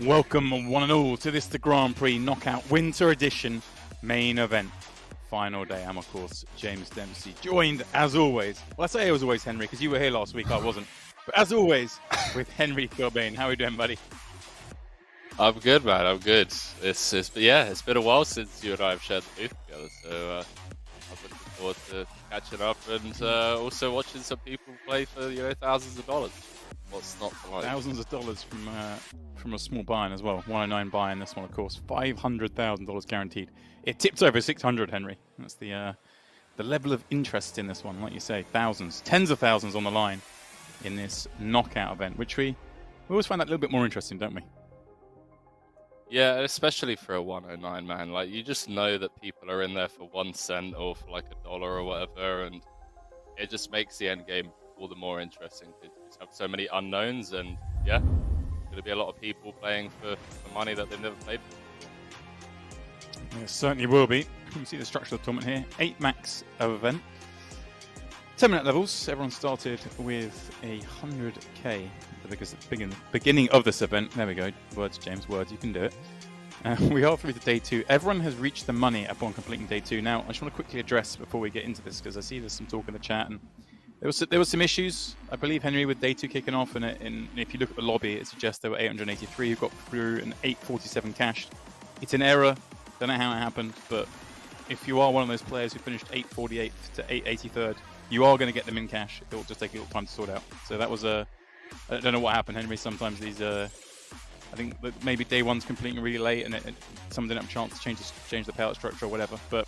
Welcome one and all to this the Grand Prix Knockout Winter Edition main event. Final day. I'm of course James Dempsey, joined as always. Well, I say as always, Henry, because you were here last week, I wasn't. But as always, with Henry Cobain. How are you doing, buddy? I'm good, man. I'm good. It's been a while since you and I have shared the booth together, so I'm looking forward to catching up and also watching some people play for thousands of dollars. What's not to like? Thousands of dollars from a small buy-in as well. 109 buy-in. This one, of course, $500,000 guaranteed. It tipped over 600, Henry. That's the level of interest in this one. Like you say, thousands, tens of thousands on the line in this knockout event, which we always find that a little bit more interesting, don't we? Yeah, especially for a 109, man. Like, you just know that people are in there for 1 cent or for like $1 or whatever, and it just makes the end game all the more interesting. You just have so many unknowns, and yeah, going to be a lot of people playing for money that they've never played for. It certainly will be. You can see the structure of the tournament here. 8 max of event. 10-minute levels. Everyone started with 100k because at the beginning of this event. There we go. Words, James. Words. You can do it. We are through to day 2. Everyone has reached the money upon completing day 2. Now, I just want to quickly address before we get into this, because I see there's some talk in the chat, and there was some issues, I believe, Henry, with day 2 kicking off, and if you look at the lobby, it suggests there were 883 who got through and 847 cashed. It's an error. Don't know how it happened, but if you are one of those players who finished 848th to 883rd, you are going to get them in cash. It will just take a little time to sort out. So that was I don't know what happened, Henry. Sometimes these, I think that maybe day 1's completing really late, and someone didn't have a chance to change the payout structure or whatever. But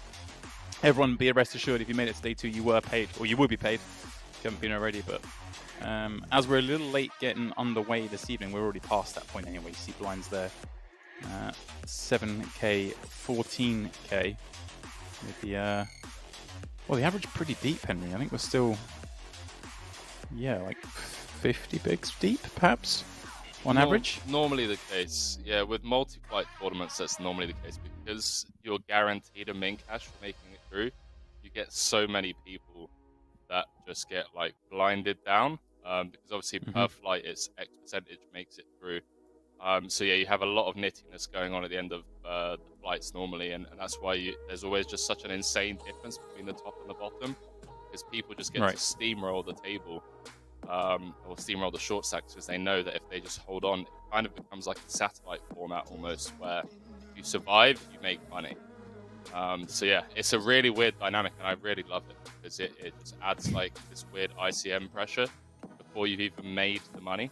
everyone, be rest assured, if you made it to day 2, you were paid, or you will be paid if you haven't been already. But as we're a little late getting underway this evening, we're already past that point anyway. You see blinds there, 7k, 14k. With the well, the average pretty deep, Henry. I think we're still, like 50 bigs deep, perhaps, on average. Normally the case, yeah. With multi-flight tournaments, that's normally the case because you're guaranteed a min cash for making it through. You get so many people that just get like blinded down because obviously per flight it's X percentage makes it through. So yeah, you have a lot of nittiness going on at the end of the flights normally, and that's why there's always just such an insane difference between the top and the bottom, because people just get to steamroll the table or steamroll the short stacks, because they know that if they just hold on, it kind of becomes like a satellite format almost, where if you survive, you make money. So yeah, it's a really weird dynamic, and I really love it because it just adds like this weird ICM pressure before you've even made the money.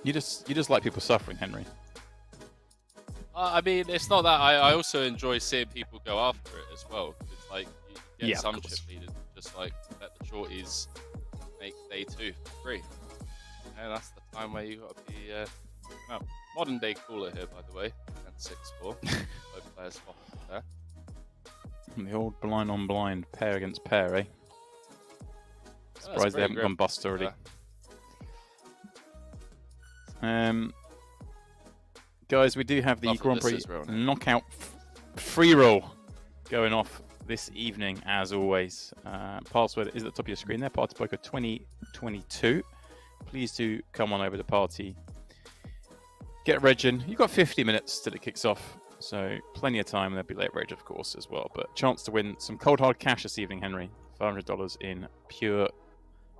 You just like people suffering, Henry. I mean, it's not that. I also enjoy seeing people go after it as well. It's like you get some chip leaders just like let the shorties make day 2 for free. And that's the time where you got to be modern day cooler here, by the way. And 6-4. Both players there. The old blind on blind, pair against pair, eh? Surprised they haven't gone bust already. Guys, we do have the Grand Prix knockout free roll going off this evening, as always. Password is at the top of your screen there, partypoker 2022. Please do come on over to party. Get regging. You've got 50 minutes till it kicks off, so plenty of time. There'll be late reg, of course, as well. But chance to win some cold hard cash this evening, Henry. $500 in pure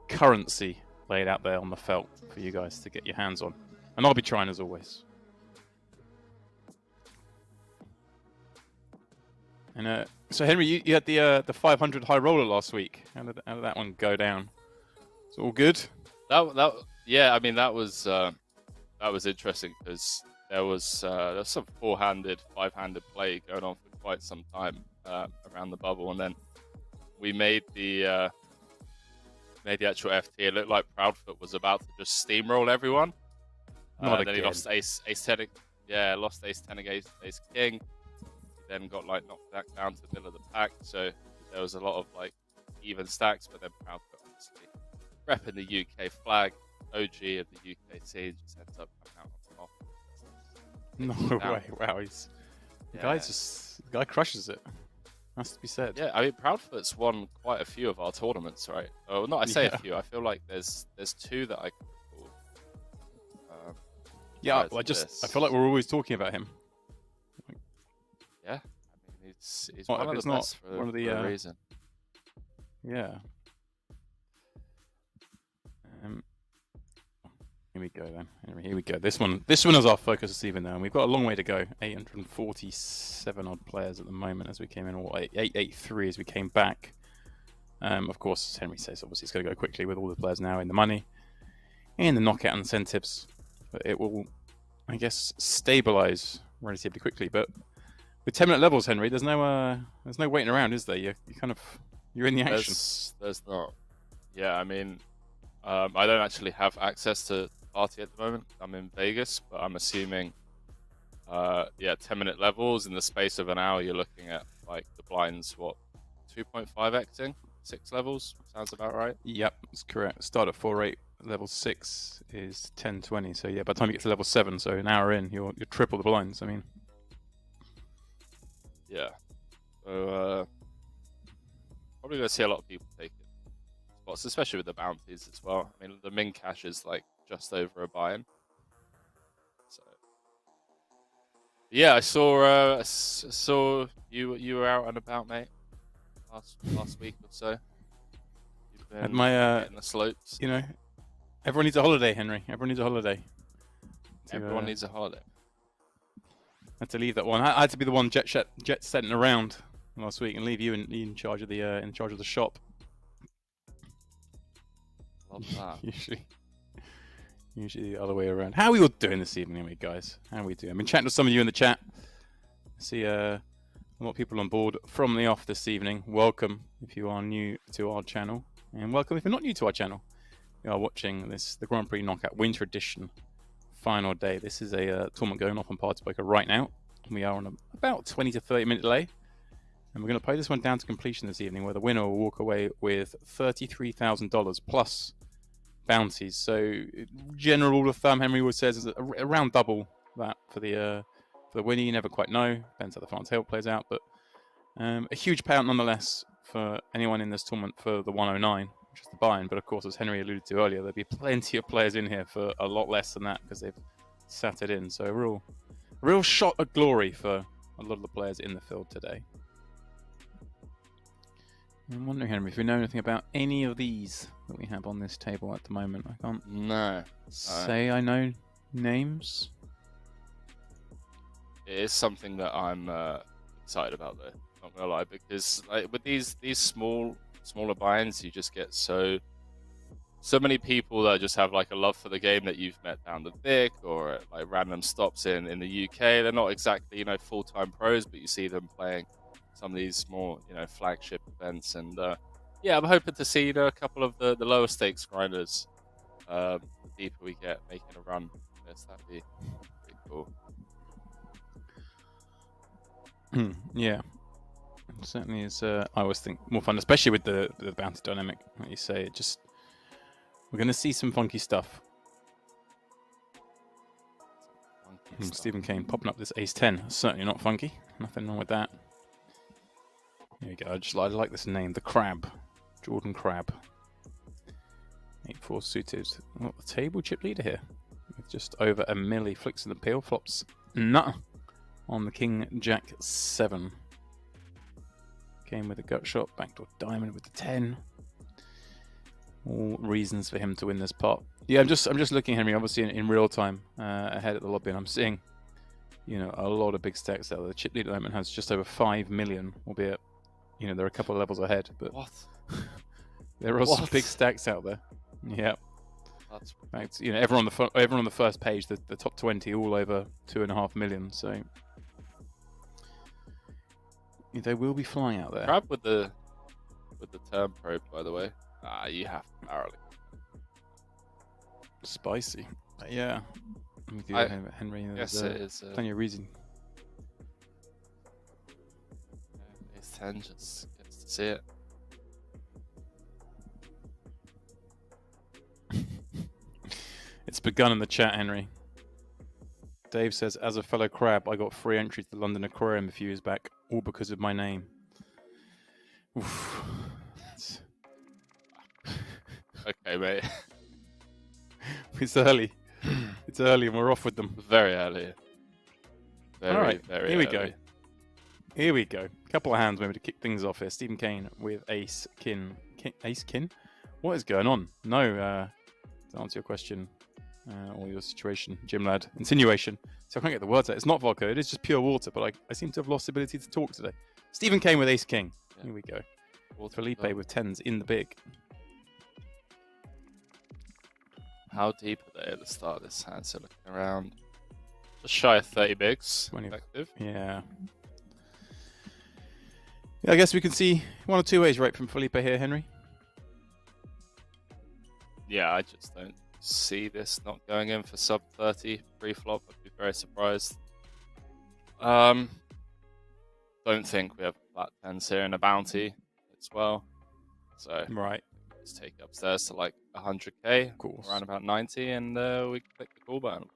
currency laid out there on the felt for you guys to get your hands on. And I'll be trying as always. And so Henry, you had the 500 high roller last week. How did that one go down? It's all good. Yeah, I mean that was interesting because there was some 4-handed, 5-handed play going on for quite some time around the bubble, and then we made the actual FT. It looked like Proudfoot was about to just steamroll everyone. Then he lost ace 10. Yeah, lost ace 10 against ace king. He then got like knocked back down to the middle of the pack. So there was a lot of like even stacks, but then Proudfoot obviously repping the UK flag, OG of the UK scene, just ends up coming out on top. No way! Wow, the guy crushes it. Has to be said. Yeah, I mean Proudfoot's won quite a few of our tournaments, right? Oh, not I say a few. I feel like there's 2 that I can recall. Yeah, prior to I this. feel like we're always talking about him. Yeah, I mean, he's Well, one if of it's the not best for, one of the for a reason. yeah. Um, Here we go then. Here we go. This one is our focus this evening, and we've got a long way to go. 847 odd players at the moment as we came in, or 883 as we came back. Of course, as Henry says, obviously it's going to go quickly with all the players now in the money and the knockout incentives. But it will, I guess, stabilize relatively quickly. But with 10-minute levels, Henry, there's no waiting around, is there? You're in the action. There's not. Yeah, I mean, I don't actually have access to Party at the moment. I'm in Vegas, but I'm assuming, 10-minute levels in the space of an hour. You're looking at like the blinds, 2.5xing, 6 levels. Sounds about right. Yep, that's correct. Start at 4.8. Level 6 is 10.20. So yeah, by the time you get to level 7, so an hour in, you're triple the blinds. I mean, yeah. So probably gonna see a lot of people taking spots, especially with the bounties as well. I mean, the min cash is like just over a buy-in. So yeah, I saw you were out and about, mate, last week or so. You've been at my hitting the slopes. you know, everyone needs a holiday, Henry. Everyone needs a holiday. Everyone needs a holiday. I had to leave that one. I had to be the one jet setting around last week and leave you in charge of the shop. Love that. Usually the other way around. How are we all doing this evening, anyway, guys? How are we doing? I've been chatting to some of you in the chat. I see a lot of people on board from the off this evening. Welcome if you are new to our channel, and welcome if you're not new to our channel. You are watching the Grand Prix Knockout Winter Edition final day. This is a tournament going off on partypoker right now. We are on about 20 to 30 minute delay, and we're going to play this one down to completion this evening, where the winner will walk away with $33,000 plus bounties. So general rule of thumb, Henry would says, is around double that for the winner. You never quite know, depends how the final table plays out, but a huge payout nonetheless for anyone in this tournament for the 109, which is the buy-in. But of course, as Henry alluded to earlier, there'll be plenty of players in here for a lot less than that because they've sat it in. So a real shot of glory for a lot of the players in the field today. I'm wondering, Henry, if you know anything about any of these that we have on this table at the moment. I can't say I know names. It is something that I'm excited about, though. Not gonna lie, because like with these smaller buy-ins, you just get so many people that just have like a love for the game that you've met down the Vic or at, like random stops in the UK. They're not exactly full-time pros, but you see them playing some of these more flagship events, and I'm hoping to see a couple of the lower stakes grinders. The deeper we get making a run, yes, that'd be pretty cool. Yeah, it certainly is. I always think more fun, especially with the bounty dynamic. Like you say, we're going to see some funky stuff. Stephen Kane popping up this ace 10, certainly not funky. Nothing wrong with that. There you go. I like this name, the Crab, Jordan Crab. 8-4 suited. Well, the table chip leader here with just over a milli. Flicks in the peel, flops on the King Jack 7. Came with a gut shot, backdoor diamond with the 10. All reasons for him to win this pot. Yeah, I'm just looking, Henry, obviously in real time ahead at the lobby, and I'm seeing a lot of big stacks out there. The chip leader at the moment has just over 5 million, albeit they're a couple of levels ahead, but what? There are some big stacks out there. Yeah. That's in fact, everyone on the first page, the top 20, all over 2.5 million. So they will be flying out there. Crab with the term probe, by the way. You have to barrel it. Spicy. Yeah. I'm with you, Henry. Yes, it is. Plenty of reason. Ace 10 just gets to see it. It's begun in the chat, Henry. Dave says, as a fellow crab, I got free entry to the London Aquarium a few years back, all because of my name. Oof. Okay, mate. It's early. It's early and we're off with them. Very early. Very, All right, very here we early. go. Here we go. A couple of hands maybe to kick things off here. Stephen Kane with ace king. Ace king? What is going on? No, to answer your question or your situation, Jim Lad. Insinuation. So I can't get the words out. It's not vodka. It is just pure water. But I seem to have lost the ability to talk today. Stephen Kane with ace king. Yeah. Here we go. Felipe with tens in the big. How deep are they at the start of this hand? So looking around, just shy of 30 bigs. 20. Effective. Yeah. Yeah, I guess we can see one or two ways right from Felipe here, Henry. Yeah, I just don't see this not going in for sub 30 pre-flop. I'd be very surprised. Don't think we have flat tens here and a bounty as well. So right. Let's take it upstairs to like 100k, of course, around about 90, and we can click the call button.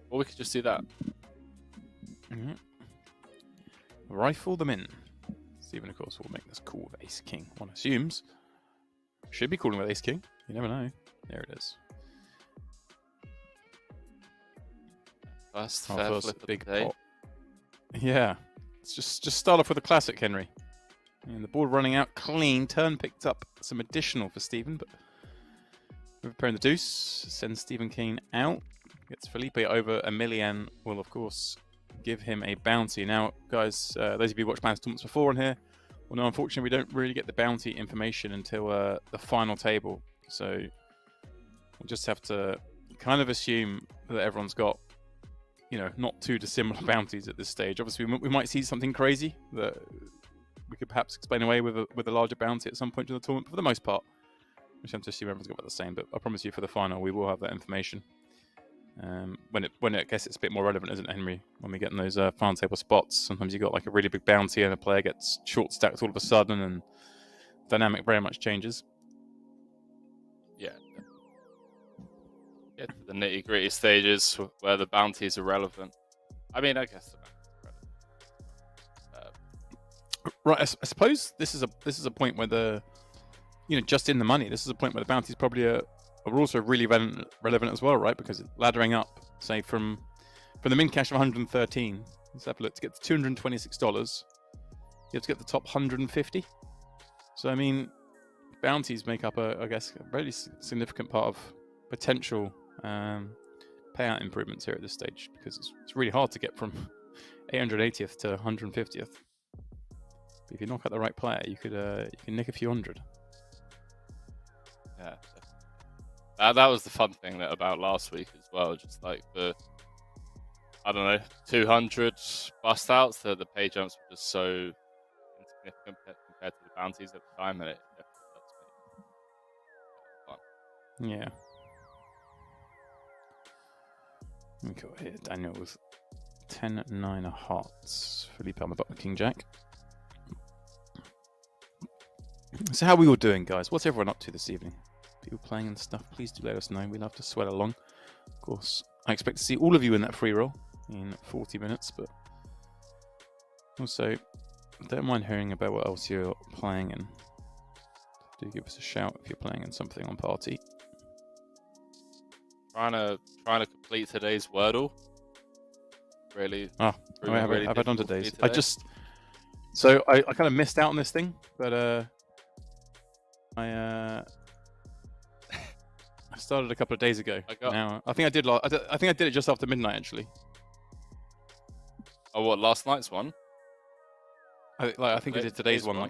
Or we could just do that. Mm-hmm. Rifle them in. Stephen, of course, will make this call with ace king. One assumes. Should be calling with ace king. You never know. There it is. First fair flip big of the day. pot. Yeah. Let's just start off with a classic, Henry. And the board running out clean. Turn picked up some additional for Stephen, but we're preparing the deuce. Sends Stephen Kane out. Gets Felipe over a million. Will, of course, give him a bounty. Now, guys, those of you who watched Bounties tournaments before on here, well, no, unfortunately, we don't really get the bounty information until the final table. So we'll just have to kind of assume that everyone's got, you know, not too dissimilar bounties at this stage. Obviously, we might see something crazy that we could perhaps explain away with a larger bounty at some point in the tournament. But for the most part, we just have to assume everyone's got about the same. But I promise you, for the final, we will have that information. When I guess it's a bit more relevant, isn't it, Henry? When we get in those final table spots, sometimes you got like a really big bounty and a player gets short stacked all of a sudden, and dynamic very much changes. Yeah. Get to the nitty gritty stages where the bounties are relevant. I mean, I guess the bounties are relevant. Right, I suppose this is a point where just in the money. This is a point where the bounties probably are also really relevant as well, right? Because laddering up, say from the min cash of 113, let's have a look, to get to $226, you have to get the top 150. So I mean, bounties make up I guess a really significant part of potential payout improvements here at this stage, because it's really hard to get from 880th to 150th. But if you knock out the right player, you can nick a few hundred. Yeah. That was the fun thing about last week as well. Just like the, I don't know, 200 bust outs. The pay jumps were just so insignificant compared to the bounties at the time, and it definitely fun. Yeah. We got here Daniel with 10-9 of hearts. Felipe on the button, King Jack. So how are we all doing, guys? What's everyone up to this evening? People playing and stuff, please do let us know. We love to sweat along. Of course, I expect to see all of you in that free roll in 40 minutes, but also don't mind hearing about what else you're playing, and do give us a shout if you're playing in something on Party. Trying to complete today's wordle. Really. Have I done today's? I kind of missed out on this thing, but I started a couple of days ago. I think I did it just after midnight, actually. Oh, what, last night's one? I think I did today's one. I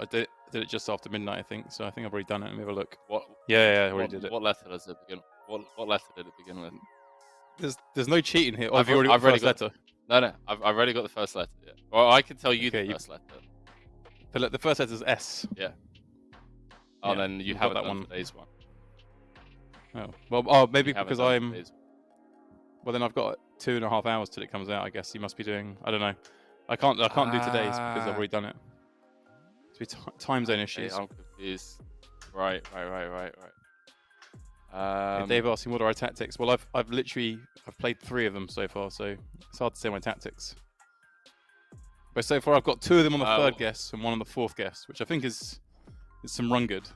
did it just after midnight, I think. So I think I've already done it. Let me have a look. What? Yeah, I already did it. What letter does it begin? What letter did it begin with? There's no cheating here. I've already got the first letter. No, I've already got the first letter. Yeah. Well, I can tell you the first letter. The first letter is S. Yeah. Oh, yeah, then you haven't got that one. Today's one. Oh, maybe because I'm. Well, then I've got 2.5 hours till it comes out. I guess you must be doing. I don't know. I can't do today's because I've already done it. It's time zone issues. Okay, I'm confused. Right. Dave asking what are our tactics? Well, I've played 3 of them so far, so it's hard to say my tactics. But so far I've got 2 of them on the third guess and 1 on the 4th guess, which I think is some run good.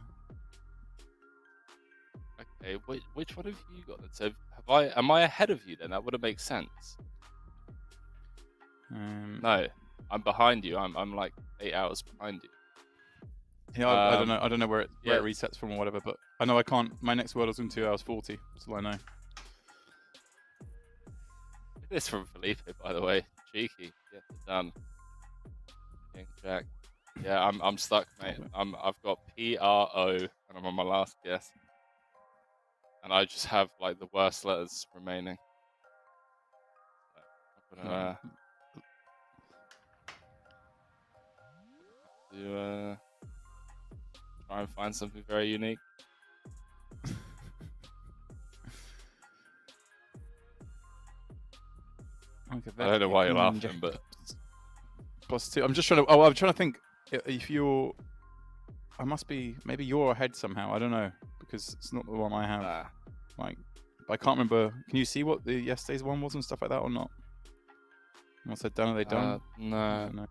Okay, which one have you got? So am I ahead of you then? That wouldn't make sense. No, I'm behind you. I'm like 8 hours behind you. Yeah, I don't know. I don't know where it resets from or whatever, but I know I can't. My next wordle's in 2 hours 40. That's all I know. This from Felipe, by the way. Cheeky. Get it done. King Jack. Yeah, I'm stuck, mate. I've got PRO, and I'm on my last guess, and I just have like the worst letters remaining. I'm gonna try and find something very unique. I don't know why you're laughing, but +2. I'm just trying to. Oh, I'm trying to think. If you're, I must be. Maybe you're ahead somehow. I don't know because it's not the one I have. Nah. Like, I can't remember. Can you see what the yesterday's one was and stuff like that or not? Once they're done, are they done? No. No.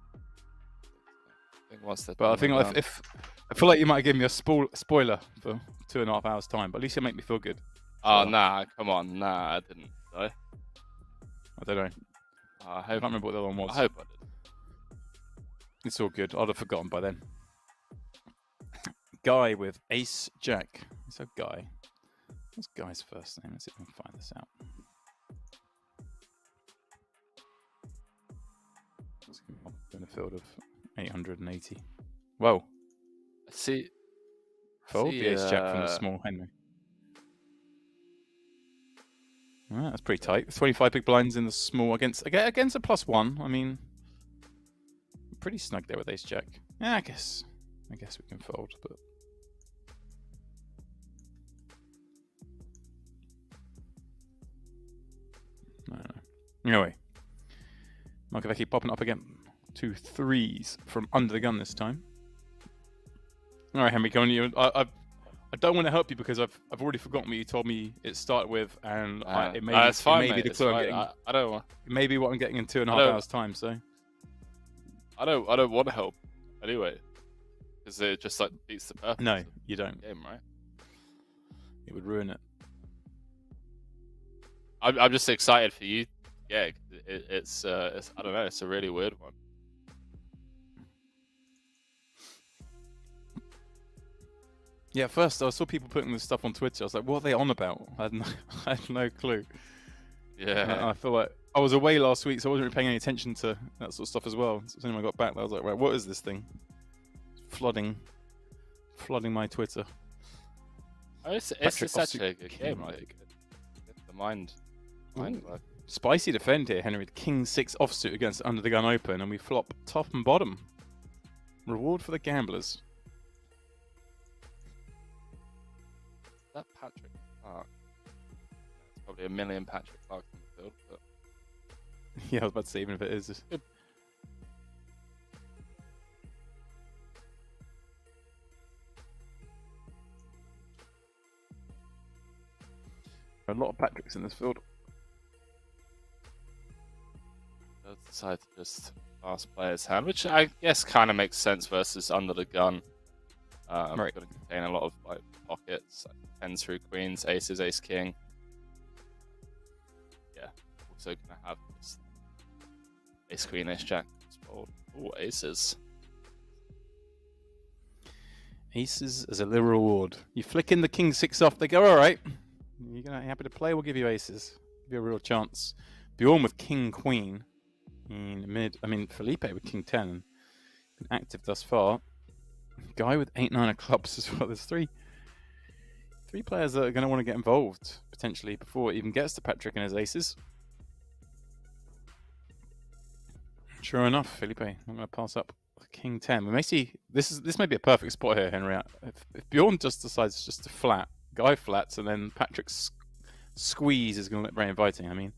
But I think if I feel like you might give me a spoiler for 2.5 hours time, but at least you make me feel good. Oh, nah, come on, nah, I didn't. Though. I don't know. I can't remember what the other one was. I hope I did. It's all good. I'd have forgotten by then. Guy with Ace Jack. So Guy. What's Guy's first name? Let's see if I can find this out. In a field of 880. Whoa. See. Fold the Ace Jack from the small Henry. All right, that's pretty tight. 25 big blinds in the small against a +1. I mean, pretty snug there with Ace Jack. Yeah, I guess we can fold, but I don't know. Anyway, Markovecki popping up again. 2 threes from under the gun this time. All right, Henry, go on you. I don't want to help you because I've already forgotten what you told me it started with, and it may be the clue I'm getting. I don't want. It may be what I'm getting in 2.5 hours time. So I don't want to help anyway, because it just like beats the purpose. No, you don't. Game, right? It would ruin it. I'm just excited for you. Yeah, it's I don't know. It's a really weird one. Yeah, at first I saw people putting this stuff on Twitter. I was like, what are they on about? I had no clue. Yeah. I feel like I was away last week, so I wasn't really paying any attention to that sort of stuff as well. So when I got back, I was like, right, what is this thing? Flooding my Twitter. Oh, it's such a good game. Like, the mind work. Spicy defend here, Henry. King 6 offsuit against under the gun open, and we flop top and bottom. Reward for the gamblers. That Patrick Clark. It's probably 1 million Patrick Clarks in the field, but yeah, I was about to say, even if it is. A lot of Patricks in this field. They'll decide to just pass player's hand, which I guess kind of makes sense versus under the gun. Right. Going to contain a lot of like pockets, like 10s through queens, aces, ace king. Yeah, also going to have just ace queen, ace jack. Oh, aces. Aces as a little reward. You flick in the king 6 off, they go, all right. You're gonna happy to play, we'll give you aces. Give you a real chance. Bjorn with king queen in mid. I mean, Felipe with king 10. Been active thus far. Guy with 8-9 of clubs as well. There's three players that are going to want to get involved potentially before it even gets to Patrick and his aces. Sure enough, Felipe, I'm going to pass up king 10. We may see this may be a perfect spot here, Henry. If Bjorn just decides just to flat, Guy flats, and then Patrick's squeeze is going to look very inviting. I mean,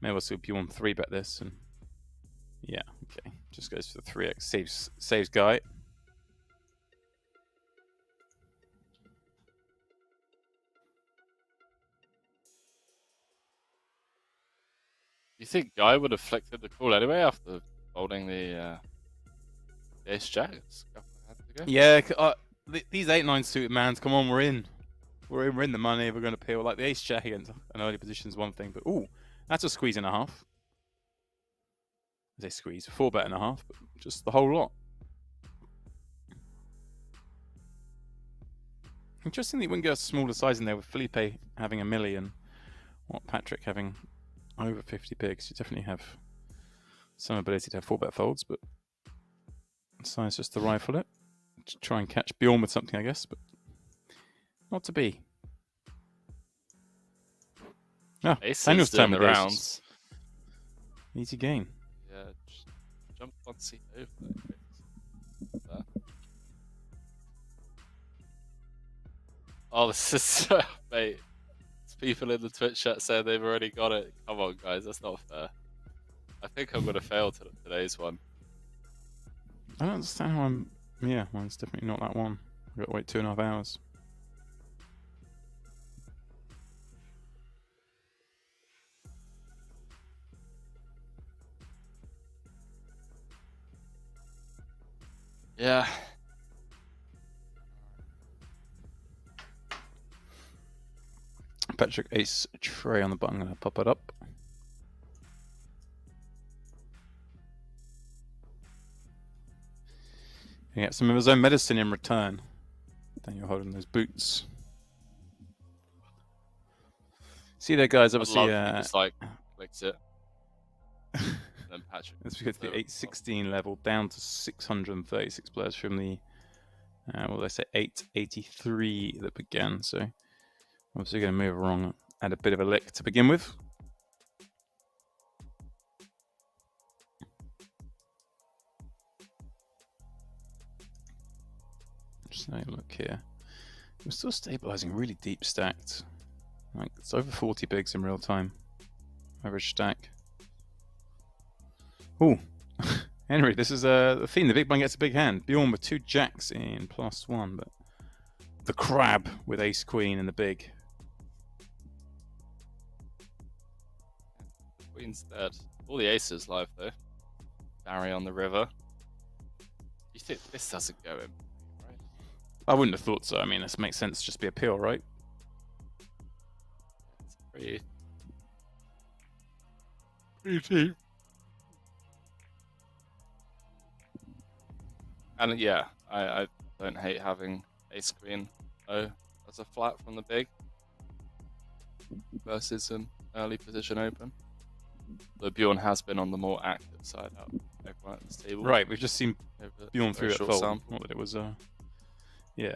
maybe we'll see Bjorn 3-bet this, and yeah, okay, just goes for the 3x, saves Guy. You think Guy would have flicked the call anyway after holding the ace jack? Yeah, these 8-9 suited mans, come on, we're in. we're in the money. We're going to peel like the ace jack against an early position is one thing, but ooh, that's a squeeze and a half. They squeeze 4-bet and a half, but just the whole lot. Interesting that you wouldn't get a smaller size in there with Felipe having a million, what Patrick having over 50 pigs. You definitely have some ability to have 4-bet folds, but size just to rifle it. To try and catch Bjorn with something, I guess, but not to be. Ah, Daniel's doing turn the rounds. Easy game. Yeah, just jump on seat over there. Oh, this is mate. There's people in the Twitch chat saying they've already got it. Come on, guys, that's not fair. I think I'm gonna fail today's one. I don't understand how I'm. Yeah, mine's definitely not that one. I've got to wait 2.5 hours. Yeah. Patrick ace tray on the button. I'm gonna pop it up. He gets some of his own medicine in return. Daniel holding those boots. See there, guys. Obviously, just like clicks it. Then Patrick. Let's go to the 816 level, down to 636 players from the well, they say 883 that began. So obviously, going to move along, add a bit of a lick to begin with. Just have a look here. We're still stabilizing, really deep stacked. Like it's over 40 bigs in real time. Average stack. Oh, Henry, this is the theme. The big blind gets a big hand. Bjorn with 2 jacks in +1, but the crab with ace queen in the big. Queen's dead. All the aces live though. Barry on the river. You think this doesn't go in? I wouldn't have thought so. I mean, this makes sense. Just be a peel, right? It's pretty deep. And yeah, I don't hate having ace queen as a flat from the big versus an early position open. Though Bjorn has been on the more active side out of everyone at this table. Right, we've just seen Bjorn through it fold. Sample. Not that it was yeah.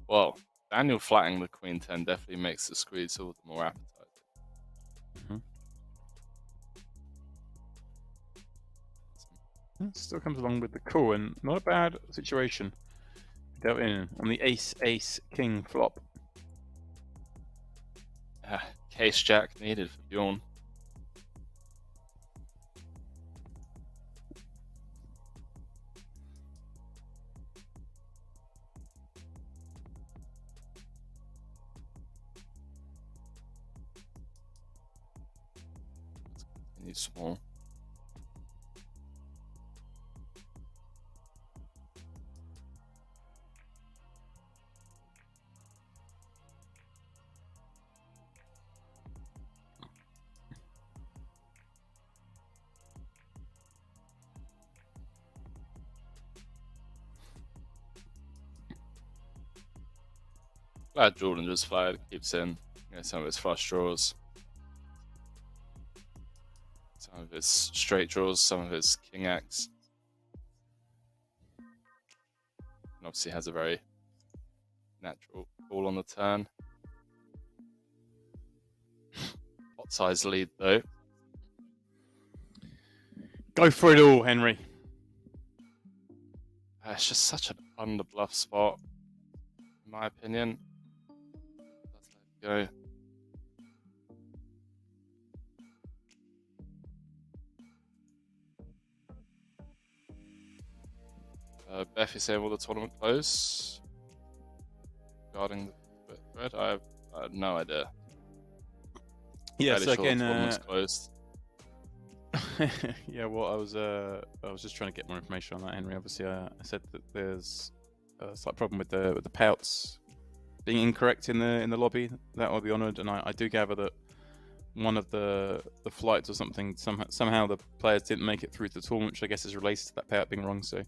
Well, Daniel flattening the queen 10 definitely makes the squeeze all the more appetizing. Still comes along with the call, and not a bad situation. Dealt in on the ace king flop. Case jack needed for Bjorn. He's small. Glad Jordan just fired, keeps in some of his flush draws, some of his straight draws, some of his king X. And obviously has a very natural call on the turn. Pot size lead though. Go for it all, Henry. It's just such an under bluff spot, in my opinion. Let's let it go. Beth is saying, will the tournament close? Regarding the thread, I have no idea. Yeah, so sure again, the tournament's closed. Yeah, well, I was just trying to get more information on that, Henry. Obviously, I said that there's a slight problem with the payouts being incorrect in the lobby. That will be honoured, and I do gather that one of the flights or something somehow the players didn't make it through to the tournament, which I guess is related to that payout being wrong. So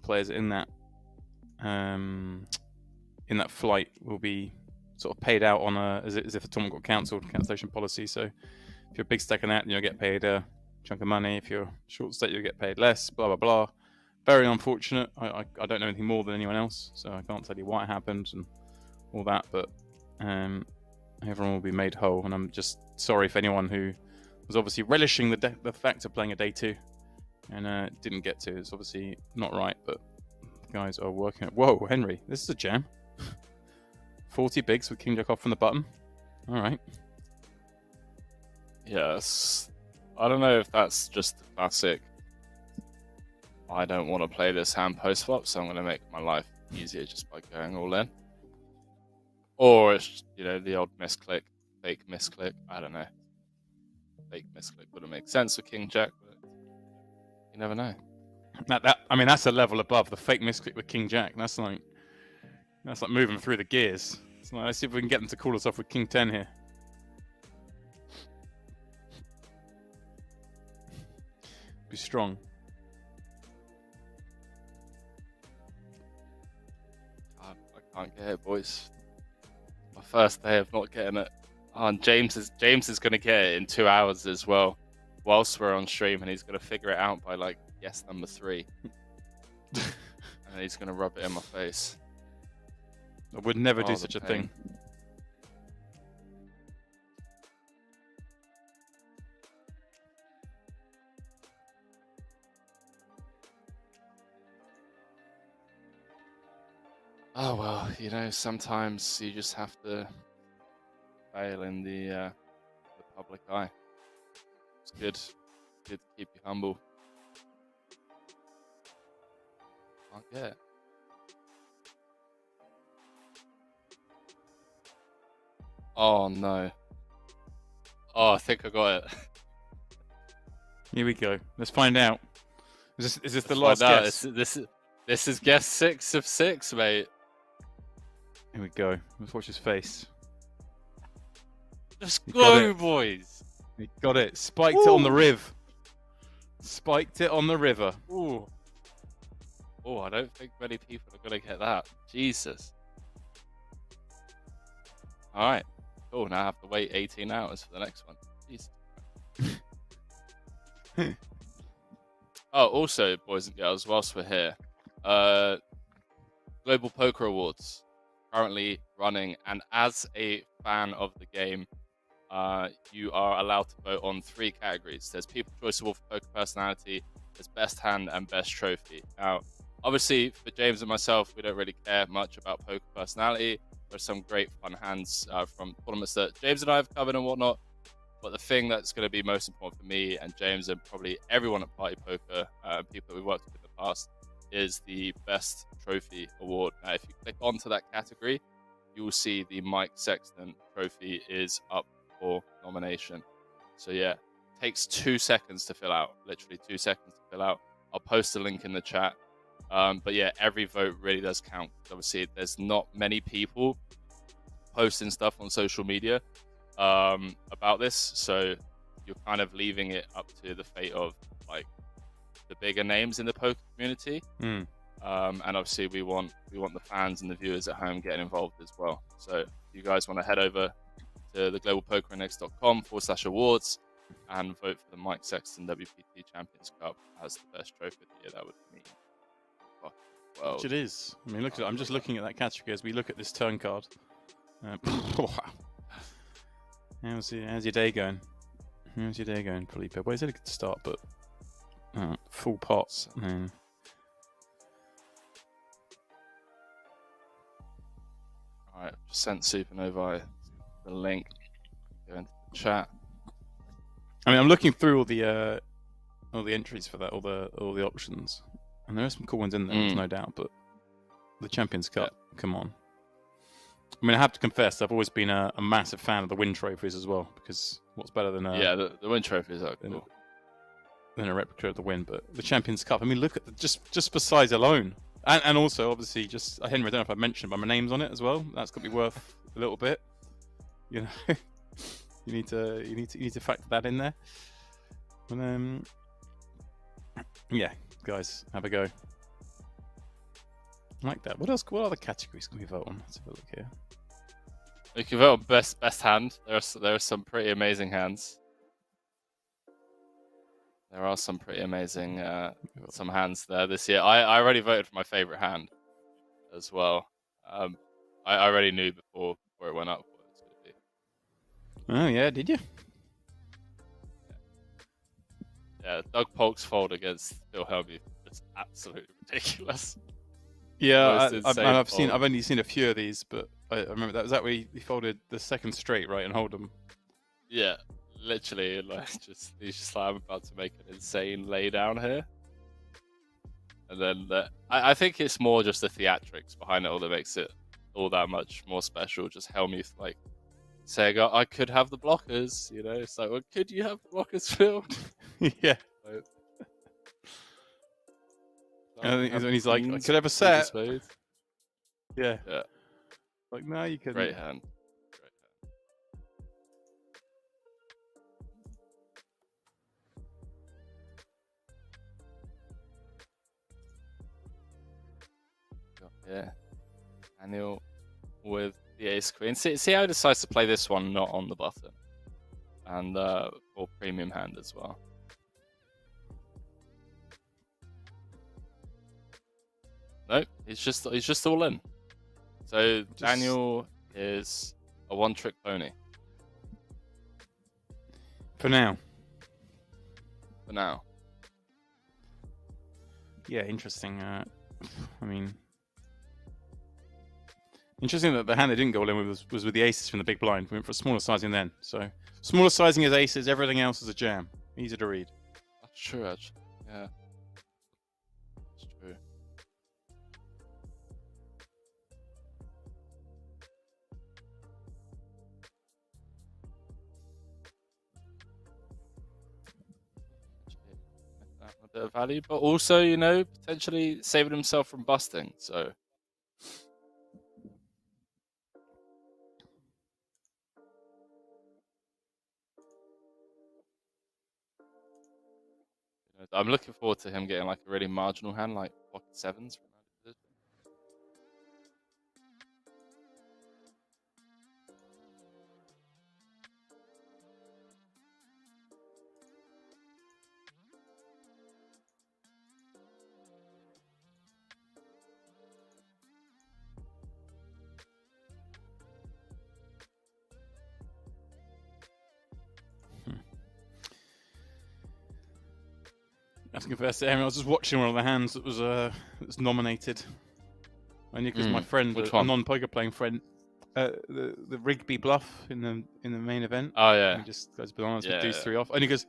players in that flight will be sort of paid out on as if the tournament got cancelled, cancellation policy. So if you're a big stack in that, you'll get paid a chunk of money. If you're short stack, you'll get paid less. Blah blah blah. Very unfortunate. I don't know anything more than anyone else, so I can't tell you why it happened and all that. But everyone will be made whole, and I'm just sorry for anyone who was obviously relishing the fact of playing a day 2 and didn't get to. It's obviously not right, but the guys are working. Whoa, Henry, this is a jam. 40 bigs with King Jack off from the button. All right. Yes. I don't know if that's just the classic. I don't want to play this hand post flop, so I'm going to make my life easier just by going all in. Or it's, the old misclick, fake misclick. I don't know. Fake misclick wouldn't make sense with King Jack, but you never know. That's a level above the fake misclick with King Jack. That's like moving through the gears. It's like, let's see if we can get them to call us off with King 10 here. Be strong. I can't get it, boys. My first day of not getting it. Oh, and James is going to get it in 2 hours as well, whilst we're on stream, and he's going to figure it out by guess number 3, and he's going to rub it in my face. I would never do such a thing. Oh well, sometimes you just have to fail in the public eye. It's good to keep you humble. Can't get it. Oh no. Oh, I think I got it. Here we go. Let's find out. Is this the last guess? This is guess 6 of 6, mate. Here we go. Let's watch his face. Just go, boys. He got it. Spiked it on the riv. Spiked it on the river. Ooh. Oh, I don't think many people are going to get that. Jesus. All right. Cool. Now I have to wait 18 hours for the next one. Jesus. Oh, also, boys and girls, whilst we're here, Global Poker Awards currently running, and as a fan of the game, you are allowed to vote on 3 categories. There's People's Choice Award for Poker Personality, there's Best Hand, and Best Trophy. Now, obviously, for James and myself, we don't really care much about poker personality. There's some great fun hands from tournaments that James and I have covered and whatnot. But the thing that's going to be most important for me and James and probably everyone at Party Poker, people that we've worked with in the past, is the Best Trophy Award. Now, if you click onto that category, you will see the Mike Sexton Trophy is up for nomination. So yeah, takes 2 seconds to fill out, literally 2 seconds to fill out. I'll post a link in the chat. But yeah, every vote really does count. Obviously, there's not many people posting stuff on social media about this, so you're kind of leaving it up to the fate of the bigger names in the poker community. And obviously we want the fans and the viewers at home getting involved as well. So if you guys want to head over to the globalpokerindex.com/awards and vote for the Mike Sexton WPT Champions Cup as the best trophy of the year, that would mean well. Which it is. I mean, look at it. I'm just looking at that category as we look at this turn card. Wow. How's your day going? How's your day going, Felipe? Well, it's had a good start, but full pots. Man. All right, just sent Supernova the link. Go into the chat. I mean, I'm looking through all the entries for that, all the options, and there are some cool ones in there. There's no doubt, but the Champions Cup, come on. I mean, I have to confess, I've always been a massive fan of the win trophies as well, because what's better than the win trophies are cool. than a replica of the win. But the Champions Cup, I mean, look at just for size alone, and also obviously just Henry. I don't know if I mentioned, but my name's on it as well. That's got to be worth a little bit. You know, you need to factor that in there. And yeah, guys, have a go. I like that. What else? What other categories can we vote on? Let's have a look here. We can vote on best hand. There are some pretty amazing hands. There are some pretty amazing some hands there this year. I already voted for my favorite hand as well. I already knew before it went up what it was going to be. Oh yeah, did you? Yeah, Doug Polk's fold against Phil Helmy is absolutely ridiculous. Yeah, I've only seen a few of these, but I remember that was that where he folded the second straight, right, and hold them. Yeah, literally, like he's just like, I'm about to make an insane laydown here, and then I think it's more just the theatrics behind it all that makes it all that much more special. Just Helmy like saying, I could have the blockers, you know. It's like, well, could you have the blockers, Phil? Yeah. And he's like, I could have a set. Yeah. Yeah. Like, no, you couldn't. Great hand. Yeah. Daniel with the ace queen. See how he decides to play this one not on the button. And for premium hand as well. Nope, he's just all in. So Daniel is a one-trick pony. For now. For now. Yeah, interesting. I mean, interesting that the hand they didn't go all in with was with the aces from the big blind. We went for smaller sizing then. So smaller sizing is aces, everything else is a jam. Easy to read. That's true, actually. Yeah. That's true. A bit of value, but also, you know, potentially saving himself from busting. So I'm looking forward to him getting like a really marginal hand, like pocket sevens. I have to confess, I was just watching one of the hands that was nominated. I knew because my friend, a non-poker playing friend, the Rigby bluff in the main event. Oh yeah. He just goes bananas with deuce three off. Only because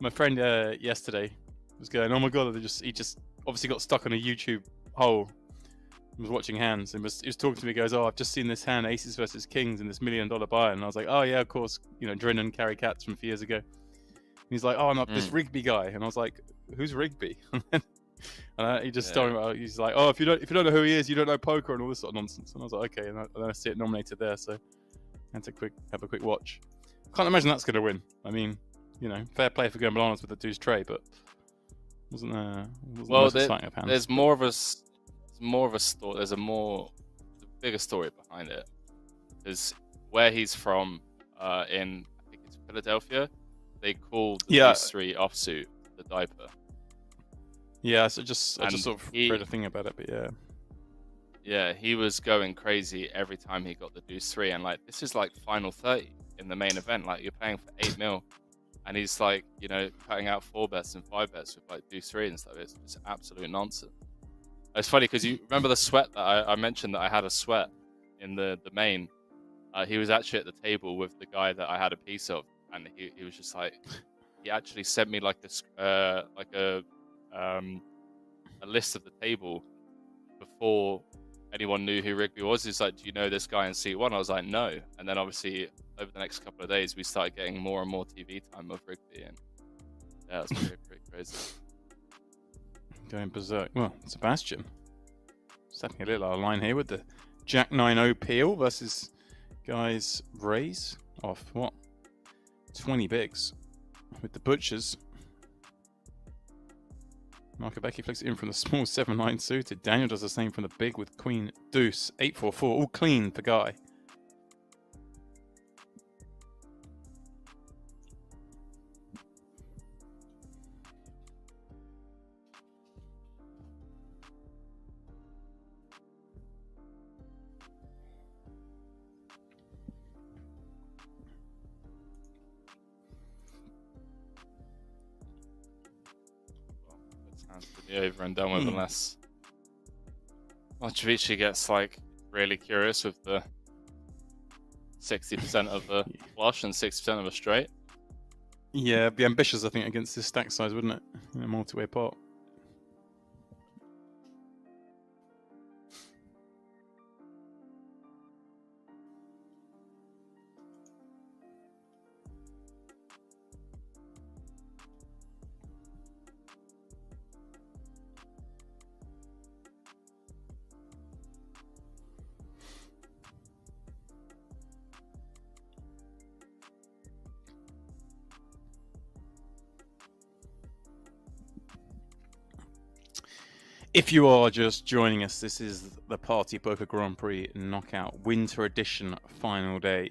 my friend yesterday was going, oh my god, he just obviously got stuck on a YouTube hole. He was watching hands and he was talking to me. He goes, oh, I've just seen this hand, aces versus kings, in this $1 million buy, and I was like, oh yeah, of course, you know, Drennan Carry Cats from a few years ago. And he's like, oh, no, this Rigby guy, and I was like, who's Rigby? And he just told me about. He's like, oh, if you don't know who he is, you don't know poker and all this sort of nonsense. And I was like, okay, and then I see it nominated there, so I had to have a quick watch. Can't imagine that's going to win. I mean, you know, fair play for going bananas with the deuce tray, but wasn't there's more of a story. There's a bigger story behind it. Because where he's from, in I think it's Philadelphia, they call the deuce three offsuit the diaper. Yeah, so I just sort of read a thing about it, but yeah. Yeah, he was going crazy every time he got the deuce three, and like this is like final 30 in the main event. Like you're paying for 8 mil, and he's like, you know, cutting out 4 bets and 5 bets with like deuce three and stuff. It's absolute nonsense. It's funny because you remember the sweat that I mentioned that I had a sweat in the main. He was actually at the table with the guy that I had a piece of, and he was just like, he actually sent me like a list of the table before anyone knew who Rigby was. He's like, do you know this guy in seat 1? I was like, no. And then obviously over the next couple of days we started getting more and more TV time of Rigby, and Yeah, that's pretty crazy. Going berserk. Well, Sebastian. Setting a little line here with the Jack 9-0 peel versus guys raise off what? 20 bigs with the butchers. Markovecki flicks it in from the small 7-9 suited. Daniel does the same from the big with Queen Deuce. 8-4-4, all clean for Guy. To be over and done with unless Montevici gets like really curious with the 60% of a flush and 60% of a straight. Yeah, it'd be ambitious, I think, against this stack size, wouldn't it? In a multi-way pot. If you are just joining us, this is the Party Poker Grand Prix Knockout Winter Edition final day.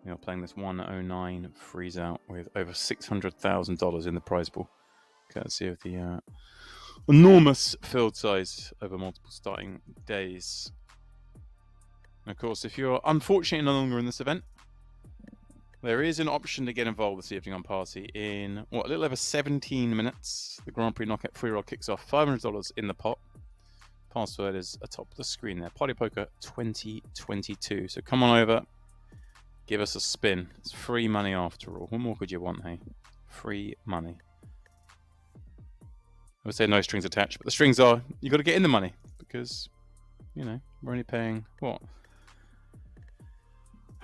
We are playing this 109 freeze out with over $600,000 in the prize pool, courtesy of the enormous field size over multiple starting days. And of course, if you're unfortunately no longer in this event, there is an option to get involved this evening on Party in, a little over 17 minutes. The Grand Prix Knockout free roll kicks off. $500 in the pot. Password is atop the screen there. Party Poker 2022. So come on over. Give us a spin. It's free money after all. What more could you want, hey? Free money. I would say no strings attached, but the strings are, you got to get in the money because, we're only paying,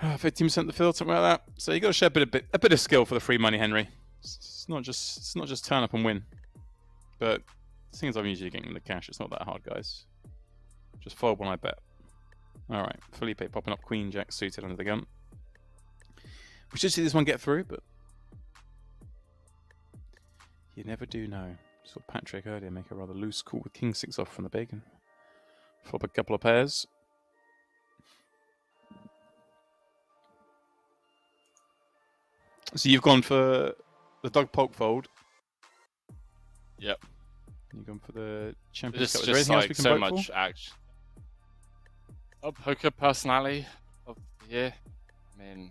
15% of the field, something like that. So you got to show a bit of skill for the free money, Henry. It's not just turn up and win. But seeing as I'm usually getting the cash, it's not that hard, guys. Just fold when I bet. All right, Felipe popping up Queen Jack suited under the gun. We should see this one get through, but you never do know. Saw Patrick earlier make a rather loose call with King 6 off from the big and flop a couple of pairs. So you've gone for the Doug Polk fold. Yep. You've gone for the Champions Cup. Is Just there anything else we like can so vote much for? action. Poker personality of the year. I mean,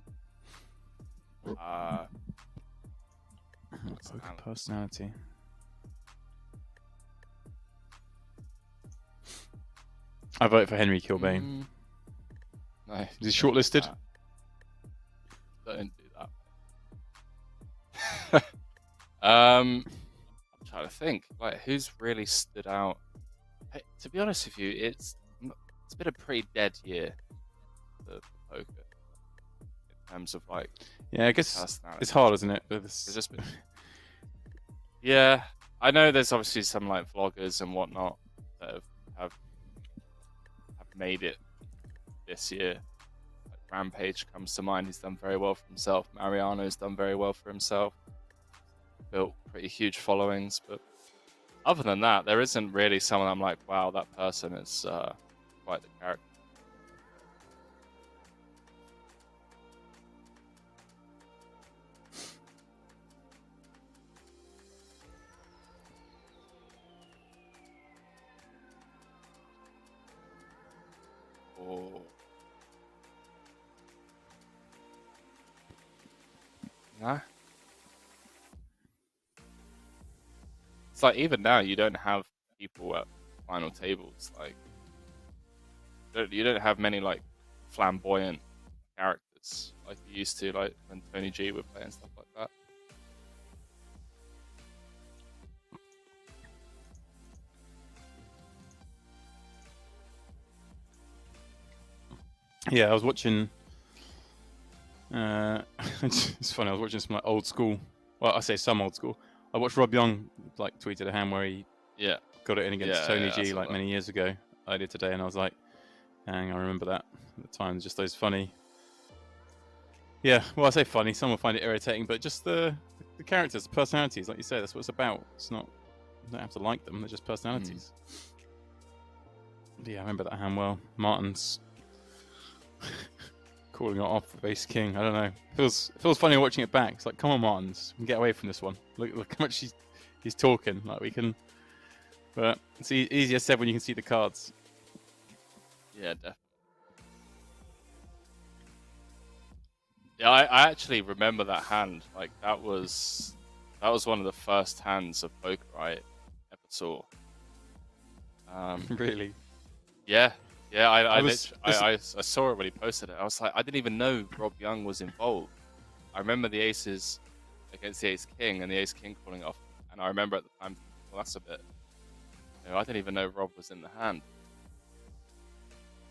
Poker personality. I vote for Henry Kilbane. No. Is he shortlisted? Don't do that. I'm trying to think. Like, who's really stood out? Hey, to be honest with you, it's been a pretty dead year for poker in terms of like. Yeah, I guess it's hard, isn't it? It's just been... Yeah, I know there's obviously some like vloggers and whatnot that have made it this year. Like Rampage comes to mind. He's done very well for himself. Mariano's done very well for himself. Built pretty huge followings, but other than that, there isn't really someone I'm like, wow, that person is quite the character. Oh. Nah. It's like even now you don't have people at final tables. Like you don't have many like flamboyant characters like you used to, like when Tony G would play and stuff like that. Yeah, I was watching. It's funny. I was watching some like old school Well, I say some old school. I watched Rob Young like tweeted a hand where he got it in against Tony G like many years ago. I did today, and I was like, dang, I remember that at the time. Just those funny. Yeah, well, I say funny. Some will find it irritating, but just the characters, the personalities, like you say, that's what it's about. It's not, you don't have to like them. They're just personalities. Yeah, I remember that hand well. Martin's calling it off for Ace King. I don't know. It feels funny watching it back. It's like, come on, Martins, we can get away from this one. Look how much he's talking. Like we can, but it's easier said when you can see the cards. Yeah, definitely. Yeah, I actually remember that hand. Like that was one of the first hands of poker I ever saw. Really? Yeah. I saw it when he posted it. I was like, I didn't even know Rob Young was involved. I remember the aces against the Ace King and the Ace King calling off, and I remember at the time, well, that's a bit. I didn't even know Rob was in the hand.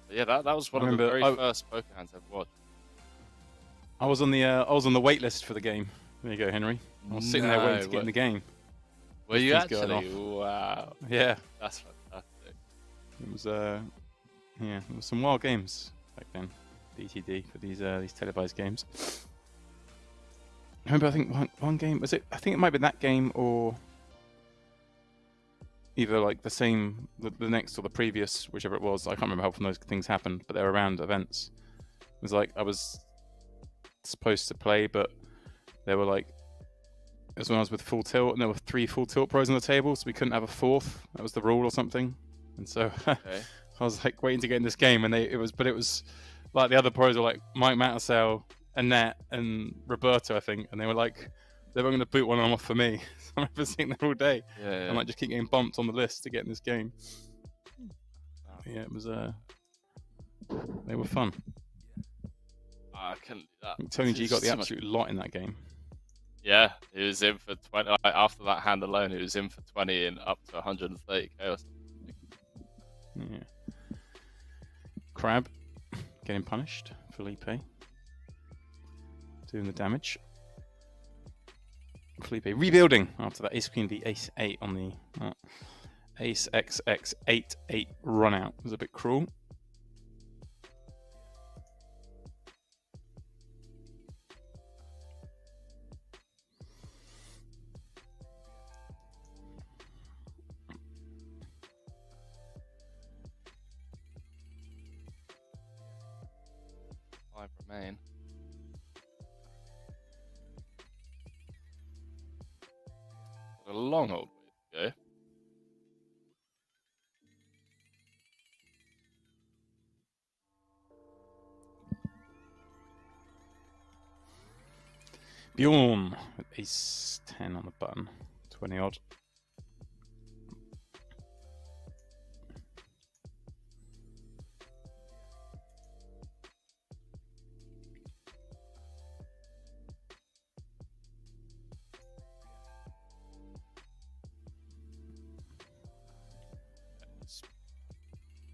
But yeah, that was one of the very first poker hands I've watched. I was on the wait list for the game. There you go, Henry. I was sitting there waiting to get in the game. Were you actually? Wow. Yeah. That's fantastic. It was there was some wild games back then. BTD for these televised games. I remember, I think one game was it? I think it might have been that game or either like the next or the previous, whichever it was. I can't remember how often those things happened, but they were around events. It was like I was supposed to play, but they were like, it was when I was with Full Tilt, and there were 3 Full Tilt pros on the table, so we couldn't have a 4th. That was the rule or something. And so I was like waiting to get in this game, and it was like the other pros were like Mike Mattisell, Annette, and Roberto, I think, and they were going to boot one off for me. So I remember sitting there all day, and like just keep getting bumped on the list to get in this game. Yeah, it was they were fun. I couldn't do that. Tony G got the absolute lot in that game. Yeah, he was in for 20. Like, after that hand alone, he was in for 20 and up to 130k or something. Yeah. Crab getting punished. Felipe doing the damage. Felipe rebuilding after that Ace Queen v Ace 8 on the Ace XX 8-8 run out. It was a bit cruel. Remain. A long old way to go. Bjorn with Ace 10 on the button, 20 odd.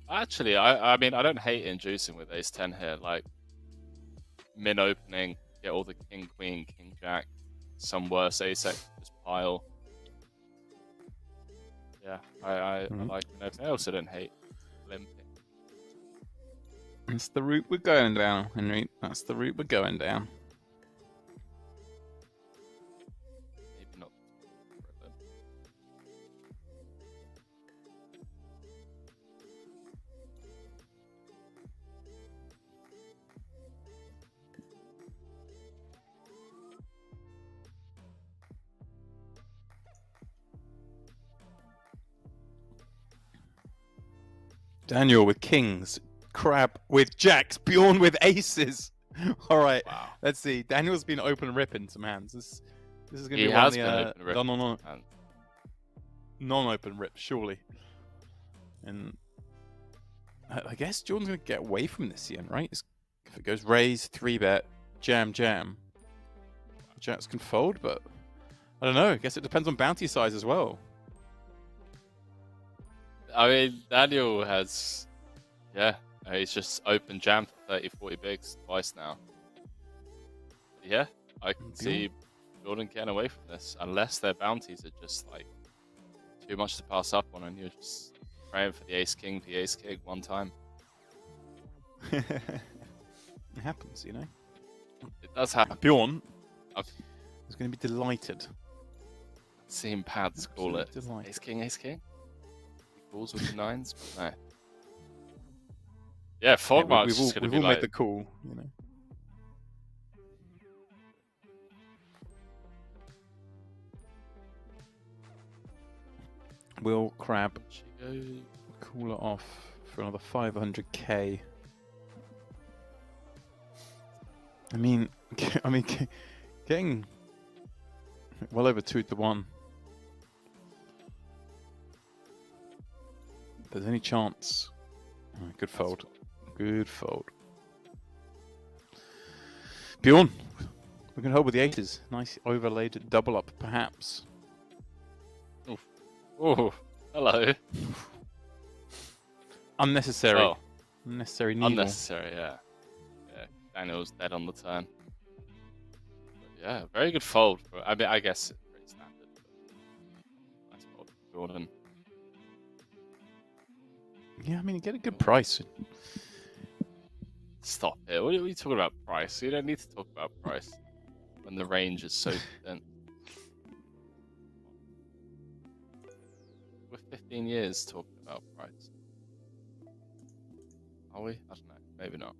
Actually, I mean, I don't hate inducing with Ace 10 here. Like, min opening, get all the King, Queen, King, Jack, some worse Ace X, just pile. Yeah, I like min opening. I also don't hate limping. That's the route we're going down, Henry. That's the route we're going down. Maybe not. Daniel with kings, Crab with jacks, Bjorn with aces. All right, wow. Let's see. Daniel's been open ripping some hands. This is going to be one of the non-open rip, surely. And I guess Jordan's going to get away from this again, right? If it goes raise, 3-bet, jam, jacks can fold, but I don't know. I guess it depends on bounty size as well. I mean, Daniel has, he's just open jam for 30, 40 bigs twice now. Yeah, I can see Jordan getting away from this unless their bounties are just like too much to pass up on, and you're just praying for the ace king one time. It happens, you know. It does happen. Bjorn I've is going to be delighted. seen pads call it Delighted. ace king. He calls with the nines, but no. Yeah, Fogmark's just going to be we've all like... made the call, you know. Will Crab call it off for another 500k. I mean, getting well over 2-1. If there's any chance, good fold, good fold. Bjorn, we can hold with the aces. Nice overlaid double up, perhaps. Oh, hello. Unnecessary. Oh, Unnecessary needle. unnecessary, yeah. Daniel's dead on the turn. But yeah, very good fold. I mean, I guess it's pretty standard. But nice fold for Jordan. Yeah, I mean, you get a good price. Stop it. What are you talking about price? You don't need to talk about price when the range is so thin. We're 15 years talking about price. Are we? I don't know. Maybe not.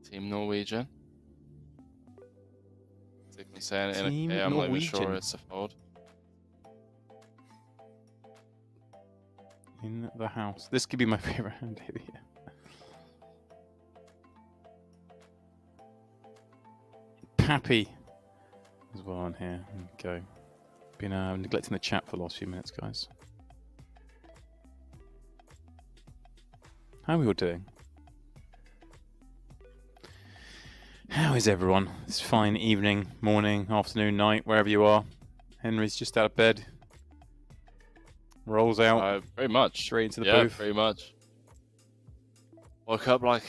Team Norwegian. I'm saying it in a I'm not even sure it's a fold. In the house. This could be my favorite hand here. Pappy as well on here. Go. Been neglecting the chat for the last few minutes, guys. How are we all doing? How is everyone? This fine evening, morning, afternoon, night, wherever you are. Henry's just out of bed. Rolls out. Very much. Straight into the yeah, booth. Very much. Woke up like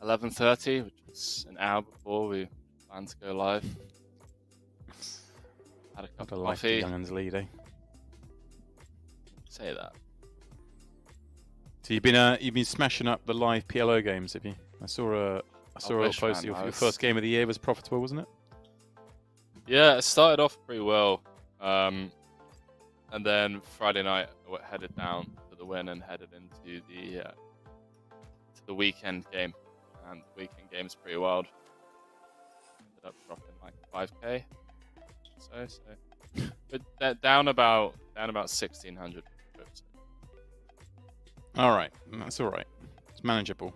11:30, which was an hour before we planned to go live. Had a cup of coffee. Young'uns lead, eh? Say that. So you've been smashing up the live PLO games, have you? I saw a post. Your first game of the year was profitable, wasn't it? Yeah, it started off pretty well, and then Friday night I headed down for the win and headed into the weekend game, and the weekend game's pretty wild. Ended up dropping like 5k, but down about 1,600. All right, that's all right. It's manageable.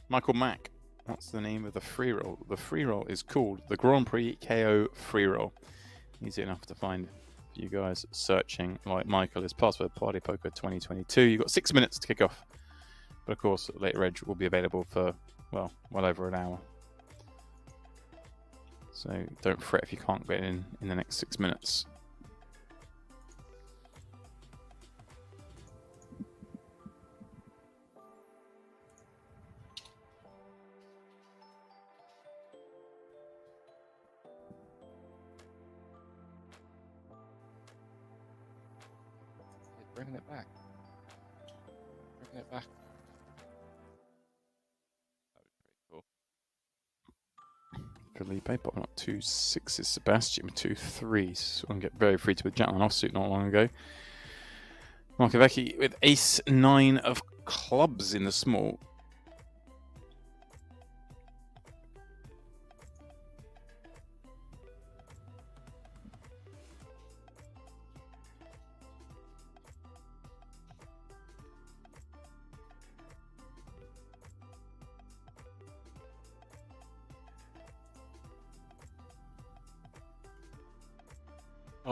Michael Mack. That's the name of the free roll. The free roll is called the Grand Prix KO free roll. Easy enough to find for you guys searching like Michael. His password partypoker 2022. You've got 6 minutes to kick off. But of course, later edge will be available for, well over an hour. So don't fret if you can't get in the next 6 minutes. Bringing it back. Bringing it back. That would be pretty cool. Felipe popping up 2 6s. Sebastian with 2 3s. So I can get very free to a Jetline offsuit not long ago. Markovecki with ace 9 of clubs in the small.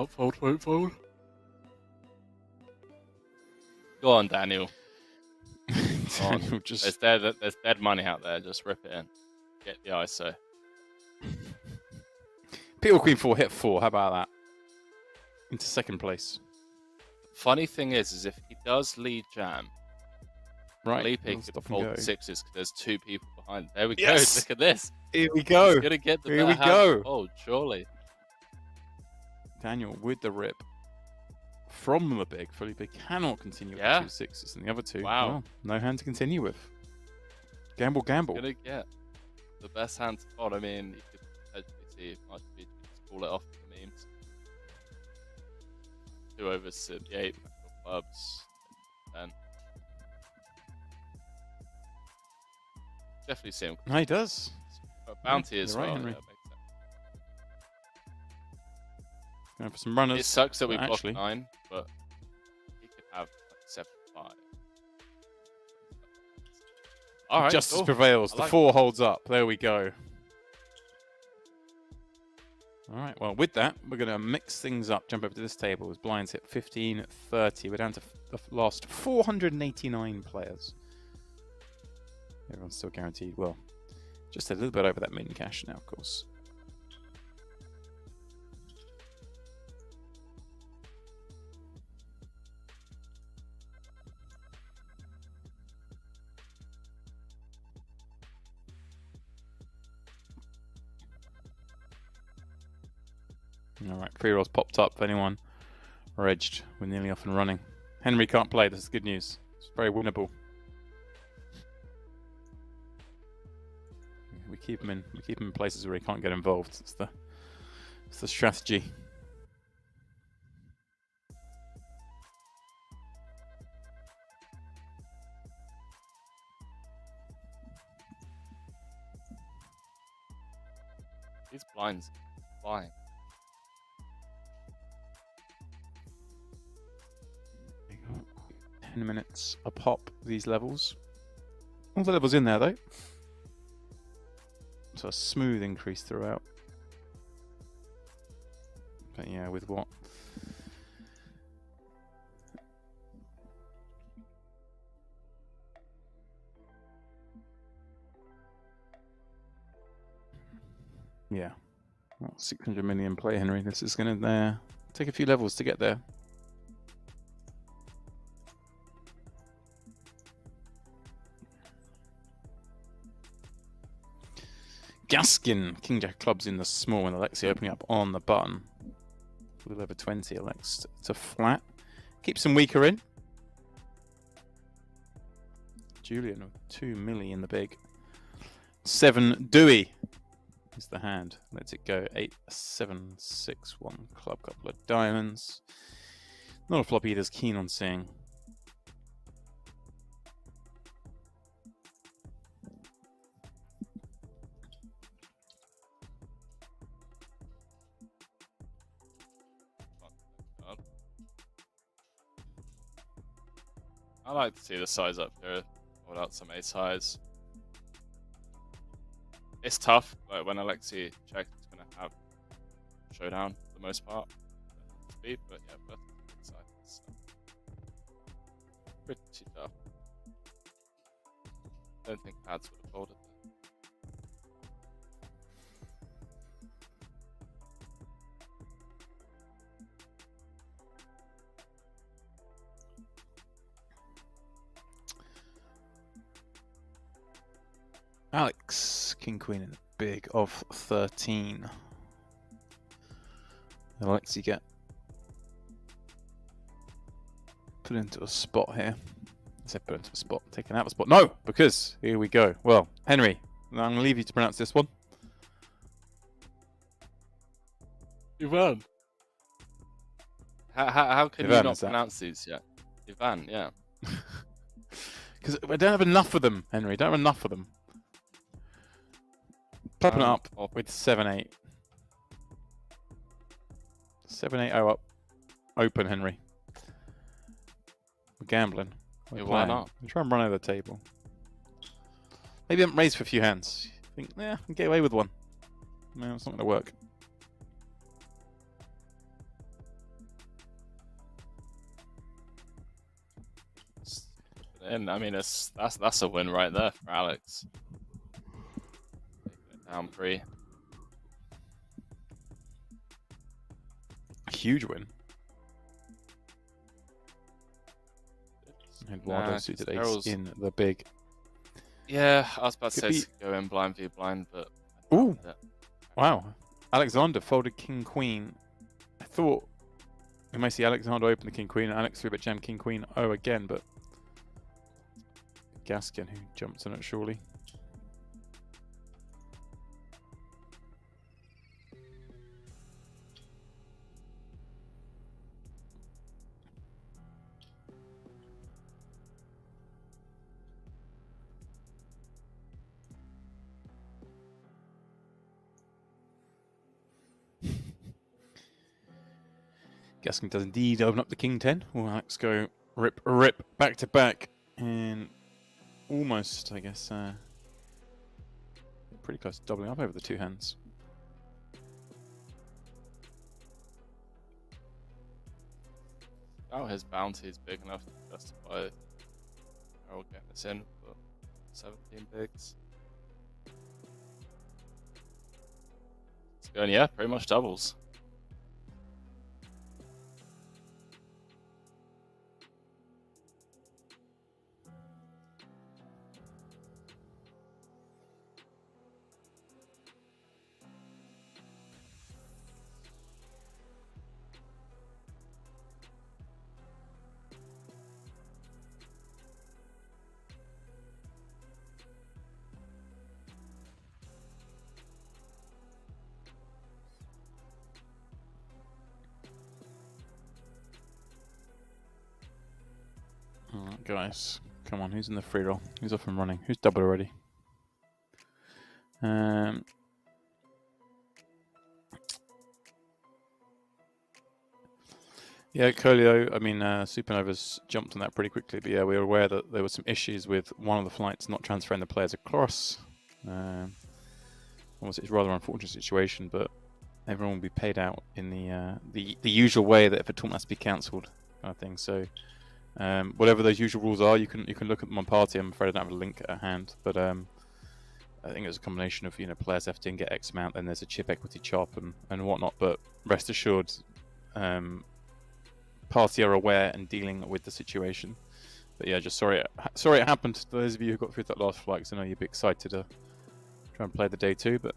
Fold. Go on, Daniel. Go on. There's dead money out there. Just rip it in. Get the ISO. People Queen 4 hit 4. How about that? Into second place. Funny thing is if he does lead jam, Right. Felipe we'll could stop and fold go. the sixes because there's 2 people behind. There we Yes! go. Look at this. Here we go. He's gonna get the Here we better hand to go. fold, surely. Daniel with the rip from the big. Felipe cannot continue with Yeah. the 2 6s, and the other 2, Wow. well, no hand to continue with. Gamble, gamble. Gonna get the best hand to fold. I mean, you could potentially see if much be just call it off for the memes. 2 overs to the 8, clubs, 10. Definitely see him. No, he does. But bounty Yeah, as you're right, well. Henry. Yeah, makes sense. Going for some runners. It sucks that we but blocked actually, 9, but he could have like 7, 5. All right, justice cool. prevails. I The like 4 holds up. There we go. All right, well, with that, we're going to mix things up. Jump over to this table as blinds hit 15-30. We're down to the last 489 players. Everyone's still guaranteed. Well, just a little bit over that min cash now, of course. All right, free rolls popped up. If anyone are edged, we're nearly off and running. Henry can't play. This is good news. It's very winnable. We keep him in places where he can't get involved. It's the strategy. These blinds flying. There you go. 10 minutes a pop, these levels. All the levels in there, though. So a smooth increase throughout. But yeah, with what? Yeah. Well, 600 million play, Henry. This is going to take a few levels to get there. Gaskin, King Jack clubs in the small, and Alexi opening up on the button. A little over 20, Alex to flat. Keeps him weaker in. Julian with 2 milli in the big. 7 Dewey is the hand. Lets it go. 8, 7, 6, 1 club, couple of diamonds. Not a flop either's keen on seeing. I like to see the size up here. Hold out some ace highs. It's tough, like when Alexi checks, it's going to have showdown for the most part. Speed, but yeah, both sides. Pretty tough. Don't think pads would have folded there. Alex, King Queen in the big of 13. Alexi get put into a spot here. I said put into a spot, taken out of a spot. No, because here we go. Well, Henry, I'm going to leave you to pronounce this one. Ivan. How can Ivan, you not is that? pronounce these yet? Ivan, yeah. Because I don't have enough of them, Henry. I don't have enough of them. Popping up with 7-8. 7-8 up. Open, Henry. We're gambling. Yeah, why not? We're trying to run over the table. Maybe I'm raised for a few hands. Think, yeah, I can get away with one. No, it's not going to work. And I mean, that's a win right there for Alex. Taking it down Prix. A huge win. Eduardo Nah, suited 'cause ace Errol's- in the big. Yeah, I was about to Could say be- go in blind v blind, but I Ooh. doubt it. Wow. Alexander folded king queen. I thought we might see Alexander open the king queen and Alex 3-bet jam king queen again, but Gaskin who jumps on it surely. Gaskin does indeed open up the king 10. Well, Alex go rip back to back and almost, I guess, pretty close to doubling up over the two hands. Oh, his bounty is big enough to justify Errol getting this in for 17 bigs. It's going, yeah, pretty much doubles. Alright, guys, come on, who's in the free roll? Who's off and running? Who's double already? Yeah, Colio, I mean, Supernovas jumped on that pretty quickly, but yeah, we were aware that there were some issues with one of the flights not transferring the players across. Obviously, it's a rather unfortunate situation, but everyone will be paid out in the usual way that if a tournament has to be cancelled, kind of thing. So, whatever those usual rules are, you can look at them on Party. I'm afraid I don't have a link at hand, but I think it's a combination of players have to get X amount, then there's a chip equity chop and whatnot. But rest assured, Party are aware and dealing with the situation. But yeah, just sorry it happened to those of you who got through that last flight, because I know you'd be excited to try and play the day two, but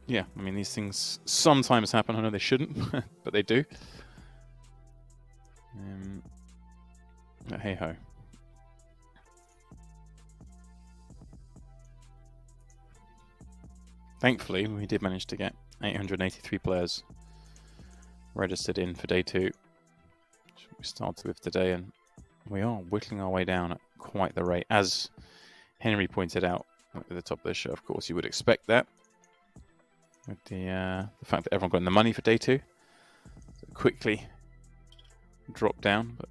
yeah, I mean, these things sometimes happen. I know they shouldn't, but they do. Hey ho. Thankfully, we did manage to get 883 players registered in for day two, which we started with today, and we are whittling our way down at quite the rate. As Henry pointed out at the top of the show, of course, you would expect that with the fact that everyone got in the money for day two. So quickly dropped down, but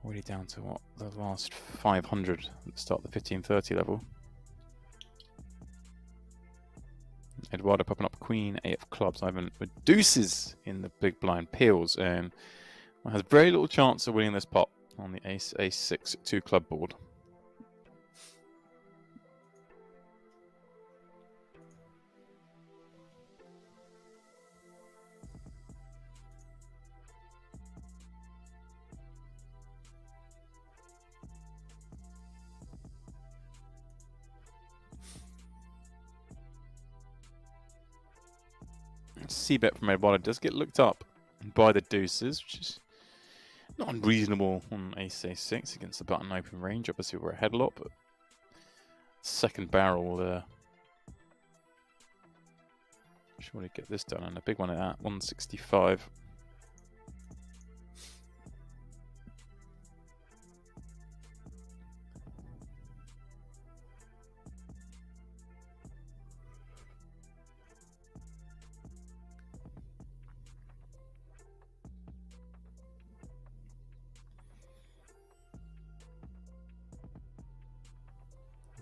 already down to what, the last 500 at the start of the 1530 level. Eduardo popping up queen, 8 of clubs. Ivan with deuces in the big blind peels and has very little chance of winning this pot on the ace-6 2 club board. C-bet from Eduardo does get looked up by the deuces, which is not unreasonable on ace-6 against the button open range. Obviously we're ahead a lot, but second barrel there. Surely get this done, and a big one at that, 165.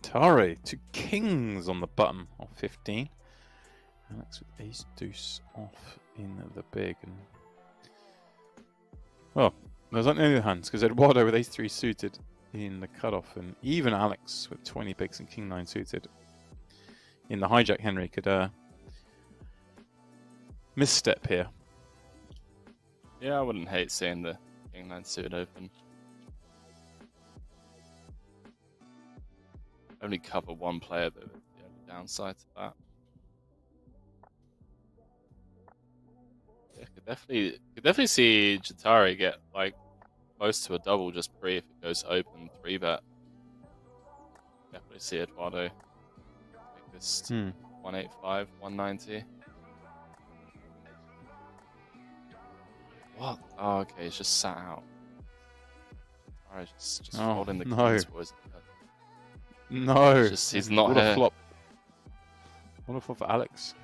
Tare, 2 kings on the button of 15. Alex with ace deuce off in the big. And well, there's not any hands because Eduardo with ace 3 suited in the cutoff, and even Alex with 20 bigs and king 9 suited in the hijack. Henry could misstep here. Yeah, I wouldn't hate seeing the King 9 suited open. Only cover one player, though. The only downside to that. Yeah, could definitely see Jatari get like close to a double just pre if it goes open 3-bet. Definitely see Eduardo make this 185, 190. What? Oh, okay, he's just sat out. Alright, just holding the keys, boys. No. He's not what here. A flop. What a flop for Alex.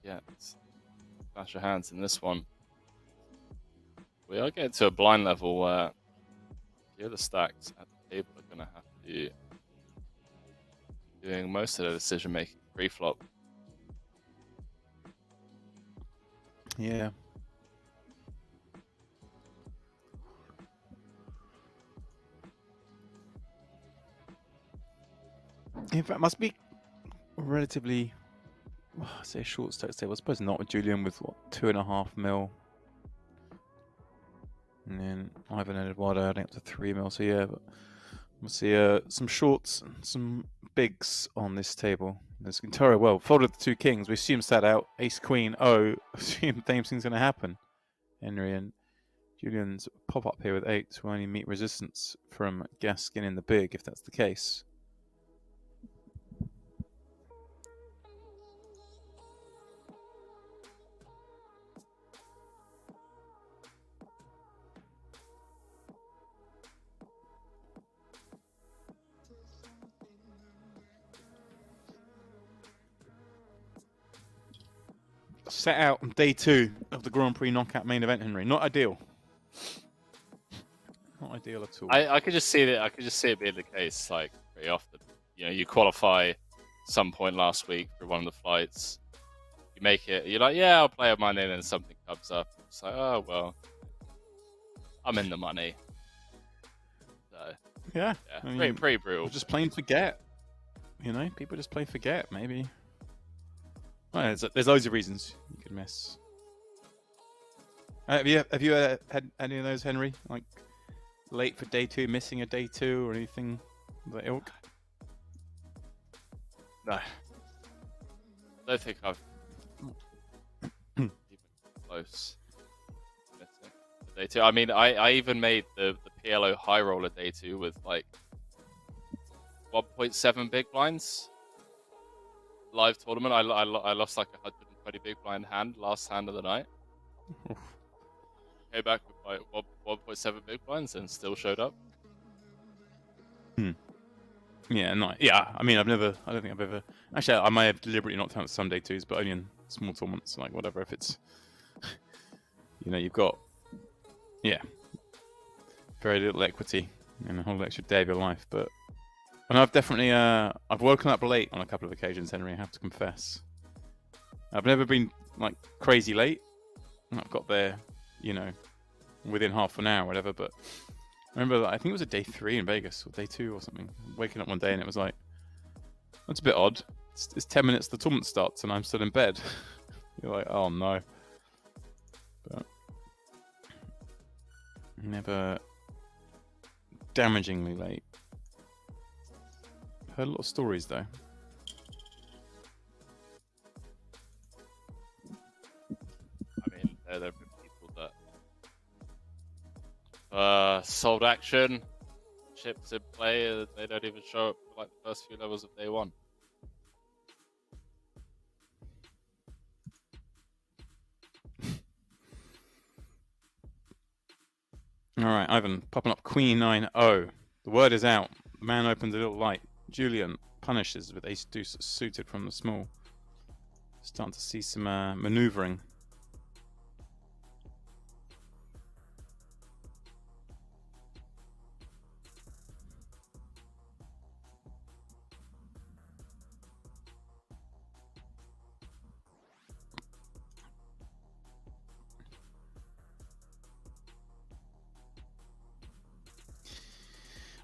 Yeah, flash your hands in this one. We are getting to a blind level where the other stacks at the table are going to have to be doing most of the decision making pre-flop. Yeah. In fact, must be relatively, I say, short stacks table. I suppose not with Julian with what, 2.5 mil, and then Ivan and Eduardo adding up to 3 mil. So yeah, but we'll see some shorts, and some bigs on this table. There's Gintaro, well, folded the 2 kings. We assume sat out ace queen. Oh, assume the same thing's going to happen. Henry and Julian's pop up here with 8 will only meet resistance from Gaskin in the big, if that's the case. Set out on day 2 of the Grand Prix knockout main event, Henry. Not ideal. Not ideal at all. I could just see that. I could just see it being the case, like pretty often. You know, you qualify some point last week for one of the flights. You make it. You're like, yeah, I'll play on Monday, and then something comes up. It's like, oh well, I'm in the money. So yeah, I mean, pretty brutal. Just plain forget. You know, people just plain forget. Maybe. Well, there's loads of reasons you could miss. Have you had any of those, Henry? Like late for day 2, missing a day 2, or anything of that ilk? No. Don't think I've even close. Day 2. I mean, I even made the PLO high roller day 2 with like 1.7 big blinds. Live tournament. I lost like 120 big blind hand last hand of the night. Came back with like 1.7 big blinds and still showed up. Yeah, no, yeah. I mean, I don't think I've ever. Actually, I may have deliberately not done some day 2s, but only in small tournaments, like whatever. If it's, you know, you've got, yeah, very little equity in a whole extra day of your life. But, and I've definitely, I've woken up late on a couple of occasions, Henry. I have to confess. I've never been like crazy late. I've got there, you know, within half an hour, or whatever. But I remember, I think it was a day 3 in Vegas, or day 2 or something. Waking up one day and it was like, that's a bit odd. It's 10 minutes the tournament starts and I'm still in bed. You're like, oh no. But never damagingly late. Heard a lot of stories though. there have been people that sold action, chips in play, and they don't even show up for like the first few levels of day one. All right, Ivan, popping up Queen 9-0. The word is out. The man opens a little light. Julian punishes with ace deuce suited from the small. Starting to see some maneuvering.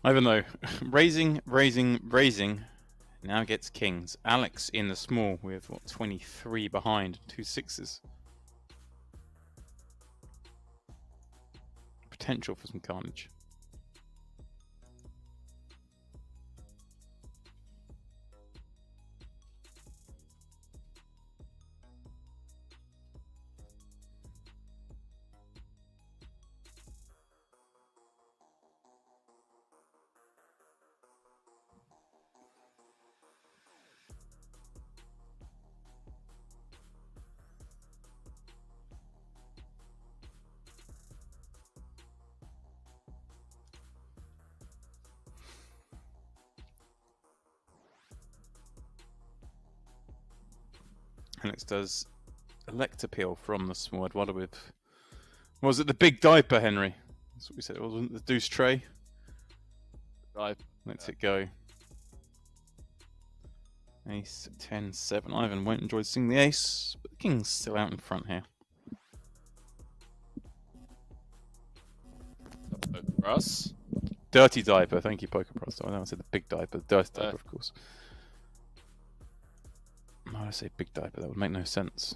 Even though raising, now gets kings. Alex in the small with what 23 behind, 2 sixes. Potential for some carnage. Alex does elect appeal from the small wordle with. Was it the big diaper, Henry? That's what we said. It wasn't the deuce tray. Let's it go. Ace 10-7. Ivan won't enjoy seeing the ace, but the king's still out in front here. Poker Press. Dirty diaper. Thank you, Poker Press. I know I said the big diaper. Dirty diaper, of course. Why would I say big diaper? That would make no sense.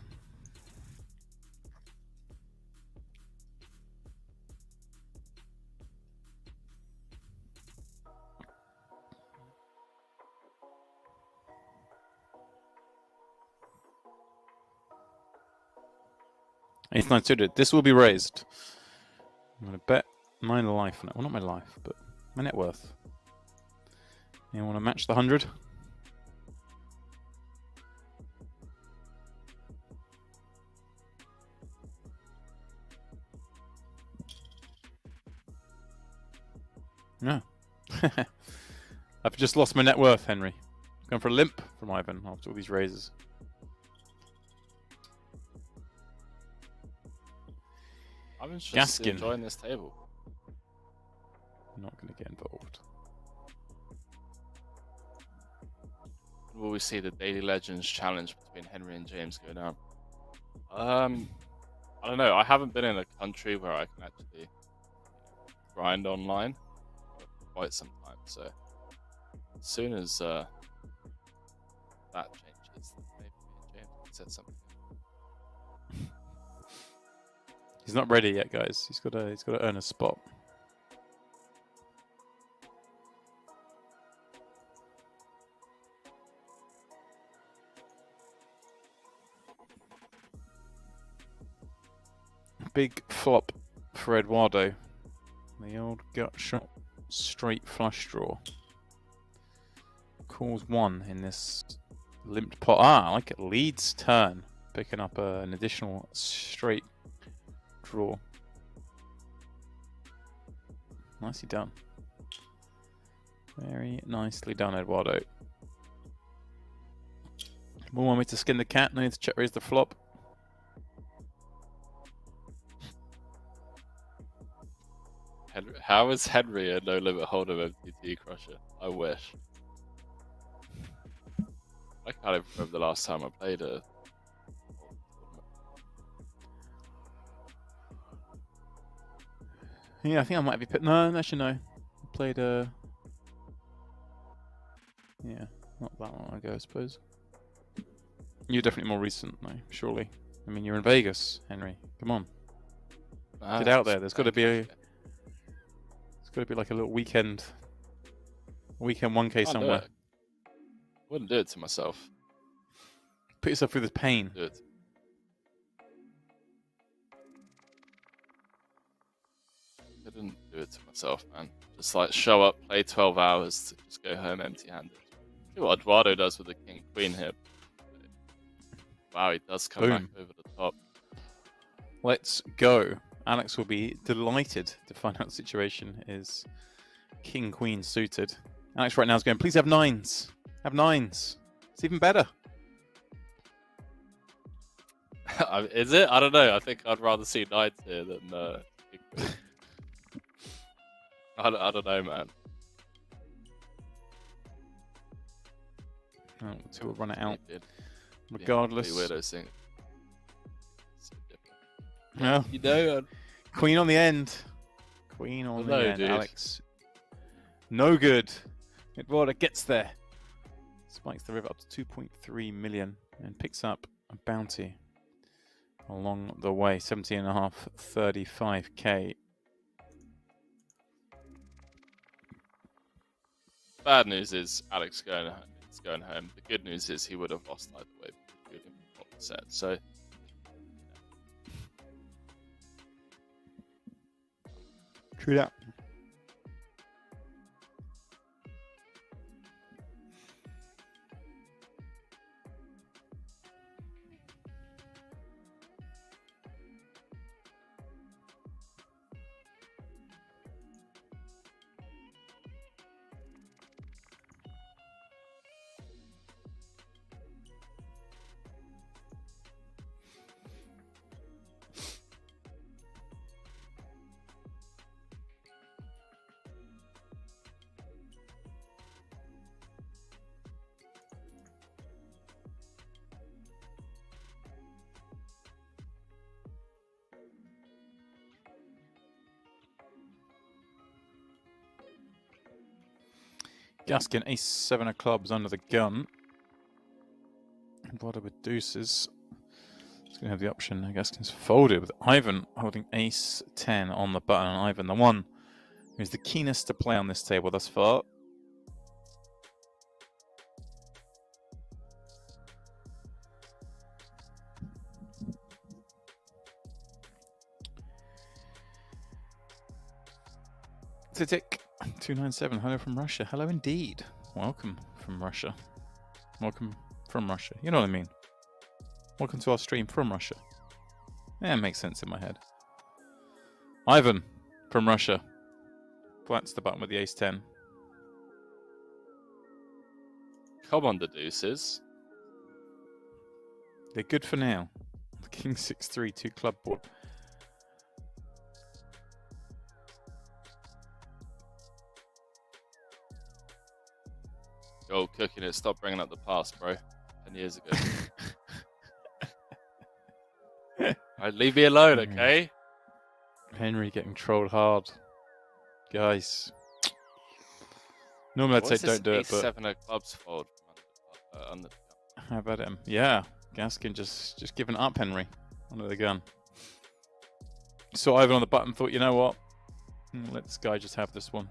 Ace 9 suited. This will be raised. I'm going to bet my life on it. Well, not my life, but my net worth. You want to match the 100? No. I've just lost my net worth, Henry. Going for a limp from Ivan after all these raises. I'm just enjoying this table. I'm not going to get involved. Will we see the Daily Legends challenge between Henry and James go down? I don't know. I haven't been in a country where I can actually grind online for quite some time. So as soon as that changes, maybe James can set something. He's not ready yet, guys. He's got to earn a spot. Big flop for Eduardo. The old gut shot straight flush draw. Calls 1 in this limped pot. I like it. Leads turn. Picking up an additional straight draw. Nicely done. Very nicely done, Eduardo. More want me to skin the cat? No need to check raise the flop. How is Henry a no limit holder MTT crusher? I wish. I can't even remember the last time I played a. Yeah, I think I might be. No, actually no. I played yeah, not that long ago, I suppose. You're definitely more recent, though. Surely. I mean, you're in Vegas, Henry. Come on, get out there. There's got to be a. It's got to be like a little weekend 1K somewhere. Wouldn't do it to myself. Put yourself through the pain. Do it. do it to myself, man. Just like show up, play 12 hours to just go home empty-handed. See what Eduardo does with the king queen here. Wow, he does come back Boom. over the top. Let's go. Alex will be delighted to find out the situation is king queen suited. Alex right now is going, please have nines. Have nines. It's even better. Is it? I don't know. I think I'd rather see knights here than king queen. I don't know, man. Oh, the two will run it out. Yeah, Regardless. Weirdo thing. So Yeah. you know, Queen on the end. Queen on the end. Dude. Alex. No good. Eduardo gets there. Spikes the river up to 2.3 million and picks up a bounty along the way. 17.5, 35k. bad news is Alex is going home. The good news is he would have lost either way. He would have got the set. So. True that. Gaskin, ace-7 of clubs under the gun. Eduardo with deuces. He's going to have the option. Gaskin's folded with Ivan holding ace-10 on the button. And Ivan, the one who's the keenest to play on this table thus far. Titik 297, hello from Russia. Hello indeed. Welcome from Russia. Welcome from Russia. You know what I mean. Welcome to our stream from Russia. Yeah, it makes sense in my head. Ivan from Russia. Flats the button with the ace-10. Come on, the deuces. They're good for now. The king 6-3, 2 club board. Oh, cooking it. Stop bringing up the past, bro. 10 years ago. Alright, leave me alone, okay? Henry getting trolled hard. Guys. Normally I'd say don't do it, but... 7 of clubs fold under the How about him? Yeah. Gaskin just giving up, Henry. Under the gun. Saw Ivan on the button, thought, you know what? Let this guy just have this one.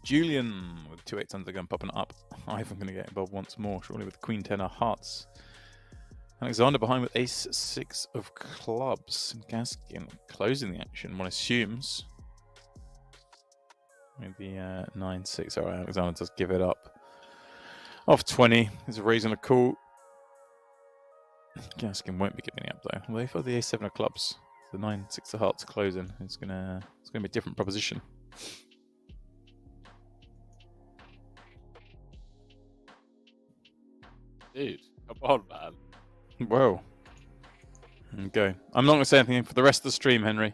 Julian with 2-8 under the gun popping up. Ivan going to get involved once more, surely with Queen 10 of hearts. Alexander behind with ace-6 of clubs. Gaskin closing the action, one assumes. Maybe 9-6. Alright, Alexander does give it up. Off 20. There's a raise and a call. Gaskin won't be giving it up though. Well, for the ace-7 of clubs. The 9-6 of hearts closing. It's gonna be a different proposition. Dude, come on, man. Whoa. Okay. I'm not going to say anything for the rest of the stream, Henry.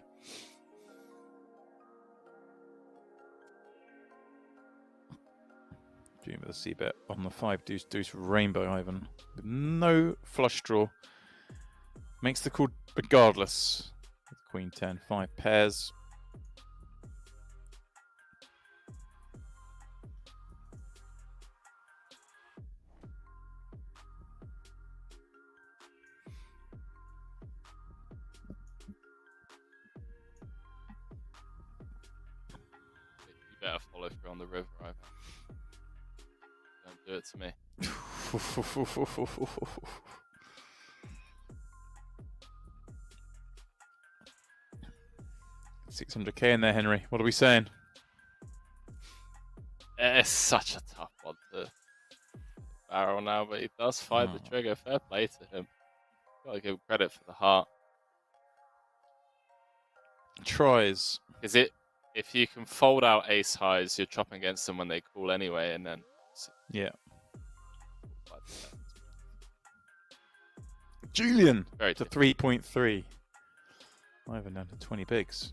Doing with a c-bet on the 5-deuce-deuce rainbow, Ivan. With no flush draw. Makes the call regardless. With Queen 10, 5 pairs. better follow through on the river, Ivan. Don't do it to me. 600k in there, Henry. What are we saying? It's such a tough one to barrel now, but he does find the trigger. Fair play to him. Gotta give him credit for the heart. Tries. Is it if you can fold out ace highs, you're chopping against them when they call anyway, and then yeah. Julian Very to 3.3. Ivan down to 20 bigs.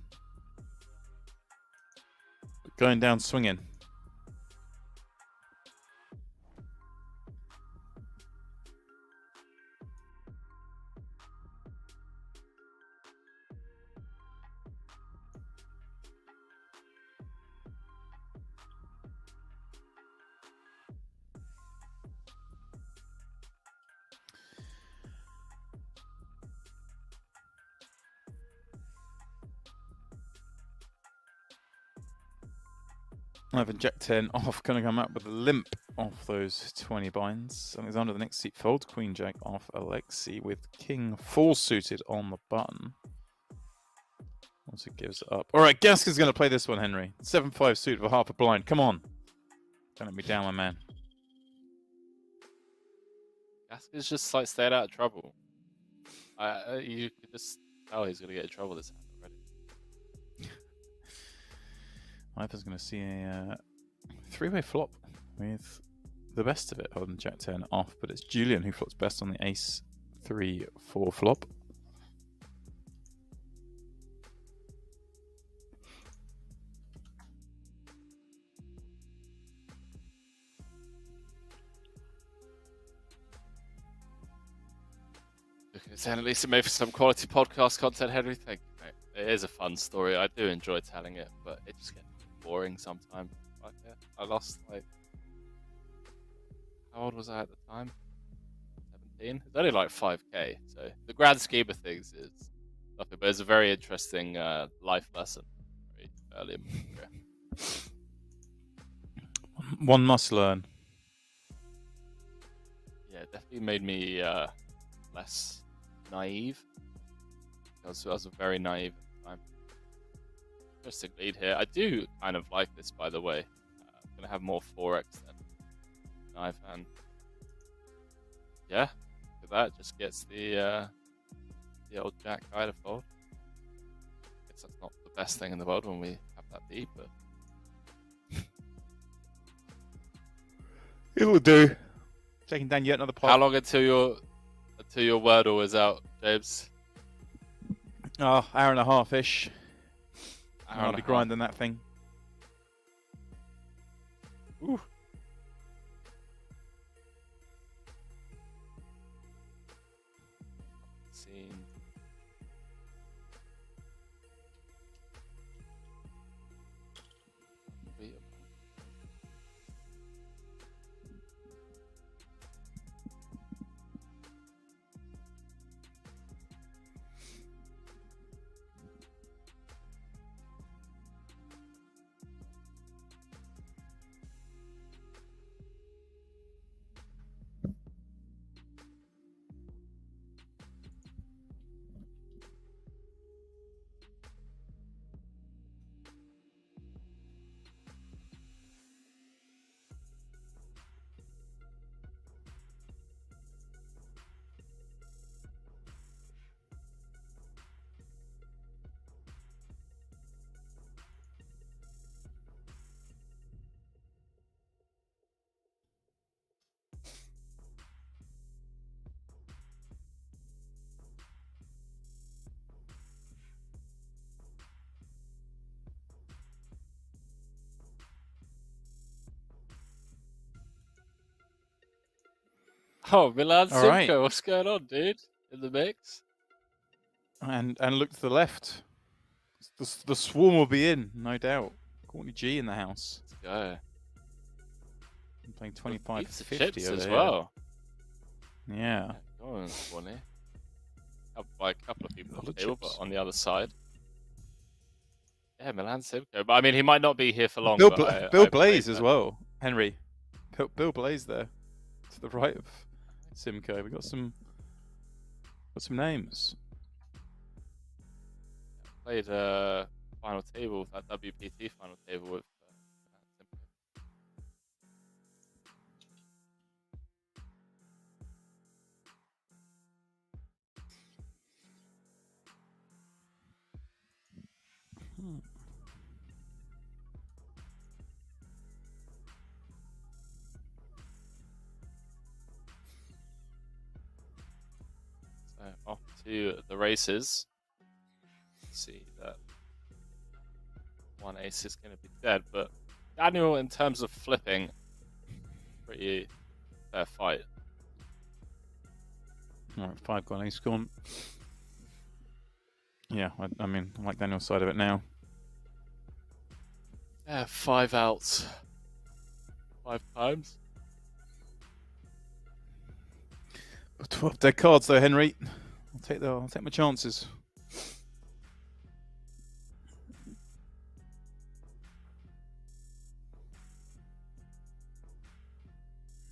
Going down swinging. Ivan Jack 10 off, gonna come up with a limp off those 20 binds. Alexander the next seat fold, Queen Jack off Alexi with King full suited on the button. Once it gives it up. Alright, Gaskin's gonna play this one, Henry. 7-5 suit for half a blind. Come on. Don't let me down, my man. Gaskin's just like stayed out of trouble. You could just tell he's gonna get in trouble this hand already. Ivan's going to see a three-way flop with the best of it other than Jack 10 off, but it's Julian who flops best on the Ace 3-4 flop. At least it made for some quality podcast content, Henry. Thank you, mate. It is a fun story. I do enjoy telling it, but it just gets boring sometimes. Like, yeah, I lost, like, how old was I at the time? 17? It's only like 5k, so the grand scheme of things is nothing, but it's a very interesting life lesson. Very early in my career. One must learn. Yeah, it definitely made me less naive. I was very naive at the time. Interesting lead here. I do kind of like this, by the way. I'm going to have more 4x than Ivan. Yeah, look at that. Just gets the old Jack high to fold. I guess that's not the best thing in the world when we have that deep, but it will do. Taking down yet another pot. how long until your wordle is out, James? Oh, hour and a half-ish. I'll be grinding that thing. Ooh. Scene. Oh, Milan Simco, right. What's going on, dude? In the mix? And look to the left. The swarm will be in, no doubt. Courtney G in the house. Let's go. I'm playing 25 Heaps of 50 chips over as here. well. Yeah. Go on, Swanee. Up by a couple of people on the Lot of table, chips. but on the other side. Yeah, Milan Simcoe. But I mean, he might not be here for long. Bill, But Bill I Blaze played as that. well, Henry. Bill Blaze there, to the right of Simcoe. We got some names. Played final table, that WPT final table with Simcoe. So off to the races. See that one ace is going to be dead, but Daniel, in terms of flipping, pretty fair fight. All right, 5 gone, ace gone. Yeah, I mean, I like Daniel's side of it now. Yeah, 5 outs, 5 times. 12 dead cards though, Henry. I'll take my chances.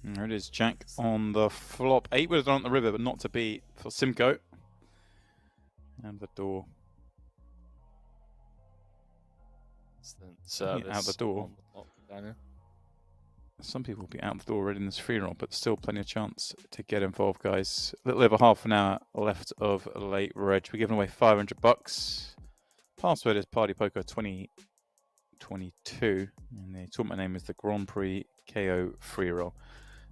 And there it is, Jack on the flop. 8 would have done on the river, but not to be for Simcoe. And the door. Service Out the door. on the top, Daniel. Some people will be out the door already in this free roll, but still plenty of chance to get involved, guys. A little over half an hour left of late reg. We're giving away $500. Password is partypoker 2022, and the tournament name is the Grand Prix KO free roll.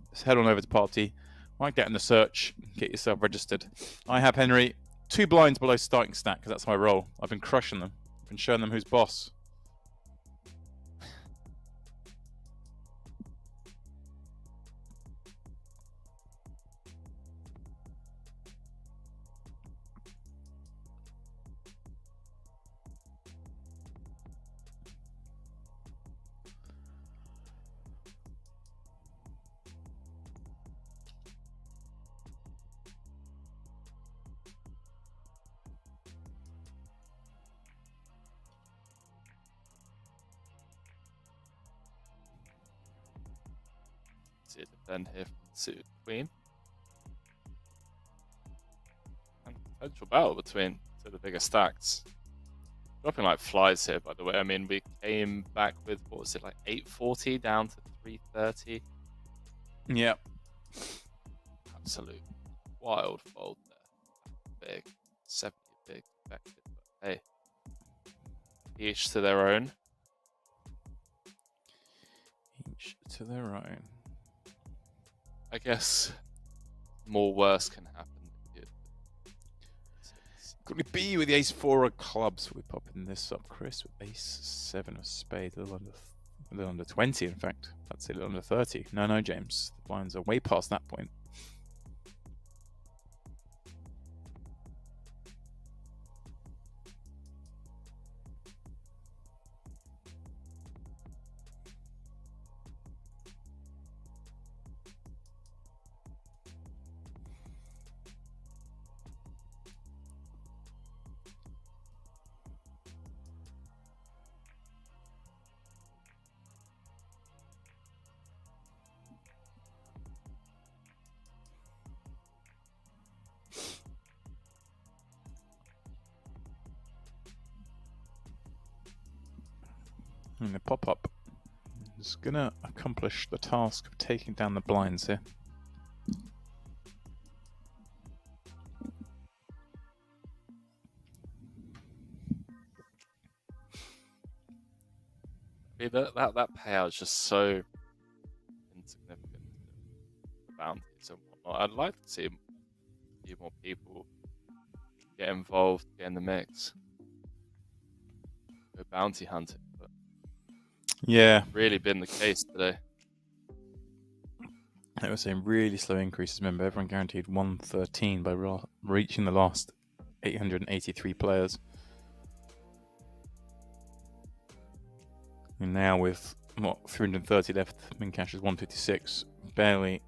Let's head on over to Party. Right, get in the search, get yourself registered. I have Henry 2 blinds below starting stack because that's my role. I've been crushing them. I've been showing them who's boss. See a defend here from the suited queen. And potential battle between 2 of the bigger stacks. Dropping like flies here, by the way. I mean, we came back with, what was it, like 840 down to 330. Yep. Absolute wild fold there. Big, 70 big effective. But hey, each to their own. Each to their own. I guess more worse can happen. Could we be with the ace 4 of clubs? We're popping this up, Chris, with ace 7 of spades, a little under 20, in fact. I'd say a little under 30. No, James. The blinds are way past that point. And the pop-up is going to accomplish the task of taking down the blinds here. I mean, that payout is just so insignificant. The bounties and whatnot. I'd like to see a few more people get involved, get in the mix, go bounty hunting. But yeah, really been the case today. I was saying really slow increases. Remember, everyone guaranteed 113 by reaching the last 883 players. And now with, 330 left, min cash is 156. Barely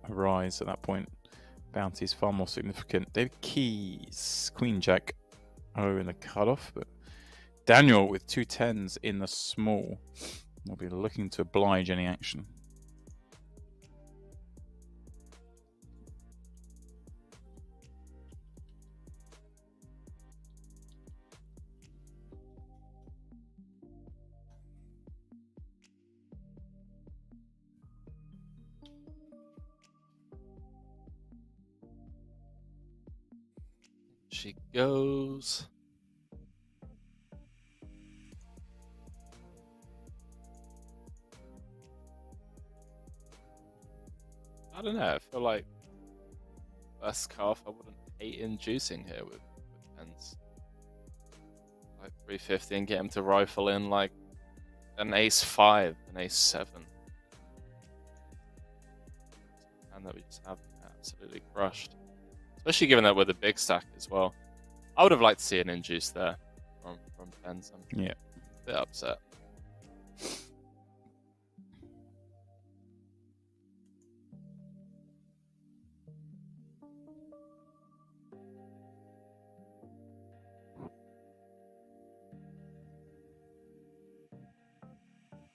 a rise at that point. Bounty is far more significant. David Keys, Queen Jack, in the cutoff, but Daniel with 2 10s in the small. We'll be looking to oblige any action. She goes. I don't know. I feel like first calf, I wouldn't hate inducing here with tens. Like 350 and get him to rifle in like an ace 5, an ace 7. And that we just have absolutely crushed. Especially given that we're the big stack as well. I would have liked to see an induce there from tens. I'm a bit upset.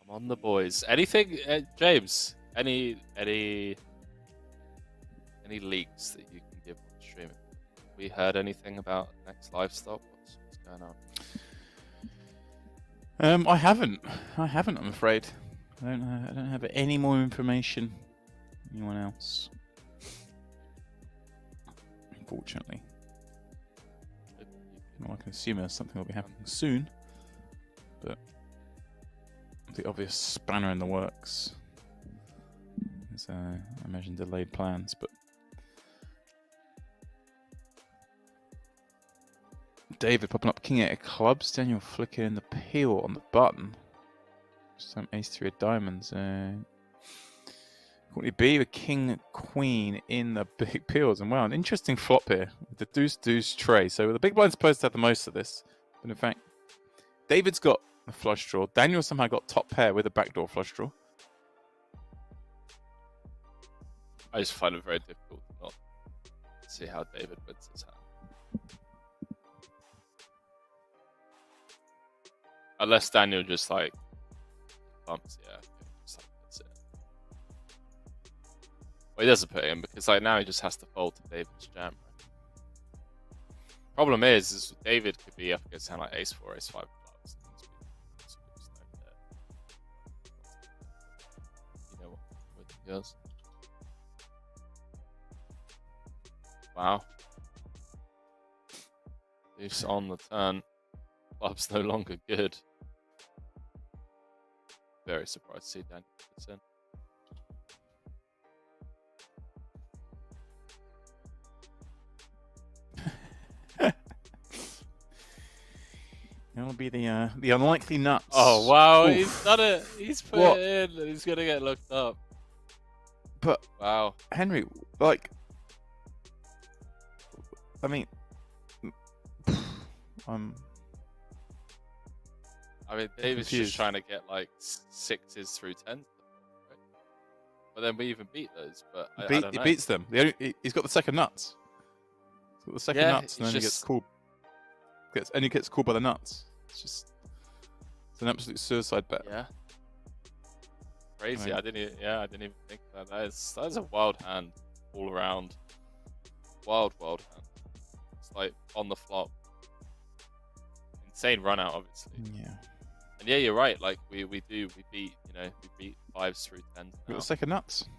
I'm on the boys. Anything, James? Any leaks that you can give on stream? We heard anything about next live stop? What's going on? I haven't. I'm afraid. I don't have any more information. Anyone else? Unfortunately. Well, I can assume there's something will be happening soon, but the obvious spanner in the works is, I imagine, delayed plans. But David popping up king 8 of clubs. Daniel flicking in the peel on the button. Some ace 3 of diamonds. Courtney B with king queen in the big peels. And wow, an interesting flop here with the deuce tray. So the big blind's supposed to have the most of this. But in fact, David's got a flush draw. Daniel somehow got top pair with a backdoor flush draw. I just find it very difficult to not see how David wins his hand. Unless Daniel just like bumps, yeah. Just like, that's it. Well, he doesn't put it in because like now he just has to fold to David's jam. Right? Problem is David could be up against a hand like ace 4, ace 5 clubs. You know what he does. Wow. Deuce on the turn. Club's no longer good. Very surprised to see Daniel put this in. It'll be the unlikely nuts. Oh wow, Oof. He's done it. He's put it in and he's gonna get looked up. But wow. Henry, like, I mean, David's confused. just trying to get like 6s through 10s, right? But then we even beat those. But I don't know. He beats them. He's got the second nuts. He's got the second nuts, and then he gets called. He gets called by the nuts. It's an absolute suicide bet. Yeah. Crazy. I didn't even think about that. That's a wild hand all around. Wild hand. It's like on the flop. Insane run out, obviously. Yeah. And yeah, you're right. Like we beat 5s through 10s. Got the second nuts.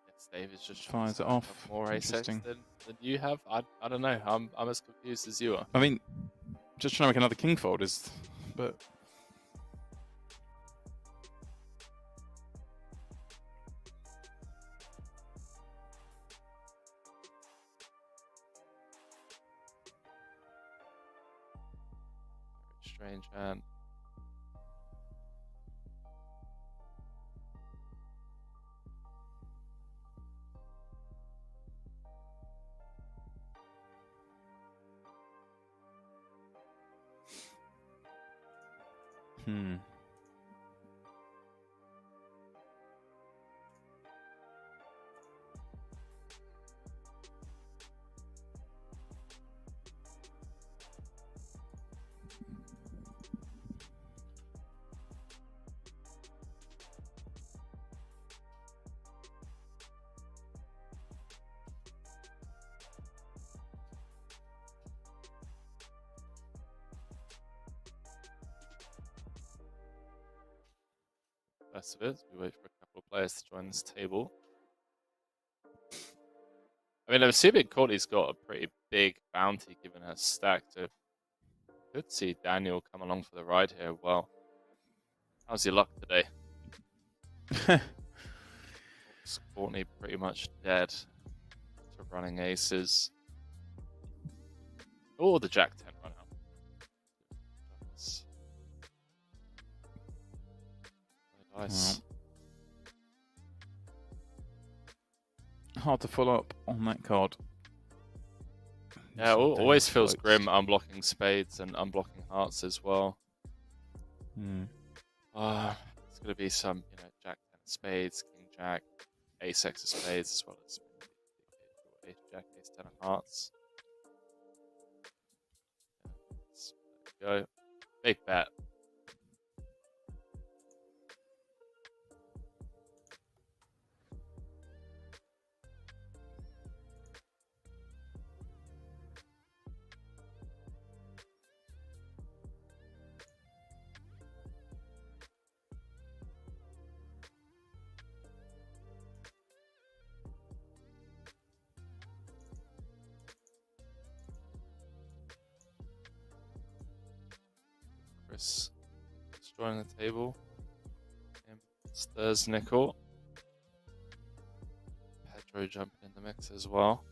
Yes, David's just Fires it off. More ace than you have. I don't know. I'm as confused as you are. I mean, just trying to make another king fold but. Strange hand. Best of it, we wait for a couple of players to join this table. I mean, assuming Courtney's got a pretty big bounty given her stack, so could see Daniel come along for the ride here. Well, how's your luck today? Courtney pretty much dead to running aces. Oh, the Jack 10 run out. Nice. Hard to follow up on that card. Yeah, always feels grim unblocking spades and unblocking hearts as well. It's going to be some, Jack 10 of spades, King Jack, Ace X of spades, as well as Ace Jack, Ace 10 of hearts. There we go. Big bet. Chris destroying the table. Stirs nickel. Pedro jumping in the mix as well.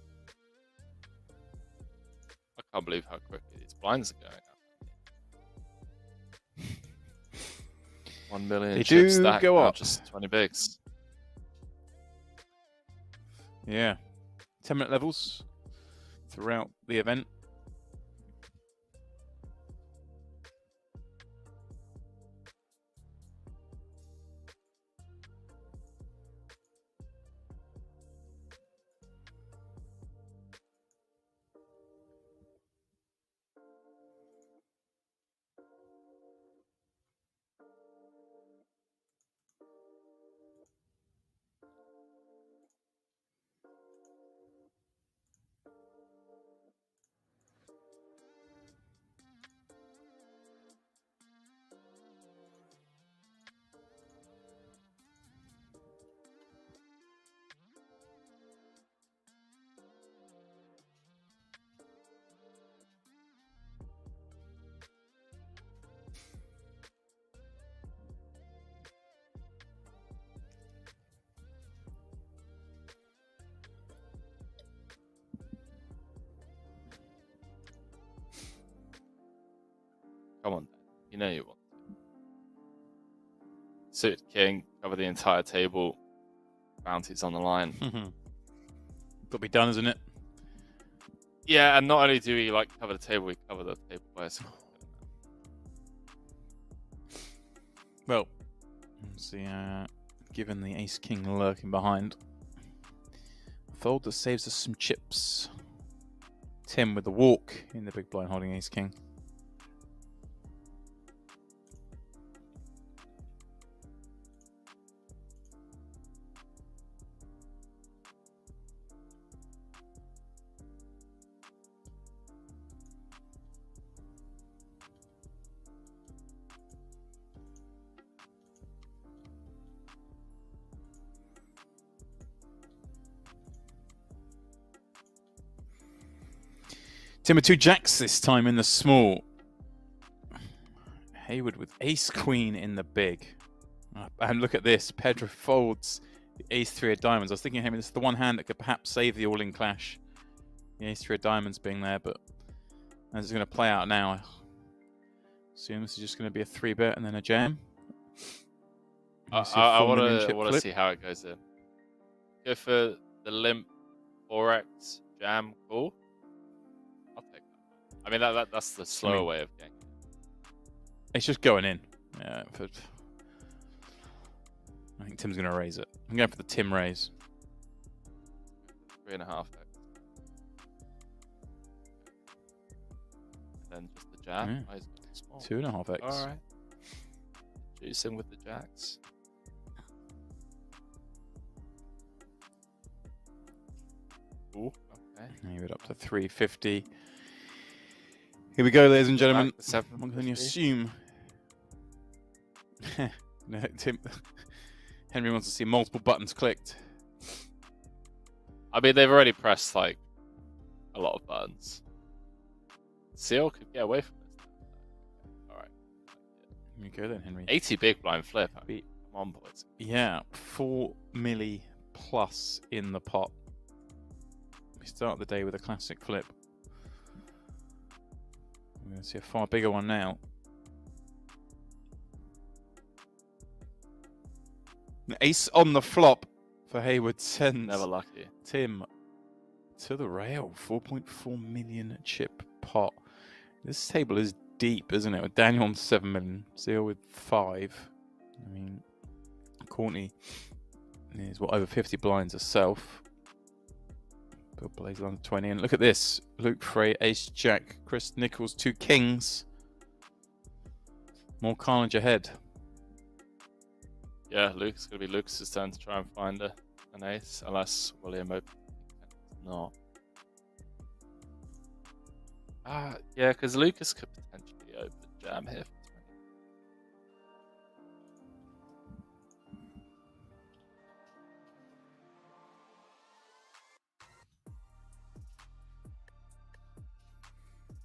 I can't believe how quickly these blinds are going up. 1 million They chips do stack, go now up. just 20 bigs. Yeah. 10-minute levels throughout the event. Come on, you know you want to. Suited king, cover the entire table. Bounties on the line. Got to be done, isn't it? Yeah, and not only do we cover the table, we cover the table by a square. Well, let's see. Given the ace king lurking behind, fold that saves us some chips. Tim with the walk in the big blind holding ace king. Tim with 2 jacks this time in the small. Hayward with ace queen in the big. And look at this. Pedro folds the ace 3 of diamonds. I was thinking, hey, this is the one hand that could perhaps save the all-in clash. The ace 3 of diamonds being there, but as it's going to play out now, I assume this is just going to be a 3-bet and then a jam. I want to see how it goes in. Go for the limp 4x jam call. I'll take that. I mean, that's the slower way of getting it. It's just going in. Yeah, I think Tim's going to raise it. I'm going for the Tim raise. 3.5x. Then just the jam. Yeah. Small. 2.5x. All right. Juicing with the jacks. Ooh, okay. Hayward up to 350. Here we go, ladies and gentlemen. Back to What can you assume? No, Tim. Henry wants to see multiple buttons clicked. I mean, they've already pressed like a lot of buttons. Seal could get away from this. All right. Here you go then, Henry. 80 big blind flip. Be- Come on, boys. Yeah, 4 milli plus in the pot. We start the day with a classic flip. We're going to see a far bigger one now. An ace on the flop for Hayward sends Never lucky. Tim to the rail. 4.4 million chip pot. This table is deep, isn't it? With Daniel on 7 million, Seal with 5. I mean, Courtney is over 50 blinds herself. Bill Blaze on 20. And look at this. Luke Frey, Ace Jack, Chris Nichols, 2 kings. More carnage ahead. Yeah, it's going to be Lucas's turn to try and find an ace, unless William opens. Not. Yeah, because Lucas could potentially open jam here for 20.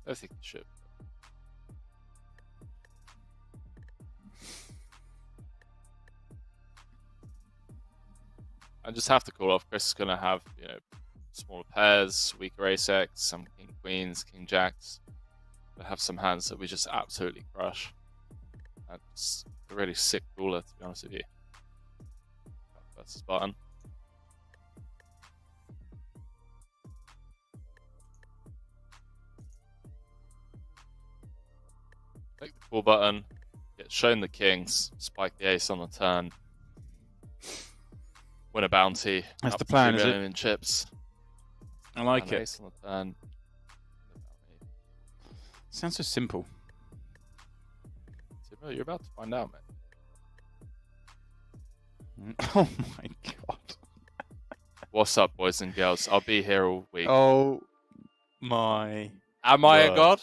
I think he should. I just have to call off. Chris is going to have, smaller pairs, weaker ace X, some king queens, king jacks. We'll have some hands that we just absolutely crush. That's a really sick cooler, to be honest with you. Versus button. Take the call button, get shown the kings, spike the ace on the turn. Win a bounty. That's the plan, is it? In chips. I like it. Ace on the turn. Sounds so simple. You're about to find out, man. Oh my god. What's up, boys and girls? I'll be here all week. Oh my. Am I a god?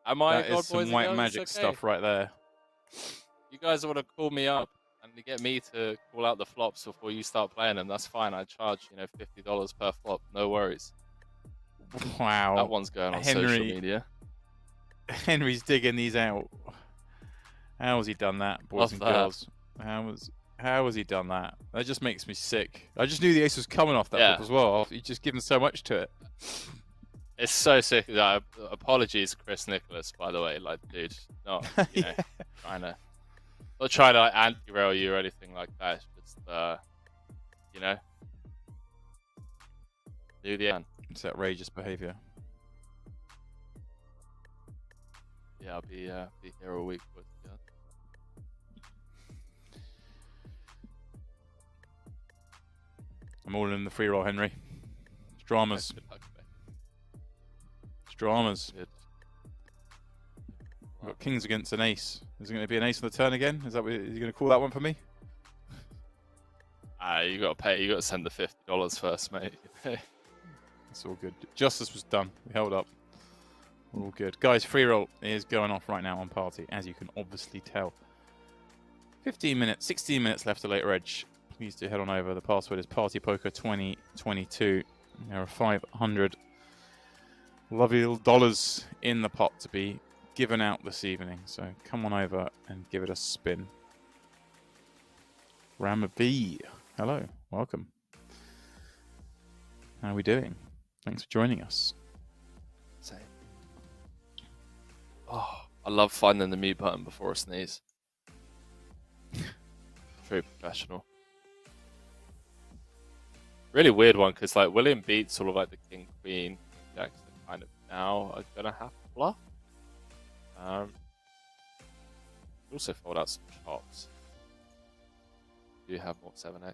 Am I that a god, is some boys and white girls? magic stuff right there. You guys want to call me up and to get me to call out the flops before you start playing them? That's fine. I charge, $50 per flop. No worries. Wow. That one's going on social media. Henry's digging these out. How has he done that, boys and girls? How has he done that? That just makes me sick. I just knew the ace was coming off that flip as well. He's just given so much to it. It's so sick. Apologies, Chris Nicholas, by the way. Like, dude, not trying to anti-rail you or anything like that. It's just, do the end. It's outrageous behaviour. Yeah, I'll be here all week. But, yeah. I'm all in the free roll, Henry. It's dramas. Good luck, mate. It's dramas. Good. We've got kings against an ace. Is it going to be an ace on the turn again? Is you going to call that one for me? You got to pay. You got to send the $50 first, mate. It's all good. Justice was done. We held up. All good. Guys, free roll is going off right now on Party, as you can obviously tell. 16 minutes left to later edge. Please do head on over. The password is partypoker 2022. There are 500 lovely little dollars in the pot to be given out this evening. So come on over and give it a spin. Ram V. Hello. Welcome. How are we doing? Thanks for joining us. Same. Oh, I love finding the mute button before a sneeze. True professional. Really weird one because William beats sort of like the king queen jacks that kind of now are gonna have to bluff. Also fold out some chops. Do have more 7x, but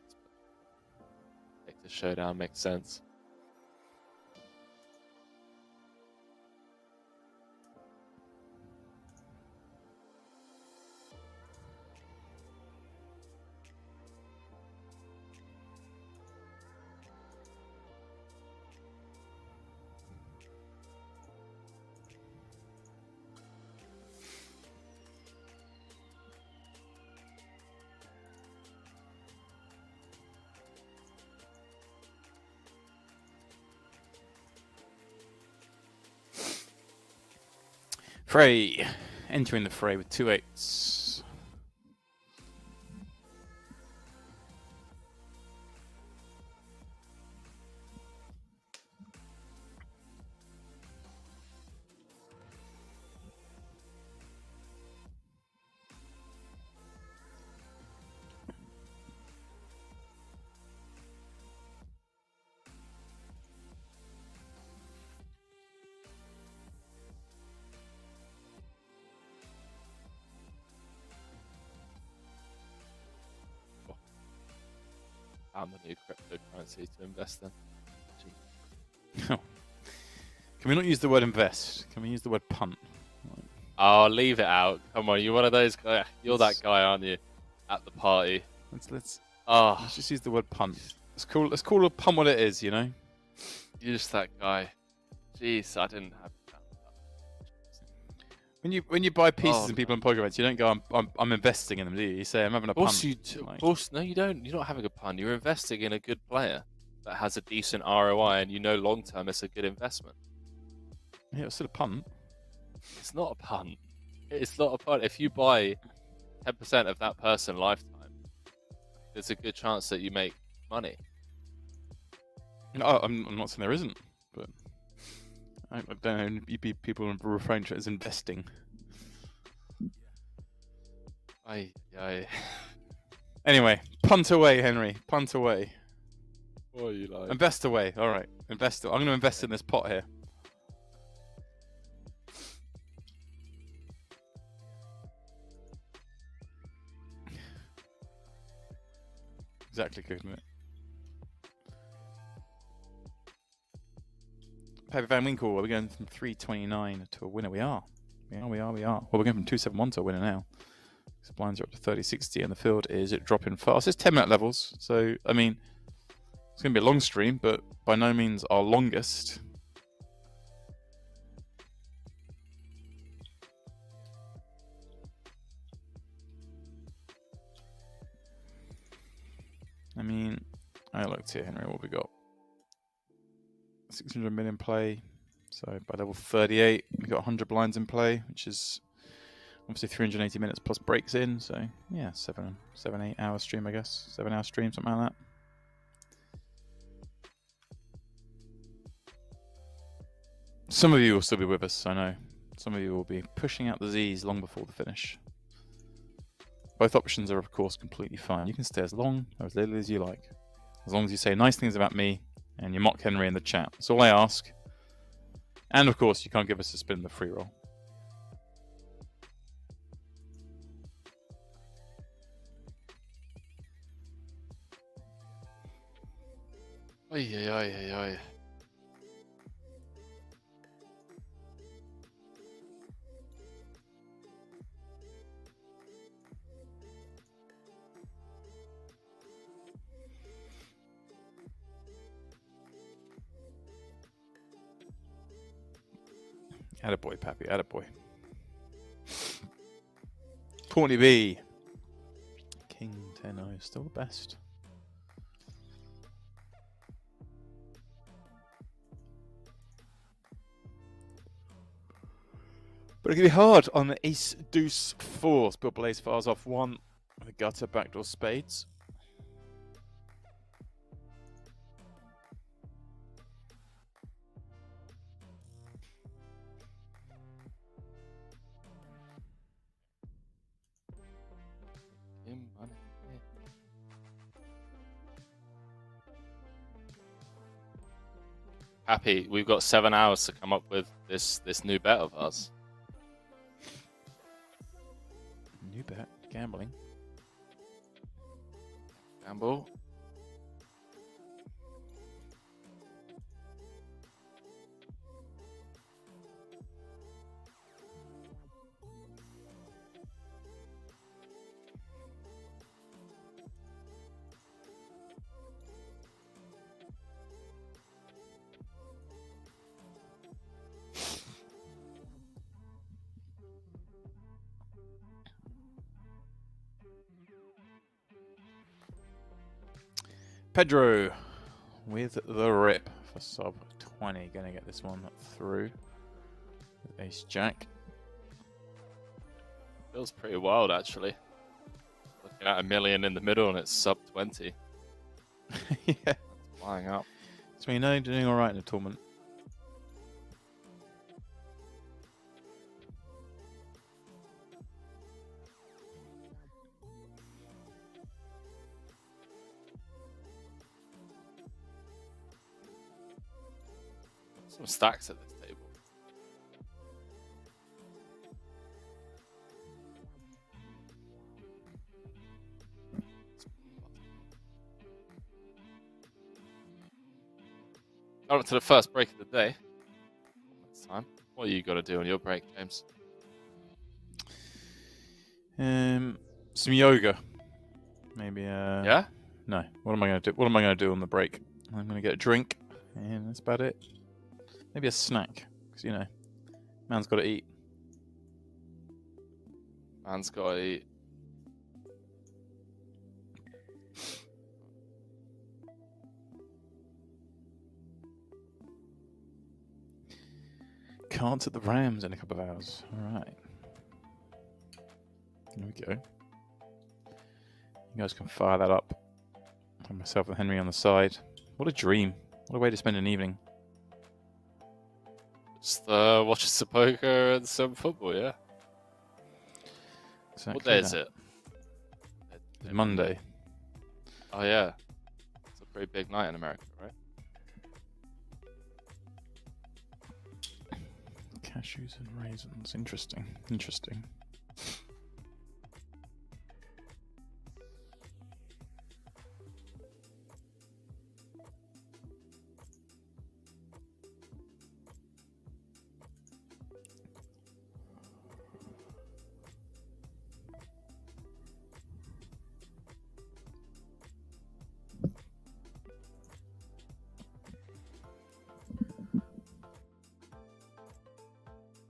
make the showdown make sense. Fray. Entering the fray with 2 8s. Found the new cryptocurrency to invest in. Can we not use the word invest? Can we use the word punt? Oh, leave it out. Come on, you're one of those guys. You're that guy, aren't you? At the party. Let's Oh, just use the word punt. Let's call a punt what it is, you know? you're just that guy. Jeez, I didn't have that. When you buy pieces and people in poker events, you don't go, I'm investing in them, do you? You say, I'm having a punt. Of course, no, you don't. You're not having a pun. You're investing in a good player that has a decent ROI, and you know long term it's a good investment. Yeah, it's still a punt. It's not a pun. It's not a pun. If you buy 10% of that person lifetime, there's a good chance that you make money. No, I'm not saying there isn't, but I don't know. People referring to it as investing. Aye. Anyway, punt away, Henry. Punt away. What are you like? Invest away. All right, invest. I'm going to invest in this pot here. Exactly, good, isn't it? Paper Van Winkle, are we going from 329 to a winner? We are. Well, we're going from 271 to a winner now. So blinds are up to 30-60 and the field is dropping fast. It's 10-minute levels, so, I mean, it's going to be a long stream, but by no means our longest. I mean, I looked here, Henry, what we got? 600 million play. So by level 38, we got 100 blinds in play, which is obviously 380 minutes plus breaks in. So yeah, 7-8 hour stream, I guess. 7-hour stream, something like that. Some of you will still be with us, I know. Some of you will be pushing out the Z's long before the finish. Both options are, of course, completely fine. You can stay as long or as little as you like. As long as you say nice things about me and you mock Henry in the chat. That's all I ask. And, of course, you can't give us a spin in the free roll. Oi. Attaboy, Pappy, attaboy. Corny B. King 10-0, still the best. But it can be hard on the Ace Deuce 4. Spill Blaze fires off 1 with a gutter, backdoor spades. Happy, we've got 7 hours to come up with this new bet of ours. New bet, gambling. Gamble. Pedro with the rip for sub 20. Gonna get this one through. Ace Jack. feels pretty wild, actually. Looking at 1 million in the middle and it's sub 20. Yeah. It's flying up. So you know you're doing all right in the tournament. Some stacks at this table. Up to the first break of the day. This time. What are you gonna do on your break, James? Some yoga. Maybe. Yeah? No. What am I gonna do? What am I gonna do on the break? I'm gonna get a drink, and that's about it. Maybe a snack, because you know, man's got to eat. Man's gotta eat. Cards at the Rams in a couple of hours. All right. There we go. You guys can fire that up. And myself and Henry on the side. What a dream. What a way to spend an evening. Just watching some poker and some football, yeah? Exactly What day is that. it? It's Monday. Oh, yeah. It's a pretty big night in America, right? Cashews and raisins. Interesting. Interesting.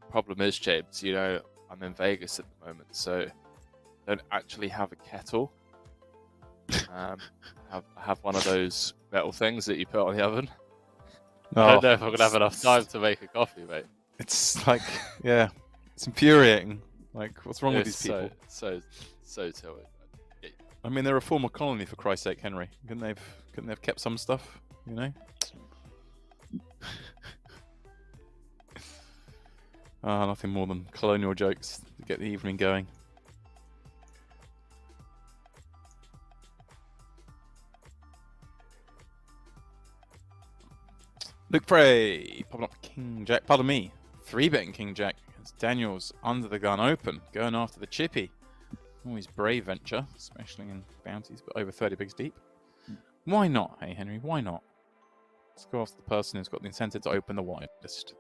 Problem is, James, you know, I'm in Vegas at the moment, so I don't actually have a kettle. I have one of those metal things that you put on the oven. I don't know if I'm going to have enough time to make a coffee, mate. It's like, yeah, it's infuriating. Like, what's wrong with these people? So tilted. I mean, they're a former colony, for Christ's sake, Henry. Couldn't they have kept some stuff, you know? Nothing more than colonial jokes to get the evening going. Luke Prey popping up King Jack. Pardon me, 3-betting King Jack. It's Daniels under the gun open, going after the chippy. Always brave venture, especially in bounties, but over 30 bigs deep. Why not, hey Henry? Why not? Let's go after the person who's got the incentive to open the widest.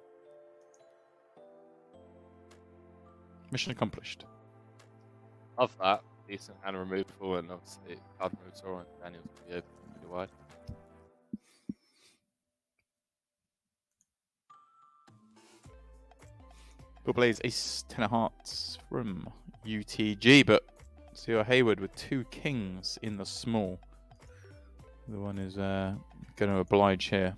Mission accomplished. Love that. Decent hand removal, and obviously card moves are on. Daniel's going to be open pretty wide. Bill Blaze ace 10 of hearts from UTG, but Seo Hayward with 2 kings in the small. The one is going to oblige here.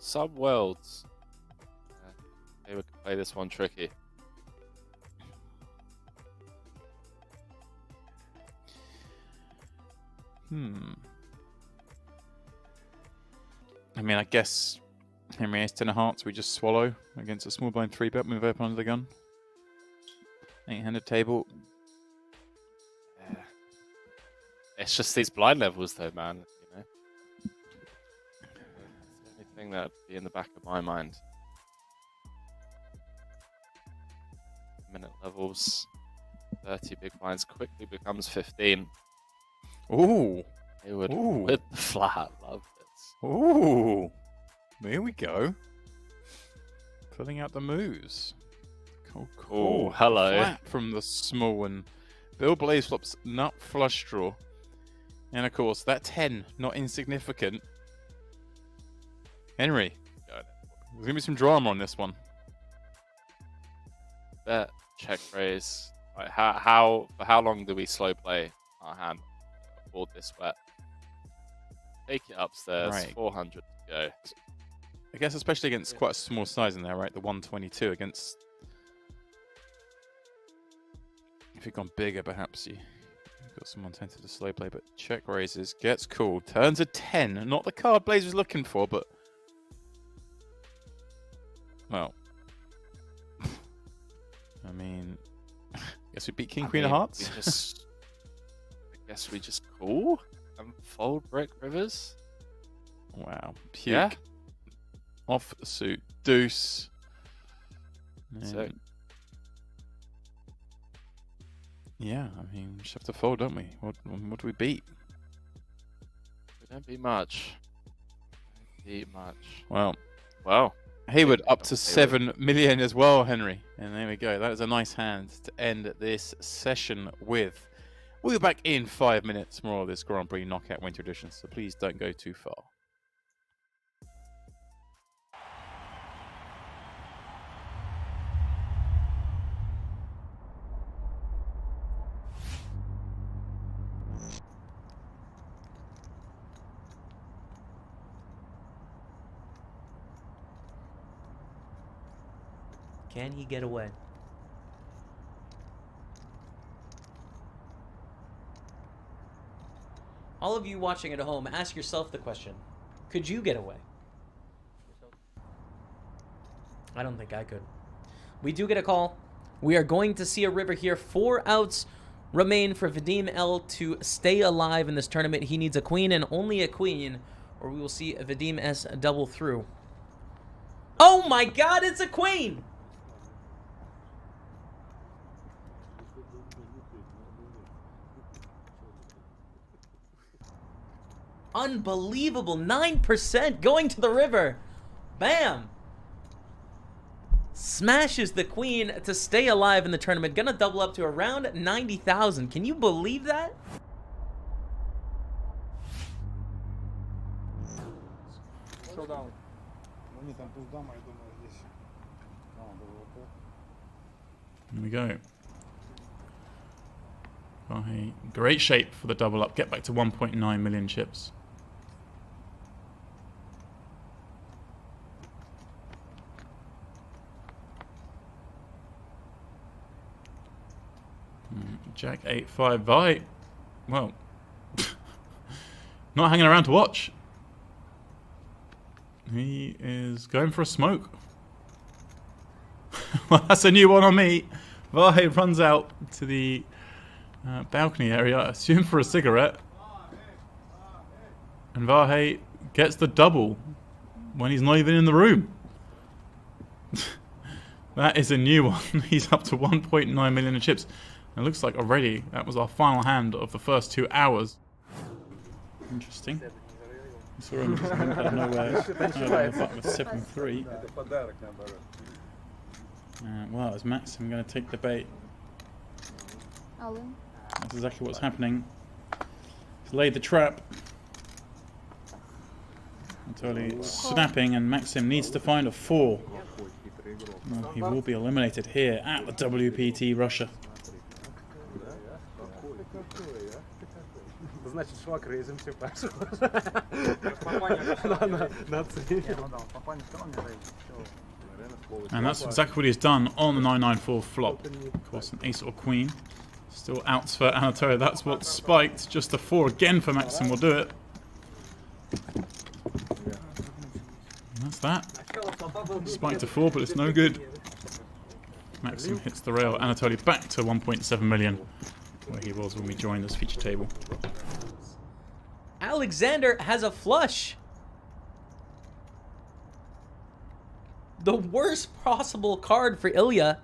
Subworlds. Maybe we can play this one tricky. I mean, I guess Henry ace 10 of hearts we just swallow against a small blind 3-bet, move open under the gun. 8-handed table. Yeah. It's just these blind levels though, man. You know? It's the only thing that'd be in the back of my mind. Minute levels. 30 big blinds quickly becomes 15. Ooh. Hayward Ooh. with the flat. Love this. Ooh. There we go. Pulling out the moves. Cool. Ooh, hello. Flat from the small one. Bill Blaze flops nut flush draw. And of course, that 10, not insignificant. Henry, there's going to be some drama on this one. Bet, check raise. Like, for how long do we slow play our hand? Board this bet. Take it upstairs. Right. 400 to go. I guess especially against quite a small size in there, right? The 122 against... If you'd gone bigger, perhaps you've got someone tempted to slow play, but check raises, gets called, turns a 10. Not the card Blaze was looking for, but... Well... I mean... I guess we beat King, Queen of Hearts? I guess we just call and fold Brick Rivers. Wow. Puke. Yeah. Off suit. Deuce. So, yeah, I mean, we just have to fold, don't we? What do we beat? we don't beat much. Well, Well, Hayward up to 7 million as well, Henry. And there we go. That was a nice hand to end this session with. We'll be back in 5 minutes. More of this Grand Prix Knockout Winter Edition, so please don't go too far. Can he get away? All of you watching at home, ask yourself the question. Could you get away? I don't think I could. We do get a call. We are going to see a river here. 4 outs remain for Vadim L to stay alive in this tournament. He needs a queen and only a queen, or we will see Vadim S double through. Oh my god, it's a queen! Unbelievable. 9% going to the river. Bam. Smashes the queen to stay alive in the tournament. Gonna double up to around 90,000. Can you believe that? Here we go. Great shape for the double up. Get back to 1.9 million chips. Jack 8-5 Vi. Well, not hanging around to watch. He is going for a smoke. Well, that's a new one on me. Vi runs out to the balcony area, I assume for a cigarette. And Vahe gets the double when he's not even in the room. That is a new one. He's up to 1.9 million in chips. It looks like already that was our final hand of the first 2 hours. Interesting. I saw him out of nowhere on the button with 7-3. Well, is Maxim going to take the bait? That's exactly what's happening. He's laid the trap. Totally snapping, and Maxim needs to find a 4. Well, he will be eliminated here at the WPT Russia. And that's exactly what he's done on the 994 flop. Of course, an ace or queen. Still outs for Anatolia. That's what spiked. Just a 4 again for Maxim will do it. And that's that. Spiked to 4, but it's no good. Maxim hits the rail. Anatolia back to 1.7 million, where he was when we joined this feature table. Alexander has a flush. The worst possible card for Ilya.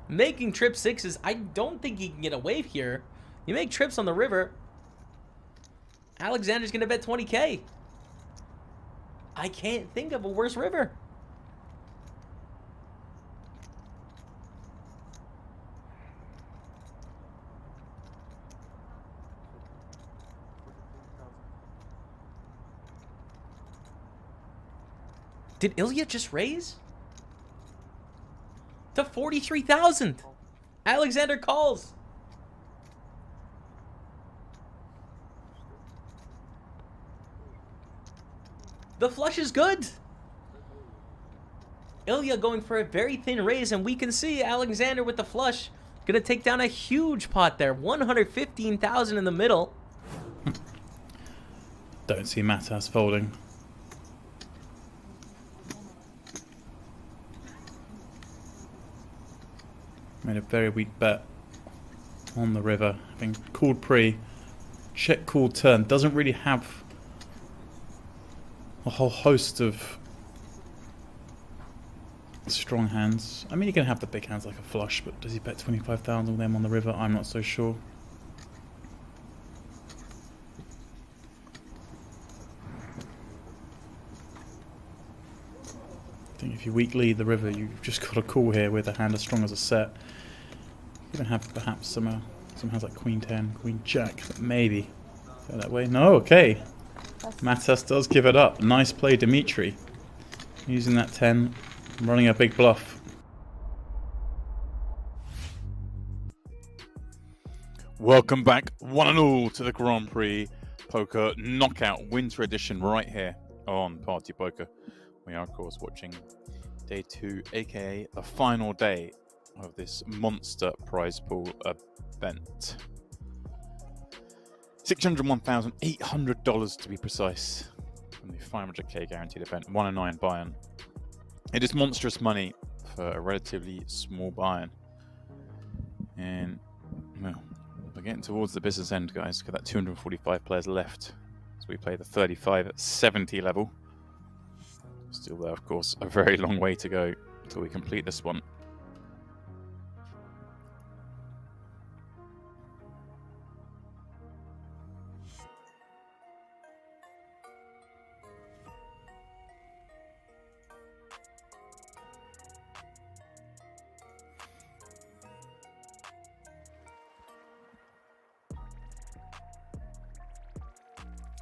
Making trip 6s. I don't think he can get a wave here. You make trips on the river. Alexander's going to bet 20k. I can't think of a worse river. Did Ilya just raise? To 43,000. Alexander calls. The flush is good. Ilya going for a very thin raise, and we can see Alexander with the flush. Gonna take down a huge pot there. 115,000 in the middle. Don't see Matas folding. Made a very weak bet on the river. Having called Prix, check call turn. Doesn't really have a whole host of strong hands. I mean, he can have the big hands like a flush, but does he bet 25,000 with them on the river? I'm not so sure. I think if you weak lead the river, you've just got a call here with a hand as strong as a set. You can have perhaps some hands like Queen 10, Queen Jack, but maybe go that way. No, okay. Matas does give it up. Nice play, Dimitri. Using that 10, running a big bluff. Welcome back, one and all, to the Grand Prix Poker Knockout Winter Edition right here on Party Poker. We are, of course, watching day 2, aka the final day of this monster prize pool event. $601,800 to be precise from the 500k guaranteed event. 109 buy-in. It is monstrous money for a relatively small buy-in. And, well, we're getting towards the business end, guys. Got that 245 players left. So we play the 35 at 70 level. Still there, of course, a very long way to go until we complete this one.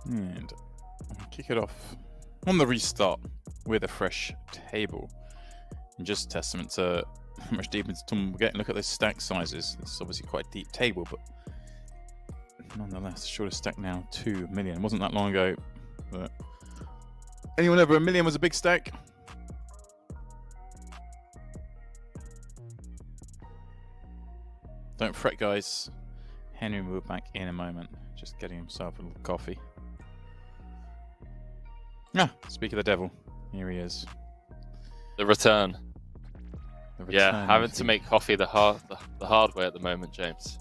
And we'll kick it off on the restart with a fresh table. And just testament to how much deeper into tournament we're getting. Look at those stack sizes. This is obviously quite a deep table, but nonetheless, shortest stack now 2 million. It wasn't that long ago, but anyone over 1 million was a big stack. Don't fret, guys. Henry will be back in a moment. Just getting himself a little coffee. Ah, speak of the devil. Here he is. The return. Yeah, having to make coffee the hard way at the moment, James.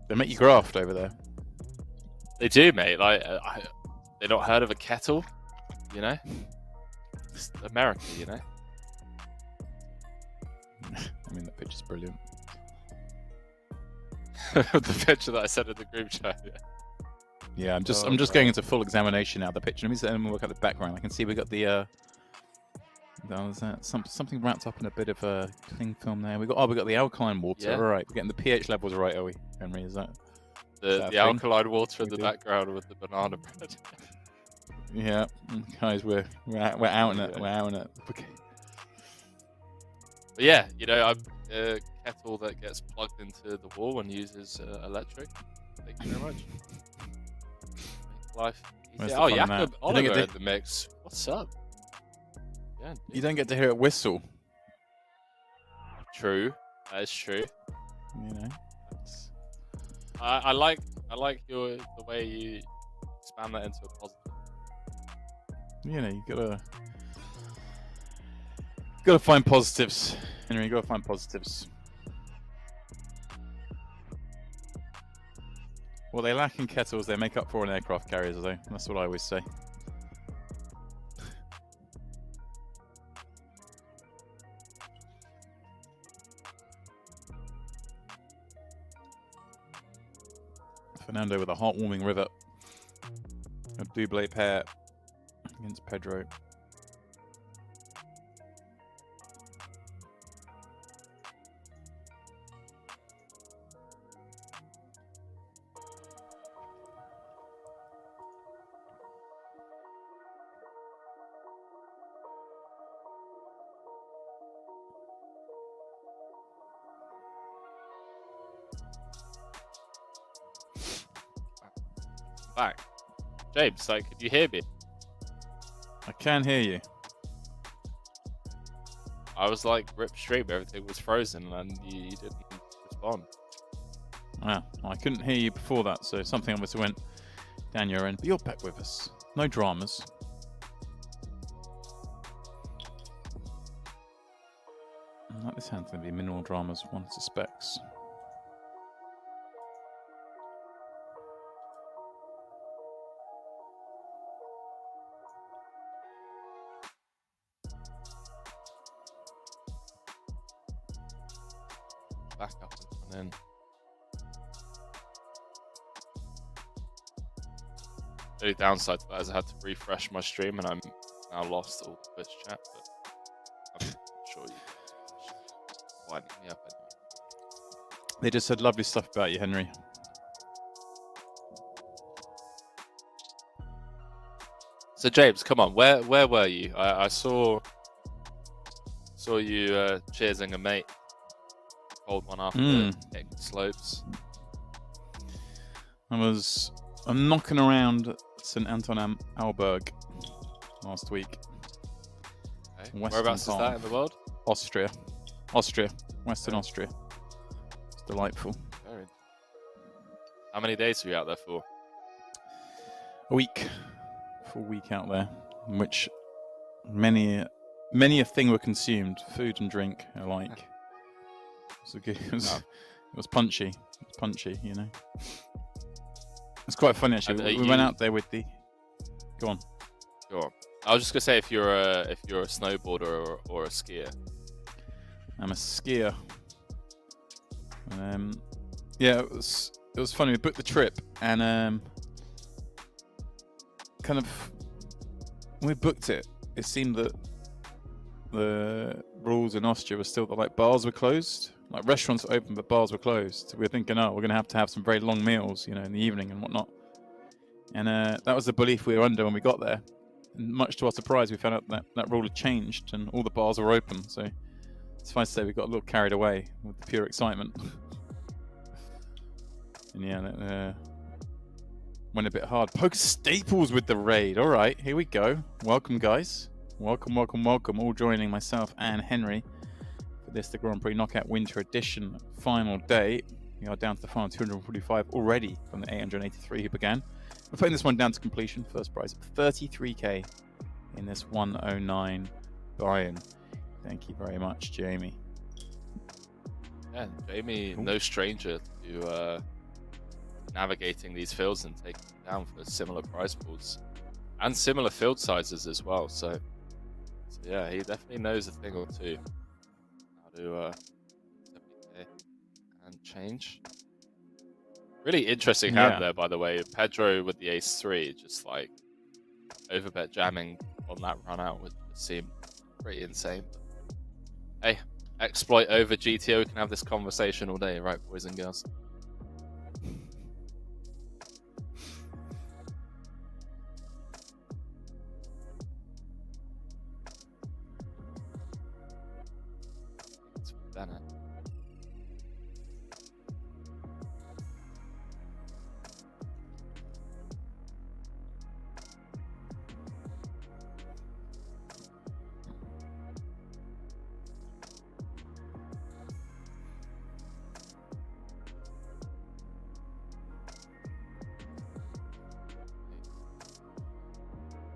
They make you graft over there. They do, mate. Like, they not heard of a kettle, you know? It's America, you know? I mean, the picture's brilliant. The picture that I sent in the group chat. Yeah, I'm just going into full examination now of the picture. Let me work out the background. I can see we got the something wrapped up in a bit of a cling film there. We got the alkaline water. Yeah. All right, we're getting the pH levels right, are we, Henry? Is that the alkaline water in the do? background with the banana bread? Yeah, guys, we're out in it. Yeah. We're out in it. Okay. But yeah, you know, I'm a kettle that gets plugged into the wall and uses electric. Thank you very much. Make life Where's easier. the fun in Jakob that? Oliver in the mix. What's up? Yeah, You don't get to hear it whistle. true. That is true. You know. I like the way you expand that into a positive. You know, you gotta find positives. Henry, you gotta find positives. What they lack in kettles, they make up for in aircraft carriers, though. That's what I always say. Fernando with a heartwarming river. A double pair against Pedro. Back. James, like, could you hear me? I Can hear you. I was like, rip stream, everything was frozen, and you didn't respond. Ah, I couldn't hear you before that, so something obviously went down your end. But you're back with us. No dramas. I like this hand's going to be minimal dramas, one suspects. Back up and in. The only downside to that is I had to refresh my stream and I'm now lost all the Twitch chat, but I'm sure you wind me up anyway. They just said lovely stuff about you, Henry. So James, come on, where were you? I saw you cheersing a mate. Hold one after hitting the slopes. I'm knocking around St. Anton am Alberg last week. Okay. Western Whereabouts is that in the world? Austria, Western Austria. It's delightful. Very. How many days were you out there for? A week, full week out there, in which many a thing were consumed, food and drink alike. It was punchy. It was punchy, you know. It's quite funny actually. We went out there with the. Go on. I was just gonna say if you're a snowboarder or a skier. I'm a skier. Yeah, it was funny. We booked the trip and kind of when we booked it, it seemed that the rules in Austria were still that like bars were closed. Like restaurants were open, but bars were closed. We were thinking, oh, we're going to have some very long meals, you know, in the evening and whatnot. And that was the belief we were under when we got there. And much to our surprise, we found out that rule had changed and all the bars were open. So suffice to say, we got a little carried away with the pure excitement. And yeah, that went a bit hard. Poker Staples with the raid. All right, here we go. Welcome, guys. Welcome. All joining myself and Henry. This the Grand Prix Knockout Winter Edition final day. We are down to the final 245 already from the 883 who began. We're putting this one down to completion. First prize 33k in this 109 buy-in. Thank you very much, Jamie. Yeah, Jamie, no stranger to navigating these fields and taking them down for similar prize pools and similar field sizes as well. So yeah, he definitely knows a thing or two. To and change. Really interesting hand there, by the way. Pedro with the ace-3, just like overbet jamming on that run out would seem pretty insane. Hey, exploit over GTO. We can have this conversation all day, right, boys and girls? Bennett.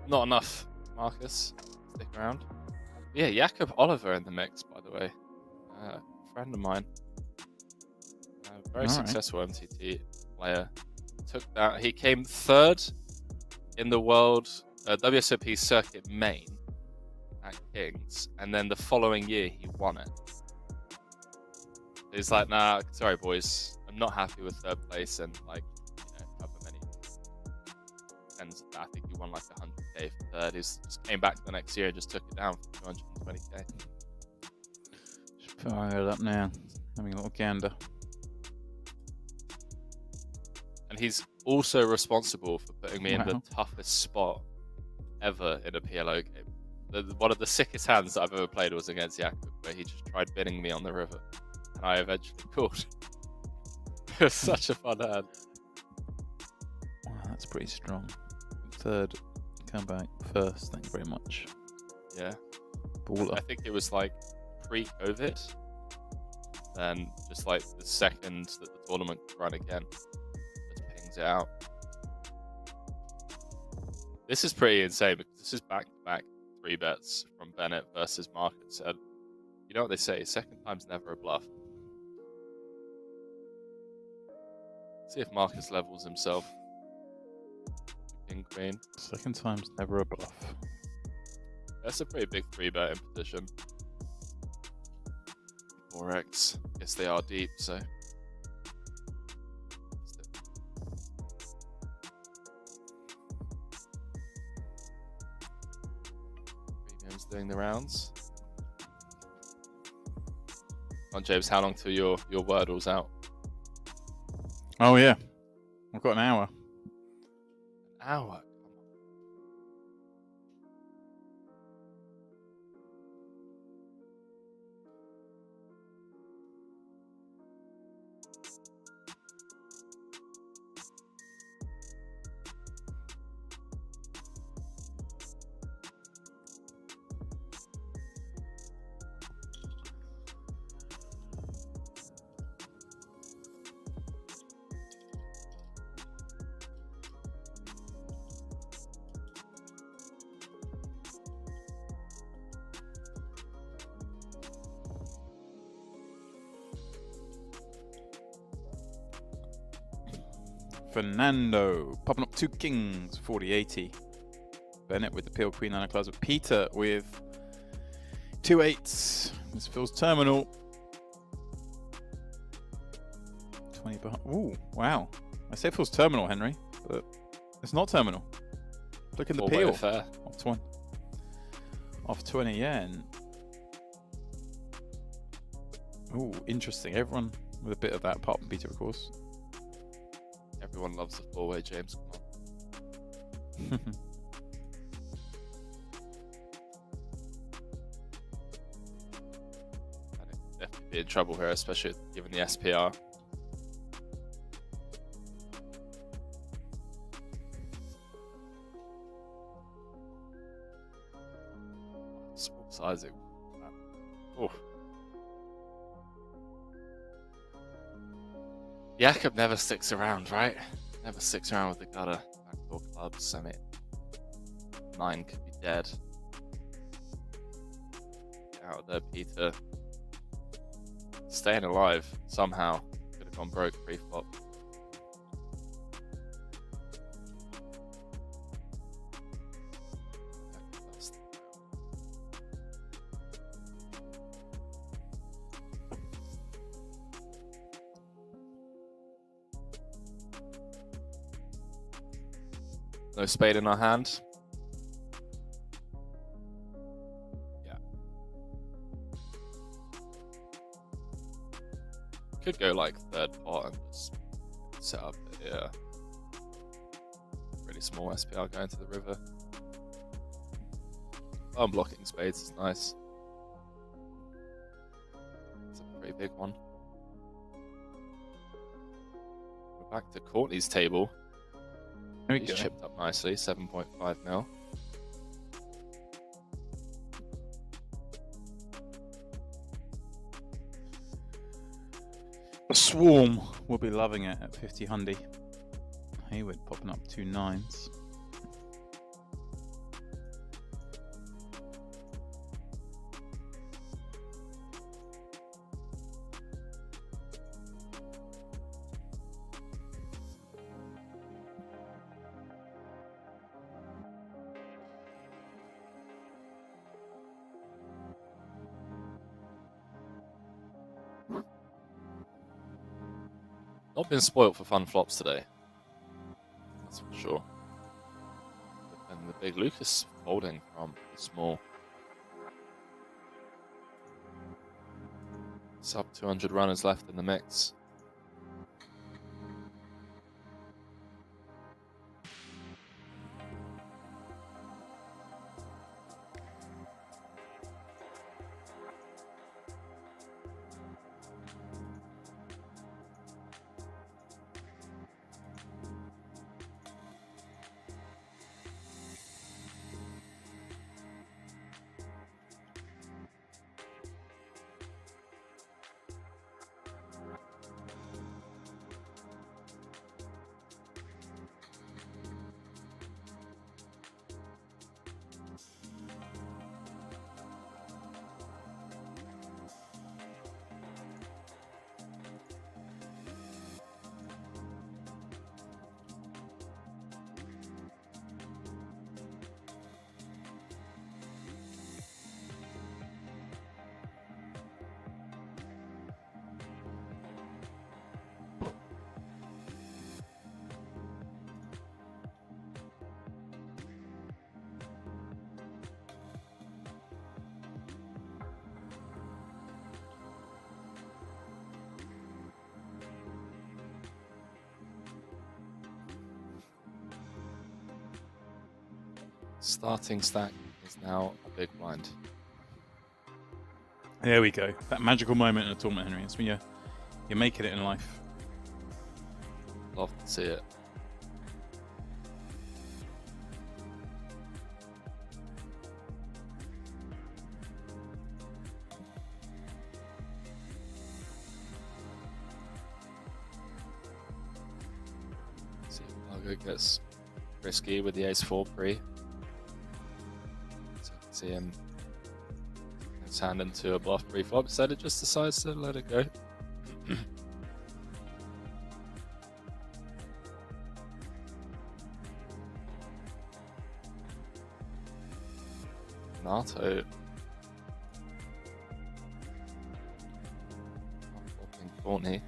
Not enough, Marcus. Stick around. Yeah, Jakob Oliver in the mix, by the way. Friend of mine. Very successful MTT player. Took that. He came third in the world WSOP circuit main at Kings, and then the following year he won it. He's like, nah, sorry boys, I'm not happy with third place, and like, you know, however many tens of that. I think he won like 100k for third. He just came back the next year and just took it down for 220k. Fire it up now. Having a little gander. And he's also responsible for putting me in the toughest spot ever in a PLO game. One of the sickest hands that I've ever played was against Jakob, where he just tried binning me on the river, and I eventually called. It was such a fun hand. Wow, that's pretty strong. Third Come back first. Thank you very much. Yeah. Baller. I think it was like pre-COVID. Then just like the second that the tournament could run again, just pings it out. This is pretty insane because this is back-to-back 3-bets from Bennett versus Marcus. And you know what they say, second time's never a bluff. See if Marcus levels himself. King, queen. Second time's never a bluff. That's a pretty big 3-bet in position. 4x. Guess they are deep, so. Premium's doing the rounds. Come on, James, how long till your wordle's out? Oh yeah, I've got an hour. An hour? Fernando popping up 2 kings, 40-80. Bennett with the peel queen and a close. Peter with 2 8s. This feels terminal. 20 behind. Ooh, wow. I say it feels terminal, Henry, but it's not terminal. Look at the peel. Fair. Off 20. Off 20, yeah. And... ooh, interesting. Everyone with a bit of that, apart from Peter, of course. Everyone loves the 4-way, James. Come on. I'd definitely be in trouble here, especially given the SPR. Small sizing. Oh. Jakob never sticks around, right? Never sticks around with the gutter. Backdoor clubs, I mean, 9 could be dead. Get out of there, Peter. Staying alive, somehow. Could have gone broke pre-flop. No spade in our hand. Yeah. Could go like third pot and just set up a really small SPR going to the river. Unblocking spades is nice. It's a pretty big one. We're back to Courtney's table. He's chipped up nicely, 7.5 mil. Swarm will be loving it at 50 hundy. Hayward popping up 2 9s. Not been spoilt for fun flops today. That's for sure. And the big Lucas folding from small. Sub 200 runners left in the mix. Starting stack is now a big blind. There we go. That magical moment in a tournament, Henry. It's when you're making it in life. Love to see it. See if Margo gets risky with the ace-4 pre. So I can see him hand into a bluff pre-flop. Instead, it just decides to let it go. Nato. Courtney.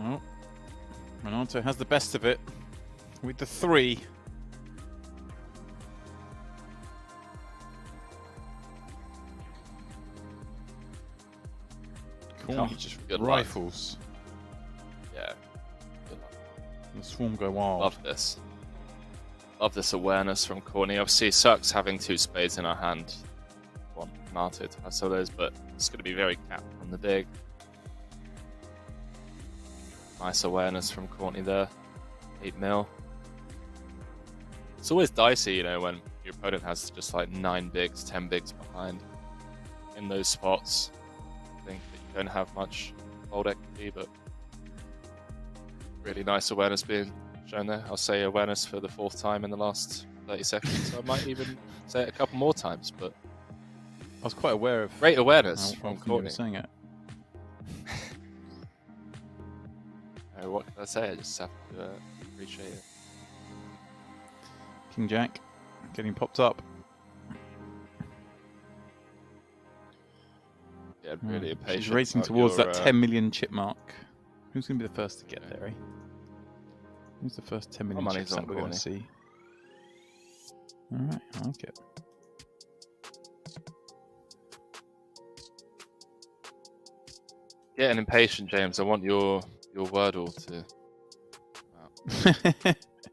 Oh, Renato has the best of it with the 3. Courtney just good rifles. Yeah. Good luck. The swarm go wild. Love this. Love this awareness from Courtney. Obviously, it sucks having 2 spades in our hand. Want Nato to have some of those, but it's going to be very capped on the big. Nice awareness from Courtney there. 8 mil. It's always dicey, you know, when your opponent has just like 9 bigs, 10 bigs behind. In those spots, I think that you don't have much fold equity, but really nice awareness being shown there. I'll say awareness for the 4th time in the last 30 seconds. I might even say it a couple more times, but I was quite aware of great awareness how from often you were Courtney. saying it. What can I say? I just have to appreciate it. King Jack getting popped up. Yeah, really impatient. She's racing about towards your, that 10 million chip mark. Who's going to be the first to get there, eh? Who's the first 10 million money's chips on that we're going to Courtney. see? Alright, I like it. Getting impatient, James. I want your wordle to.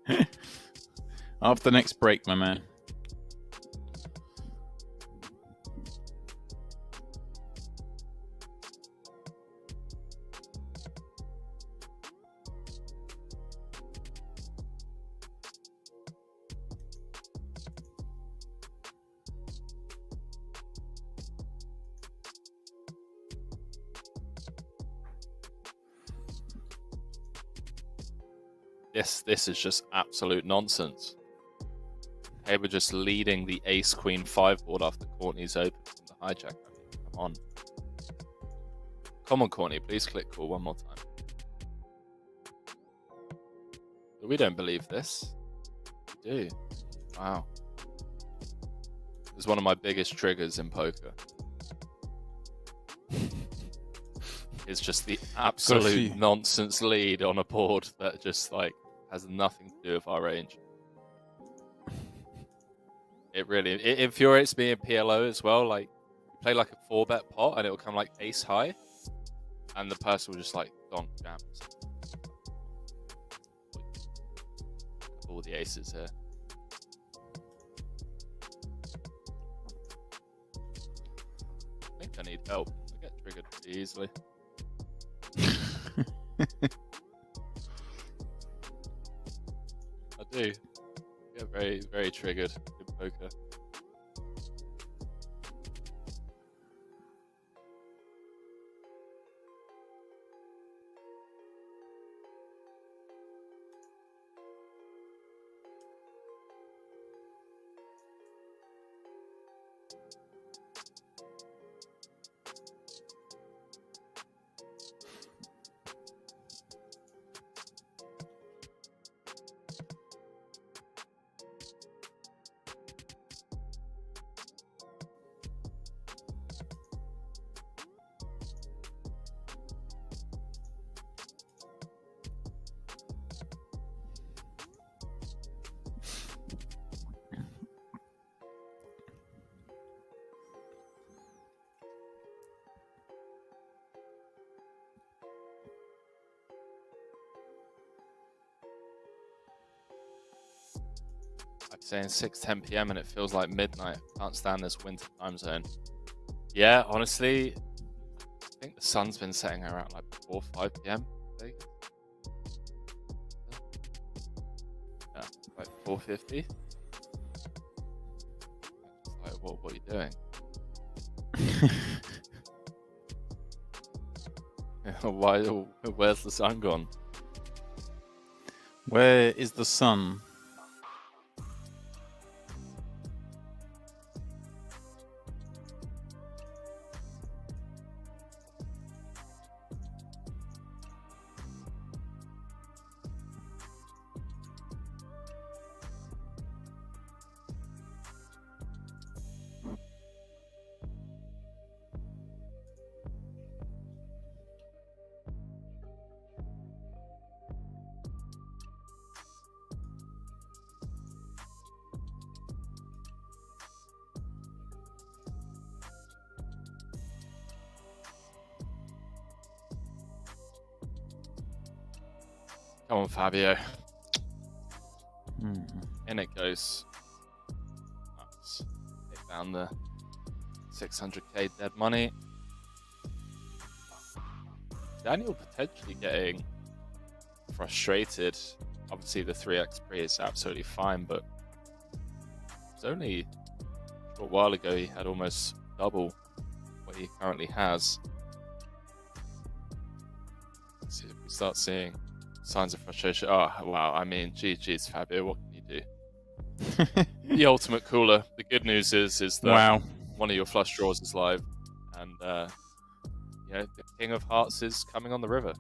Wow. After the next break, my man. This is just absolute nonsense. They were just leading the ace queen 5 board after Courtney's open from the hijack. I mean, come on. Come on, Courtney, please click call one more time. But we don't believe this. We do. Wow. It's one of my biggest triggers in poker. It's just the absolute nonsense lead on a board that just like has nothing to do with our range. It really it infuriates me in PLO as well. Like you play like a 4-bet pot and it will come like ace high, and the person will just like donk jams. All the aces here. I think I need help. I get triggered pretty easily. I do. Get very, very triggered in poker. saying 6:10 p.m. and it feels like midnight. Can't stand this winter time zone. Yeah, honestly, I think the sun's been setting around like 4-5 p.m. Yeah, like 4:50. Like, what are you doing? Why? Where's the sun gone? Where is the sun? Come on, Fabio. Hmm. In it goes. Nice. Hit down the 600k dead money. Daniel potentially getting frustrated. Obviously, the 3x Prix is absolutely fine, but it's only a short while ago he had almost double what he currently has. Let's see if we start seeing signs of frustration. Oh, wow. I mean, GG's, Fabio. What can you do? The ultimate cooler. The good news is that Wow. one of your flush draws is live, and the King of Hearts is coming on the river.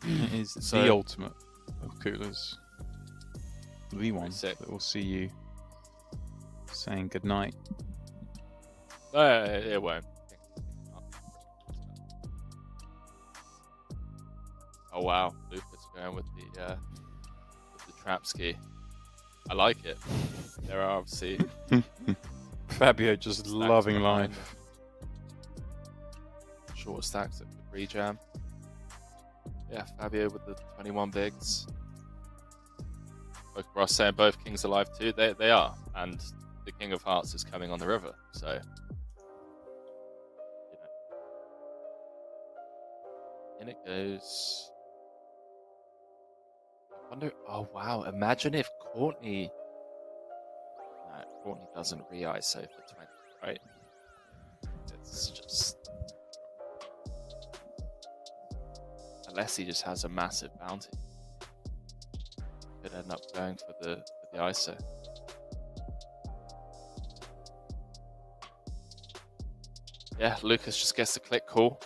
It is So- the ultimate of coolers. The one sick. that will see you saying goodnight. No, it won't. Oh wow, Lucas going with the trap ski. I like it. There are obviously Fabio just loving behind. life. Short stacks at the pre-jam. Yeah, Fabio with the 21 bigs. Like Ross saying, both kings are live too. They are, and the King of Hearts is coming on the river. So, in it goes. I wonder. Oh wow! Imagine if Courtney. No, Courtney doesn't re-ISO for 20, right? It's just. Unless he just has a massive bounty, could end up going for the ISO. Yeah, Lucas just gets the click call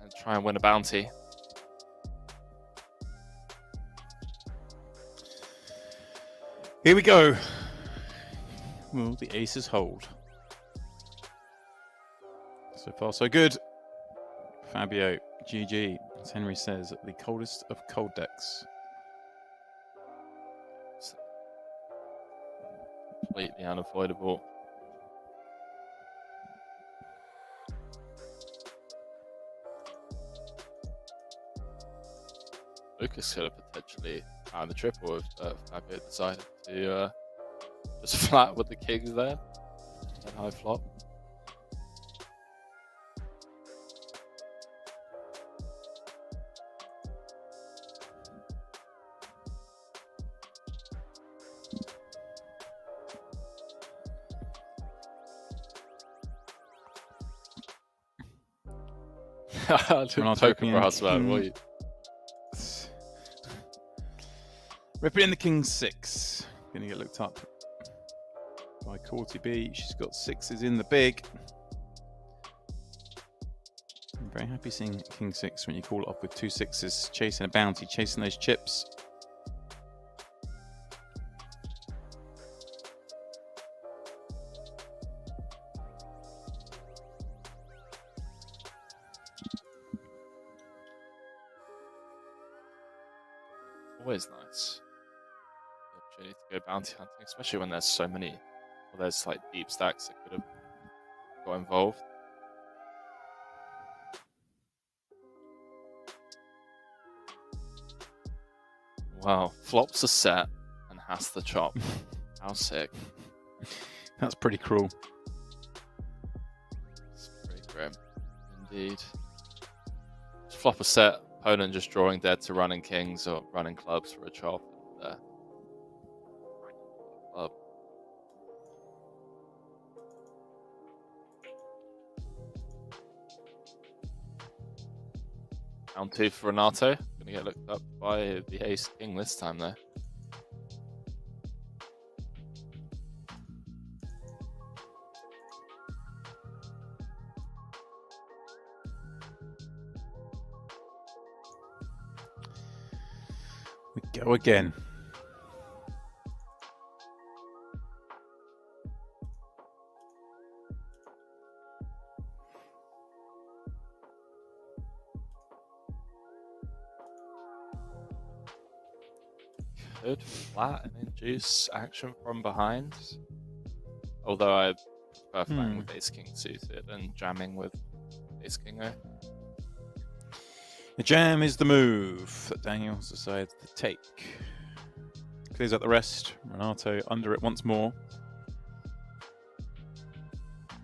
and try and win a bounty. Here we go. Will the aces hold? So far, so good. Fabio, GG, as Henry says, the coldest of cold decks. Completely unavoidable. Lucas could have potentially found the triple if Fabio decided to just flat with the kings there and high flop. We're not Poker opening brass, man. king. What are you... Ripping in the king 6. Gonna get looked up by Corty B. She's got 6s in the big. I'm very happy seeing king 6 when you call it off with 2 6s, chasing a bounty, chasing those chips. Always nice. The opportunity to go bounty hunting, especially when there's so many. Well, there's like deep stacks that could have got involved. Wow, flops are set, and That's the chop. How sick. That's pretty cruel. It's pretty grim. Indeed. Just flop a set, opponent just drawing dead to running kings or running clubs for a chop. Club. Round 2 for Renato. Gonna get looked up by the ace king this time though. We go again. Could flat and induce action from behind. Although I prefer flatting with ace king suited and jamming with ace king O. The jam is the move that Daniel has decided to take. Clears up the rest. Renato under it once more.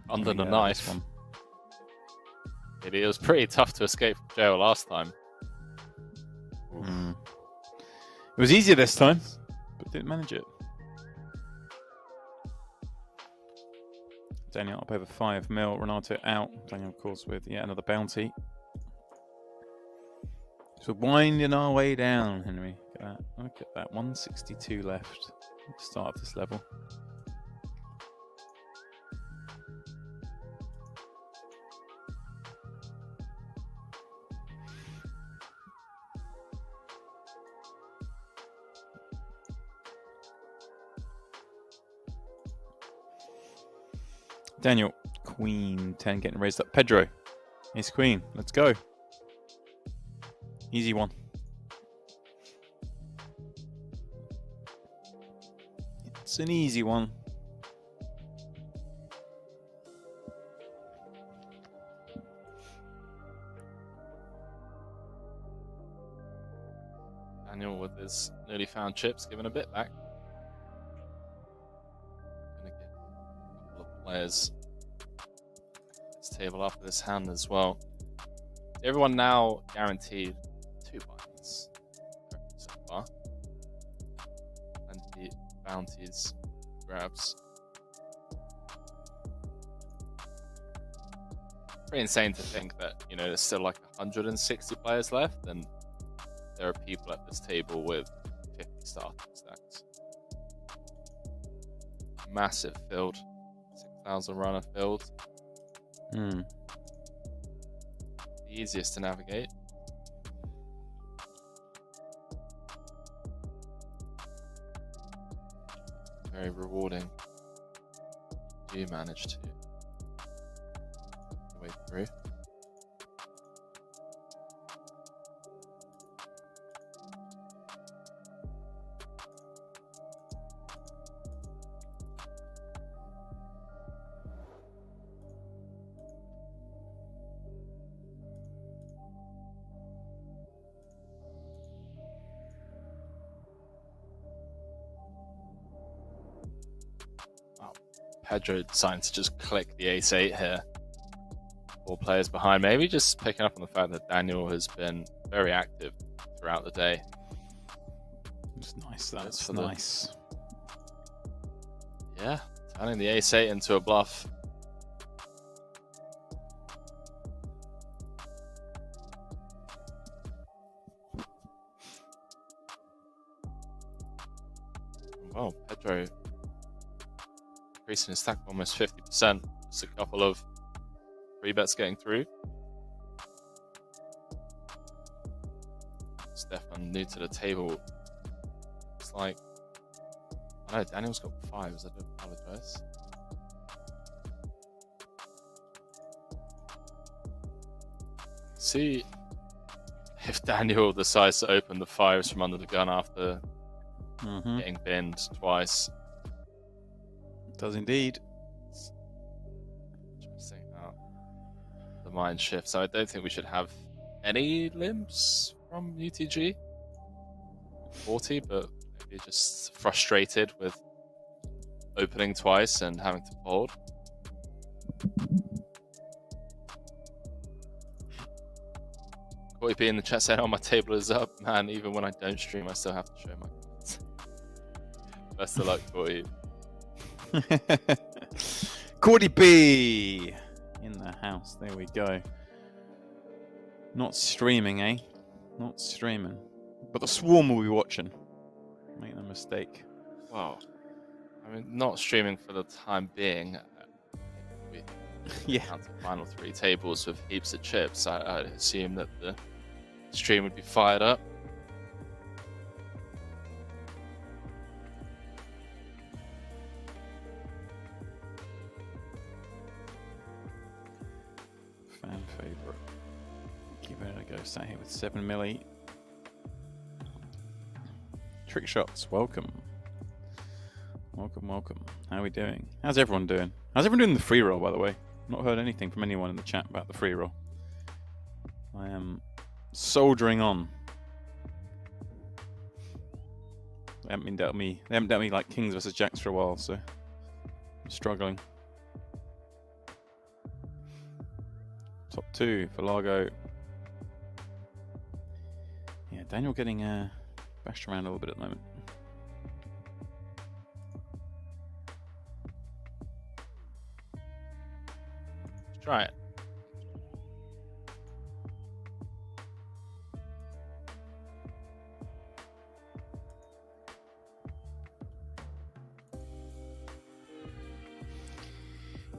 Under the This knife. one. It was pretty tough to escape from jail last time. It was easier this time, but didn't manage it. Daniel up over 5 mil. Renato out. Daniel, of course, with yet another bounty. So we're winding our way down, Henry. Look at that. Look at that. 162 left at the start of this level. Daniel, Queen 10 getting raised up. Pedro, Ace Queen. Let's go. Easy one. It's an easy one. Daniel with his newly found chips giving a bit back. Gonna get a couple of players this table after this hand as well. Everyone now guaranteed 2 buttons so far. And the bounties grabs. Pretty insane to think that, you know, there's still like 160 players left, and there are people at this table with 50 starting stacks. Massive field. 6,000 runner field. The easiest to navigate. Very rewarding. You managed to way through. Pedro deciding to just click the ace-8 here. 4 players behind. Maybe just picking up on the fact that Daniel has been very active throughout the day. It's nice. That's for nice. Yeah, turning the ace-8 into a bluff. Well, Pedro increasing his stack by almost 50%. Just a couple of free bets getting through. Stefan new to the table. It's like, I know Daniel's got 5s. I do apologize. See if Daniel decides to open the 5s from under the gun after getting binned twice. Does indeed. Interesting how the mind shifts. So I don't think we should have any limbs from UTG 40, but You're just frustrated with opening twice and having to fold. Corey B in the chat saying, "Oh, my table is up, man. Even when I don't stream, I still have to show my cards." Best of luck, Corey. Cordy B in the house. There we go. Not streaming, eh? Not streaming. But the swarm will be watching. Make no mistake. Wow. I mean, not streaming for the time being. We Yeah. count the final 3 tables with heaps of chips. I'd assume that the stream would be fired up. Fan favorite. Give it a go. Sat here with 7 milli. Trick shots. Welcome. Welcome. How are we doing? How's everyone doing? How's everyone doing the free roll, by the way? Not heard anything from anyone in the chat about the free roll. I am soldiering on. They haven't dealt me like kings versus jacks for a while, so I'm struggling. Top 2 for Largo. Yeah, Daniel getting bashed around a little bit at the moment. Let's try it.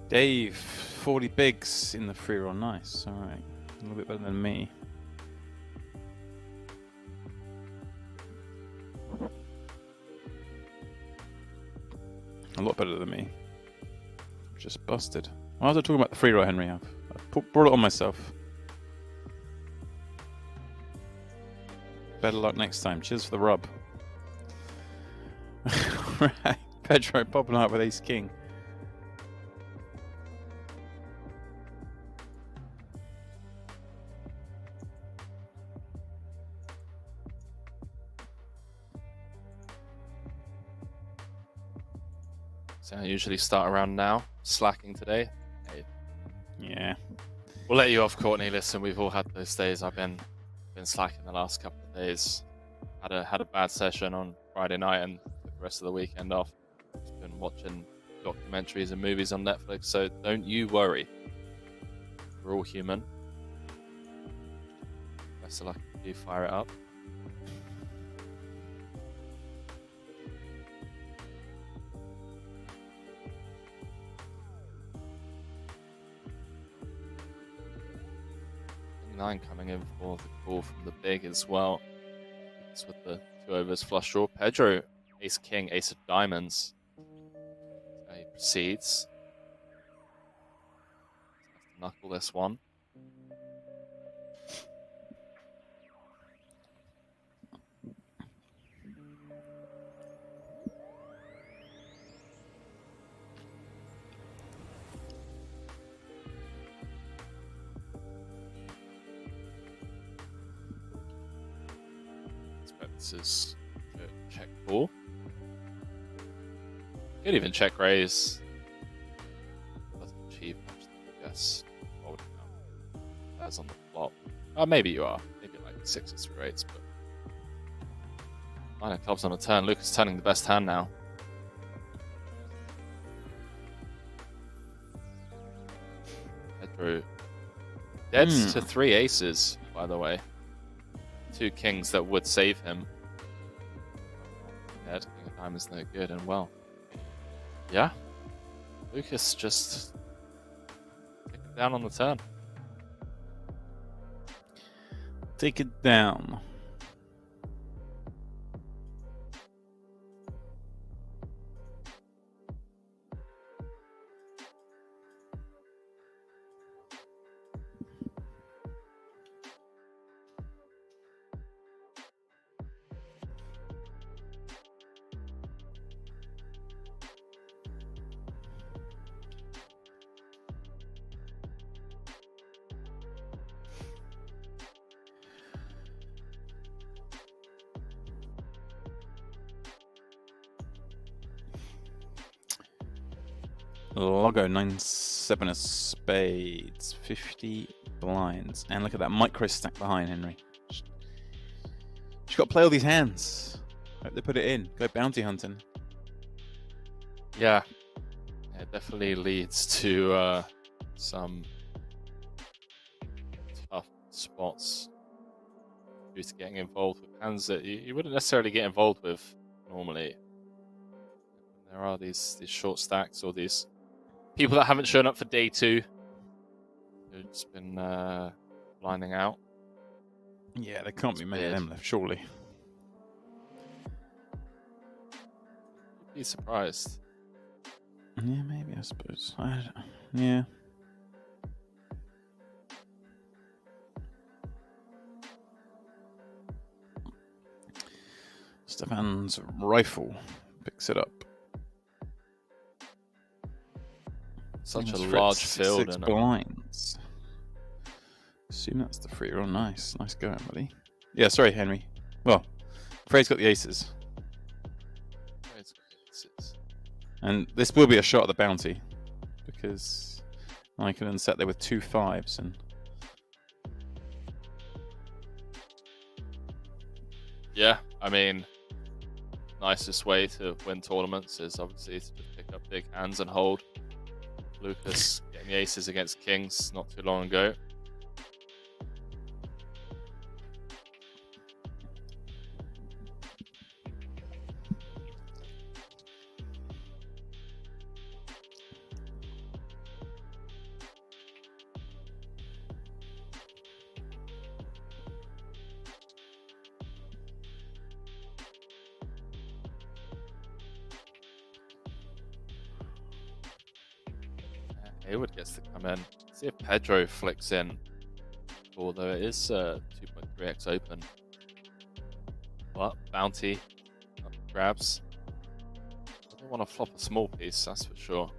Dave, 40 bigs in the free roll. Nice. All right. A little bit better than me. A lot better than me. Just busted. Why was I talking about the free roll, Henry? I brought it on myself. Better luck next time. Cheers for the rub. Right. Pedro popping up with ace king. So I usually start around now. Slacking today. Hey. Yeah. We'll let you off, Courtney. Listen, we've all had those days. I've been slacking the last couple of days. Had a bad session on Friday night and took the rest of the weekend off. Just been watching documentaries and movies on Netflix, so don't you worry. We're all human. Best of luck if you fire it up. Nine coming in for the call from the big as well. It's with the 2 overs flush draw. Pedro, ace king, ace of diamonds. So he proceeds. Knuckle this one. This is check call. Could even check raise. Doesn't achieve much, I guess. Folding up. That's on the flop. Maybe you are. Maybe like 6s or 8s, but 9 of clubs on a turn. Lucas turning the best hand now. Pedro dead to 3 aces, by the way. 2 kings that would save him. Dead. King of diamonds no good, and well. Yeah. Lucas just take it down on the turn. Take it down. Logo 9-7 of spades, 50 blinds, and look at that micro stack behind Henry. Just got to play all these hands. Hope they put it in. Go bounty hunting. Yeah, it definitely leads to some tough spots due to getting involved with hands that you wouldn't necessarily get involved with normally. There are these short stacks or these people that haven't shown up for day 2 who've just been lining out. Yeah, there can't be many of them left, surely. You'd be surprised. Yeah, maybe, I suppose. Yeah. Stefan's rifle picks it up. Such a large field. 6 blinds. Assume that's the free roll. Nice going, buddy. Yeah, sorry, Henry. Well, Frey's got the aces. And this will be a shot at the bounty, because I can then set there with 2 5s and. Yeah, I mean, nicest way to win tournaments is obviously to just pick up big hands and hold. Lucas getting the aces against kings not too long ago. Hayward gets to come in. See if Pedro flicks in. Although it is 2.3x open. But Bounty grabs. I don't want to flop a small piece, that's for sure.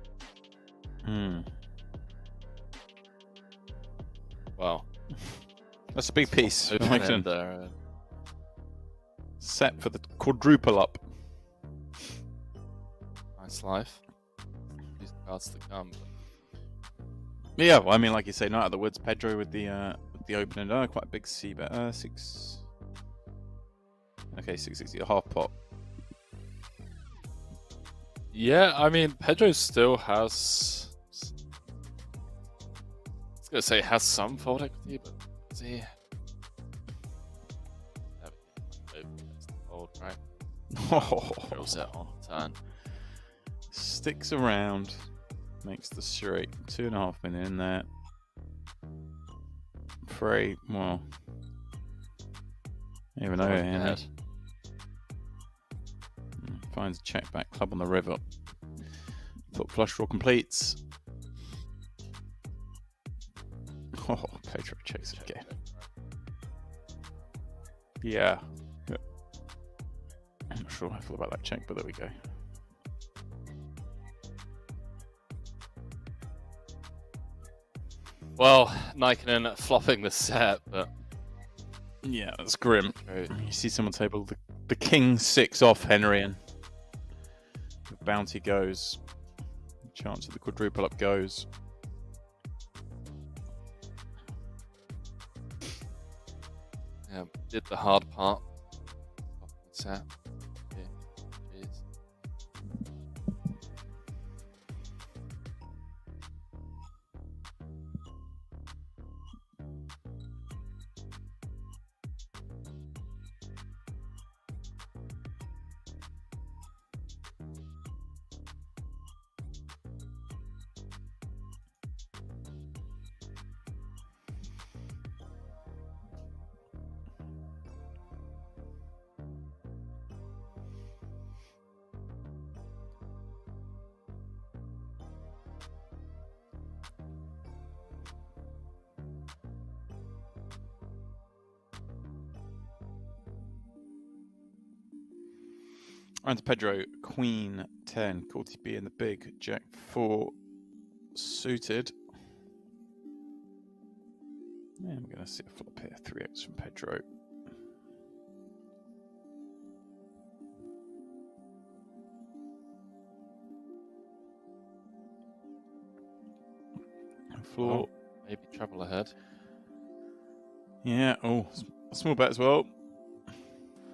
Well, that's a big piece. Open set for the quadruple up. Nice life. These cards to come. Yeah, well, I mean, like you say, not out of the woods. Pedro with the opening. Quite a big C bet. 6. Okay, 660, a half pot. Yeah, I mean, Pedro still has. I was gonna say has some fold equity, but see. Fold, right? Throws it on turn. Sticks around. Makes the straight. 2.5 minutes in there. Free, well. Even over here. Finds a check back club on the river. Foot flush draw completes. Oh, Pedro checks it again. Yeah. I'm not sure how I feel about that check, but there we go. Well, Nikon flopping the set, but yeah, that's grim. Right. You see someone table the king 6 off Henry, and the bounty goes. Chance of the quadruple up goes. Yeah, did the hard part. Set. Yeah. Jeez. On to Pedro, Queen 10, Corty B in the big, Jack 4 suited. Yeah, I'm going to see a flop here, 3x from Pedro. floor. Maybe trouble ahead. Yeah, oh, small bet as well.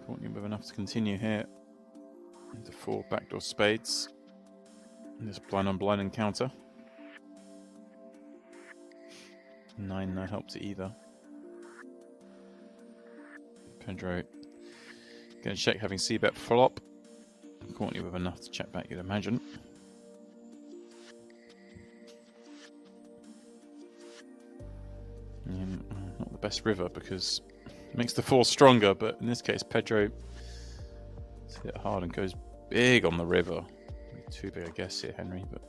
Courtney with enough to continue here. Into 4 backdoor spades. And this blind on blind encounter. 9 no help to either. Pedro going to check having c-bet flop. Courtney with enough to check back, you'd imagine. And, not the best river because it makes the 4 stronger, but in this case Pedro hit it hard and goes big on the river. Too big, I guess, here, Henry, but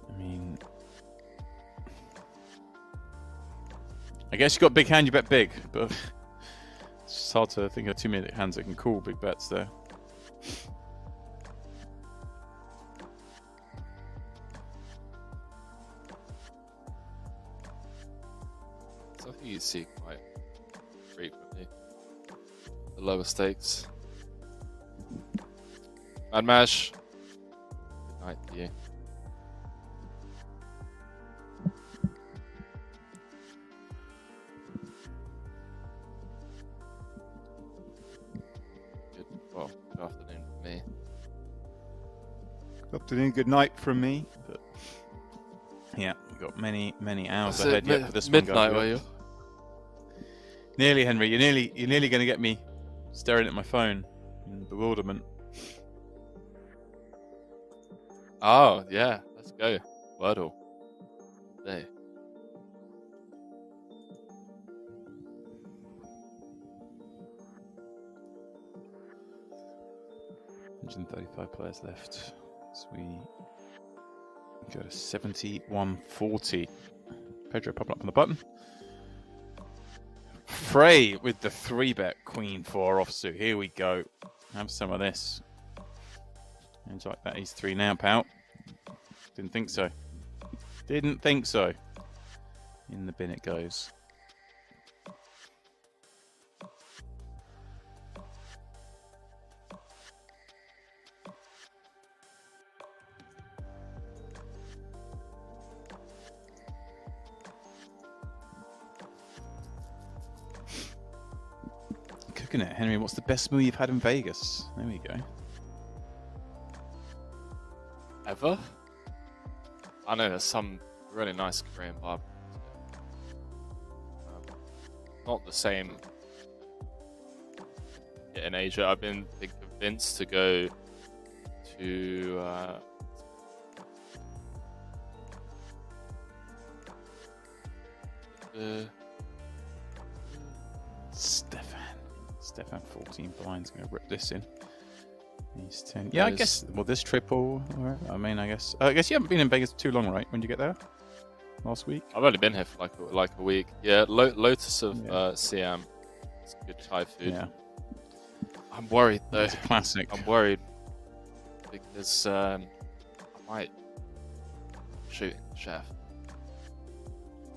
I mean, I guess you got big hand, you bet big, but it's just hard to think of too many hands that can call big bets there. Something you see quite frequently. The lower stakes. Mad Mash. Good night to you. Good afternoon for me. Good afternoon, good night from me. But yeah, we've got many hours ahead yet for this midnight, one. were you? Nearly, Henry. You're nearly going to get me staring at my phone in bewilderment. Oh, yeah. Let's go. Wordle. Hey. $135 players left. So we go to 71.40. Pedro popping up on the button. Frey with the 3-bet Queen 4 offsuit. Here we go. Have some of this. And like that, he's 3 now, pal. Didn't think so. Didn't think so. In the bin it goes. Cooking it, Henry. What's the best meal you've had in Vegas? There we go. Ever? I know there's some really nice Korean barbecue. Not the same in Asia. I've been convinced to go to Stefan 14 blinds going to rip this in. He's 10. Yeah, I guess. Well, this triple. I mean, I guess you haven't been in Vegas too long, right? When did you get there? Last week. I've only been here for like a week. Yeah, Lotus of Siam. It's good Thai food. Yeah. I'm worried though. It's a classic. I'm worried because I might shoot chef.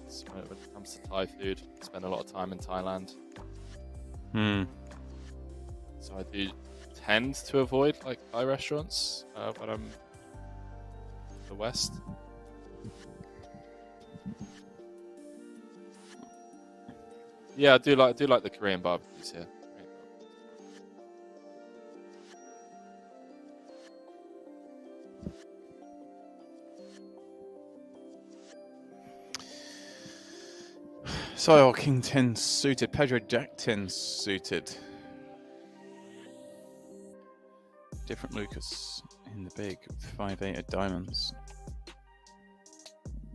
So when it comes to Thai food, I spend a lot of time in Thailand. So I do tend to avoid like Thai restaurants when I'm in the West. Yeah, I do like the Korean barbecues here. So King 10 suited, Pedro Jack 10 suited. Different Lucas in the big 5-8 of diamonds.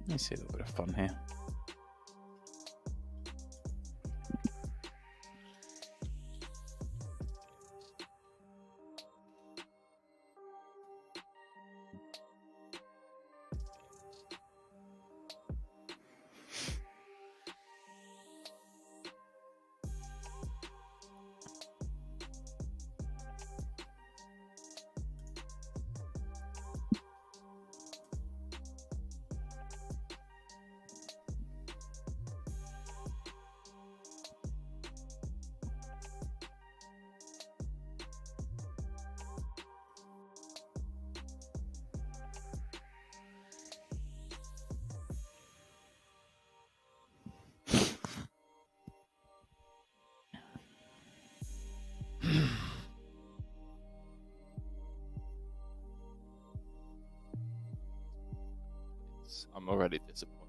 Let's see a little bit of fun here. I'm already disappointed.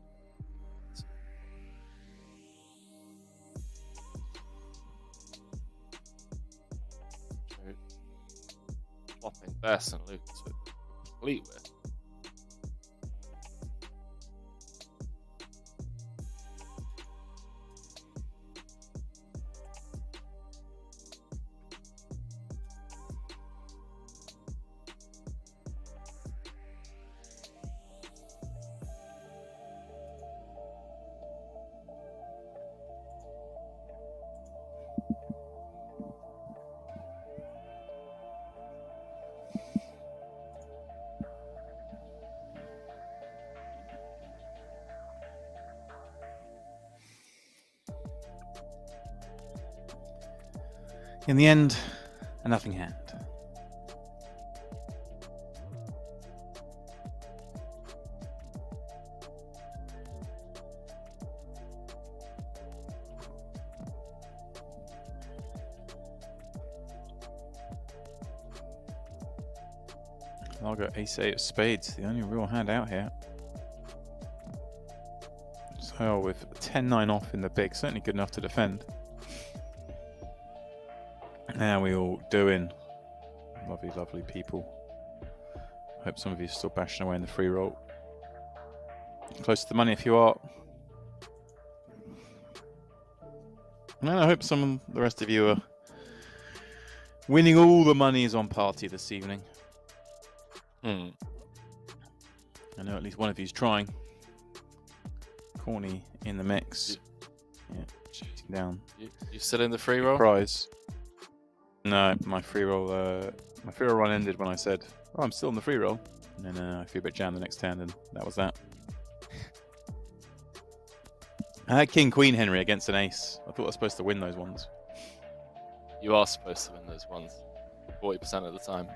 Flopping Bess and Lucas with complete whiff. In the end, a nothing hand. I'll go ace-8 of spades, the only real hand out here. So with 10-9 off in the big, certainly good enough to defend. Now we all doing. Lovely, lovely people. Hope some of you are still bashing away in the free roll. Close to the money if you are. And I hope the rest of you are winning all the monies on party this evening. I know at least one of you is trying. Corny in the mix. Yeah, shooting down. You still in the free roll? Prize. No, my free roll run ended when I said, "Oh, I'm still in the free roll," and then I feel a bit jammed the next hand, and that was that. I had King Queen Henry against an ace. I thought I was supposed to win those ones. You are supposed to win those ones 40% of the time.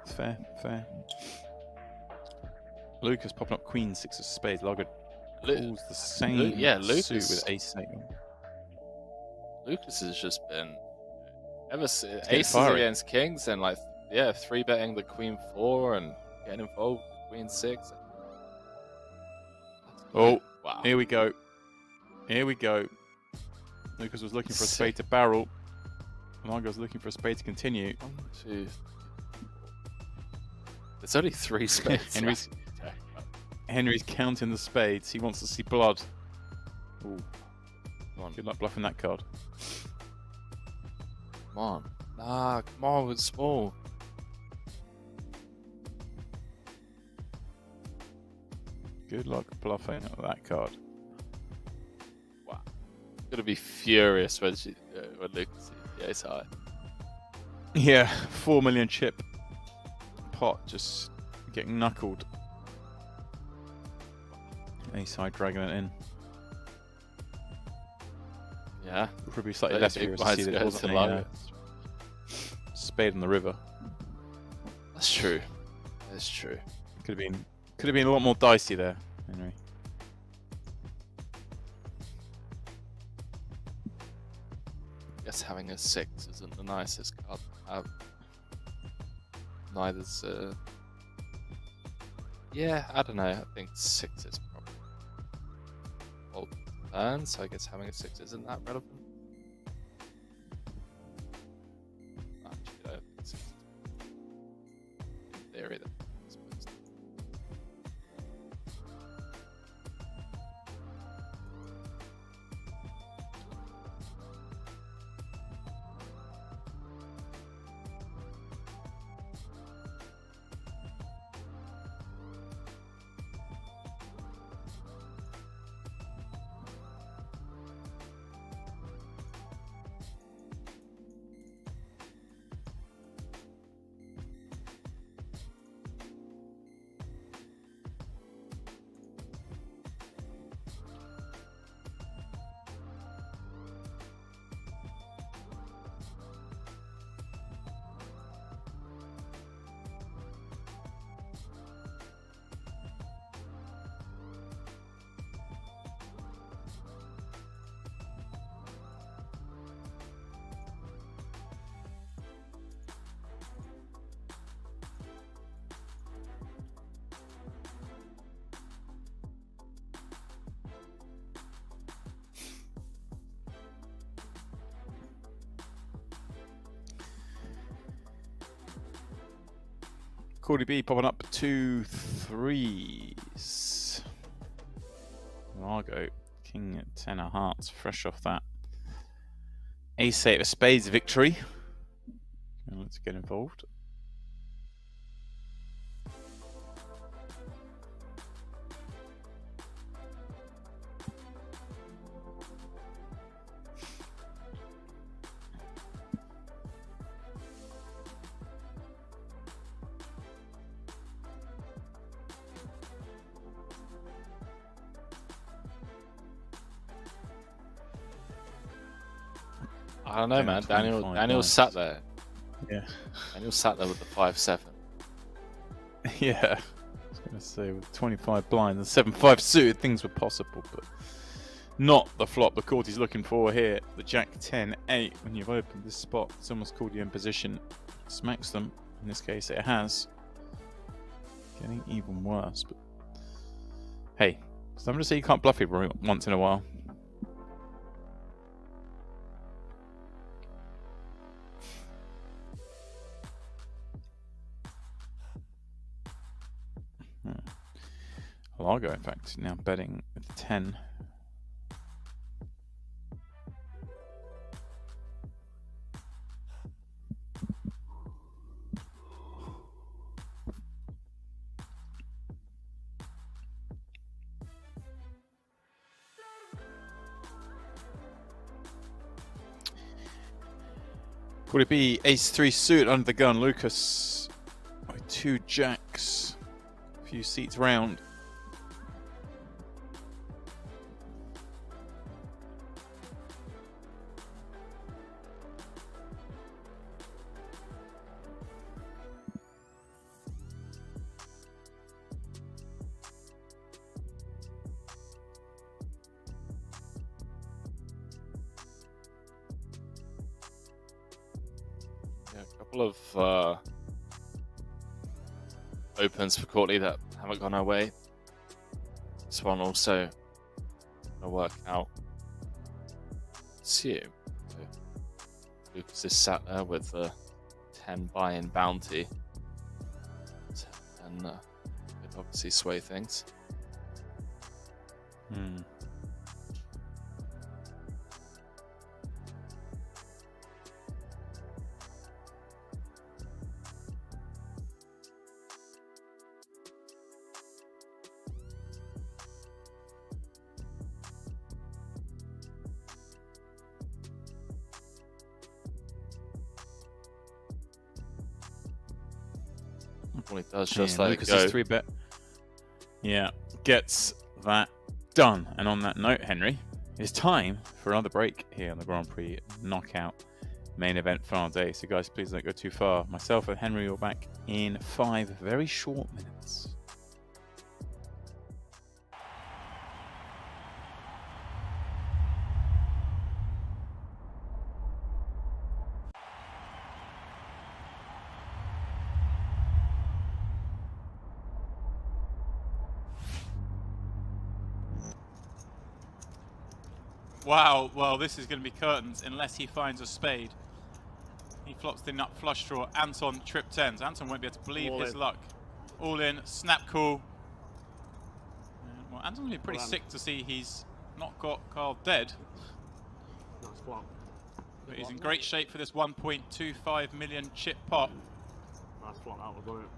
It's fair, fair. Lucas popping up Queen 6 of spades. Lager pulls the same Lucas, suit with ace 8. Lucas has just been aces fiery against kings and 3-betting the Queen 4 and getting involved with Queen 6. Oh, wow. Here we go. Here we go. Lucas was looking for a spade to barrel. Margot's looking for a spade to continue. 1, 2. There's only 3 spades. Henry's counting the spades. He wants to see blood. Ooh. Come on. Good luck bluffing that card. Come on. Nah, come on, it's small. Good luck bluffing that card. Wow. Gonna be furious when Lucas sees the ace high. Yeah, 4 million chip pot just getting knuckled. Ace high dragging it in. Yeah. Probably slightly less furious to see that it wasn't a spade on the river. That's true. That's true. Could have been a lot more dicey there, Henry. Guess having a 6 isn't the nicest card to have. Neither's yeah, I don't know. I think 6 is probably old turn, so I guess having a 6 isn't that relevant. Actually, I don't think 6 is. In theory, that I suppose. Cordy B popping up 2 3s. Largo, King 10 of hearts, fresh off that Ace 8 of spades victory. Let's get involved. I don't know, man. Daniel sat there. Yeah. Daniel sat there with the 5-7. Yeah. I was going to say, with 25 blinds and 7-5 suited, things were possible, but not the flop the Cordy's looking for here. The Jack 10-8, when you've opened this spot, someone's called you in position, smacks them. In this case, it has. Getting even worse, but hey, so I'm going to say you can't bluff every once in a while. Largo, in fact, now betting with 10. Could it be ace 3 suit under the gun? Lucas with 2 jacks, a few seats round. Of opens for Courtney that haven't gone our way. This one also gonna work out. See, so Lucas is sat there with the 10 buy-in bounty, and could obviously sway things. Well, it does just let it go. 3-bet. Yeah, gets that done. And on that note, Henry, it's time for another break here on the Grand Prix Knockout main event final day. So guys, please don't go too far. Myself and Henry are back in 5 very short minutes. Wow, well, this is going to be curtains unless he finds a spade. He flops the nut flush draw. Anton trip 10s. Anton won't be able to believe his luck. All in, snap call. Well, Anton's going to be pretty sick to see he's not got Carl dead. Nice flop. But he's in great shape for this 1.25 million chip pot. Nice flop, that was, wasn't it?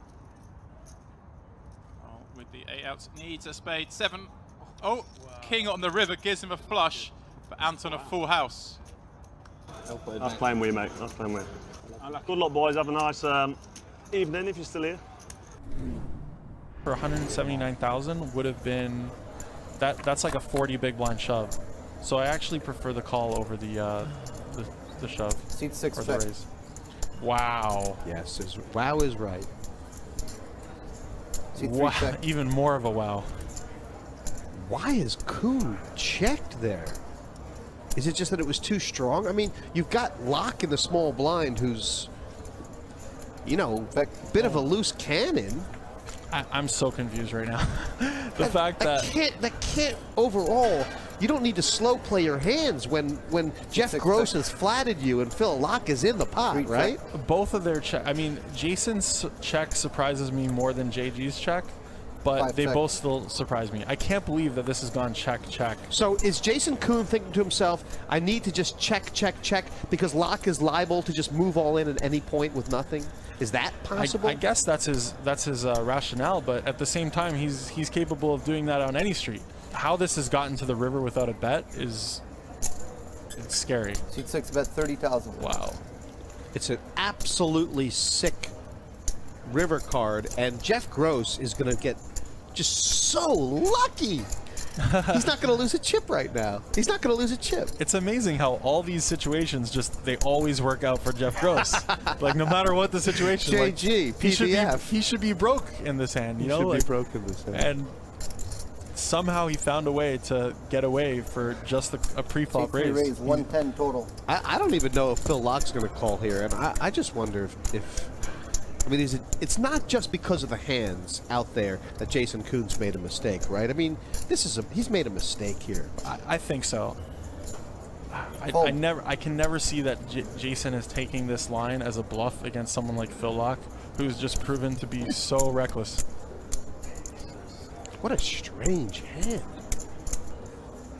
Oh, with the 8 outs, needs a spade. 7. Oh, wow. King on the river gives him a flush. But Anton a full house. That's playing with you, mate. That's playing with you. Good luck, boys. Have a nice evening if you're still here. For 179,000 would have been that's like a 40 big blind shove. So I actually prefer the call over the shove. Seat 6 or the raise. Wow. Yes, wow is right. Seat 3 wow. check. Even more of a wow. Why is Kuhn checked there? Is it just that it was too strong? I mean, you've got Locke in the small blind who's, you know, a bit of a loose cannon. I'm so confused right now. The fact that can't overall you don't need to slow play your hands when Jeff Gross has flatted you and Phil Locke is in the pot, right? Both of their check. I mean, Jason's check surprises me more than JG's check, but they both still surprise me. I can't believe that this has gone check. So is Jason Kuhn thinking to himself, I need to just check because Locke is liable to just move all in at any point with nothing? Is that possible? I guess that's his rationale, but at the same time, he's capable of doing that on any street. How this has gotten to the river without a bet it's scary. Seat 6 bet 30,000. Wow. It's an absolutely sick river card, and Jeff Gross is going to get just so lucky. He's not going to lose a chip right now. He's not going to lose a chip. It's amazing how all these situations they always work out for Jeff Gross. Like no matter what the situation. JG, like, PBF. He should be broke in this hand. You know, should be broke in this hand. And somehow he found a way to get away for just a pre-flop raise. 110 total. I don't even know if Phil Locke's going to call here, and I just wonder if I mean, it's not just because of the hands out there that Jason Kuhn's made a mistake, right? I mean, he's made a mistake here. I think so. I can never see that Jason is taking this line as a bluff against someone like Phil Locke, who's just proven to be so reckless. What a strange hand.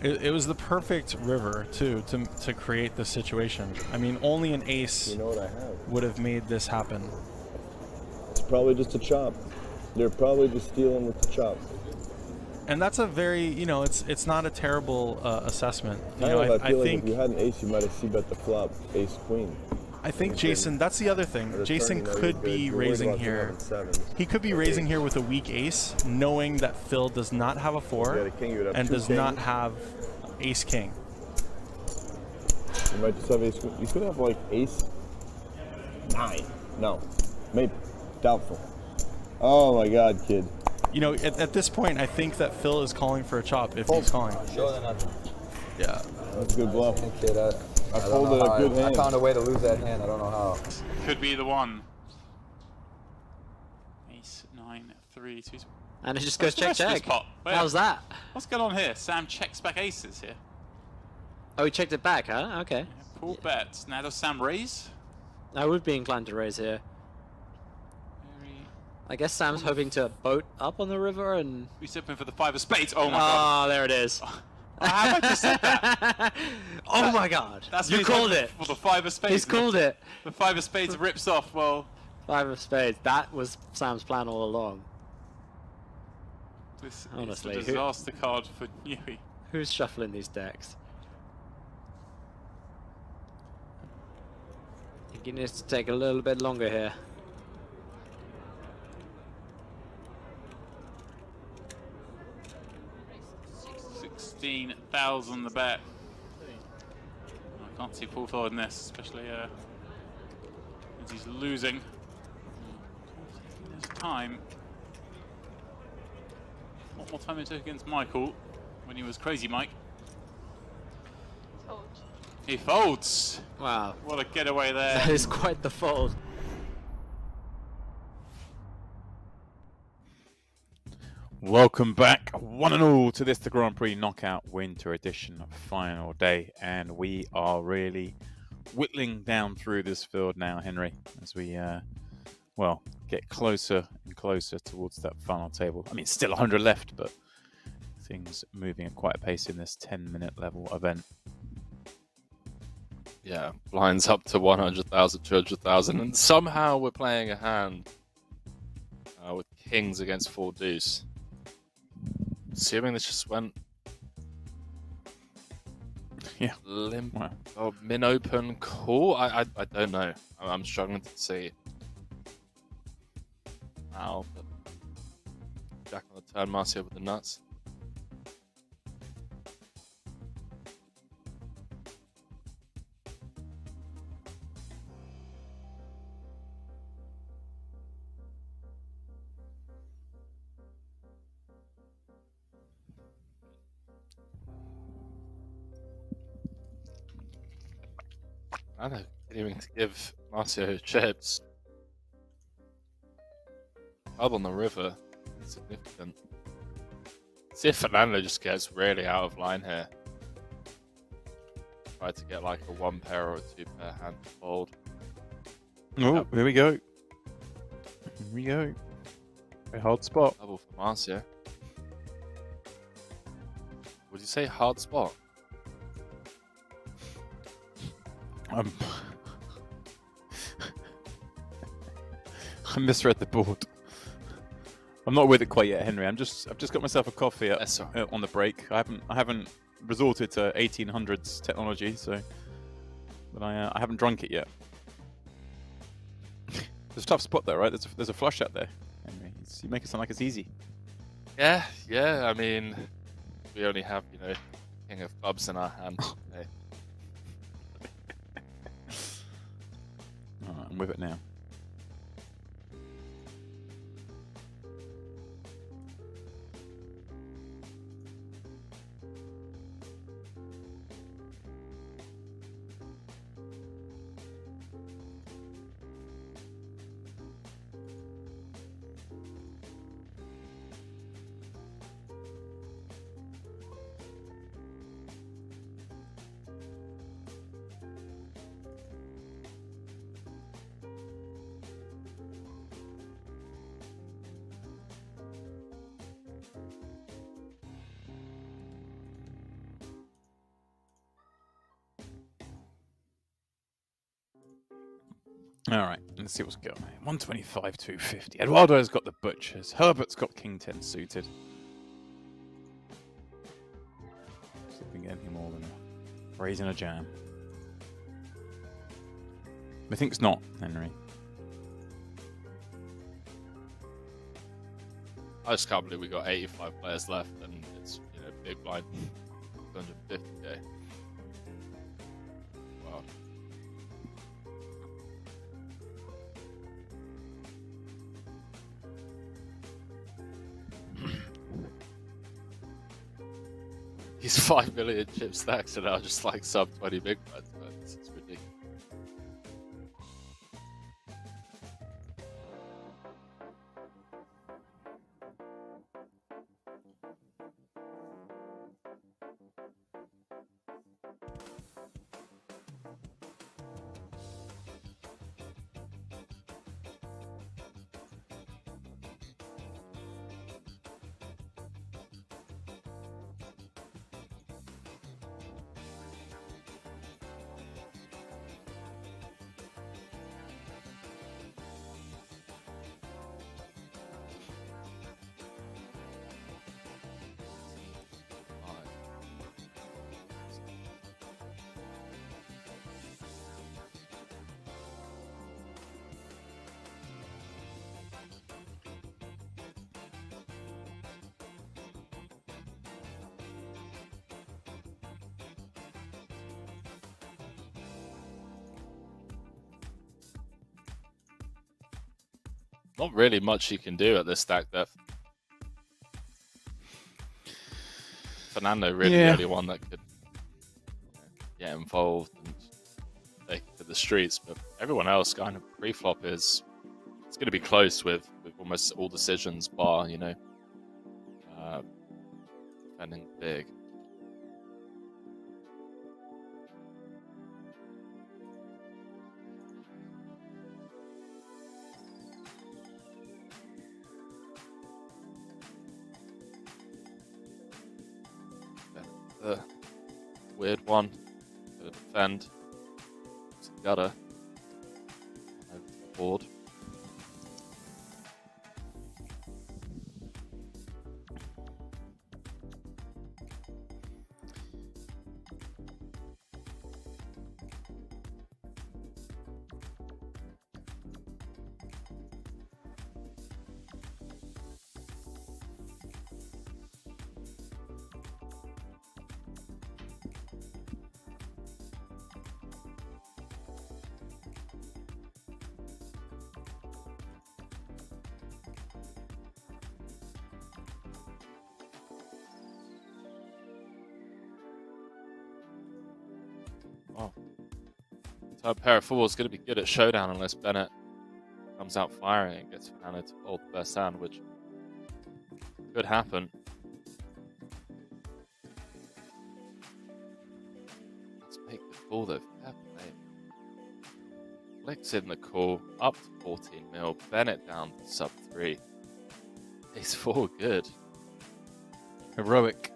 It was the perfect river too to create this situation. I mean, only an ace would have made this happen. It's probably just a chop. They're probably just stealing with the chop. And that's a very, it's not a terrible assessment. I feel like if you had an ace, you might have c-bet the flop, ace queen. I think Jason, that's the other thing. Jason could be raising here. He could be raising here with a weak ace, knowing that Phil does not have a 4 and does not have ace king. You might just have ace queen. You could have like ace 9. No, maybe. Doubtful. Oh my god, kid. At this point, I think that Phil is calling for a chop if he's calling. Yeah. That's a good bluff. Kid, I folded a good hand. I found a way to lose that hand. I don't know how. Could be the one. Ace, 9, 3, 2. And it just goes check. Pot? How's that? What's going on here? Sam checks back aces here. Oh, he checked it back, huh? Okay. Yeah, poor bets. Now does Sam raise? I would be inclined to raise here. I guess Sam's hoping to boat up on the river and... He's hoping for the 5 of spades. Oh my god. Oh, there it is. How have I just said that? Oh my god. You called it. For the 5 of spades. He's called it. The 5 of spades rips off. Well, 5 of spades. That was Sam's plan all along. This honestly, is a disaster card for Newey. Who's shuffling these decks? I think he needs to take a little bit longer here. $16,000 the bet. I can't see full forward in this, especially as he's losing. There's time. What more time it took against Michael when he was crazy Mike? He folds. Wow. What a getaway there. That is quite the fold. Welcome back, one and all, to this, the Grand Prix Knockout Winter Edition final day. And we are really whittling down through this field now, Henry, as we, get closer and closer towards that final table. I mean, still 100 left, but things moving at quite a pace in this 10-minute level event. Yeah, blinds up to 100,000, 200,000, and somehow we're playing a hand with kings against 4 deuce. Assuming this just went limp or min open call. I don't know. I'm struggling to see how. But Jack on the turn, Marcio with the nuts. I don't know, continuing to give Marcio chips. Up on the river, significant. See if Fernando just gets really out of line here. try to get like a 1 pair or a 2 pair hand to fold. Oh, here we go. Here we go. A hard spot. Double for Marcia. Would you say hard spot? I misread the board. I'm not with it quite yet, Henry. I've just got myself a coffee on the break. I haven't resorted to 1800s technology, but I haven't drunk it yet. It's a tough spot though, right? There's a flush out there. Henry, you make it sound like it's easy. Yeah. I mean, we only have King of Clubs in our hand. Today. Alright, I'm with it now. All right, let's see what's going on. 125, 250. Eduardo's got the butchers. Herbert's got King 10 suited. See if we can get anything more than a raising a jam. Methink's not, Henry. I just can't believe we got 85 players left, and it's big blind 250k. Wow. These 5 million chip stacks are now just like sub 20 big blinds. This is ridiculous. Not really much you can do at this stack depth. Fernando really the only one that could get involved and take it to the streets, but everyone else kind of pre-flop it's going to be close with almost all decisions bar, defending big. The weird one to defend. It's a gutter over the board. Oh. So a pair of fours is going to be good at showdown unless Bennett comes out firing and gets Fernando to fold the first hand, which could happen. Let's make the call though. Fair play. Flicks in the call, up to 14 mil. Bennett down to sub 3. Ace 4, good. Heroic.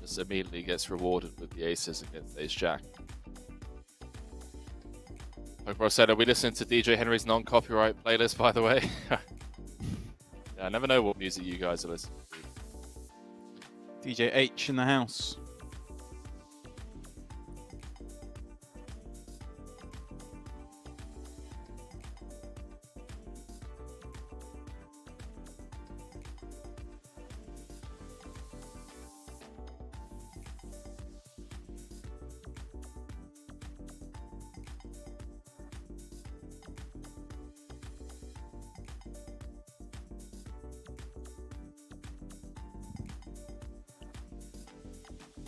Just immediately gets rewarded with the aces against Ace Jack. Poker said, are we listening to DJ Henry's non-copyright playlist, by the way? Yeah, I never know what music you guys are listening to. DJ H in the house.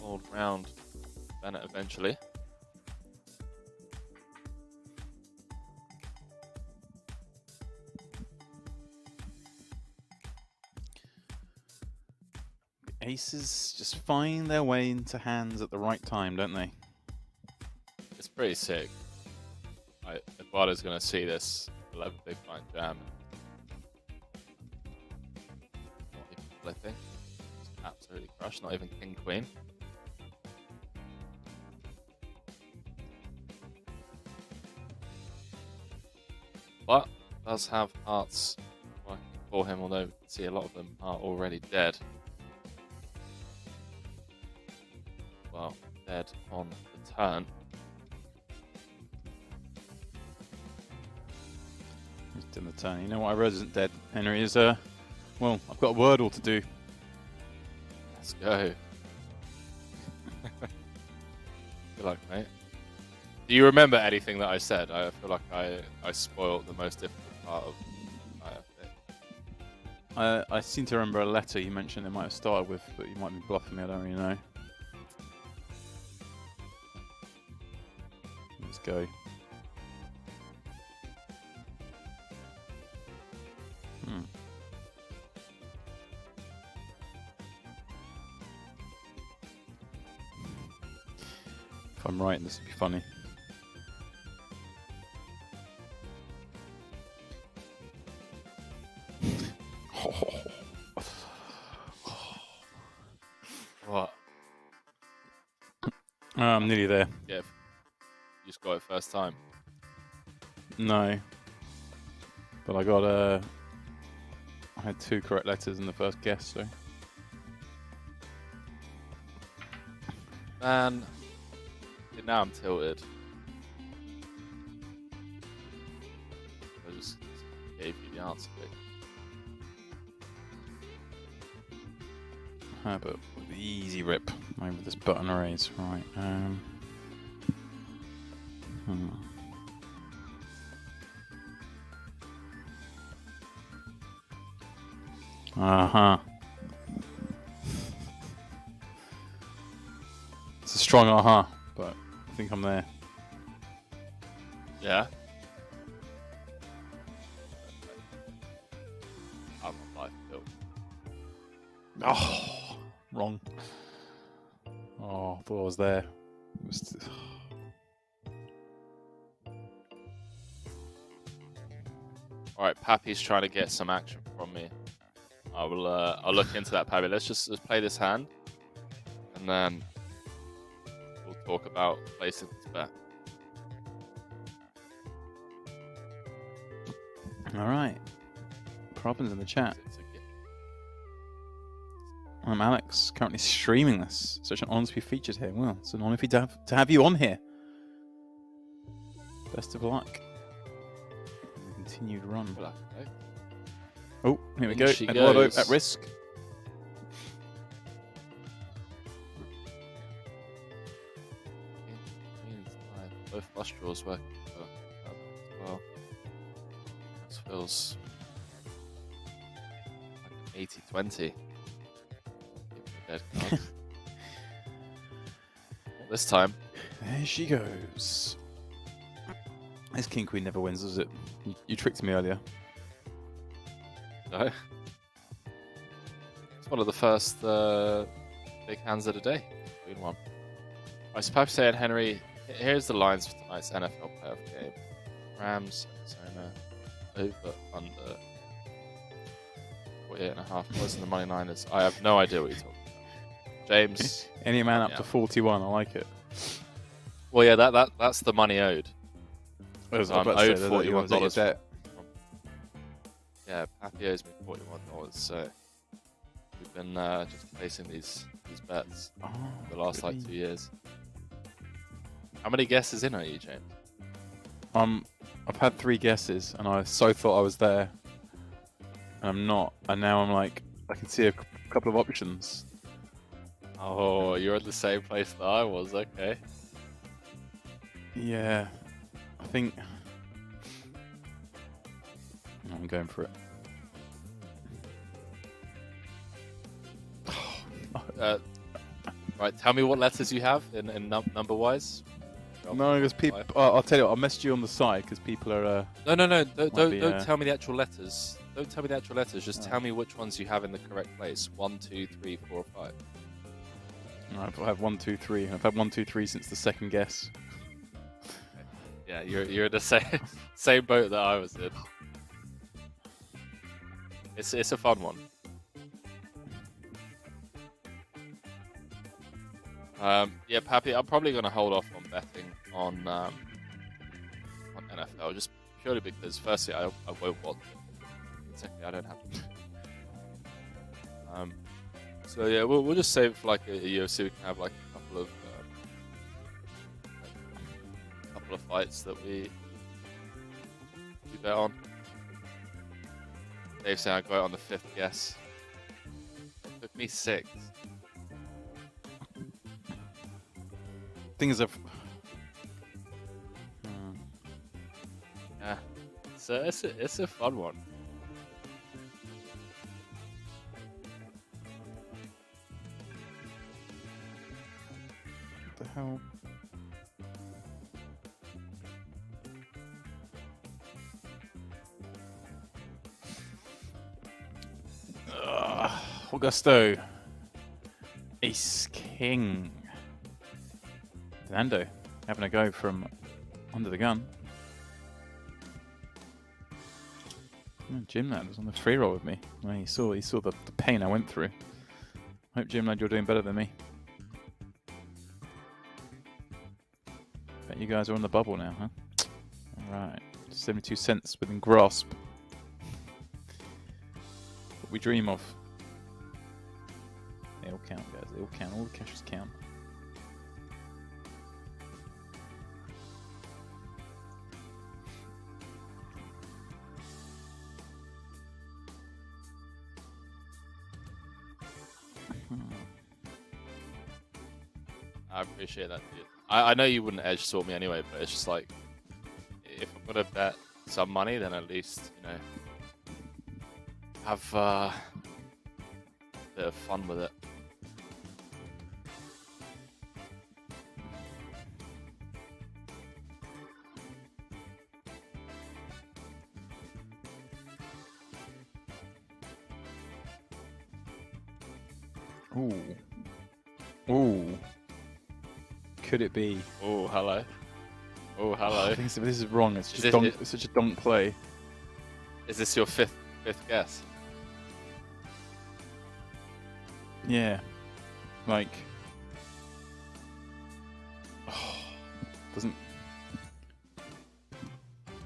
Old round Bennett eventually. Aces just find their way into hands at the right time, don't they? It's pretty sick. Eduardo's going to see this 11 big blind jam. Not even flipping. It's absolutely crushed. Not even king queen. But does have hearts working for him, although we can see a lot of them are already dead. Well, dead on the turn. He's done the turn. You know what I wrote isn't dead, Henry, is well, I've got a wordle to do. Let's go. Good luck, mate. Do you remember anything that I said? I feel like I spoiled the most difficult part of it. I seem to remember a letter you mentioned it might have started with, but you might be bluffing me, I don't really know. Let's go. If I'm right, this would be funny. What? I'm nearly there. Yeah, you just got it first time. No. But I got I had 2 correct letters in the first guess, so. Man, now I'm tilted. I just gave you the answer. But with the easy rip over this button raise, right? It's a strong but I think I'm there. Yeah. I'm on life built. Oh, wrong. Oh, I thought I was there. All right, Pappy's trying to get some action from me. I will. I'll look into that, Pappy. Let's play this hand, and then we'll talk about placing this bet. All right. Problems in the chat. I'm Alex, currently streaming this. Such an honor to be featured here. Well, it's an honor to have you on here. Best of luck. Continued run. Good luck, okay? Oh, here we In go. she Eduardo goes. at risk. Both flush draws working as well. This feels like an 80-20. Dead card. Not this time. There she goes. This king queen never wins, does it? You tricked me earlier. No. It's one of the first big hands of the day. Good one. I suppose saying Henry. Here's the lines for tonight's NFL playoff game: Rams, Arizona, over under 48.5. What's in the money liners? I have no idea what you're talking about. James, Any man up to 41. I like it. well, yeah, that's the money owed. I was I'm about to say owed that you want to take your $41. debt. Yeah, Pappy owes me $41, so we've been just placing these bets for the last like 2 years. How many guesses in are you, James? I've had 3 guesses, and I so thought I was there, and I'm not. And now I'm like, I can see a couple of options. Oh, you're in the same place that I was. Okay. Yeah, I think I'm going for it. Right, tell me what letters you have in number wise. No, because people. I'll tell you what, I messaged you on the side because people are. No. Don't be, tell me the actual letters. Don't tell me the actual letters. Just tell me which ones you have in the correct place. 1, 2, 3, 4, 5. I have 1, 2, 3. I've had 1, 2, 3 since the second guess. Yeah, you're in the same boat that I was in. It's a fun one. Yeah, Pappy, I'm probably going to hold off on betting on NFL just purely because, firstly, I won't watch it. Secondly, I don't have to. So yeah, we'll just save for like a UFC. We can have like a couple of fights that we bet on. Dave saying I got it on the 5th guess. It took me 6. Thing is, Yeah, it's a fun one. what the hell? Augusto. Ace King. Fernando having a go from under the gun. Jim Lad was on the free roll with me. Well, he saw the pain I went through. Hope Jim Lad, you're doing better than me. Bet you guys are on the bubble now, huh? Alright. 72 cents within grasp. What we dream of. They all count, guys. They all count. All the cashes count. I appreciate that, dude. I know you wouldn't edge sort me anyway, but it's just like, if I'm gonna bet some money, then at least, you know, have a bit of fun with it. Ooh. Ooh. Could it be? Oh, hello. Oh, hello. I think this is wrong. It's just this- it's such a donk play. Is this your fifth guess? Yeah. Like. Doesn't.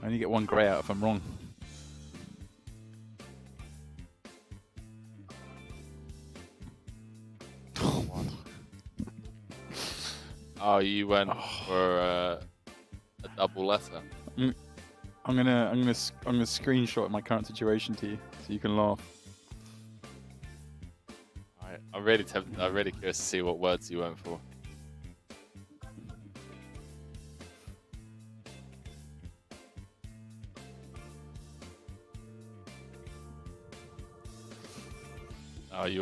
I only get one grey out if I'm wrong. Oh, you went for a double letter. I'm gonna screenshot my current situation to you so you can laugh. Alright, I'm really curious to see what words you went for. Oh, you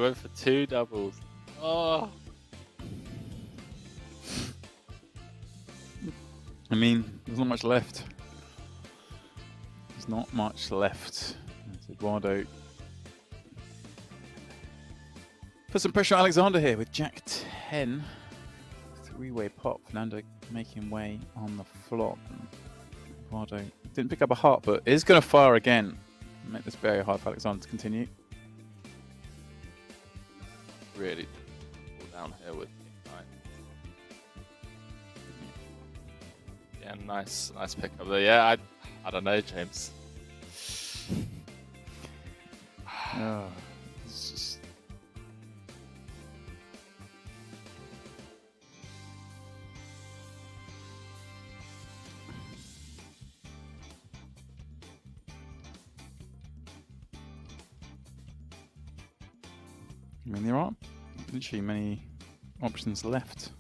went for 2 doubles. Oh. I mean, there's not much left. There's not much left. It's Eduardo. Put some pressure on Alexander here with Jack 10. Three-way pop. Fernando making way on the flop. Eduardo didn't pick up a heart, but is going to fire again. Make this very hard for Alexander to continue. Really pull down here with King 9. Yeah, nice pick up there. Yeah, I don't know, James. Oh, it's just... I mean, there aren't literally many options left.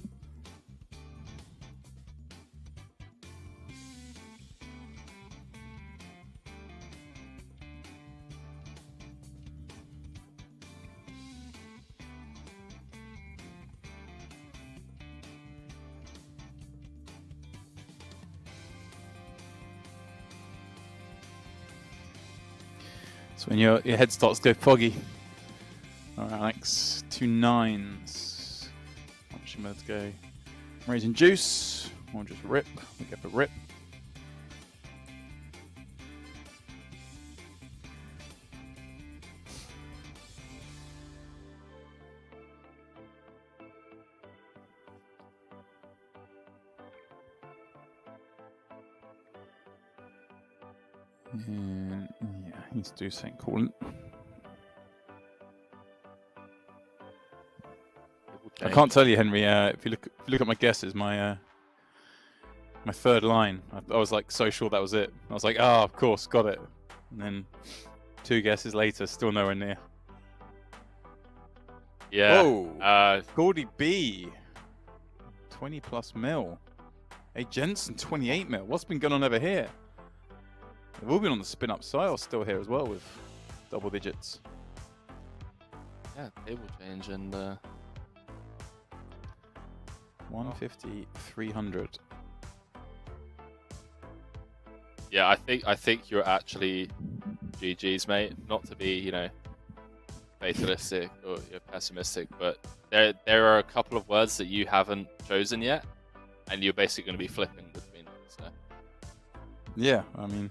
So when your head starts to go foggy. Alright, Alex, 2 9s. What should let's go? Raising juice, or just rip. We go for rip. And yeah, he needs to do something cool. I can't tell you, Henry. If you look at my guesses, my third line, I was like so sure that was it. I was like, oh, of course, got it. And then 2 guesses later, still nowhere near. Yeah. Oh, Gordy B, 20+ mil. Hey, Jensen, 28 mil. What's been going on over here? They've all been on the spin-up side, still here as well with double digits. Yeah, table change and 150, 300. Yeah, I think you're actually GG's, mate. Not to be, fatalistic or pessimistic, but there are a couple of words that you haven't chosen yet, and you're basically going to be flipping between them. So. Yeah, I mean.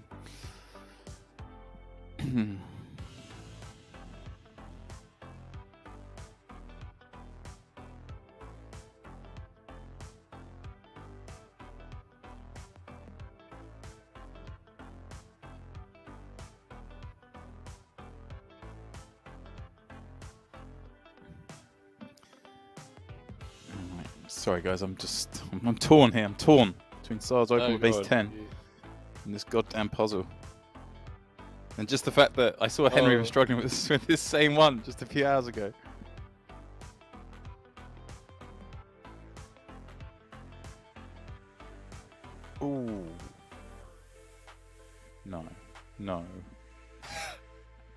Sorry guys, I'm torn here. I'm torn between stars open with base 10 and this goddamn puzzle. And just the fact that I saw Henry was struggling with this same one just a few hours ago. Ooh. No.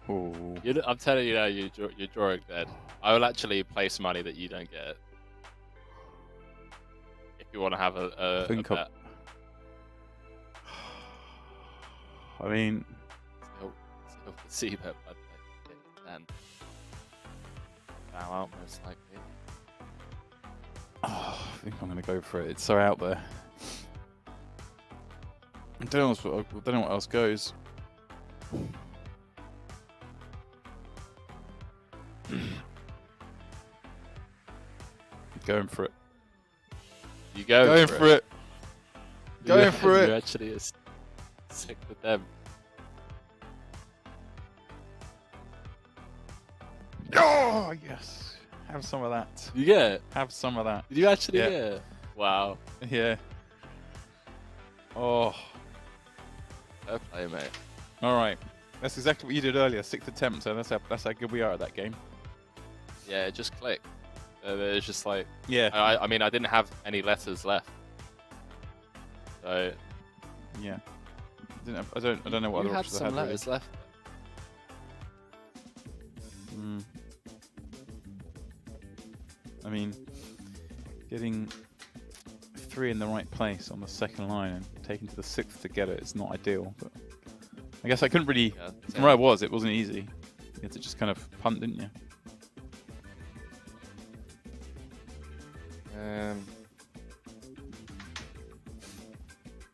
Ooh. I'm telling you now, you're drawing dead. I will actually place money that you don't get. If you want to have a bet. I mean... See bet, but then bow out most likely. Oh, I think I'm going to go for it. It's so out there. I don't know what else goes. Going for it. You going for it. Going for it. You actually is sick with them. Oh yes, have some of that. You get it. Have some of that. Did you actually get it? Wow. Yeah. Oh. Fair play, mate. All right. That's exactly what you did earlier. 6th attempt. So that's how good we are at that game. Yeah, it just clicked. It's just like. Yeah. I mean, I didn't have any letters left. So. Yeah. I don't know what you other had options some I had. letters left. I mean, getting 3 in the right place on the second line and taking to the 6th to get it is not ideal. But I guess I couldn't really. From where I was, it wasn't easy. You had to just kind of punt, didn't you?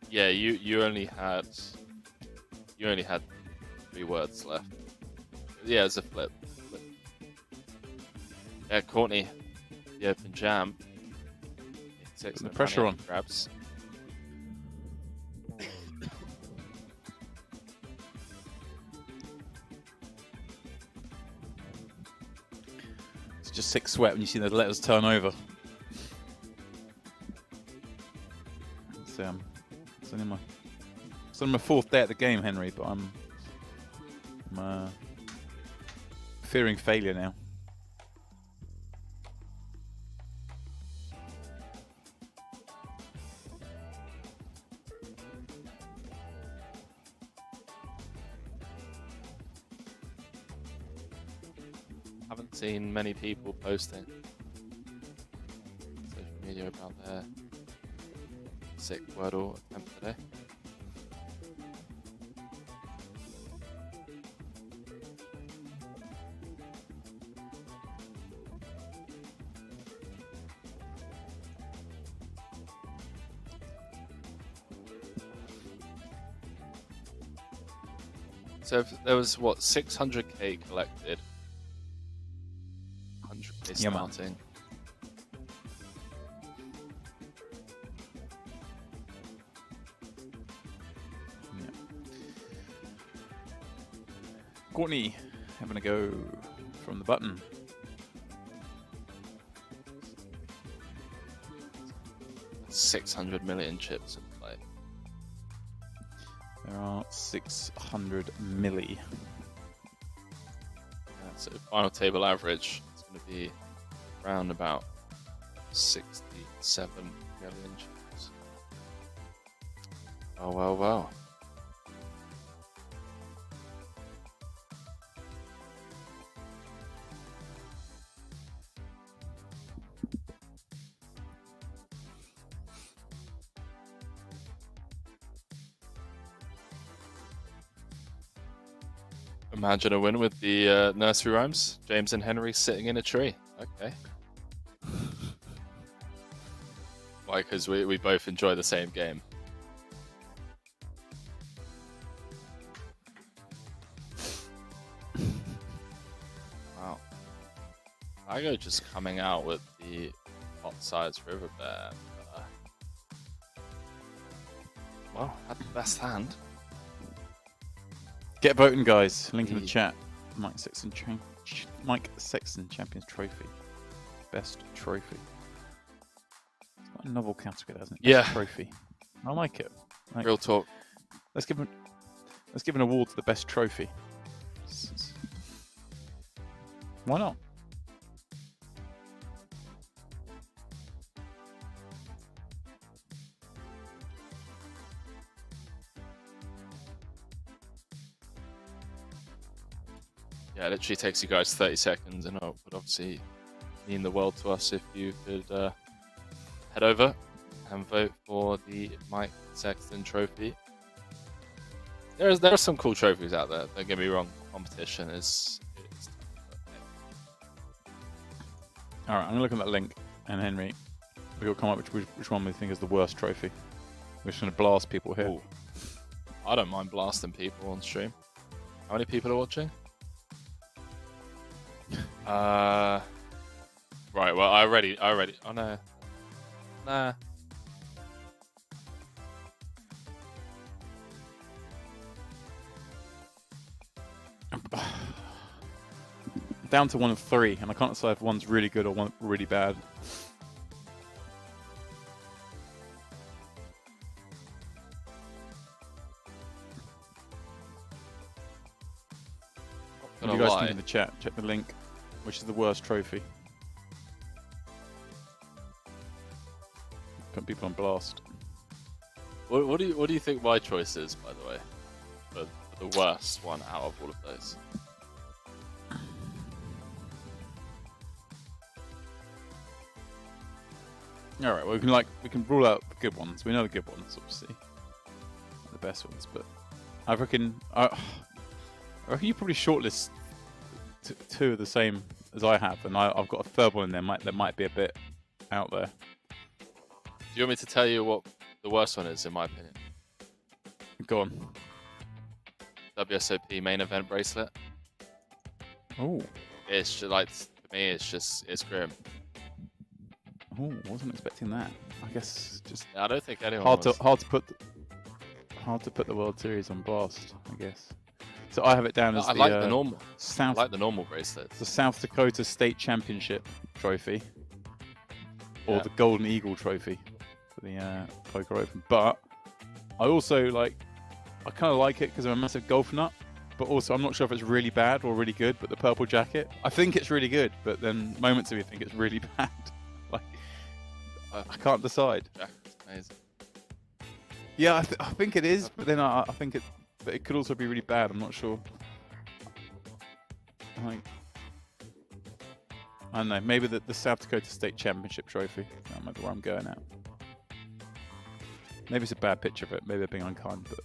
Yeah, you only had 3 words left. Yeah, it's a flip. Yeah, Courtney, the open jam. The pressure on. Grabs. It's just 6 sweat when you see those letters turn over. It's only my 4th day at the game, Henry, but I'm fearing failure now. Haven't seen many people posting social media about their sick wordle attempt today. So if there was what 600k collected, 100k starting. Courtney having a go from the button. $600 million chips in play. There are 600 milli. So final table average is going to be around about 67 million chips. Oh well, well. Imagine a win with the nursery rhymes. James and Henry sitting in a tree. Okay. Why? Because we both enjoy the same game. Wow. Igo just coming out with the pot size river bear. Well, had the best hand. Get voting, guys. Link in the chat. Mike Sexton Champions Trophy. Best trophy. It's quite a novel category, hasn't it? Best trophy. I like it. Real talk. Let's give an award to the best trophy. Why not? Yeah, it literally takes you guys 30 seconds, and it would obviously mean the world to us if you could head over and vote for the Mike Sexton Trophy. There are some cool trophies out there. Don't get me wrong. Competition is. All right, I'm gonna look at that link, and Henry, we'll come up with which one we think is the worst trophy. We're just gonna blast people here. Ooh. I don't mind blasting people on stream. How many people are watching? Right. Well, I already. Oh no. Nah. Down to 1 of 3, and I can't decide if one's really good or one really bad. What do you guys think in the chat? Check the link. Which is the worst trophy? Put people on blast. What do you think my choice is, by the way, for the worst one out of all of those? All right. Well, we can rule out the good ones. We know the good ones, obviously, the best ones. But I reckon you probably shortlist 2 of the same as I have, and I've got a third one in there that might be a bit out there. you want me to tell you what the worst one is, in my opinion? Go on. WSOP main event bracelet. Oh. It's just, like, to me, it's grim. Oh, wasn't expecting that. I guess just Yeah, I don't think anyone hard was. to put the World Series on blast, I guess. So I have it down as I like the normal. South, I like the normal bracelets. the South Dakota State Championship trophy, or Yeah. the Golden Eagle trophy for the Poker Open. But I also I kind of like it because I'm a massive golf nut. But also, I'm not sure if it's really bad or really good. But the purple jacket, I think it's really good. But then moments of me think it's really bad. I can't decide. Jacket's amazing. Yeah, I think it is. But then I think it could also be really bad. I'm not sure. I don't know. Maybe the South Dakota State Championship trophy. I don't know where I'm going at. Maybe it's a bad picture of it. Maybe they're being unkind, but.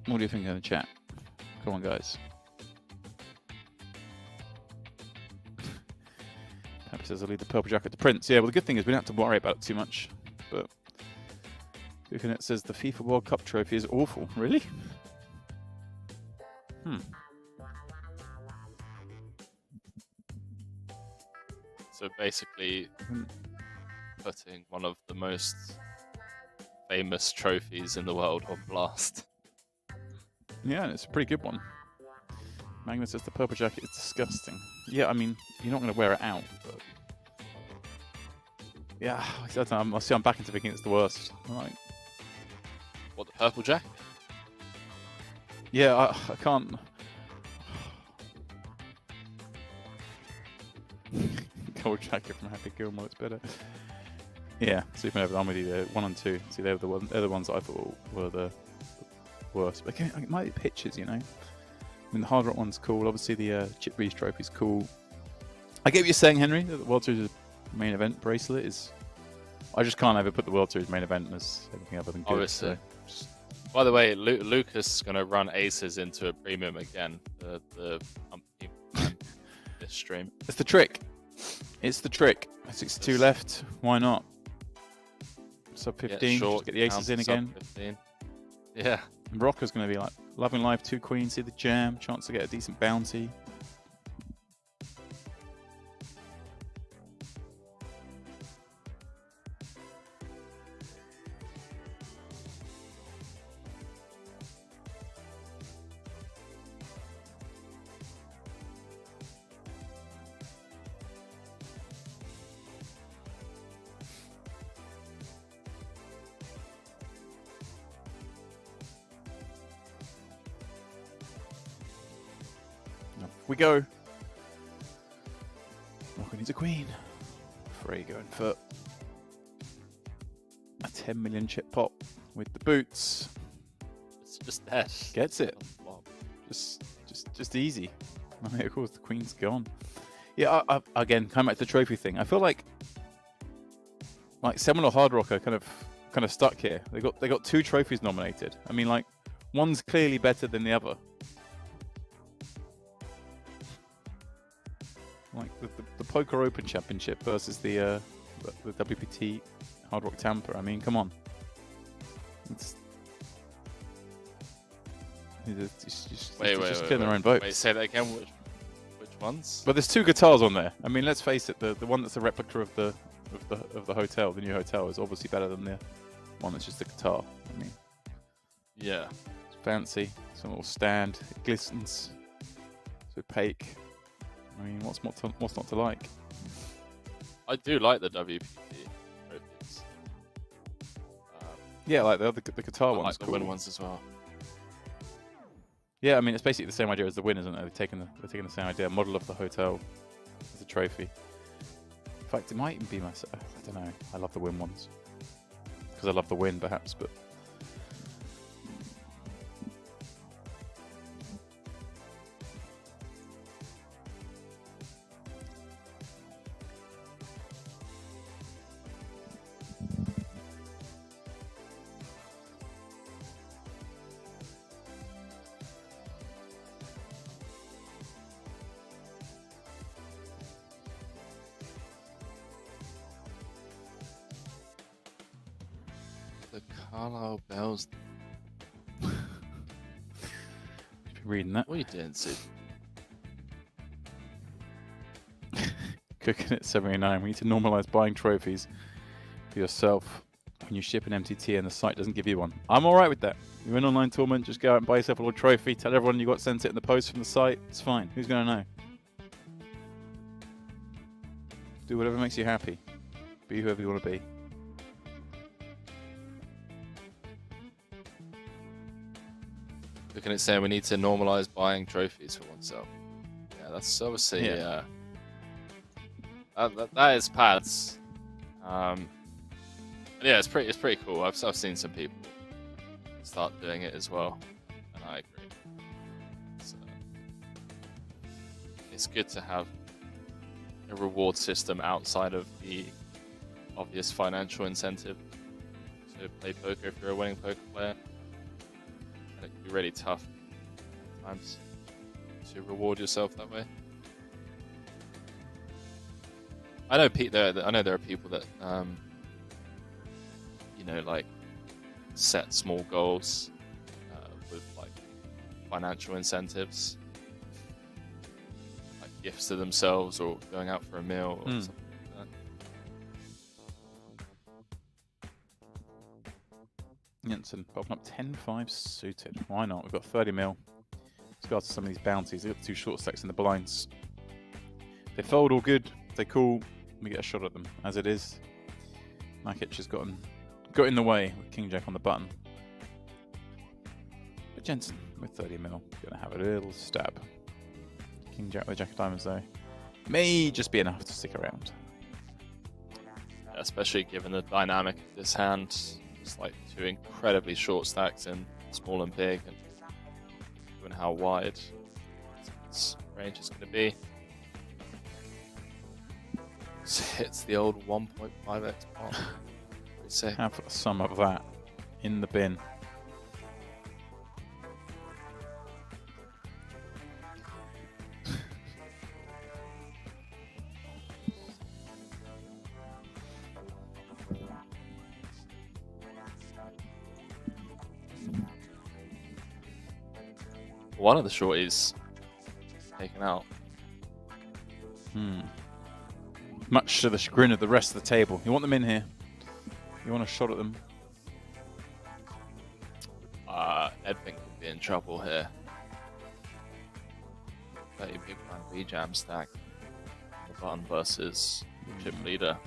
What do you think in the chat? Come on, guys. Happy says I'll leave the purple jacket to Prince. Yeah, well, the good thing is we don't have to worry about it too much. But it says the FIFA World Cup trophy is awful. Really? So basically, putting one of the most famous trophies in the world on blast. Yeah, and it's a pretty good one. Magnus says the purple jacket is disgusting. Yeah, I mean, you're not going to wear it out, but... Yeah, I don't know, I'm back into thinking it's the worst. Right. What, the purple jacket? Yeah, I can't... Gold jacket from Happy Gilmore, it's better. Yeah, Supernova, I'm with you there. 1 and 2. See, they're the ones that I thought were the worst. But again, it might be pictures, you know? I mean, the Hard Rock one's cool. Obviously, the Chip Reese trophy's cool. I get what you're saying, Henry, that the World Series main event bracelet is... I just can't ever put the World Series main event as anything other than good. Obviously. So. By the way, Lucas is going to run aces into a premium again. The this stream. It's the trick. It's the trick. 62 left. Why not? Sub 15. Short, just get the aces in again. 15. Yeah. And Rocco's going to be like loving life, 2 queens, see the jam, chance to get a decent bounty. We go. Rocco needs a queen. Frey going for a 10 million chip pot with the boots. It's just that. Gets it. Just easy. I mean, of course, the queen's gone. Yeah, again, coming back to the trophy thing. I feel like Seminole Hard Rock are kind of stuck here. They got 2 trophies nominated. I mean, like, one's clearly better than the other. Like the Poker Open Championship versus the WPT Hard Rock Tampa. I mean, come on. It's just killing their own votes. Wait, say that again. Which ones? But there's 2 guitars on there. I mean, let's face it. The one that's a replica of the hotel, the new hotel, is obviously better than the one that's just a guitar. I mean, yeah, it's fancy. It's a little stand. It glistens. It's opaque. I mean, what's not to like? I do like the WPT trophies. Yeah, like the guitar I ones. like the win ones as well. Yeah, I mean, it's basically the same idea as the win, isn't it? They're taking the same idea, model of the hotel as a trophy. In fact, it might even be myself. I don't know. I love the win ones because I love the win, perhaps, but. The Carlisle Bells. Reading that. What are you doing, Sid? Cooking at 79. We need to normalize buying trophies for yourself when you ship an MTT and the site doesn't give you one. I'm alright with that. You're in an online tournament, just go out and buy yourself a little trophy. Tell everyone you got sent it in the post from the site. It's fine. Who's going to know? Do whatever makes you happy. Be whoever you want to be. Looking at saying we need to normalize buying trophies for oneself. Yeah, that's obviously that is pads. Yeah, it's pretty cool. I've seen some people start doing it as well, and I agree. It's good to have a reward system outside of the obvious financial incentive to play poker if you're a winning poker player. And it can be really tough sometimes to reward yourself that way. I know there are people that like set small goals with like financial incentives, like gifts to themselves or going out for a meal or something like that. Jensen popping up 10-5 suited. Why not? We've got 30 mil. Let's go after some of these bounties. They've got 2 short stacks in the blinds. If they fold all good, if they call, we get a shot at them. As it is, Makic has got in the way with King Jack on the button. But Jensen with 30 mil, gonna have a little stab. King Jack with Jack of Diamonds though, may just be enough to stick around. Especially given the dynamic of this hand. It's like 2 incredibly short stacks in small and big, and given how wide its range is going to be. Just hits the old 1.5x pot. Pretty sick. Have some of that in the bin. One of the shorties taken out. Much to the chagrin of the rest of the table. You want them in here. You want a shot at them. Edvin could be in trouble here. 30 big blind B-jam stack. The button versus the chip leader.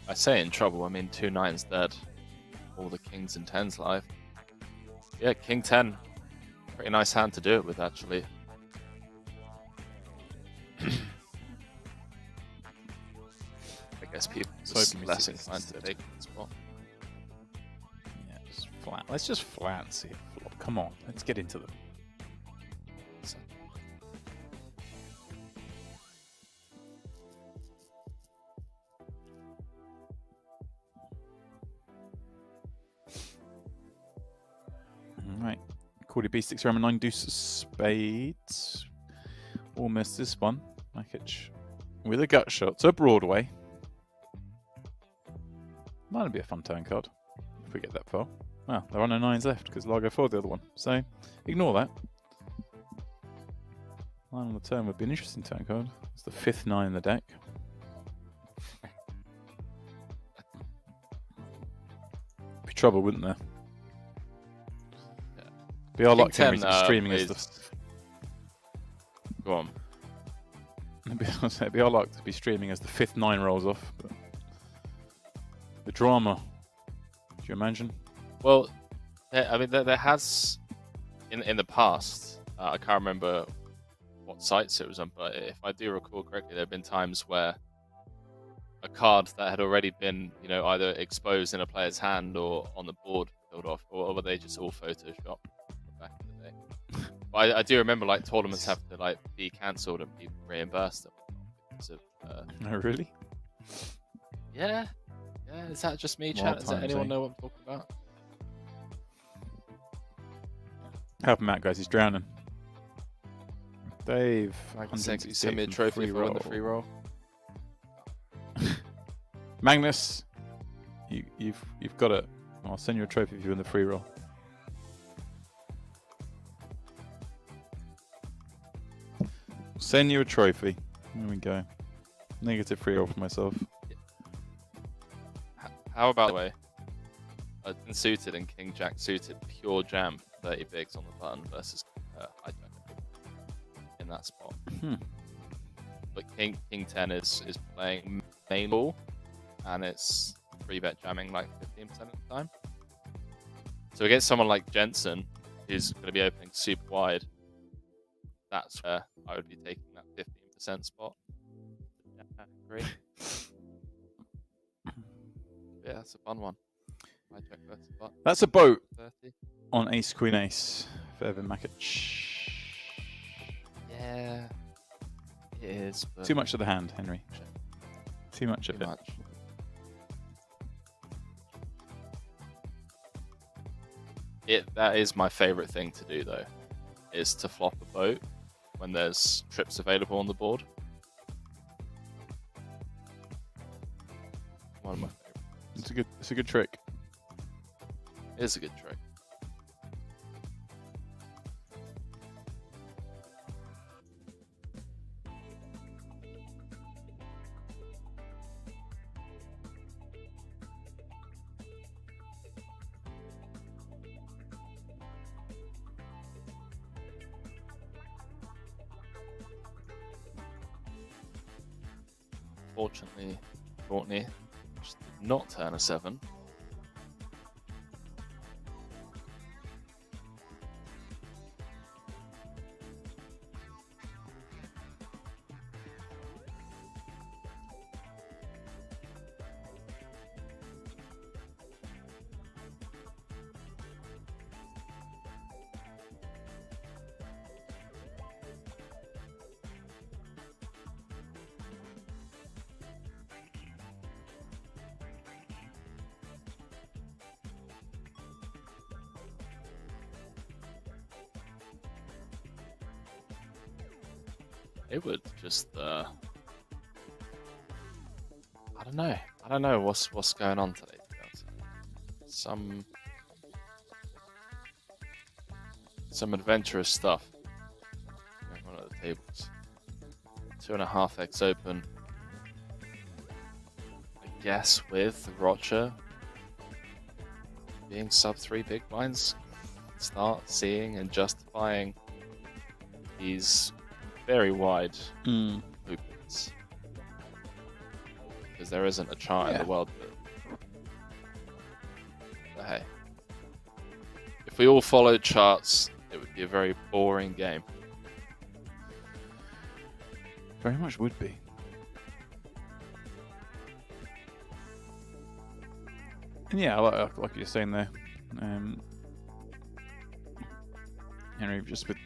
I say in trouble, I mean 2 9s dead. All the kings and 10s live. Yeah, king 10. Pretty nice hand to do it with, actually. I guess people are just less inclined to take the spot. Yeah, just flat. Let's just flat see it flop. Come on, let's get into them. Alright. Cordy B, 6 around 9 deuce spades. Almost this one. Makic with a gut shot to Broadway. Might be a fun turn card if we get that far. Well, there are no 9s left because Largo followed the other one. So ignore that. 9 on the turn would be an interesting turn card. It's the 5th 9 in the deck. Be trouble, wouldn't there? Be our luck, Henry, to be streaming as the... Go on. It'd be our luck to be streaming as the 5th 9 rolls off. But the drama. Do you imagine? Well, I mean, there has, in the past, I can't remember what sites it was on, but if I do recall correctly, there have been times where a card that had already been, either exposed in a player's hand or on the board filled off, or were they just all Photoshop back in the day. But I do remember tournaments have to be cancelled and people reimburse them. Oh, really? Yeah. Yeah, is that just me, chat? Does anyone know what I'm talking about? Help him out, guys. He's drowning. Dave. Send me a trophy for the free roll. Magnus. You've got it. I'll send you a trophy if you win the free roll. Send you a trophy. There we go. Negative free roll for myself. How about the way? Suited and King Jack suited, pure jam, 30 bigs on the button versus hijack in that spot. But King 10 is playing main ball, and it's 3-bet jamming like 15% of the time. So against someone like Jensen, who's going to be opening super wide, that's where I would be taking that 15% spot. Yeah, great. Yeah, that's a fun one. Hijack versus button. That's a boat 30. on Ace Queen Ace for Evan Makic. Yeah, it is. But Too much of the hand, Henry. Too much of it. That is my favorite thing to do, though, is to flop a boat when there's trips available on the board. One of my favorites. It's a good trick. It is a good trick. Fortunately, Courtney just did not turn a 7. It would just I don't know what's going on today, to be honest. Some adventurous stuff going on at the tables. 2.5x open, I guess, with Roger being sub 3 big blinds. Start seeing and justifying these very wide movements, because there isn't a chart in the world but hey, if we all followed charts, it would be a very boring game. Very much would be. And yeah, like you're saying there, Henry, just with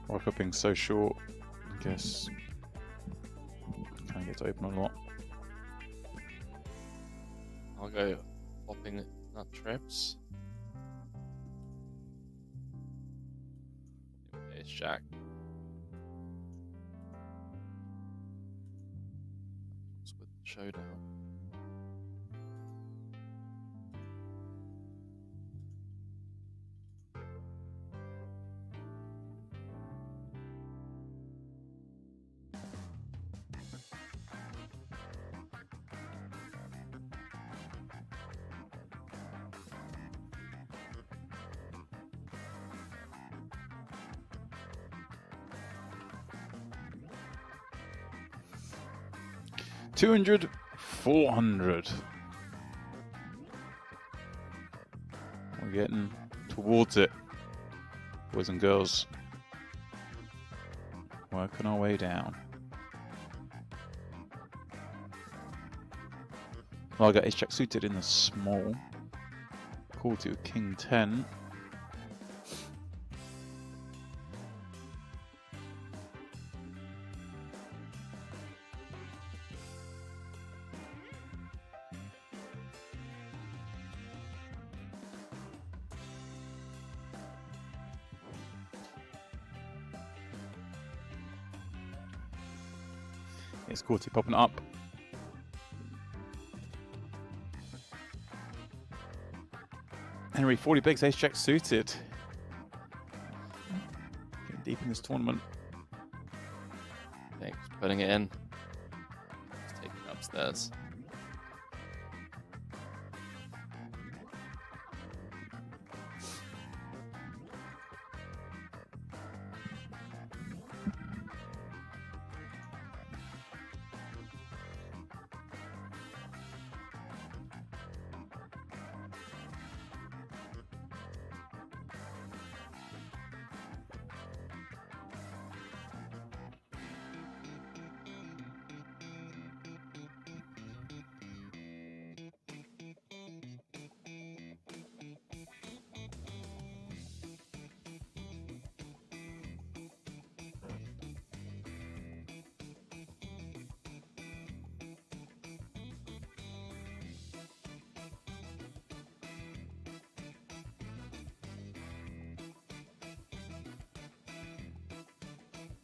rock up being so short, I guess kind of gets open a lot. I'll go popping nut trips. Ace Jack. It's with the showdown. $200, $400. We're getting towards it, boys and girls. Working our way down. Well, I got ace-jack suited in the small. Call to king 10. It's Corty popping up. Henry, 40 bigs, ace jack suited. Getting deep in this tournament. Okay, just putting it in. Just taking it upstairs.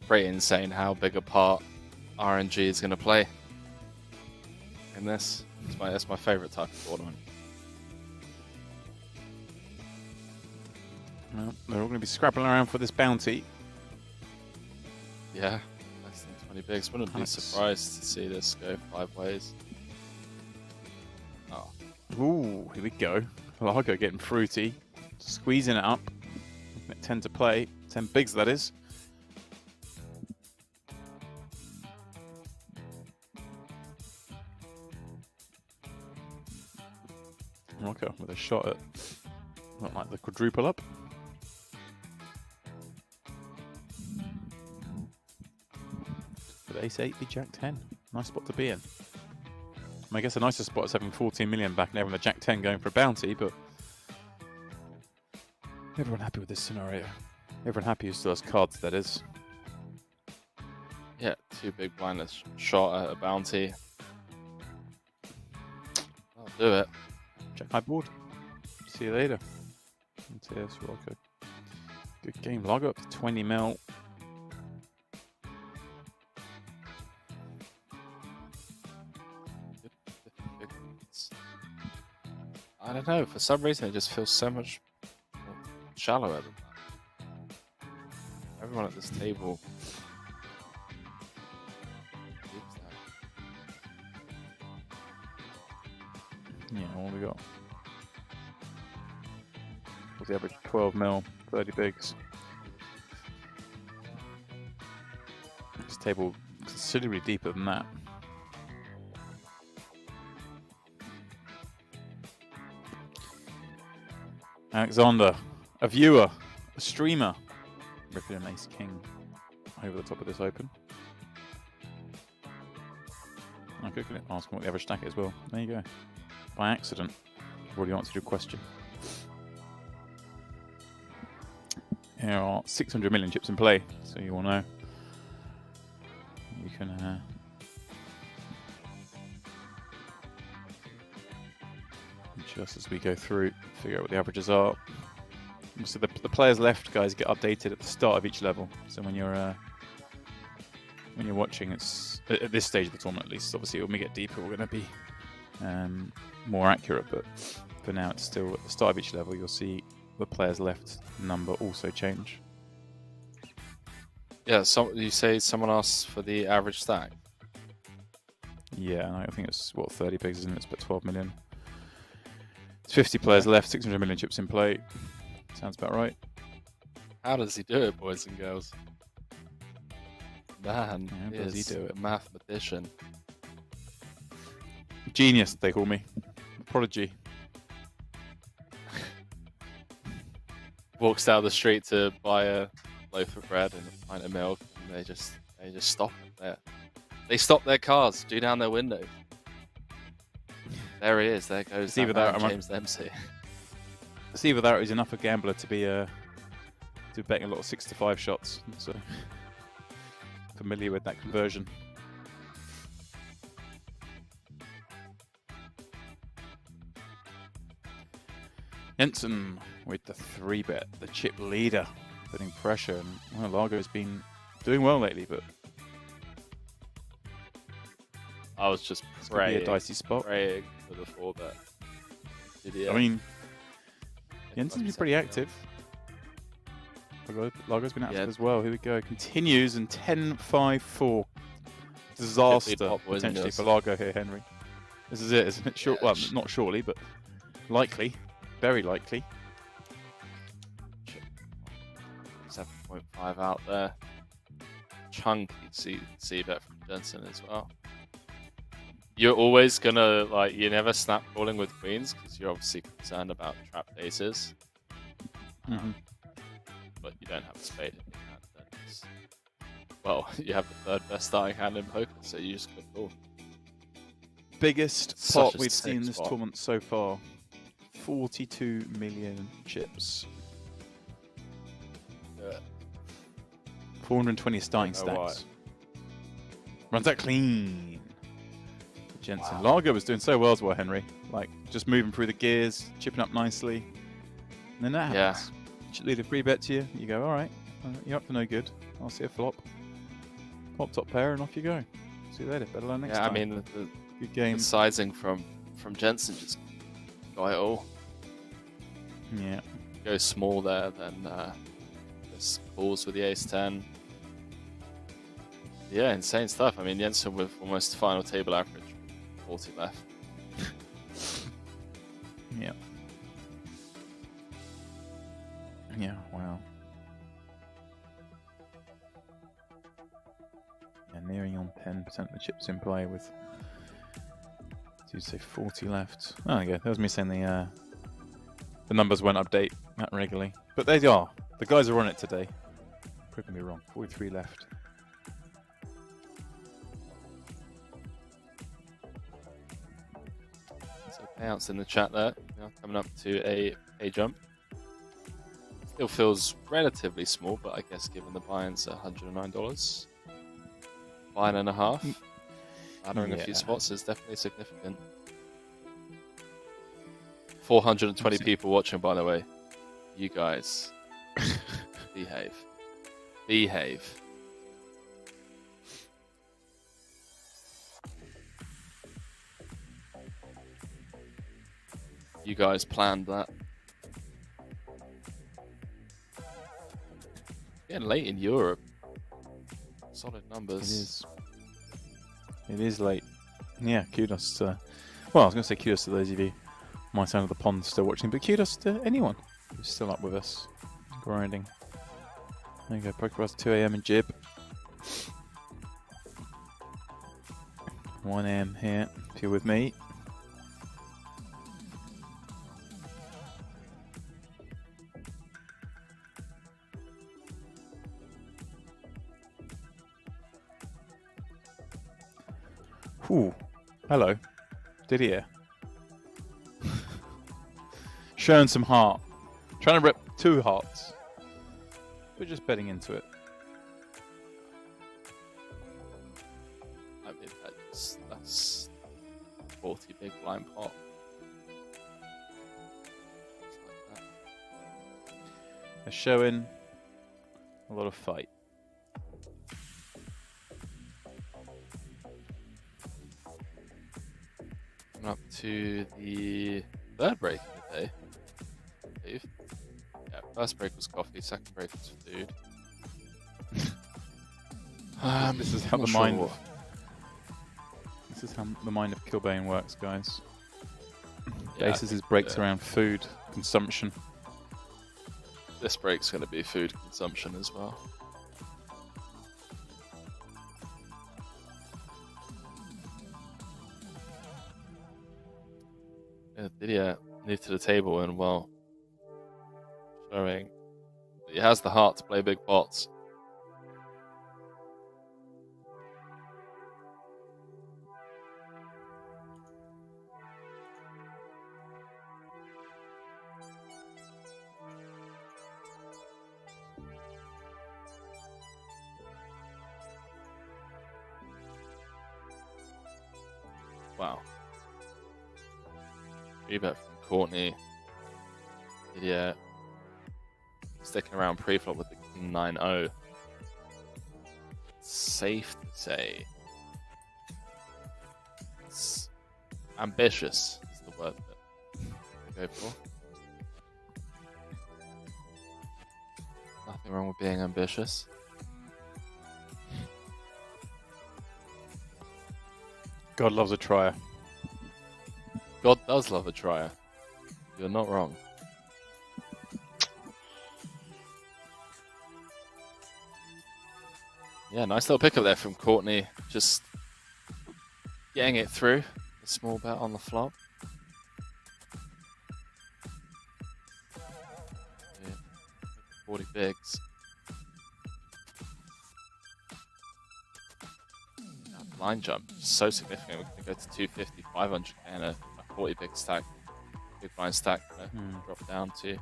Pretty insane how big a part RNG is going to play in this. That's my favorite type of tournament. Well, they're all going to be scrabbling around for this bounty. Yeah, less than 20 bigs. Wouldn't be surprised to see this go 5 ways. Oh. Ooh, here we go. Largo getting fruity. Squeezing it up. 10 to play. 10 bigs, that is. Okay, with a shot at not like the quadruple up. With ace 8, be jack 10. Nice spot to be in. I guess a nicer spot is having 14 million back and everyone a jack 10 going for a bounty, but everyone happy with this scenario. Everyone happy who still has cards, that is. Yeah, 2 big blindness shot at a bounty. I'll do it. Check high board. See you later. MTS Rocco. Good game. Log up to 20 mil. I don't know. For some reason, it just feels so much shallower than that. Everyone at this table. Yeah, what we got? What's the average? 12 mil, 30 bigs. This table considerably deeper than that. Alexander, a viewer, a streamer, ripping an ace king over the top of this open. I could ask him what the average stack is as well. There you go. By accident, I've already answered your question. Here are 600 million chips in play, so you all know. You can just as we go through, figure out what the averages are. So the players left, guys, get updated at the start of each level. So when you're watching, it's at this stage of the tournament at least. Obviously, when we get deeper, we're going to be more accurate, but for now it's still at the start of each level. You'll see the players left number also change. Yeah, so you say someone asked for the average stack? Yeah, I think it's, what, 30 pigs, isn't it? It's about 12 million. It's 50 players left, 600 million chips in play. Sounds about right. How does he do it, boys and girls? Man, yeah, how does he do it? A mathematician. Genius, they call me. Prodigy. Walks down the street to buy a loaf of bread and a pint of milk, and they just stop it there. They stop their cars, do down their windows. There he is. There goes either that or James Dempsey. It's either that or he's enough a gambler to be betting a lot of 6 to 5 shots. So familiar with that conversion. Jensen with the 3-bet, the chip leader, putting pressure. And well, Largo's been doing well lately, but I was just praying. Be a dicey spot. Praying for the 4-bet. I mean, Jensen's been pretty active. Largo's been active Yeah. as well. Here we go. Continues and 10-5-4. Disaster top, boys and potentially girls. for Largo here, Henry. This is it, isn't it? Short, Yeah, well, not surely, but likely. Very likely. 7.5 out there. Chunky see bet from Jensen as well. You're always gonna you never snap calling with queens because you're obviously concerned about trap aces. But you don't have a spade in your hand. Then well, you have the third best starting hand in poker, so you just could call. Biggest Such pot a we've sick seen this spot. tournament so far. 42 million chips. 420 starting Don't know why. stacks. Runs that clean. Jensen. Largo was doing so well as well, Henry. Just moving through the gears, chipping up nicely. And then that Yeah. happens. Lead a free bet to you. You go, all right, you're up to no good. I'll see a flop. Pop top pair and off you go. See you later. Better luck next Yeah, I time. mean Good game. the sizing from Jensen just got it all. Yeah. Go small there, then just calls with the ace-10. Yeah, insane stuff. I mean, Jensen with almost final table average, 40 left. Yeah. Yeah, wow. Yeah, nearing on 10% of the chips in play with, so you'd say 40 left. Oh, there you go. That was me saying the numbers won't update that regularly. But they are. The guys are on it today. Proving me wrong. 43 left. So payouts in the chat there, coming up to a jump. Still feels relatively small, but I guess given the buy-ins at $109, buy-in and a half, laddering a few Yeah. spots is definitely significant. 420 people watching, by the way. You guys, behave. Behave. You guys planned that. Getting late in Europe. Solid numbers. It is. It is late. Yeah, kudos to... Well, I was going to say kudos to those of you my side of the pond still watching, but kudos to anyone who's still up with us, grinding. There you go, PokerBuzz 2 AM in Jib. 1 AM here, if you're with me. Ooh, hello. Didier. Showing some heart. Trying to rip 2 hearts. We're just betting into it. I mean, that's 40 big blind pot. Like that. They're showing a lot of fight. Coming up to the third break of the day, I believe. Yeah, first break was coffee, second break was food. This is how not the sure mind. what- This is how the mind of Kilbane works, guys. Yeah, I Bases his think, breaks around food consumption. This break's going to be food consumption as well. Yeah, Didier new to the table and well, showing that he has the heart to play big pots. Wow. Rebet from Courtney. Didier sticking around pre-flop with the King 9-0. Safe to say. It's ambitious is the word that I go for. Nothing wrong with being ambitious. God loves a trier. God does love a trier. You're not wrong. Yeah, nice little pickup there from Courtney. Just getting it through. A small bet on the flop. Yeah, 40 bigs. That blind jump, so significant. We're going to go to 250, 500k and a 40 big stack. Big blind stack. Drop down to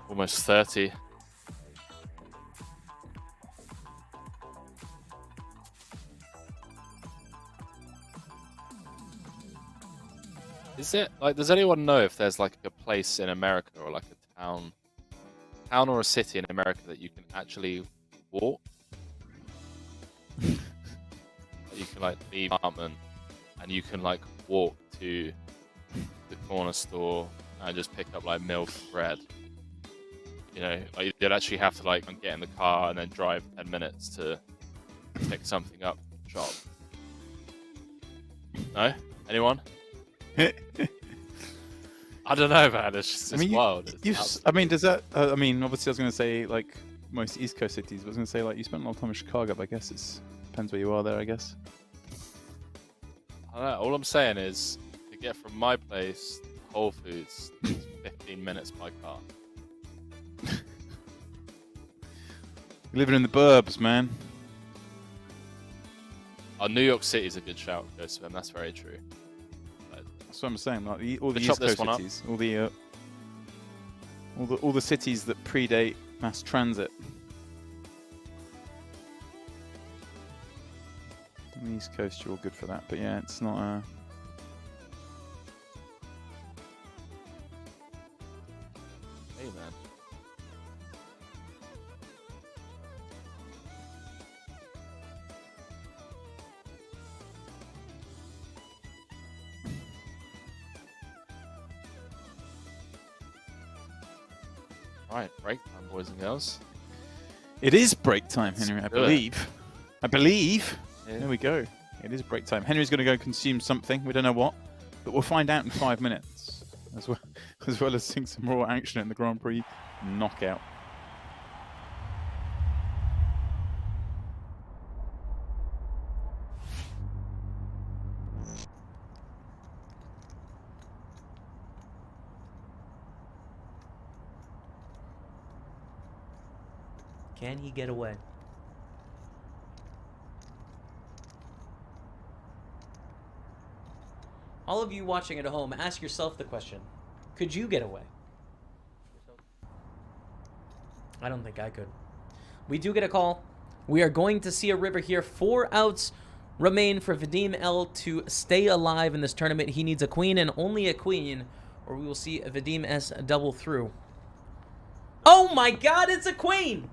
almost 30. Is it like? Does anyone know if there's like a place in America or like a town or a city in America that you can actually walk? You can like leave the apartment and you can like walk to the corner store and just pick up like milk, bread. You know, like you'd actually have to like get in the car and then drive 10 minutes to pick something up from the shop. No? Anyone? I don't know, man. It's just wild. I mean, does that? I mean, obviously, I was going to say like most East Coast cities. But I was going to say like you spent a lot of time in Chicago. But I guess it depends where you are there. I guess. I don't know. All I'm saying is to get from my place to Whole Foods, it's 15 minutes by car. Living in the burbs, man. Oh, New York City is a good shout, Joseph, and that's very true. That's what I'm saying. Like all the Let's East chop this Coast one cities, all the cities that predate mass transit. On the East Coast, you're all good for that, but yeah, it's not. Hey, man. Alright, break time, boys and girls. It is break time, Henry. I believe. Yeah. There we go. It is break time. Henry's going to go consume something. We don't know what, but we'll find out in 5 minutes, as well as seeing some raw action in the Grand Prix knockout. Can he get away? All of you watching at home, ask yourself the question. Could you get away? I don't think I could. We do get a call. We are going to see a river here. 4 outs remain for Vadim L to stay alive in this tournament. He needs a queen and only a queen, or we will see Vadim S double through. Oh my god, it's a queen!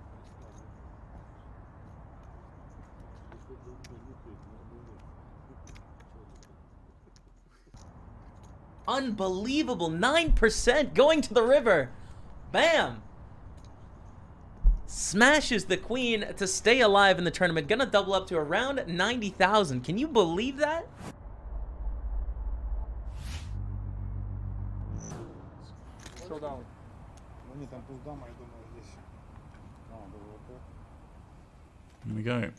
Unbelievable. 9% going to the river. Bam. Smashes the queen to stay alive in the tournament. Gonna double up to around 90,000. Can you believe that? Here we go.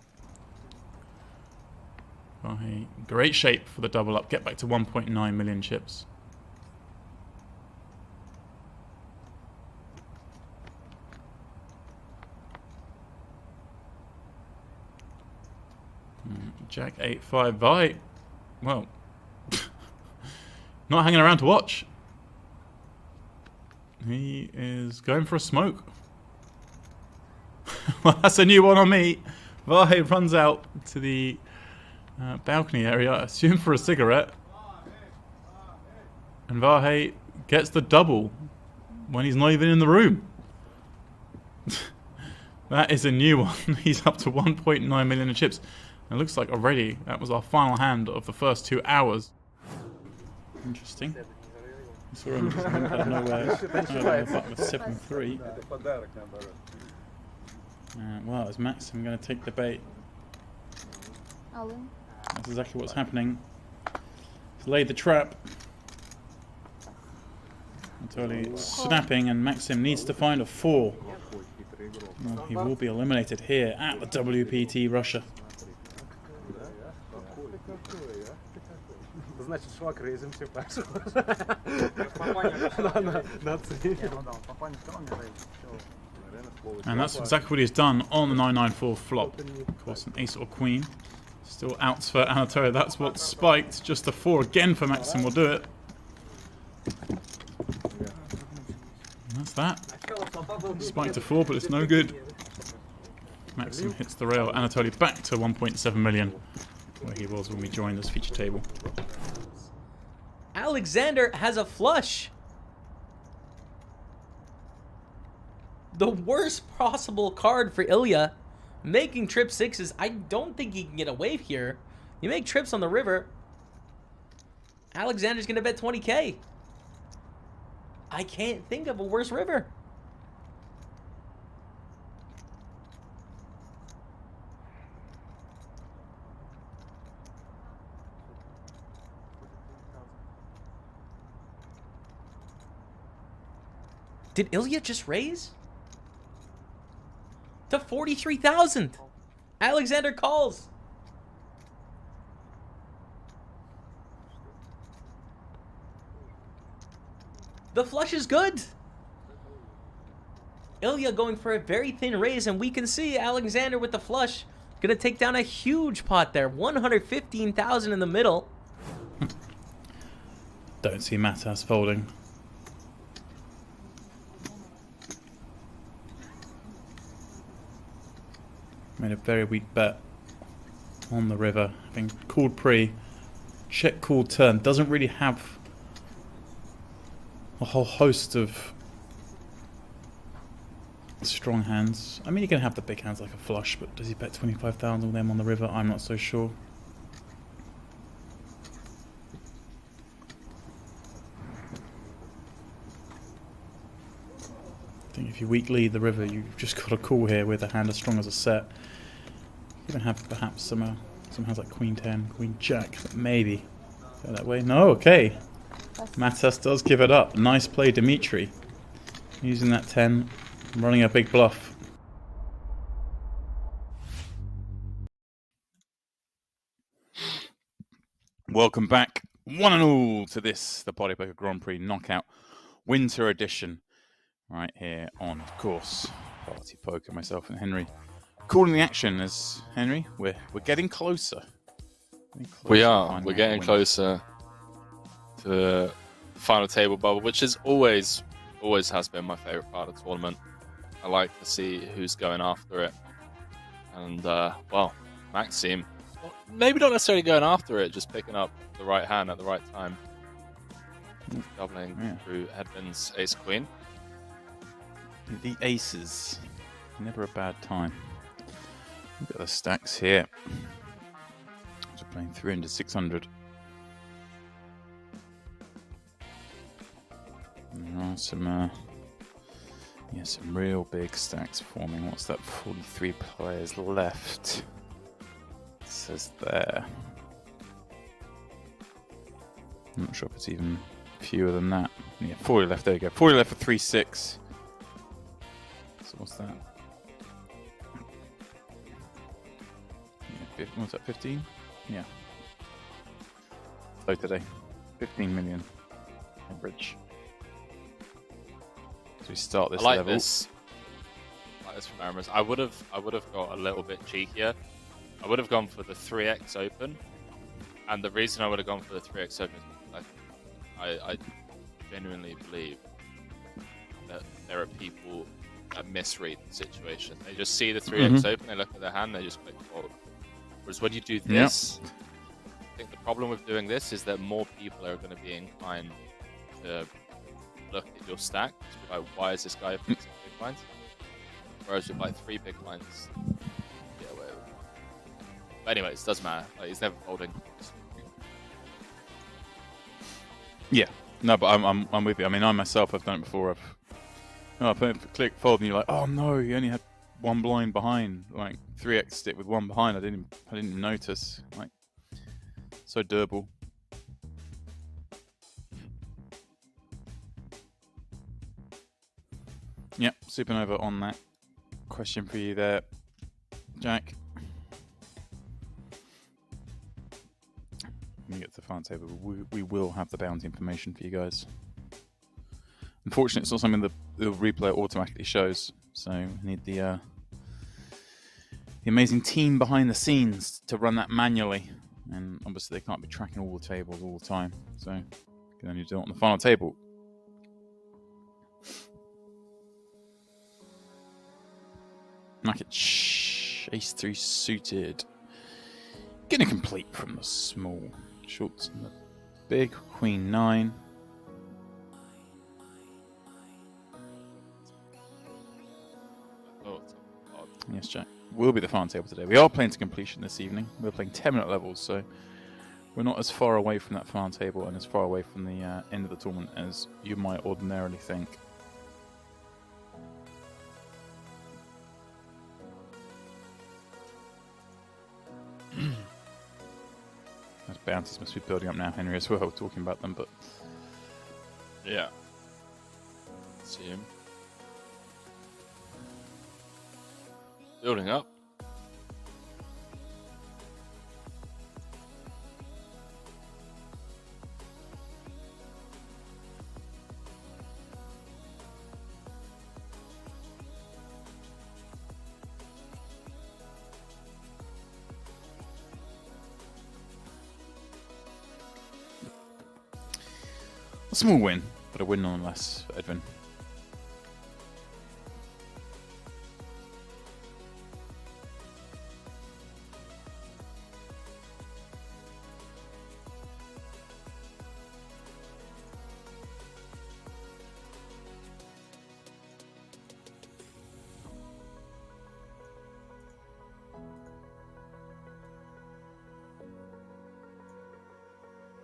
By great shape for the double up. Get back to 1.9 million chips. Jack 8-5 by. Well, not hanging around to watch. He is going for a smoke. Well, that's a new one on me. Vahe runs out to the balcony area, I assume for a cigarette. And Vahe gets the double when he's not even in the room. That is a new one. He's up to 1.9 million in chips. It looks like already that was our final hand of the first 2 hours. Interesting. Saw him just out of nowhere. Button with 7-3. Well, is Maxim going to take the bait? All in. That's exactly what's happening. He's laid the trap. Totally snapping, and Maxim needs to find a 4. Well, he will be eliminated here at the WPT Russia. And that's exactly what he's done on the 994 flop. Of course, an ace or queen. Still outs for Anatoly. That's what spiked. Just a 4 again for Maxim will do it. And that's that. Spiked a 4, but it's no good. Maxim hits the rail. Anatoly back to 1.7 million, where he was when we joined this feature table. Alexander has a flush. The worst possible card for Ilya. Making trip 6s. I don't think he can get away here. You make trips on the river. Alexander's going to bet 20K. I can't think of a worse river. Did Ilya just raise? To 43,000. Alexander calls. The flush is good. Ilya going for a very thin raise, and we can see Alexander with the flush. Gonna take down a huge pot there. 115,000 in the middle. Don't see Matas folding. Made a very weak bet on the river, having called Prix. Check call turn. Doesn't really have a whole host of strong hands. I mean, he can have the big hands like a flush, but does he bet 25,000 with them on the river? I'm not so sure. I think if you weak lead the river, you've just got a call here with a hand as strong as a set. You can have perhaps some hands like Queen 10, Queen Jack, but maybe go that way. No, okay. Matas does give it up. Nice play, Dimitri. Using that 10, running a big bluff. Welcome back, one and all, to this, the Partypoker Grand Prix Knockout Winter Edition. Right here on, of course, Partypoker, myself and Henry. Calling the action as Henry, we're getting closer. We are. We're getting closer to the final table bubble, which is always has been my favorite part of the tournament. I like to see who's going after it, and well, Maxim, maybe not necessarily going after it, just picking up the right hand at the right time. Doubling through Edmund's ace queen. The aces, never a bad time. Look at the stacks here. So playing 300, 600. There are some real big stacks forming. What's that? 43 players left. It says there. I'm not sure if it's even fewer than that. Yeah, 40 left. There you go. 40 left for 3-6. So what's that? Yeah, what's that? 15? Yeah. So today, 15 million average. So we start this level. This. I like this from Aramis. I would have got a little bit cheekier. I would have gone for the 3x open, and the reason I would have gone for the 3x open is I genuinely believe that there are people that misread the situation. They just see the 3x open, they look at their hand, they just click fold. Whereas when you do this, I think the problem with doing this is that more people are going to be inclined to look at your stack and be like, why is this guy fixing big blinds? Whereas with like 3 big blinds, yeah, well. But anyways, it doesn't matter. Like, he's never folding. Yeah, no, but I'm with you. I mean, I myself have done it before. I click fold, and you're like, oh no, you only had one blind behind, like 3x it with one behind. I didn't even notice. Like, so durable. Yep, supernova on that. Question for you there, Jack. When we get to the final table, we will have the bounty information for you guys. Unfortunately, it's not something the replay automatically shows, so we need the amazing team behind the scenes to run that manually, and obviously they can't be tracking all the tables all the time, so you can only do it on the final table. Makic, ace-3 suited. Gonna complete from the small. Shorts and the big, queen 9. Yes, Jack. We'll be the final table today. We are playing to completion this evening. We're playing 10-minute levels, so we're not as far away from that final table and as far away from the end of the tournament as you might ordinarily think. Those bounties must be building up now, Henry, as well, talking about them, but... Yeah. See him. Building up. A small win, but a win nonetheless for Edwin.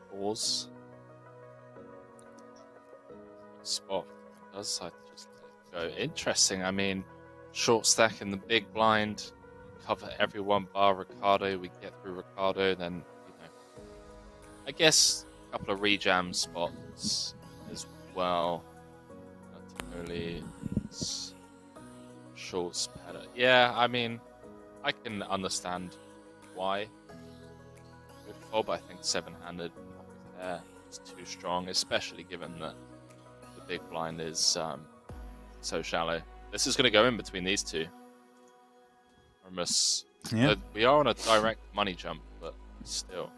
Pause. Spot does I just go interesting. I mean, short stack in the big blind, cover everyone bar Ricardo. We get through Ricardo, then you know, I guess a couple of rejam spots as well. Not only shorts better. Yeah, I mean, I can understand why. Good fold, but I think 7-handed there is too strong, especially given that the big blind is so shallow. This is going to go in between these two. Yeah. We are on a direct money jump, but still,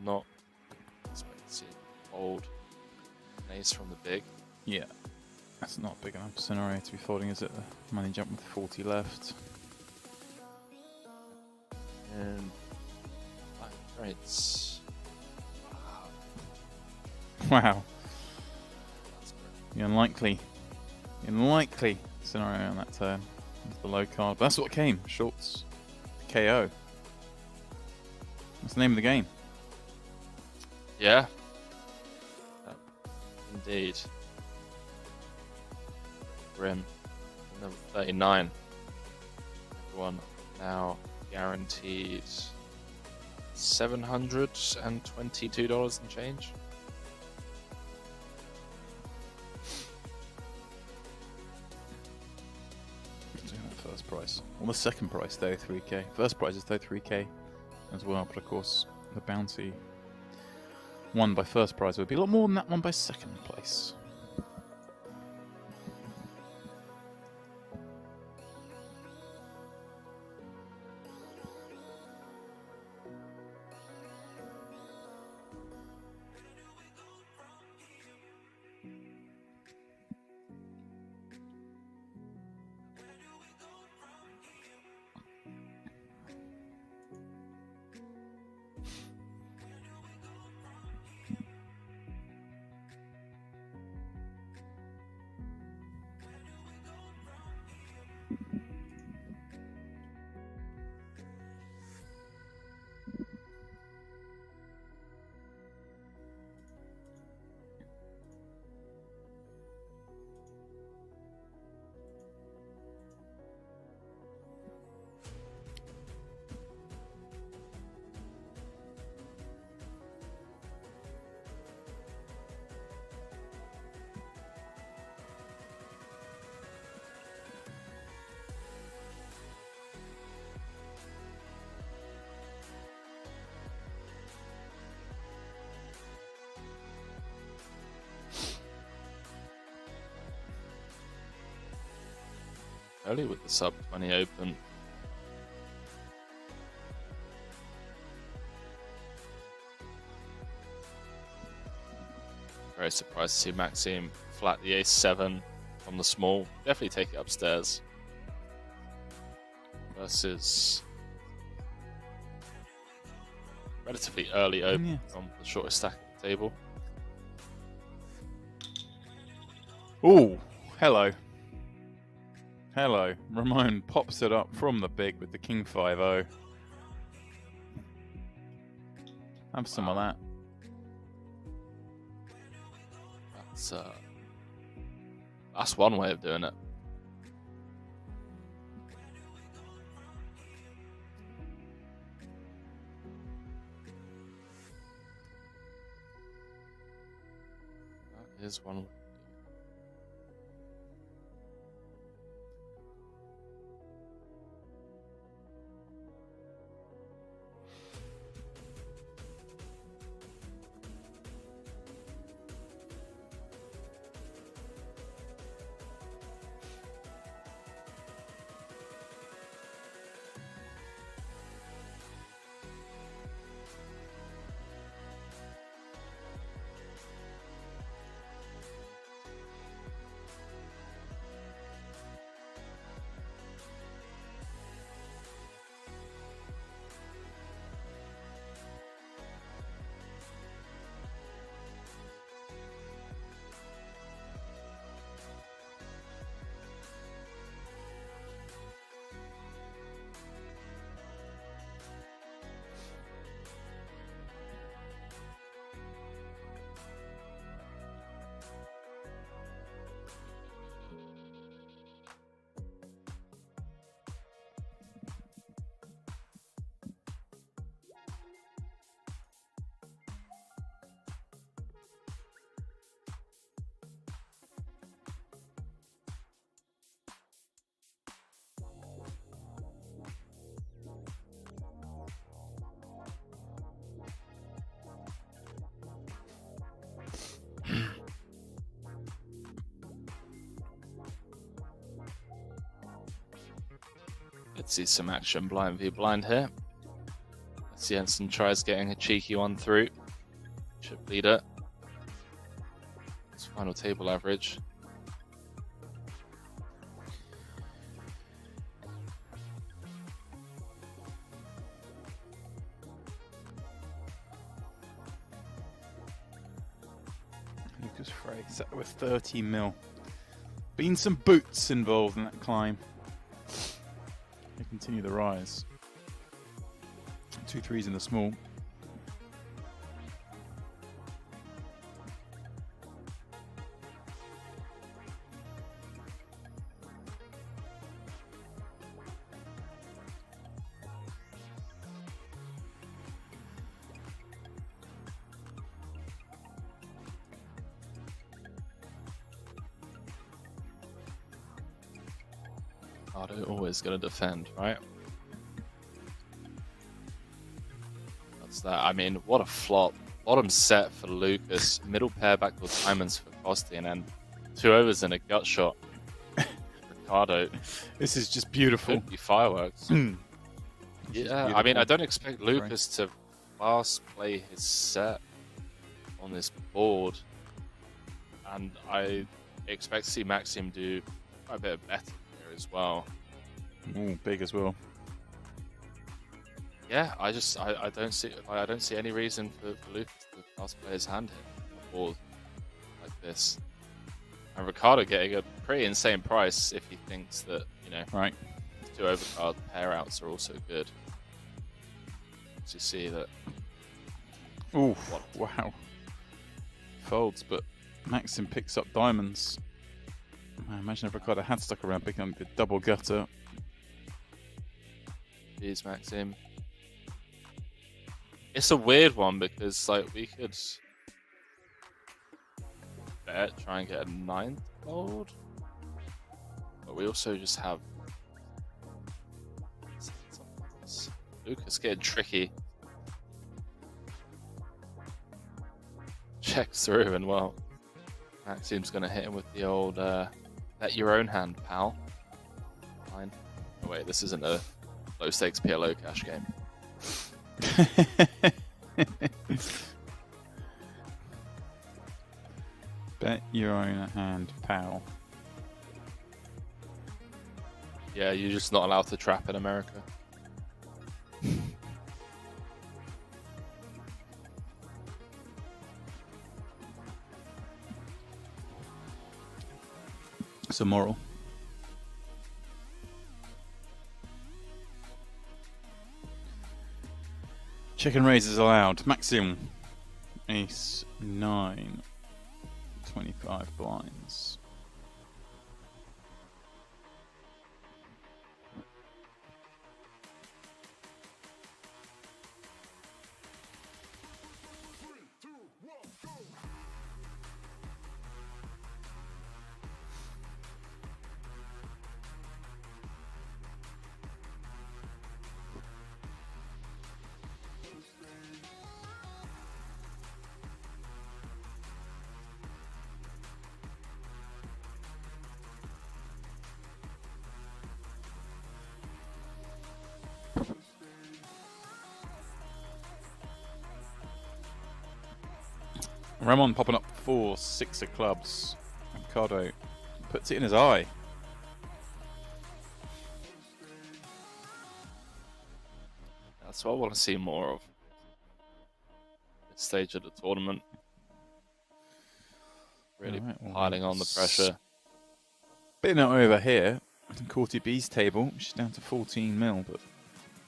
not expect to see fold an ace from the big. Yeah, that's not a big enough scenario to be folding, is it? The money jump with 40 left. And right. Wow. The unlikely scenario on that turn. The low card. But that's what came. Shorts. KO. That's the name of the game. Yeah. Indeed. Grim. Number 39. Everyone now guaranteed $722 and change. First prize. Well, the second prize, 33k. First prize is 33k as well, but of course, the bounty won by first prize would be a lot more than that one by second place. early with the sub 20 open. Very surprised to see Maxime flat the ace-7 from the small. Definitely take it upstairs. Versus relatively early open from the shortest stack at the table. Ooh, hello. Hello. Ramon pops it up from the big with the king 5-0. Have some of that. That's one way of doing it. That is one way. Let's see some action blind v blind here. As Jensen tries getting a cheeky one through. Chip leader. It's final table average. Lucas Frey set with 30 mil. Been some boots involved in that climb. They continue the rise. 2 3s in the small. Always going to defend, right? That's that. I mean, what a flop. Bottom set for Lucas. Middle pair backdoor diamonds for Costi, and then 2 overs and a gut shot. Ricardo. This is just beautiful. Could be fireworks. Yeah, I mean, I don't expect Lucas to fast play his set on this board, and I expect to see Maxime do quite a bit of betting here as well. Ooh, big as well. Yeah, I don't see any reason for Lucas to fast play his hand here on a board like this. And Ricardo getting a pretty insane price if he thinks that, you know, right, 2 overcard pair outs are also good. So you see that. Ooh, wow. Folds, but Maxim picks up diamonds. I imagine if Ricardo had stuck around picking up the double gutter. Jeez, Maxim. It's a weird one because, like, we could bet, try and get a 9th gold, but we also just have Lucas getting tricky. Checks through, and well, Maxim's going to hit him with the old bet your own hand, pal. fine. Oh, wait, this isn't a low stakes PLO cash game. Bet your own hand, pal. Yeah, you're just not allowed to trap in America. It's immoral. Chicken raises allowed. Maximum. Ace 9. 25 blinds. Ramon popping up 4 6 of clubs. Ricardo puts it in his eye. That's what I want to see more of. This stage of the tournament. Really piling on the pressure. Bit not over here. Corty B's table, which is down to 14 mil, but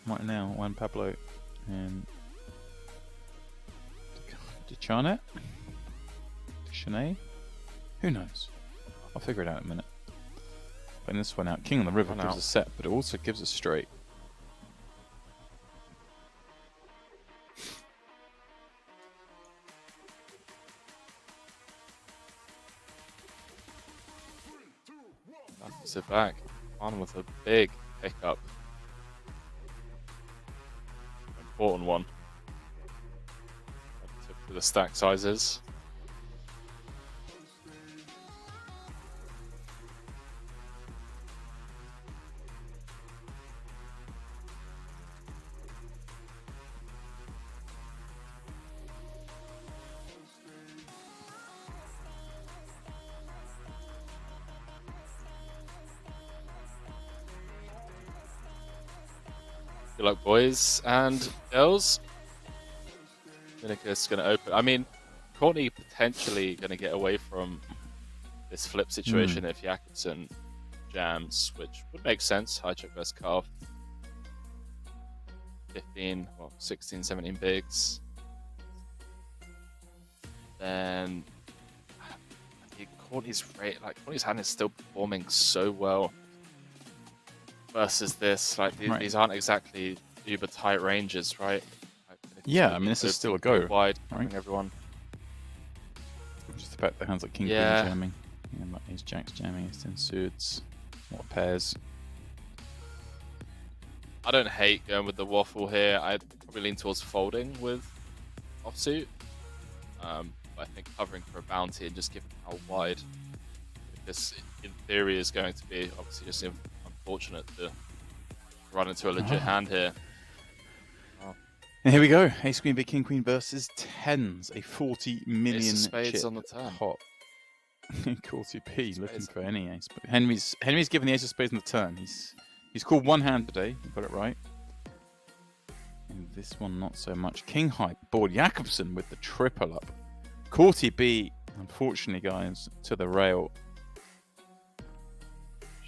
right now, Juan Pablo and Dechanet? Shanae? Who knows? I'll figure it out in a minute. Playing this one out. King on the river gives a set, but it also gives a straight. Sit back. On with a big pickup. Important one. Tip for the stack sizes. Good luck, boys and girls. Dominicus going to open. I mean, Courtney potentially going to get away from this flip situation if Jakobsen jams, which would make sense. High check versus carve. 15, well, 16, 17 bigs. Then Courtney's Courtney's hand is still performing so well. Versus this, like these aren't exactly uber tight ranges, right? Like, yeah, I mean this is still a go. Wide, right? Everyone. Just about the hands like King Queen jamming, and like Ace Jacks jamming, Ace 10 suits, what pairs. I don't hate going with the waffle here. I'd probably lean towards folding with offsuit. But I think covering for a bounty and just given how wide this in theory is going to be, obviously just unfortunate to run into a legit hand here. And here we go. Ace Queen, Big King Queen versus tens. A 40 million Ace of spades chip on the turn. Pot. Corty P looking for any ace, but Henry's given the ace of spades on the turn. He's called one hand today. You got it right. And this one not so much. King high board. Jakobsen with the triple up. Corty B, unfortunately, guys, to the rail.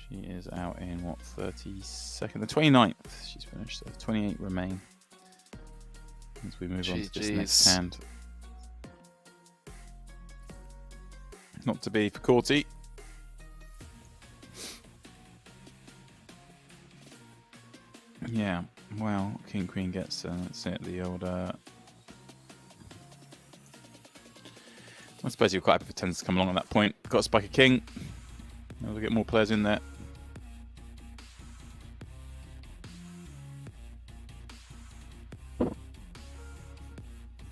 She is out in what, 32nd? The 29th. She's finished. So 28 remain. As we move on to this next hand. Not to be for Corty. Yeah, well, King Queen gets let's see the old. I suppose you're quite happy for tens to come along at that point. Got a Spike a King. We'll get more players in there.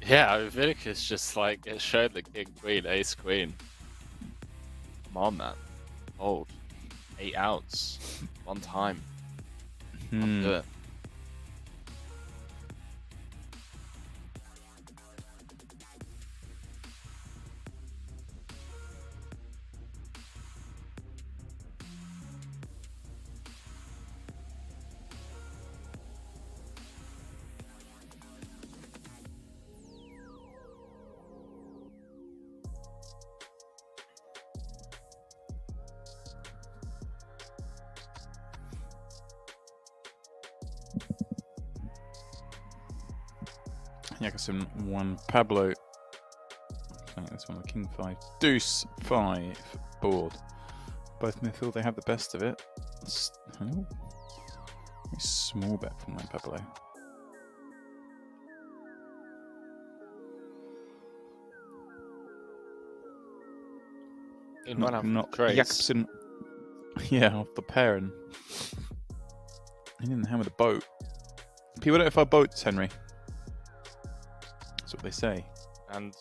Yeah, Leviticus just like it showed the King Queen, Ace Queen. Come on, man. Hold. 8 8 outs one time. Can't Hmm. do it. Jacobson 1, Pablo. Playing this one, the King 5, Deuce 5 board. Both midfield, they have the best of it. Oh, very small bet from my Pablo. Not Jacobson. Yeah, off the pair, and he didn't hammer the boat. People don't have boats, Henry. That's what they say. And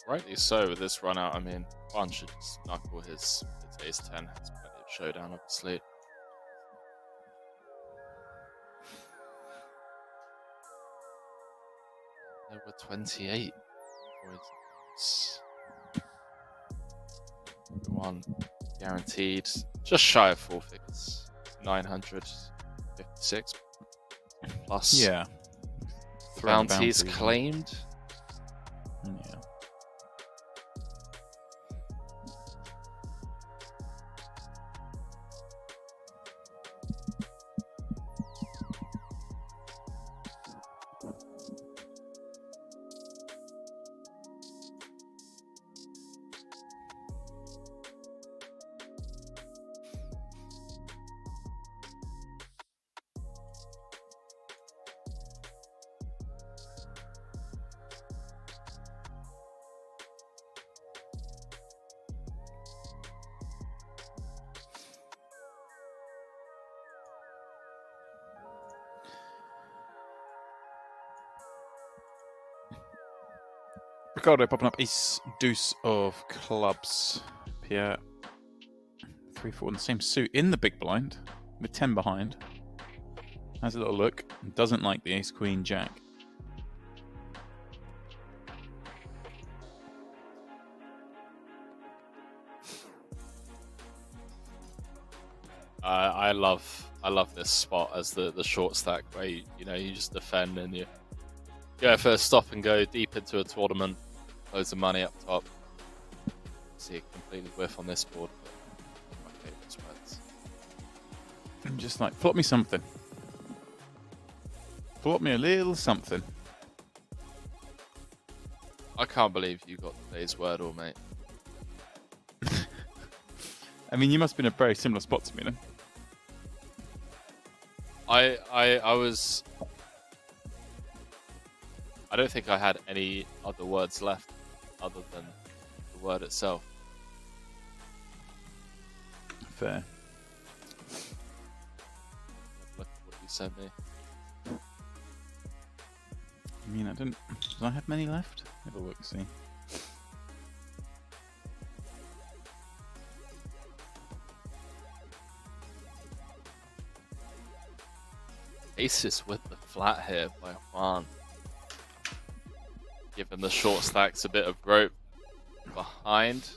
rightly so with this run out. I mean, Juan should just knuckle his ace 10. Has plenty of showdown, obviously. There were 28 points. One guaranteed, just shy of 4 figures. 956 plus. Yeah. Bounties claimed. Yeah. Ricardo popping up ace deuce of clubs. Pierre 3-4 in the same suit in the big blind with 10 behind. Has a little look. Doesn't like the ace queen jack. I love this spot as the short stack where you just defend and you go for a stop and go deep into a tournament. Loads of money up top. See it completely whiff on this board. But my favourite spreads. I'm just like, flop me something. Flop me a little something. I can't believe you got today's wordle, mate. I mean, you must have been in a very similar spot to me then. I don't think I had any other words left other than the word itself. Fair. Look at what you sent me. I mean, I didn't. Did I have many left? Have a look, see. Aces with the flat here by Juan. Giving the short stacks a bit of rope behind.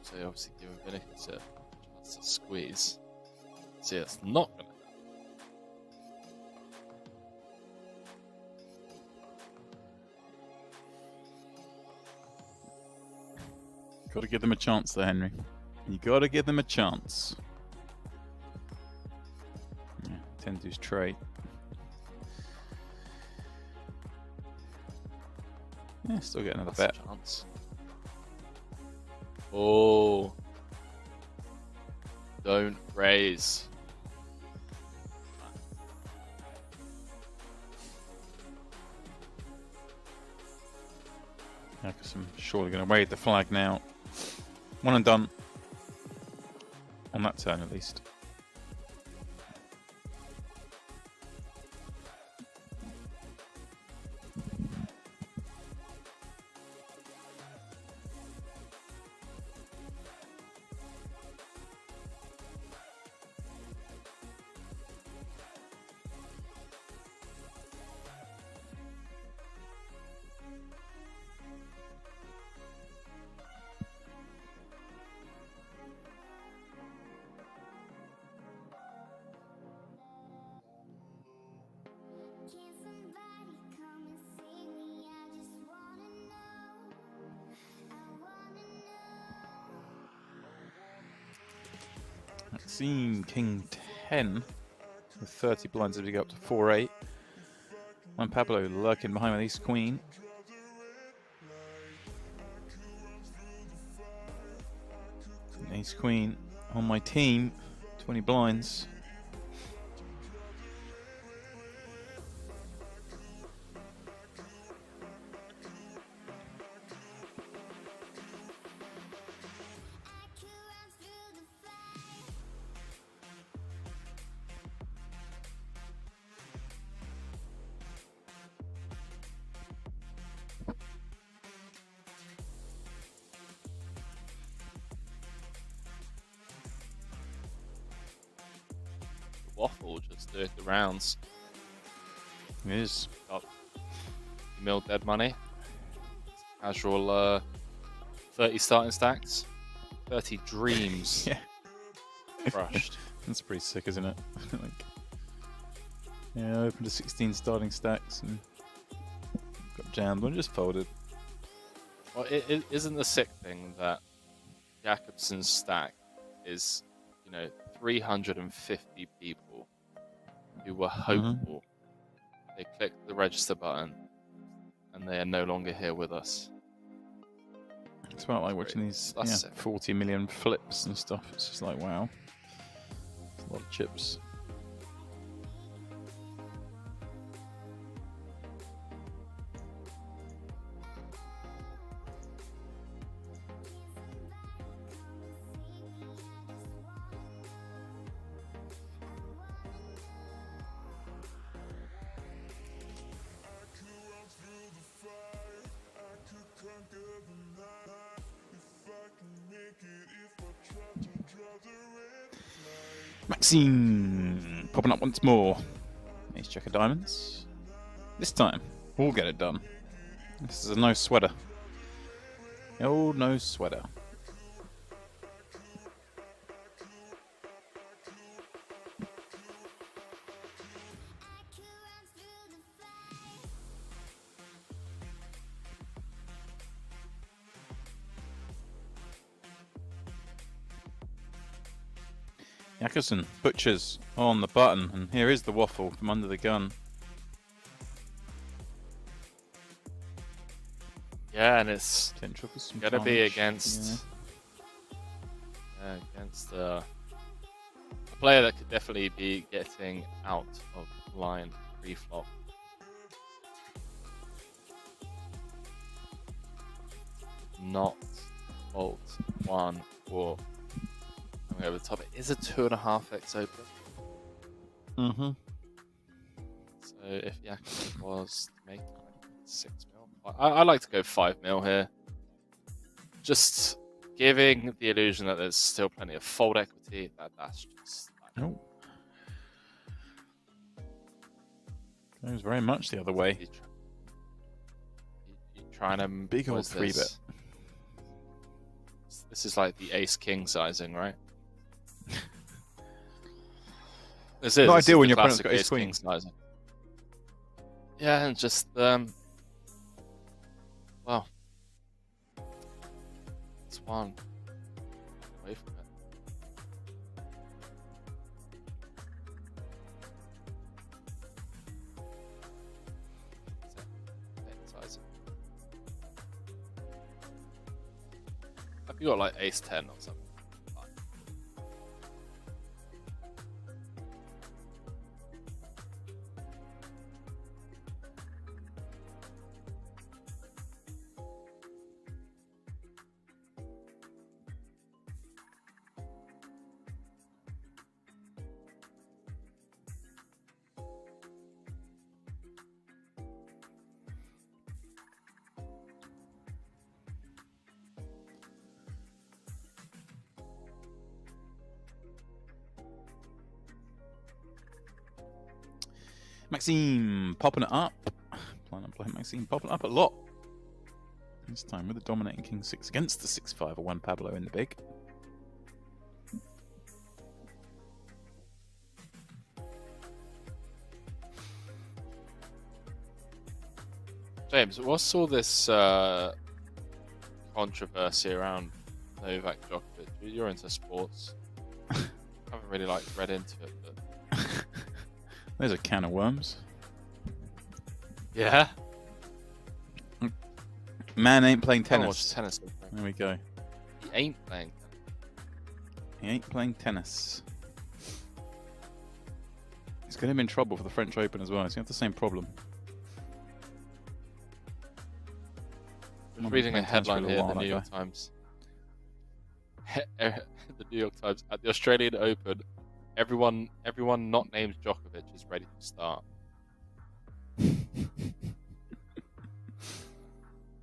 So obviously giving Vinicus a chance to squeeze. See, it's not going to happen. Got to give them a chance there, Henry. You got to give them a chance. Yeah, 10 deuce trade. Yeah, still get another bet. Chance. Oh. Don't raise. Yeah, because I'm surely going to wave the flag now. One and done. On that turn, at least. Maxine, king 10 with 30 blinds as we go up to 4-8. Juan Pablo lurking behind with ace queen. Ace queen on my team, 20 blinds. Waffle just doing the rounds. It is. Got mil dead money. Casual 30 starting stacks. 30 dreams. Yeah. Crushed. That's pretty sick, isn't it? Like, yeah, I opened to 16 starting stacks and got jammed and just folded. Well, it isn't the sick thing that Jakobsen's stack is, 350 people who were hopeful. They clicked the register button and they are no longer here with us. It's about like watching these 40 million flips and stuff. It's just like, wow. It's a lot of chips. Maxine popping up once more. Ace check of diamonds. This time, we'll get it done. This is a no sweater. The old no sweater. Jakobsen butchers on the button, and here is the waffle from under the gun. Yeah, and it's Potential for some gonna be carnage. against against a player that could definitely be getting out of line pre-flop. Not bolt 1 4. Coming over the top. It is a 2.5x open. Mm-hmm. So if Jakobsen was to make 6 mil, I like to go 5 mil here. Just giving the illusion that there's still plenty of fold equity. That's just. Oh. Goes very much the other way. You're trying to Big old 3-bet. This is like the ace-king sizing, right? This is not ideal when the your opponent's classic got ace-queen. ace-king sizing. Yeah, and just well, it's one away from it. Sizing. Have you got like ace 10 or something? Maxime popping it up. Plan on playing Maxime popping it up a lot. This time with the dominating King 6 against the 6-5 or 1 Pablo in the big. James, what's all this controversy around Novak Djokovic? You're into sports. I haven't really like read into it. But... There's a can of worms. Yeah. Man ain't playing I watch tennis. tennis. There we go. He ain't playing. He ain't playing tennis. He's going to be in trouble for the French Open as well. He's going to have the same problem. I'm reading a headline here in the New York Times. The New York Times at the Australian Open, everyone not named Djokovic is ready to start.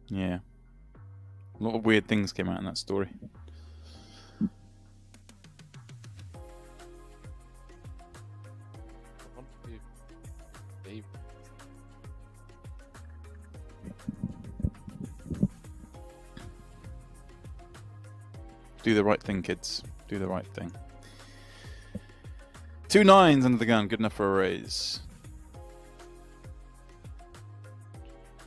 Yeah. A lot of weird things came out in that story. Do the right thing, kids. Do the right thing. 2 9s under the gun. Good enough for a raise.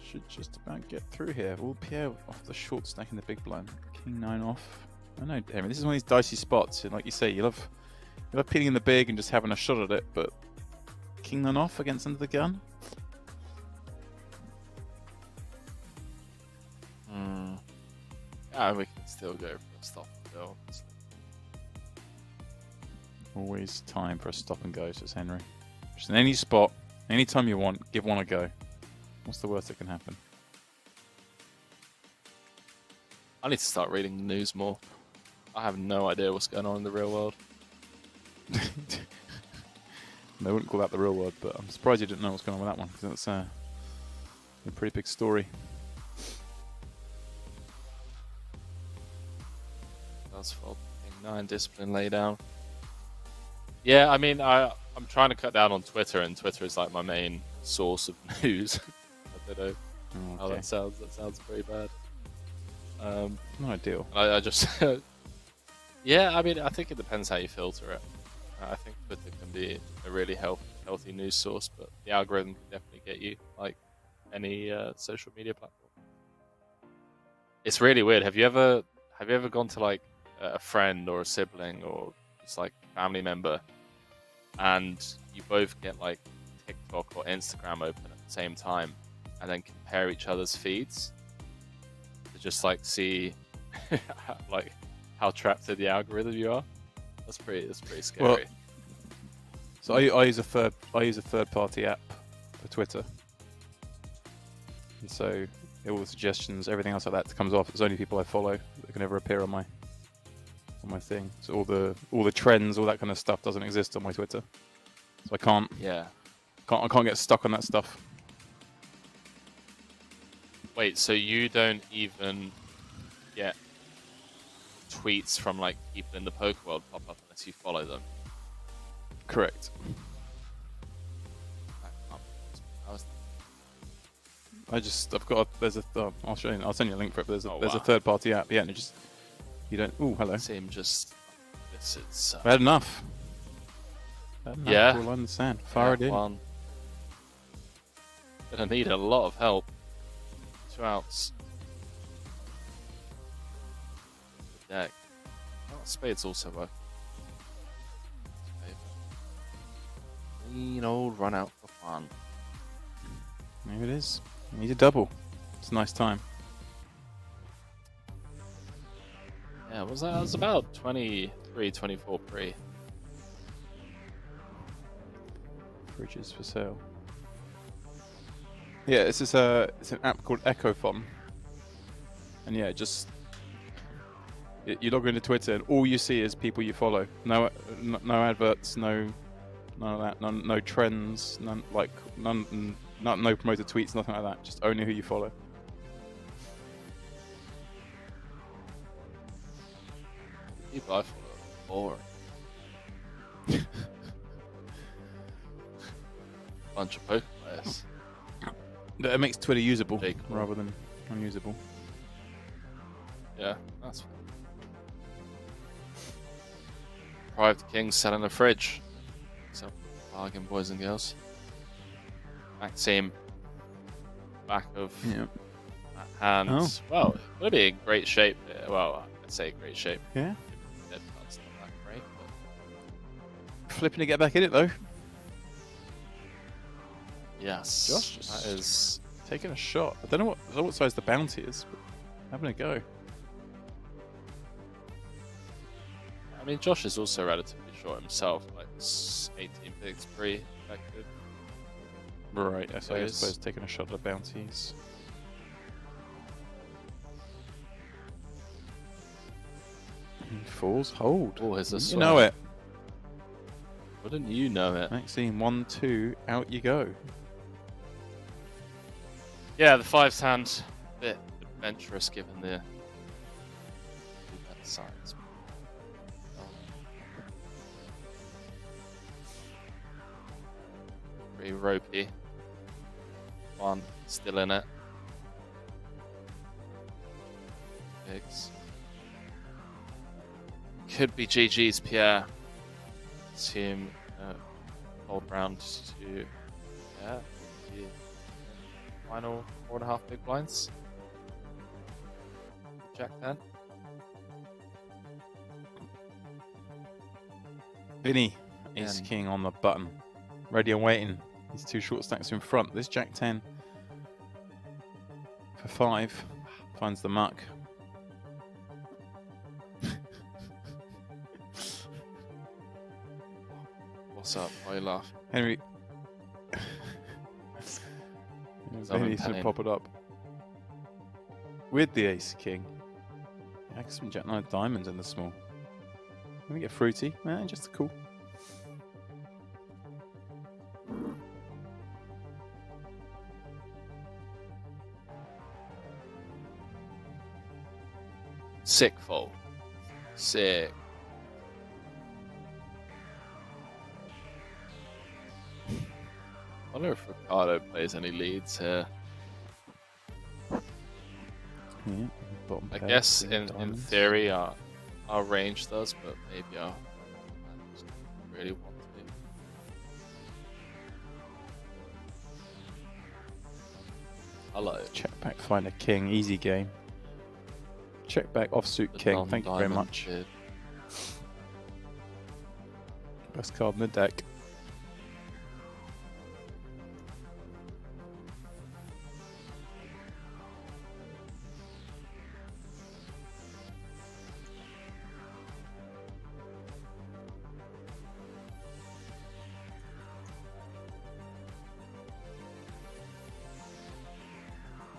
Should just about get through here. Will Pierre off the short stack in the big blind. King 9 off. I know, Damien. This is one of these dicey spots. And like you say, you love peeling in the big and just having a shot at it. But King 9 off against under the gun. Yeah, we can still go for a stop and go. Always time for a stop and go, says Henry. Just in any spot, anytime you want, give one a go. What's the worst that can happen? I need to start reading the news more. I have no idea what's going on in the real world. I wouldn't call that the real world, but I'm surprised you didn't know what's going on with that one, because that's a pretty big story. That's for 9 discipline lay down. Yeah, I mean, I'm trying to cut down on Twitter, and Twitter is like my main source of news. I don't know how that sounds. That sounds pretty bad. Not ideal. I just, yeah, I mean, I think it depends how you filter it. I think Twitter can be a really healthy news source, but the algorithm can definitely get you, like any social media platform. It's really weird. Have you ever gone to like a friend or a sibling or just like family member, and you both get like TikTok or Instagram open at the same time, and then compare each other's feeds to just like see like how trapped in the algorithm you are? That's pretty scary. Well, so I use a third party app for Twitter, and so all the suggestions, everything else like that comes off. It's only people I follow that can ever appear on my thing. So all the trends, all that kind of stuff doesn't exist on my Twitter. So I can't get stuck on that stuff. Wait, so you don't even get tweets from like people in the poker world pop up unless you follow them? Correct. I'll show you. I'll send you a link for it. But there's a third party app. Yeah, and you don't. Oh, hello. Same, just this. It's. I had enough. Yeah. All in the sand. Fire it in. One. Gonna need a lot of help. 2 outs. The deck. Oh, spades also work. Clean old run out for fun. Maybe it is. You need a double. It's a nice time. Yeah, was that? It was about 23, 24 pre. Fridges for sale. Yeah, it's an app called EchoFon. And yeah, you log into Twitter and all you see is people you follow. No adverts, none of that, no trends, no promoted tweets, nothing like that. Just only who you follow. People I follow are boring. Bunch of poker players. It makes Twitter usable rather than unusable. Yeah, that's fine. Private King selling a fridge. So, bargain, boys and girls. Maxime, back of that hand. Oh. Well, it'll be in great shape. Well, I'd say great shape. Yeah. Dead card's not that great, flipping to get back in it though. Yes. Josh That is. taking a shot. I don't know what size the bounty is, but having a go. I mean, Josh is also relatively short himself, like 18 pigs pre effective. Right, so I suppose taking a shot at the bounties. Fours hold. Oh, here's a You swing. know it. Wouldn't you know it? Maxine, 1, 2, out you go. Yeah, the 5's hand, a bit adventurous given the size. Pretty ropey. One still in it. Pigs. Could be GG's, Pierre. Assume hold round to the final 4.5 big blinds. Jack 10. Vinny, ace king on the button. Ready and waiting. These 2 short stacks in front. This Jack 10 for 5 finds the muck. What's up? Why are you laughing? Henry. Vinny's to pop it up. With the ace king. Yeah, some Jack 9 diamonds in the small. Let me get fruity. Man, just cool. Sick fold. Sick. I wonder if Ricardo plays any leads here. Yeah, bottom I pair, guess three in diamonds. theory our range does, but maybe our just really want to. Hello. Check back, find a king, easy game. Check back, offsuit king, thank you very much. Kid. Best card in the deck.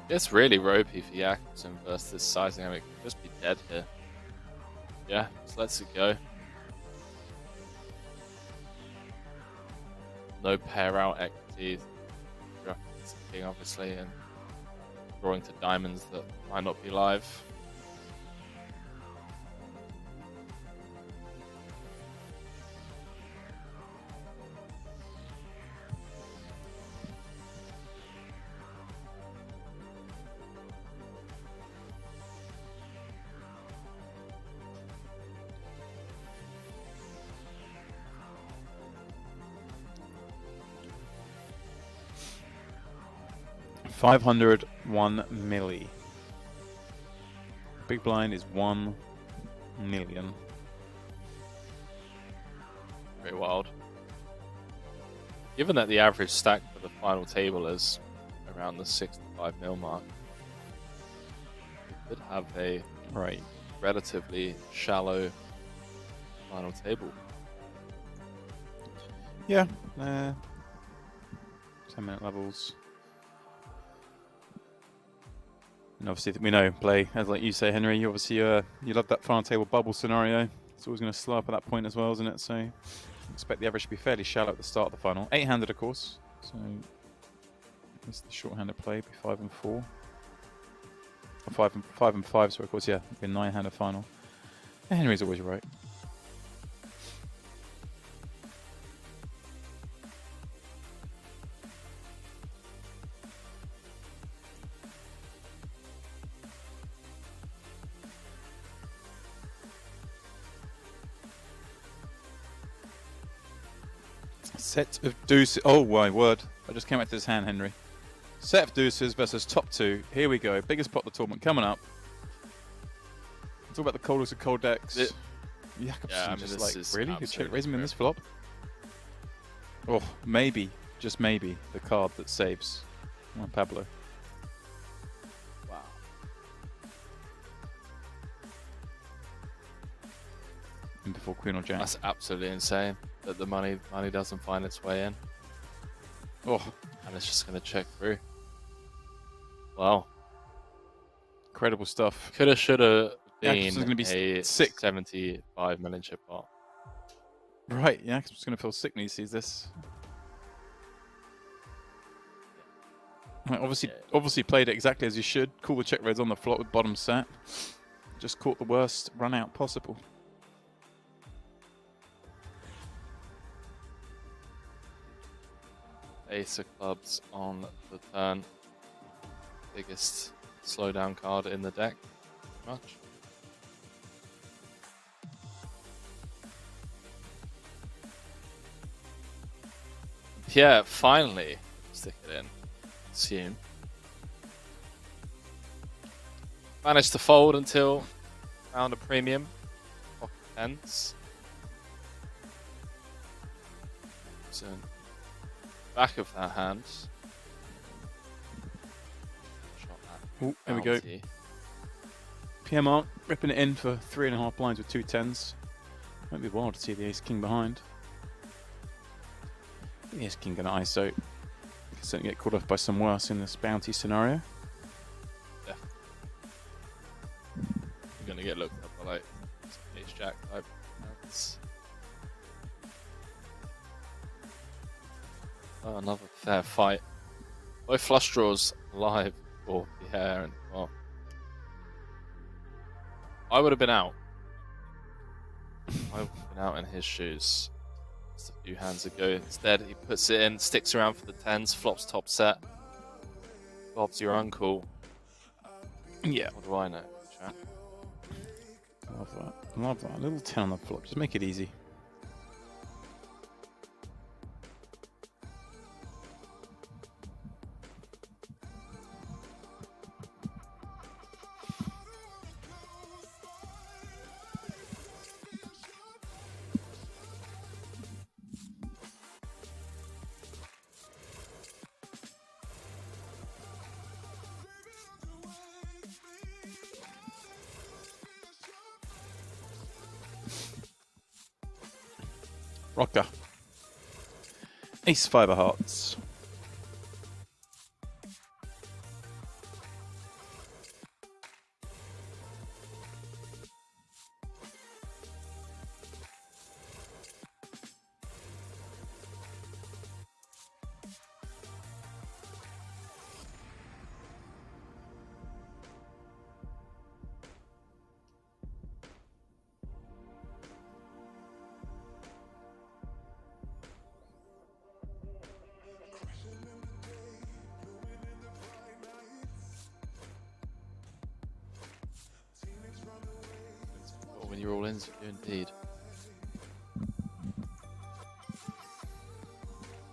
It's really ropey for Yakson versus sizing. I mean, it could just be dead here. Yeah, just lets it go. No pair out equity. It's a king, obviously, and drawing to diamonds that might not be live. $500, 1 milli. Big blind is 1 million. Very wild. Given that the average stack for the final table is around the 65 mil mark, we could have a relatively shallow final table. Yeah, 10-minute levels. And obviously, we know play, as like you say, Henry, you obviously you love that final table bubble scenario. It's always going to slow up at that point as well, isn't it? So expect the average to be fairly shallow at the start of the final. 8-handed, of course. So this is the short-handed play, be 5 and 4. Or 5 and 5, so of course, yeah, be a 9-handed final. And Henry's always right. Set of deuces. Oh my word. I just came back to this hand, Henry. Set of deuces versus top 2. Here we go. Biggest pot of the tournament coming up. Talk about the coldest of cold decks. Jakobsen I mean, just this like, is really? You check absolutely raising me in this flop? Oh, maybe, just maybe, the card that saves Juan Pablo. Wow. And before Queen or Jack. That's absolutely insane that the money doesn't find its way in. Oh, And it's just going to check through. Wow. incredible stuff. Coulda, shoulda Yeah, been this is gonna be a sick. 75 million chip pot. Right, yeah, it's going to feel sick when he sees this. Right, obviously played it exactly as you should. Call the check raise on the flop with bottom set. Just caught the worst run out possible. Ace of clubs on the turn. Biggest slowdown card in the deck, pretty much. Yeah, finally stick it in. Assume. Managed to fold until found a premium. Pocket tens. So back of that hand. Shot that. Ooh, there we go. Bounty. PMR ripping it in for 3.5 blinds with 2 10s. Might be wild to see the ace king behind. The ace king gonna ISO. Can certainly get caught off by some worse in this bounty scenario. You're gonna get looked up by like ace jack type hands. Oh, another fair fight. Both flush draws live for Pierre and well, I would have been out. I would have been out in his shoes. Just a few hands ago. Instead, he puts it in, sticks around for the tens, flops top set. Bob's your uncle. Yeah. What do I know, chat? Love that. Love that. A little 10 on the flop. Just make it easy. Rocker. Ace 5 of hearts. When you're all in, you do indeed.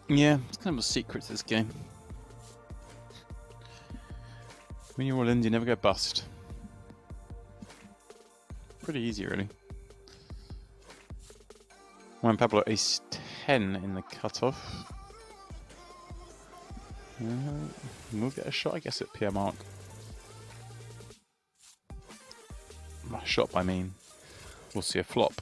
Yeah, it's kind of a secret to this game. When you're all in, you never go bust. Pretty easy, really. Juan Pablo ace 10 in the cutoff. We'll get a shot, I guess, at Pierre Mark. By shot, I mean. We'll see a flop.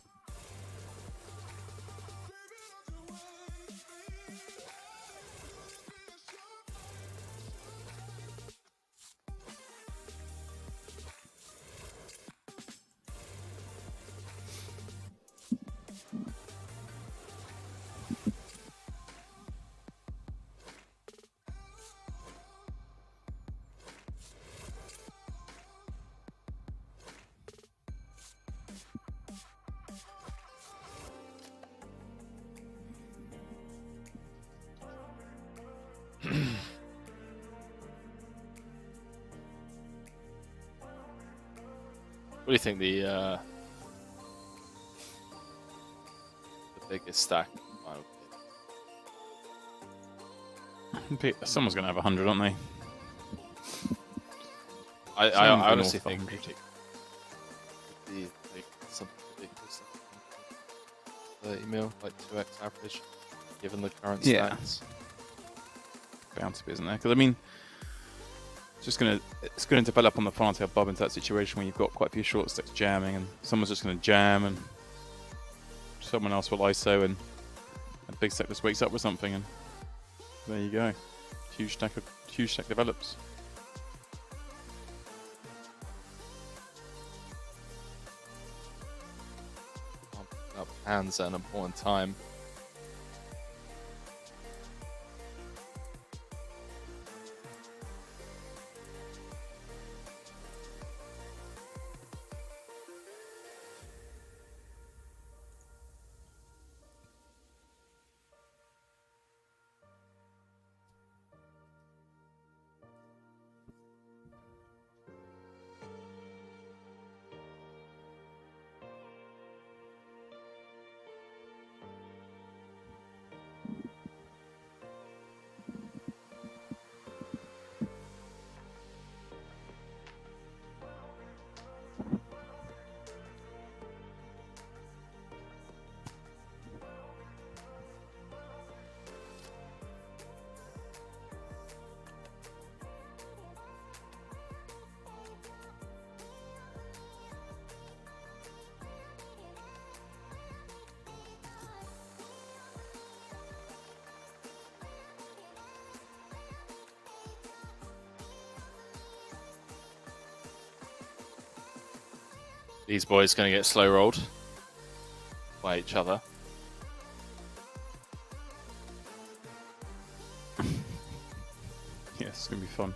What do you think the biggest stack in the final pick? Someone's going to have 100, aren't they? I honestly think something ridiculous. 30 mil, like 2x average. given the current Yeah. stats. Bound to be, isn't there? Because I mean, it's going to develop on the far tail bob into that situation where you've got quite a few short stacks jamming, and someone's just going to jam, and someone else will ISO, and a big stack just wakes up with something, and there you go. Huge stack develops. Up hands at an important time. These boys going to get slow rolled by each other. Yeah, it's going to be fun.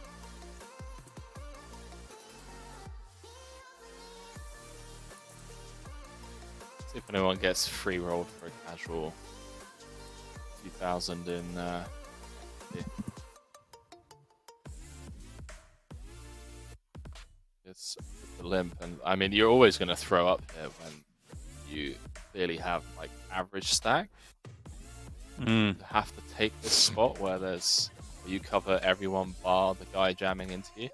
See if anyone gets free rolled for a casual 2000 in yeah. It's the limp, and I mean you're always going to throw up here when you clearly have like average stack. You have to take this spot where you cover everyone bar the guy jamming into you.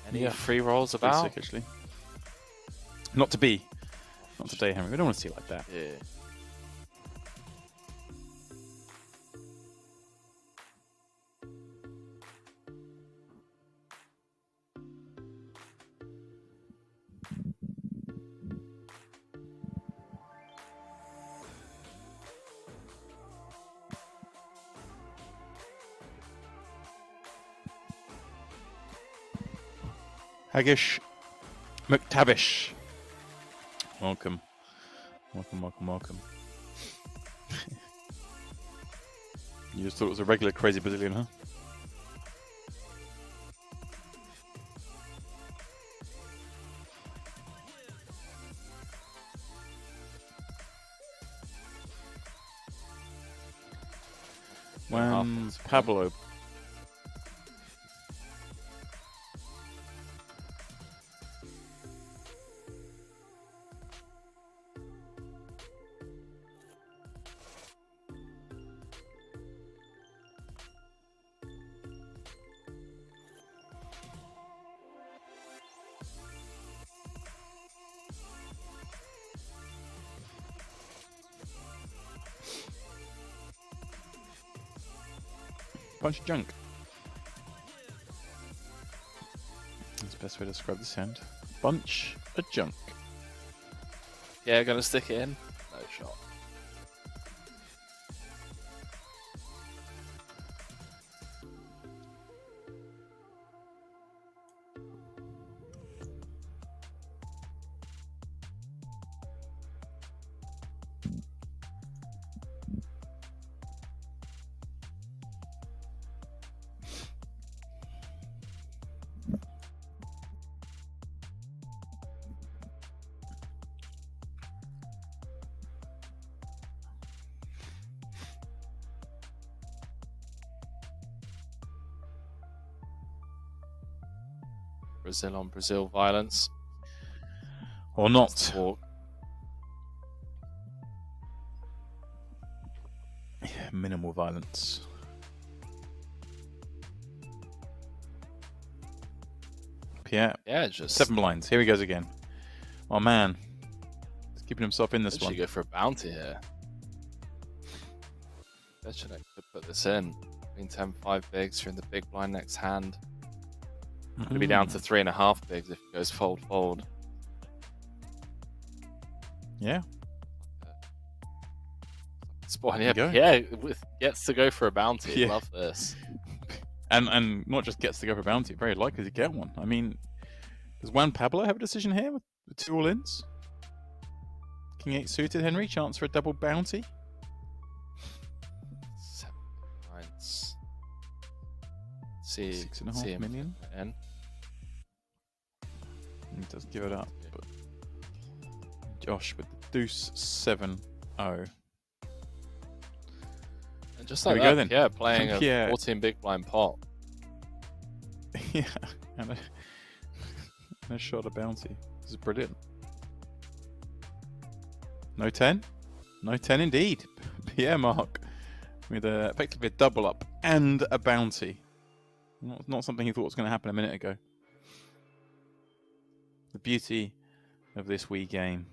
Any free rolls about? Sick, actually. Not today, Henry. We don't want to see it like that. Yeah. Haggish McTavish. Welcome. Welcome. You just thought it was a regular crazy Brazilian, huh? When's Pablo? Bunch of junk. That's the best way to describe this hand. Bunch of junk. Yeah, gonna stick it in. No shot. Brazil on Brazil violence. Or not. Yeah, minimal violence. Pierre. Yeah, just 7 blinds. Here he goes again. Oh man. He's keeping himself in this one. Should go for a bounty here. Betcha I could put this in. Between 10-5 bigs, you're in the big blind next hand. Gonna be down to 3.5 bigs if it goes fold. Yeah. Spawn, There yeah, you go. gets to go for a bounty. Yeah. Love this. And not just gets to go for bounty, very likely to get one. I mean, does Juan Pablo have a decision here with 2 all-ins? King 8 suited, Henry, chance for a double bounty. 7 nines. See, 6.5 million. In. He does give it up, but Josh with the deuce 7-0. And just There like we go that, then. yeah, playing a Yeah. 14 big blind pot. Yeah, and a shot of bounty. This is brilliant. No 10? No 10 indeed. Pierre Mark with effectively a double up and a bounty. Not something he thought was going to happen a minute ago. The beauty of this Wii game.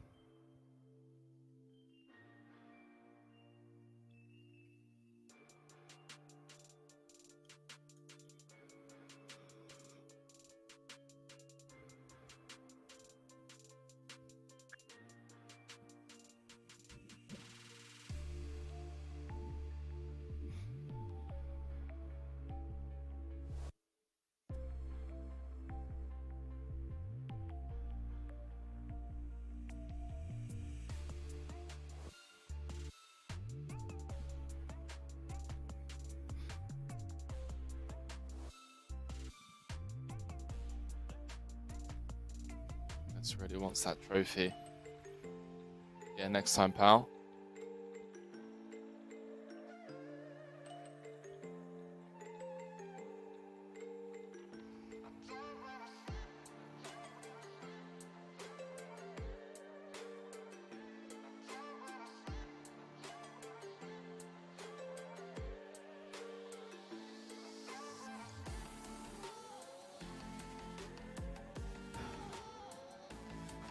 Really wants that trophy. Yeah, next time, pal.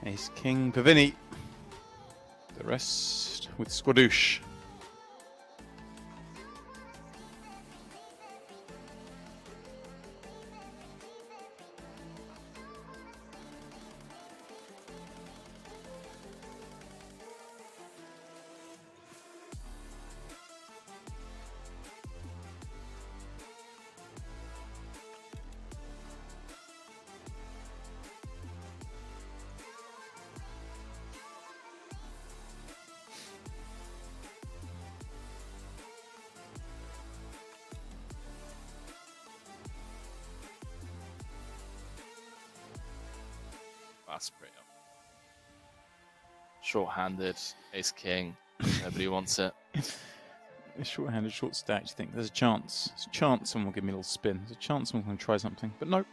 Ace King Pavini. The rest with Squadoosh. That's pretty up. Short-handed, ace king. Nobody wants it. It's short-handed, short stack. Do you think there's a chance? There's a chance someone will give me a little spin. There's a chance someone can try something. But nope.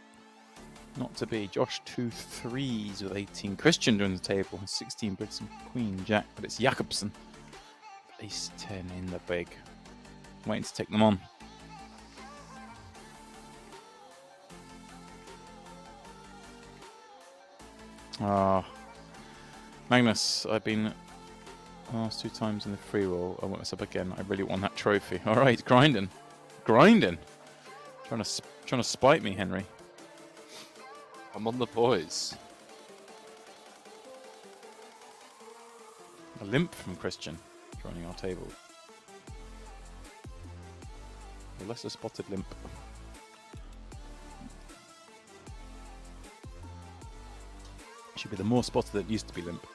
Not to be. Josh 2 3s with 18. Christian joins the table with 16 bigs and Queen Jack. But it's Jakobsen. Ace 10 in the big. Waiting to take them on. Magnus, I've been last 2 times in the free roll. I want this up again. I really want that trophy. All right, grinding. Trying to spite me, Henry. I'm on the boys. A limp from Christian joining our table. A lesser spotted limp. Should be the more spotted that used to be limp.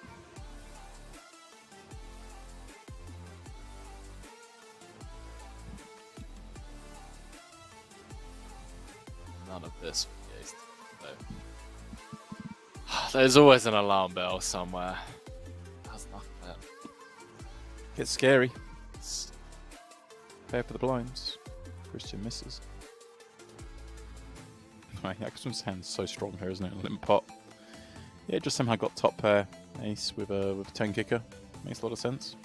None of this. No. There's always an alarm bell somewhere. That's not that. Gets scary. Prepare for the blinds. Christian misses. Right, Axel's hand's so strong here, isn't it? Limp pot. Yeah, just somehow got top pair ace with a 10 kicker. Makes a lot of sense.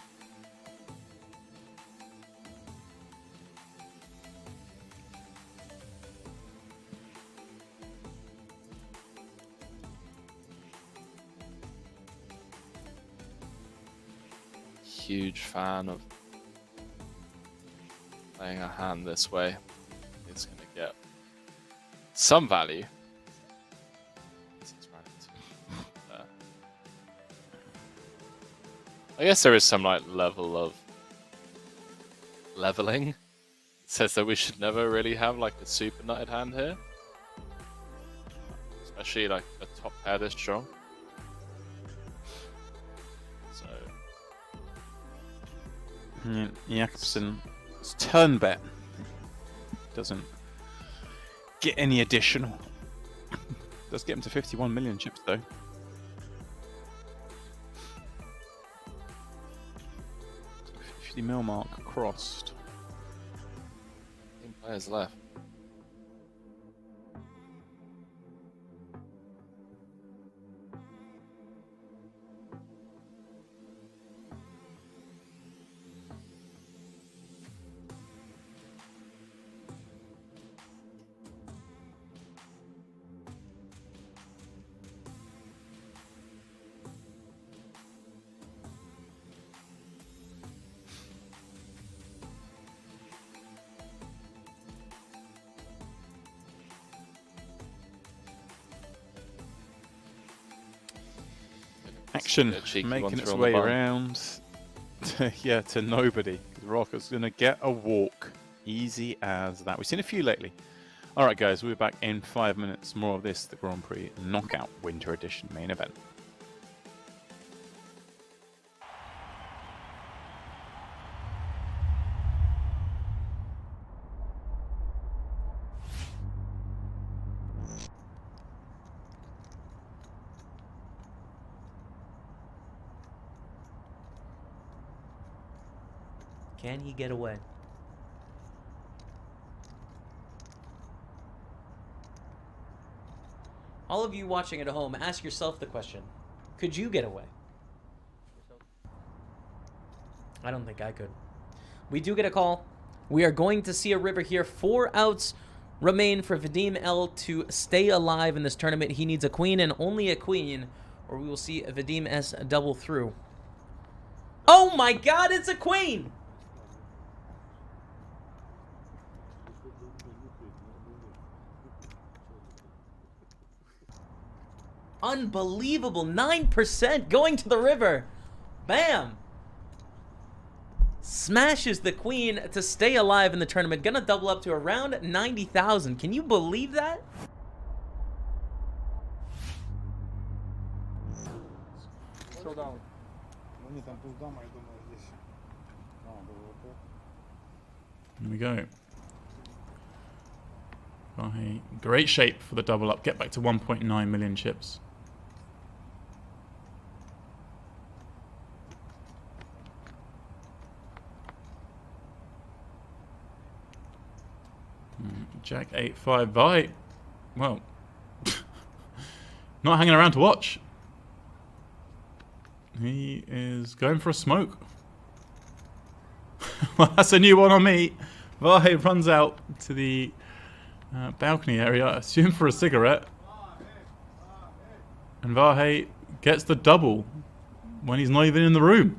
Huge fan of playing a hand this way is going to get some value. I guess there is some like level of leveling. It says that we should never really have like a super nutted hand here, especially like a top pair this strong. So Jakobsen's turn bet doesn't get any additional. Does get him to 51 million chips though. 50 mil mark crossed. 10 players left. Action making its way around to nobody. Rocker's going to get a walk. Easy as that. We've seen a few lately. Alright guys, we'll be back in 5 minutes. More of this, the Grand Prix Knockout Winter Edition main event. Can he get away? All of you watching at home, ask yourself the question. Could you get away? I don't think I could. We do get a call. We are going to see a river here. 4 outs remain for Vadim L to stay alive in this tournament. He needs a queen and only a queen, or we will see Vadim S double through. Oh my god, it's a queen! Unbelievable. 9% going to the river. Bam. Smashes the queen to stay alive in the tournament. Gonna double up to around 90,000. Can you believe that? Here we go. Great shape for the double up. Get back to 1.9 million chips. Jack 8-5 Vi. Well, not hanging around to watch. He is going for a smoke. Well, that's a new one on me. Vi runs out to the balcony area, I assume for a cigarette. And Vahe gets the double when he's not even in the room.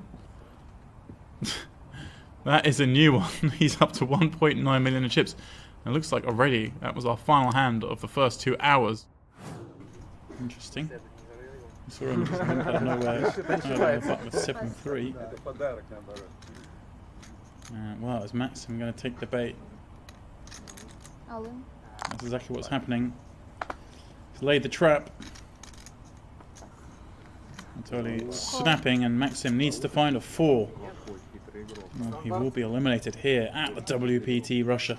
That is a new one. He's up to 1.9 million in chips. It looks like already that was our final hand of the first 2 hours. Interesting. I saw him just out of nowhere with 7-3. Well, is Maxim going to take the bait? That's exactly what's happening. He's laid the trap. Totally snapping, and Maxim needs to find a 4. Well, he will be eliminated here at the WPT Russia.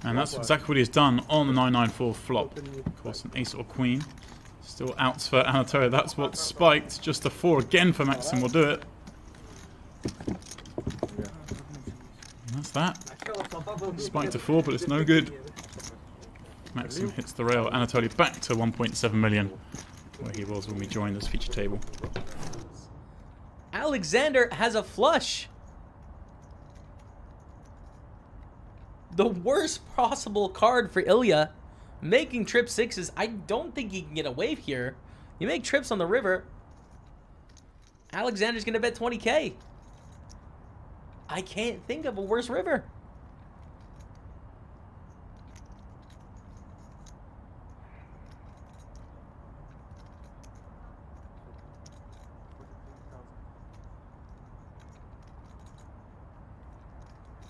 And that's exactly what he's done on the 994 flop. Of course, an ace or queen. Still outs for Anatoly. That's what spiked. Just a 4 again for Maxim will do it. And that's that. Spiked a 4, but it's no good. Maxim hits the rail. Anatoly back to 1.7 million, where he was when we joined this feature table. Alexander has a flush. The worst possible card for Ilya. Making trip sixes. I don't think he can get a wave here. You make trips on the river. Alexander's going to bet 20K. I can't think of a worse river.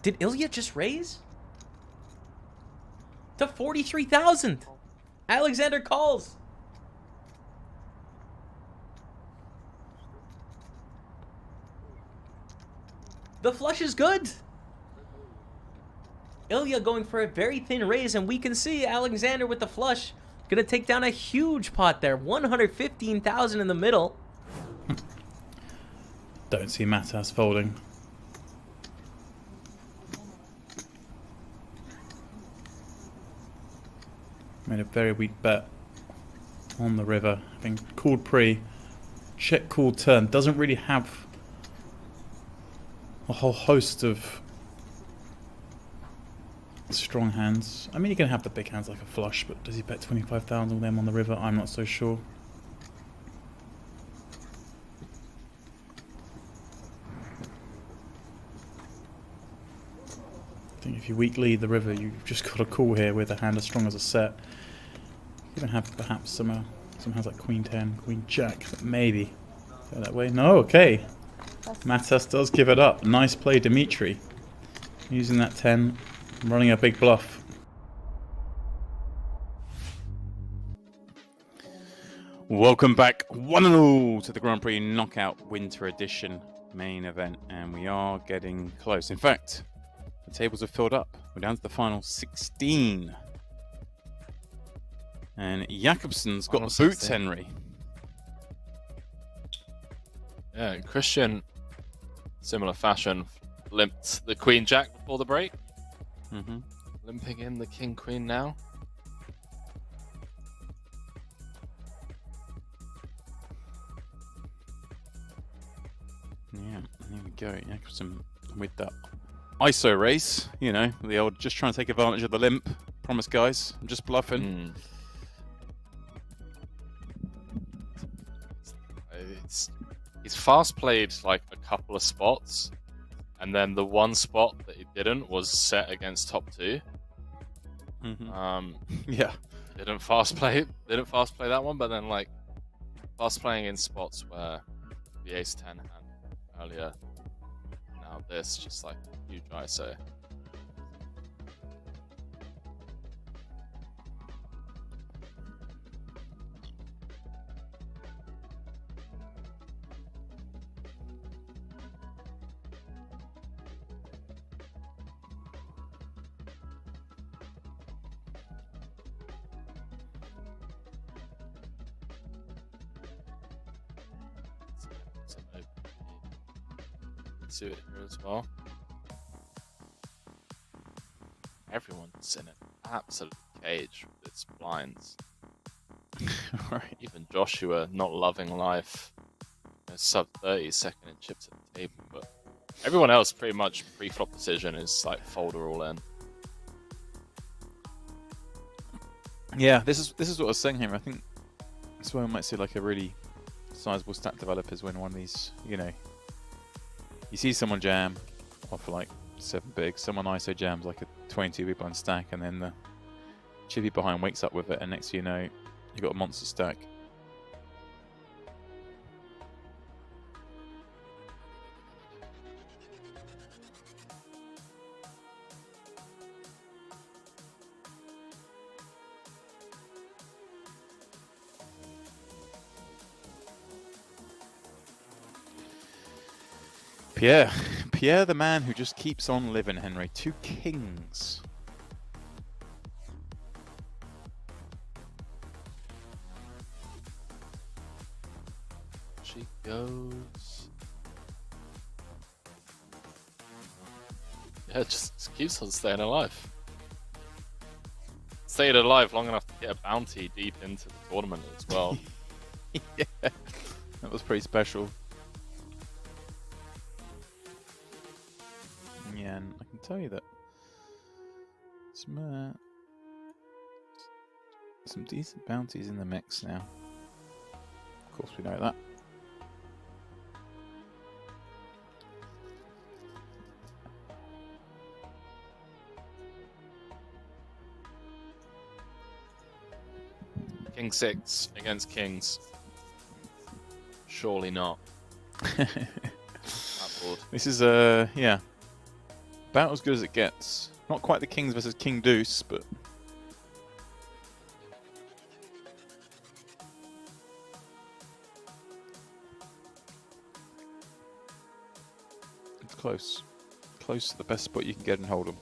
Did Ilya just raise? To 43,000. Alexander calls. The flush is good. Ilya going for a very thin raise, and we can see Alexander with the flush. Gonna take down a huge pot there. 115,000 in the middle. Don't see Matas folding. Made a very weak bet on the river, having called Prix. Check call turn. Doesn't really have a whole host of strong hands. I mean, he can have the big hands like a flush, but does he bet 25,000 with them on the river? I'm not so sure. I think if you weak lead the river, you've just got a call here with a hand as strong as a set. You even have perhaps some hands like Queen 10, Queen Jack, but maybe go that way. No, okay. Matas does give it up. Nice play, Dimitri. Using that 10, running a big bluff. Welcome back, 1-0 to the Grand Prix Knockout Winter Edition main event, and we are getting close. In fact, the tables have filled up. We're down to the final 16. And Jakobsen's got the boots, 16. Henry. Yeah, and Christian, similar fashion, limped the Queen Jack before the break. Mm-hmm. Limping in the King Queen now. Yeah, there we go. Jakobsen with that ISO race, you know, the old just trying to take advantage of the limp. Promise, guys, I'm just bluffing. He's fast played like a couple of spots, and then the one spot that he didn't was set against top 2. Yeah, didn't fast play that one, but then like fast playing in spots where the ace 10 hand earlier. Now this just like huge ISO. Do it here as well. Everyone's in an absolute cage with its blinds. right. Even Joshua not loving life. Sub 30 second in chips at the table, but everyone else pretty much pre-flop decision is like folder all in. Yeah, this is what I was saying here. I think that's why we might see like a really sizable stack developers when one of these, you know, you see someone jam off like 7 bigs, someone ISO jams like a 22 big blind stack, and then the chippy behind wakes up with it, and next thing you know, you've got a monster stack. Pierre the man who just keeps on living, Henry. 2 kings. She goes. Yeah, just keeps on staying alive. Stayed alive long enough to get a bounty deep into the tournament as well. Yeah, that was pretty special. Yeah, and I can tell you that Some decent bounties in the mix now. Of course, we know that. King 6 against kings. Surely not. This is yeah, about as good as it gets. Not quite the kings versus king deuce, but it's close. Close to the best spot you can get and hold them.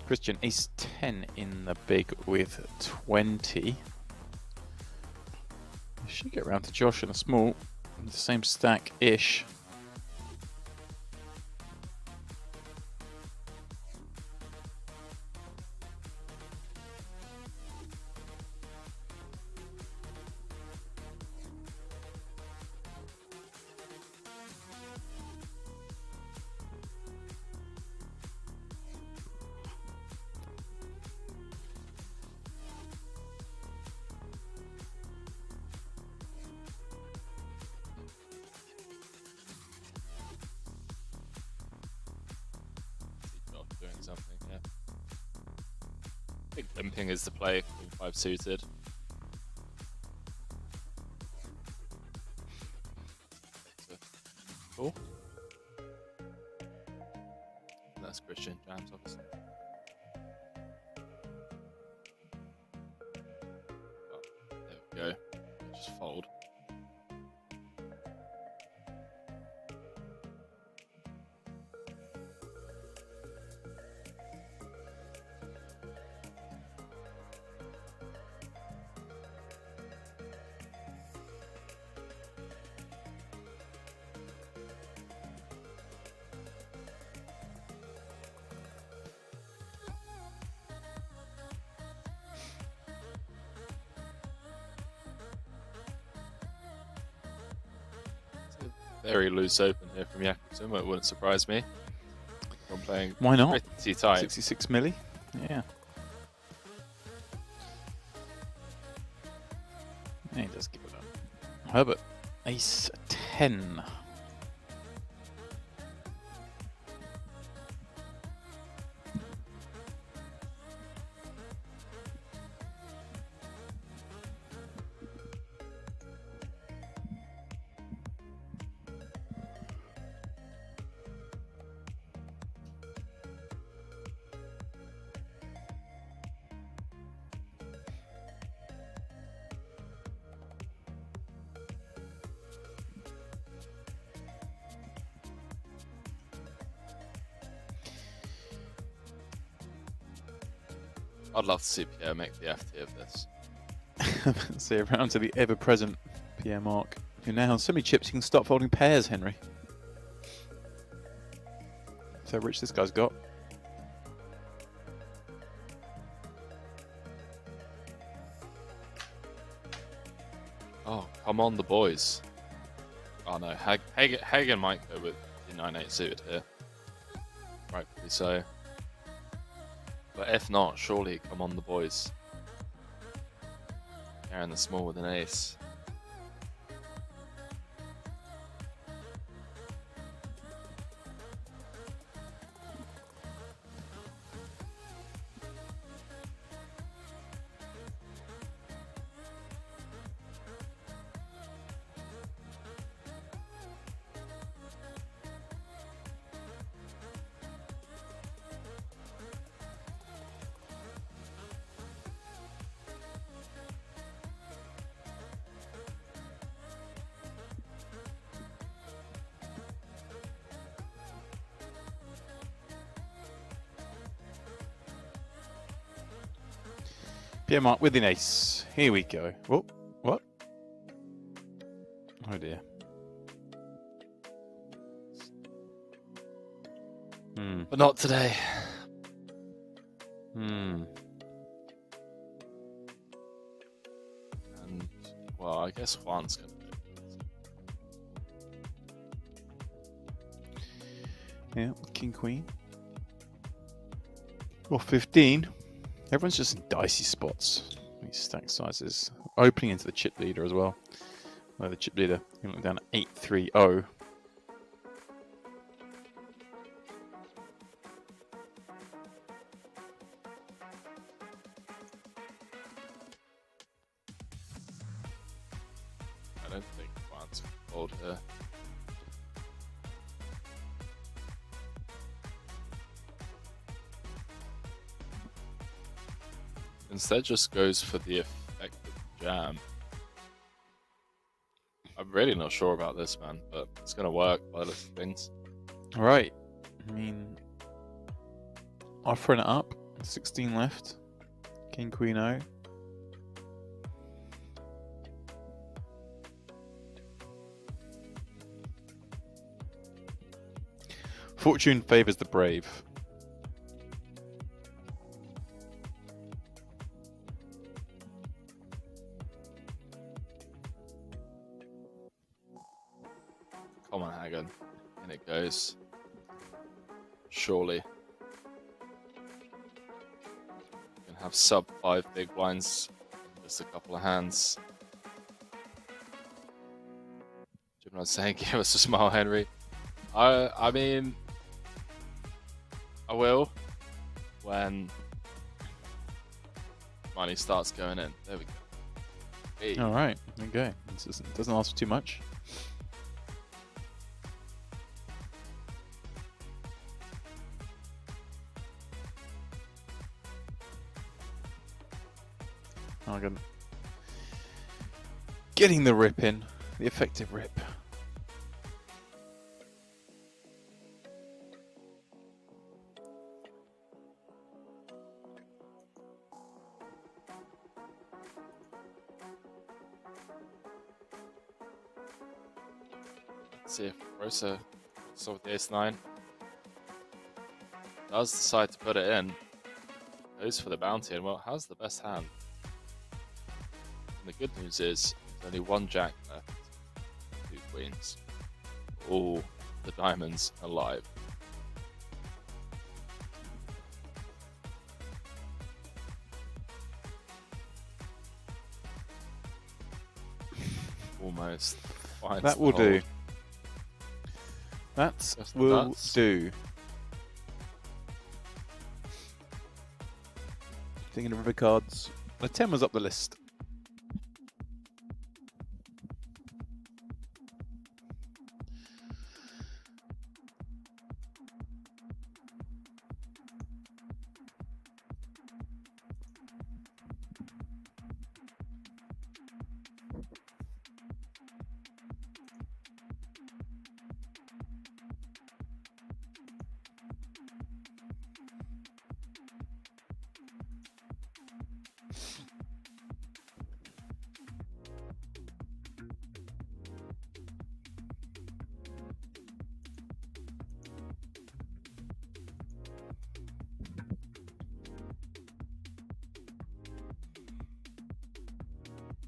Christian, ace 10 in the big with 20. You should get around to Josh in a small, the same stack-ish. Doing something, yeah. I think limping is the play, King 5 suited. Cool. That's Christian jams, obviously. Oh, there we go. Just fold. Very loose open here from Jakobsen, it wouldn't surprise me. I'm playing Why not? pretty tight. 66 milli. Yeah. Yeah, he does give it up. Herbert, ace 10. I'd love to see Pierre make the FT of this. See, around to the ever-present Pierre Mark. You're now on so many chips you can start folding pairs, Henry. So rich this guy's got. Oh, come on, the boys. Oh no, Hagen might go with the 9-8 suited here. Rightfully so. But if not, surely come on, the boys. Carrying the small with an ace. Pierre Mark with an ace. Here we go. Whoa, what? Oh dear. But not today. Hmm. And, well, I guess Juan's going to do it. Yeah, king, queen. Or 15. Everyone's just in dicey spots. These stack sizes. Opening into the chip leader as well. Where the chip leader, you look down at 8-3-0. I don't think Juan's fold here. Instead just goes for the effective jam. I'm really not sure about this, man, but it's gonna work by the looks of things. Alright. I mean, offering it up. 16 left. King, queen, O. Fortune favors the brave. Come on, Hagen. And it goes. Surely. You can have sub 5 big blinds. Just a couple of hands. Jim's saying, give us a smile, Henry. I mean, I will when money starts going in. There we go. Hey. Alright, okay. This doesn't last for too much. Hagen. Getting the rip in. The effective rip. Let's see if Rosa saw the ace-9 does decide to put it in. Goes for the bounty, and well, how's the best hand? And the good news is there's only one jack left, 2 queens, all the diamonds alive. Almost. Finds That the will hold. do. That Just the will nuts. do. Thinking of river cards. The 10 was up the list.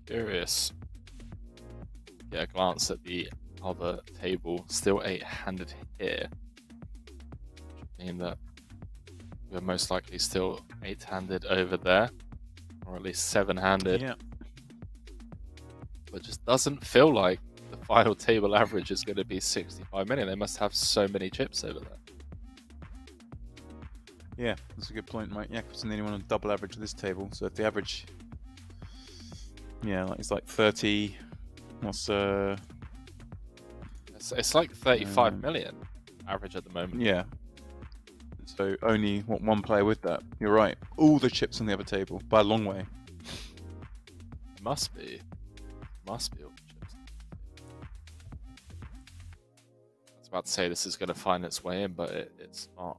Curious. Get a glance at the other table. Still 8-handed here. Which mean that we're most likely still 8-handed over there. Or at least 7-handed. Yeah. But just doesn't feel like the final table average is going to be 65 million. They must have so many chips over there. Yeah, that's a good point, Mike. Yeah, because anyone on double average of this table. So if the average, yeah, like it's like 30. What's It's like 35 million average at the moment. Yeah. So only what, one player with that. You're right. All the chips on the other table by a long way. Must be all the chips. I was about to say this is going to find its way in, but it's not.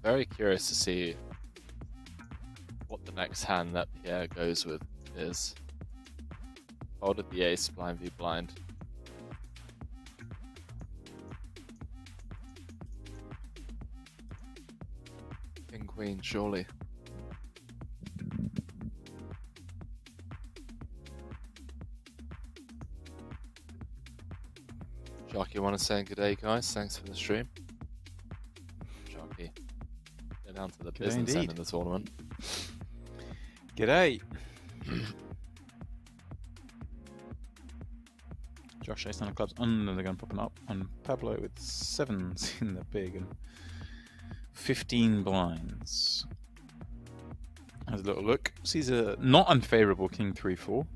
Very curious to see next hand that Pierre goes with is folded the ace, blind v blind. King queen, surely. Sharky, want to say good day, guys? Thanks for the stream. Sharky, get down to the business end of the tournament. G'day. Josh ace 9 of clubs under the gun popping up, and Pablo with 7s in the big and 15 blinds. Has a little look. Sees a not unfavourable king 3-4.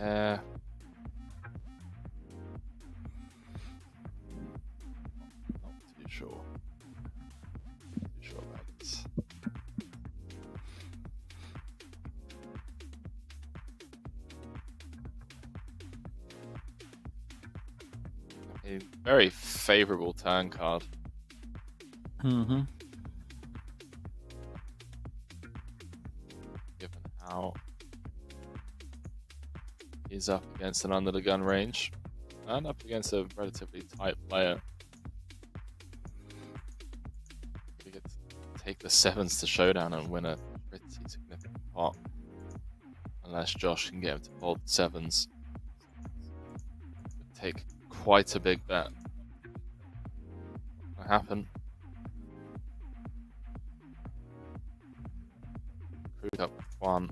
Yeah. Not too sure. Not too sure about this. A very favourable turn card. Mm-hmm. Given how he's up against an under the gun range and up against a relatively tight player. We get to take the 7s to showdown and win a pretty significant pot. Unless Josh can get him to fold 7s. Would take quite a big bet. What happened? Crude up 1.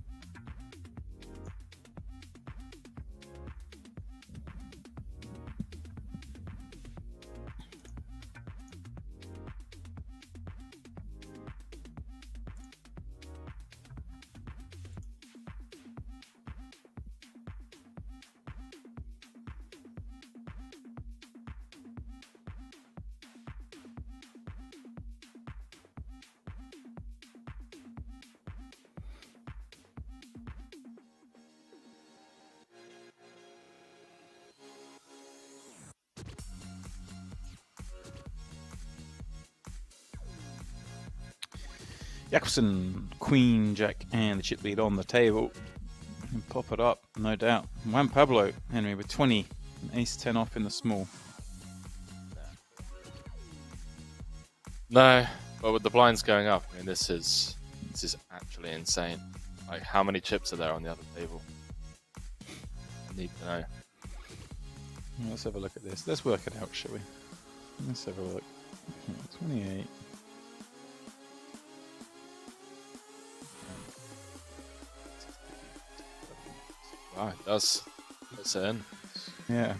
Jacobson, Queen, Jack, and the chip lead on the table. And pop it up, no doubt. Juan Pablo, Henry, with 20, and ace 10 off in the small. No, but with the blinds going up, I mean, this is actually insane. Like, how many chips are there on the other table? I need to know. Let's have a look at this. Let's work it out, shall we? Let's have a look. 28. Wow, it does. It's in. Yeah.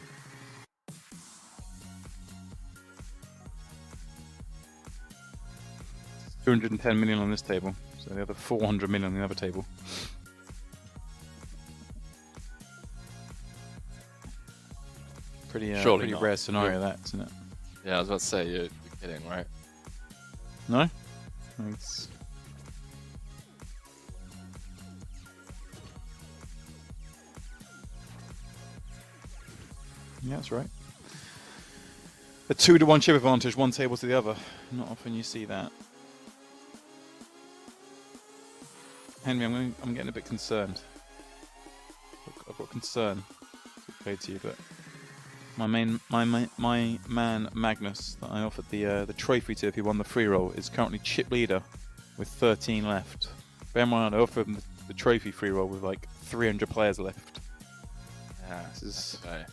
$210 million on this table, so the other 400 million on the other table. Pretty rare scenario, that, isn't it? Yeah, I was about to say, you're kidding, right? No? It's... Yeah, that's right. A 2-to-1 chip advantage, one table to the other. Not often you see that. Henry, I'm getting a bit concerned. I've got concern to play to you, but my man Magnus that I offered the trophy to if he won the free roll is currently chip leader with 13 left. Bear in mind, I offered him the trophy free roll with like 300 players left. Yeah, this is. Okay.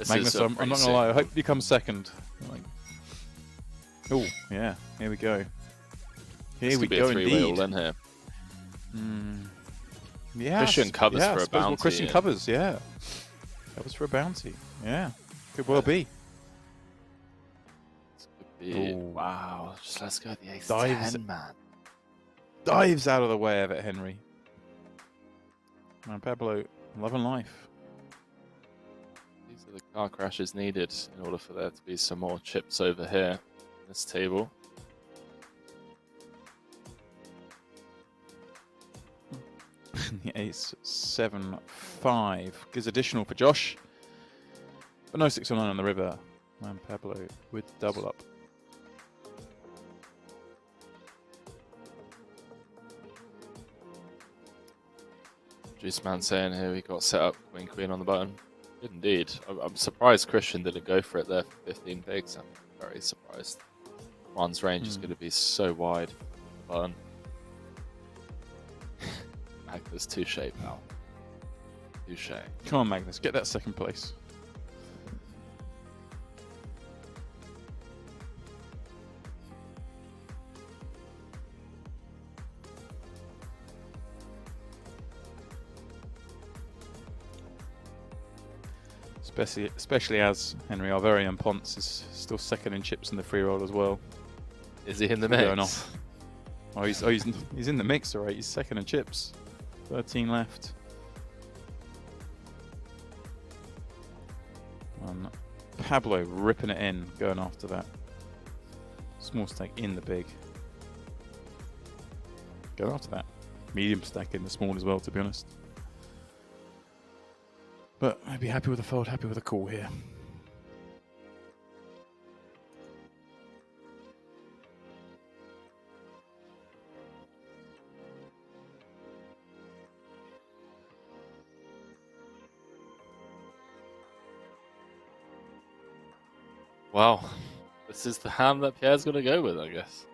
Magnus, I'm not gonna lie. I hope you come second. Like, oh yeah, here we go. Here we go indeed. In here. Yeah. Christian covers for a bounty. Christian covers, yeah. Covers for a bounty. Yeah, could well be. Wow, just let's go with the ace 10, man. Dives out of the way of it, Henry. Man, Pablo, love and life. These are the car crashes needed in order for there to be some more chips over here on this table. The ace 7-5 gives additional for Josh, but no 6 or 9 on the river. Man, Pablo with double up. Juice Man saying here we got set up queen on the button. Did indeed. I'm surprised Christian didn't go for it there for 15 bigs. I'm very surprised. Juan's range is going to be so wide on the button. Magnus touche, pal. Touche. Come on, Magnus, get that second place. Especially as Henry, our very own Ponce, is still second in chips in the free roll as well. Is he in the mix? Going off. Oh, he's in the mix, alright. He's second in chips. 13 left. Pablo ripping it in, going after that. Small stack in the big. Going after that. Medium stack in the small as well, to be honest. But I'd be happy with a fold, happy with a call here. Well, this is the hand that Pierre's going to go with, I guess.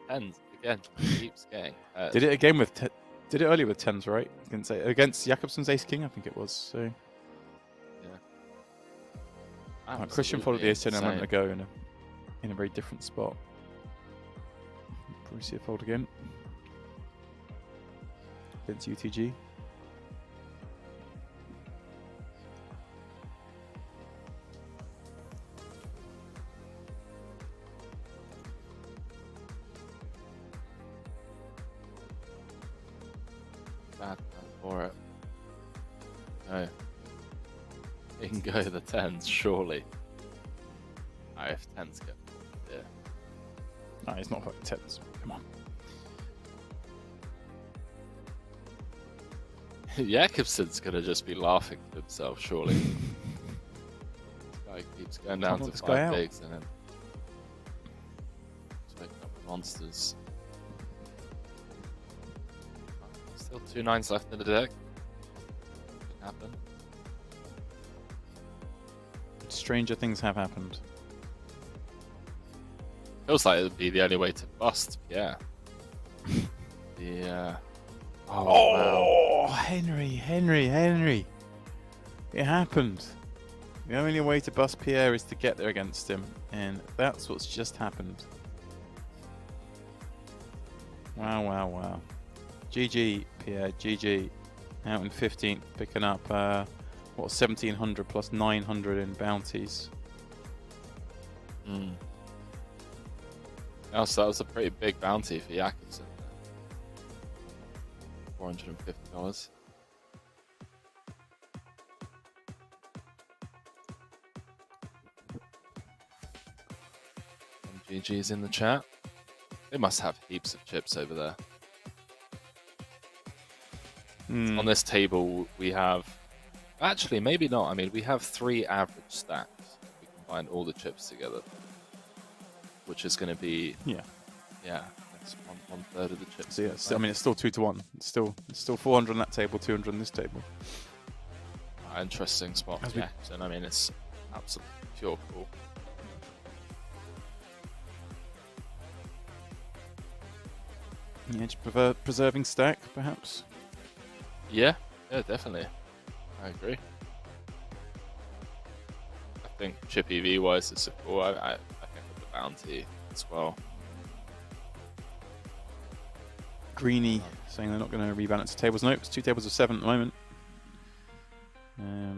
Tens again, keeps getting. Did it again with did it earlier with tens, right? Against Jakobsen's Ace King, I think it was. So yeah. Christian followed the Ace 10 a moment ago in a very different spot. Probably see a fold again against UTG. Bad for it. No. He can go the tens, surely. No, if tens get yeah. No, he's not fucking tens. Come on. Jakobsen's gonna just be laughing to himself, surely. This guy keeps going down to 5 bigs and then just waking up the monsters. Still 2 9s left in the deck. Could happen. Stranger things have happened. Feels like it would be the only way to bust, yeah. Oh, wow. Henry. It happened. The only way to bust Pierre is to get there against him, and that's what's just happened. Wow. GG, Pierre, GG. Out in 15th, picking up, 1700 plus 900 in bounties. Oh, so that was a pretty big bounty for Jakobsen. $450. And GG's in the chat. They must have heaps of chips over there. On this table, we have... Actually, maybe not. I mean, we have 3 average stacks. We combine all the chips together. Which is going to be... Yeah, that's one third of the chips. So yeah, I mean, it's still 2 to 1. It's still 400 on that table, 200 on this table. Interesting spot. Yeah, so I mean, it's absolutely pure cool. Yeah, just preserving stack, perhaps? Yeah, definitely. I agree. I think chip EV wise is cool. I think of the bounty as well. Greeny saying they're not going to rebalance the tables. Nope, it's 2 tables of 7 at the moment.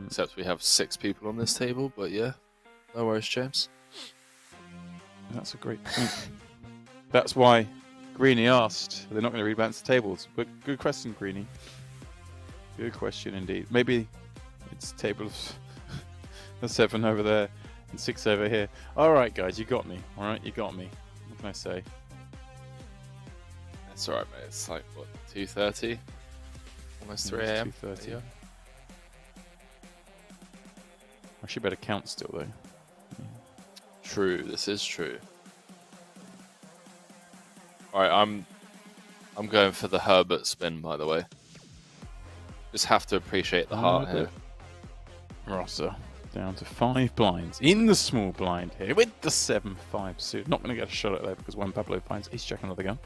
Except we have 6 people on this table, but yeah. No worries, James. That's a great point. That's why Greeny asked. They're not going to rebalance the tables. But good question, Greeny. Good question indeed. Maybe it's table of 7 over there and 6 over here. Alright guys, you got me. Alright, you got me. What can I say? That's alright, mate. It's like, what, 2:30? Almost 3 AM? 2:30. Yeah. I should better count still though. Yeah. True, this is true. Alright, I'm going for the Herbert spin, by the way. Just have to appreciate the heart here. Rosser down to 5 blinds in the small blind here with the 7-5 suit. Not going to get a shot at that because when Pablo finds ace jack another gun.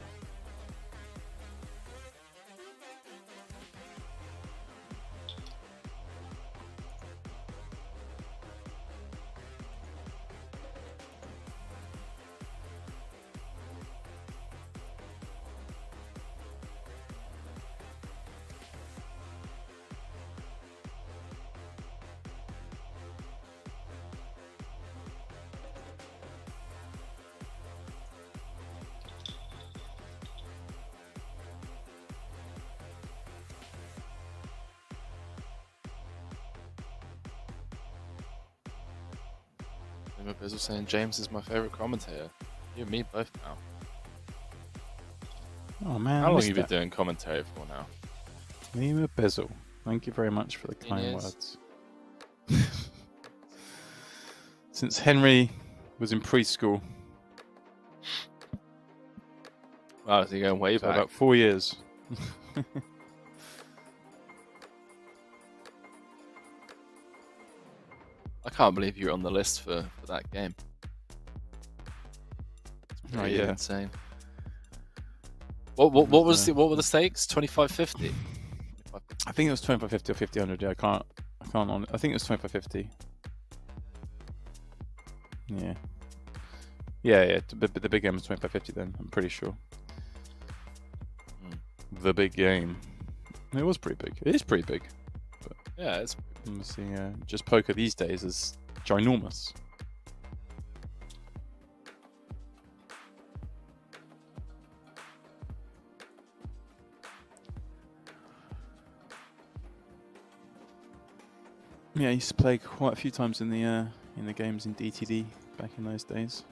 Bizzle saying James is my favourite commentator. You and me both now. Oh man, how long have you been doing commentary for now? Lima Bezel, thank you very much for the kind words. Since Henry was in preschool. Wow, is he going way back? About 4 years. I can't believe you were on the list for that game. It's pretty insane. What were the stakes? 25.50. I think it was 25.50 or 50.100. Yeah, I can't. I think it was 25.50. Yeah. Yeah. But the big game was 25.50 then. I'm pretty sure. The big game. It was pretty big. It is pretty big. But yeah, it's. Obviously, just poker these days is ginormous. Yeah, I used to play quite a few times in the games in DTD back in those days.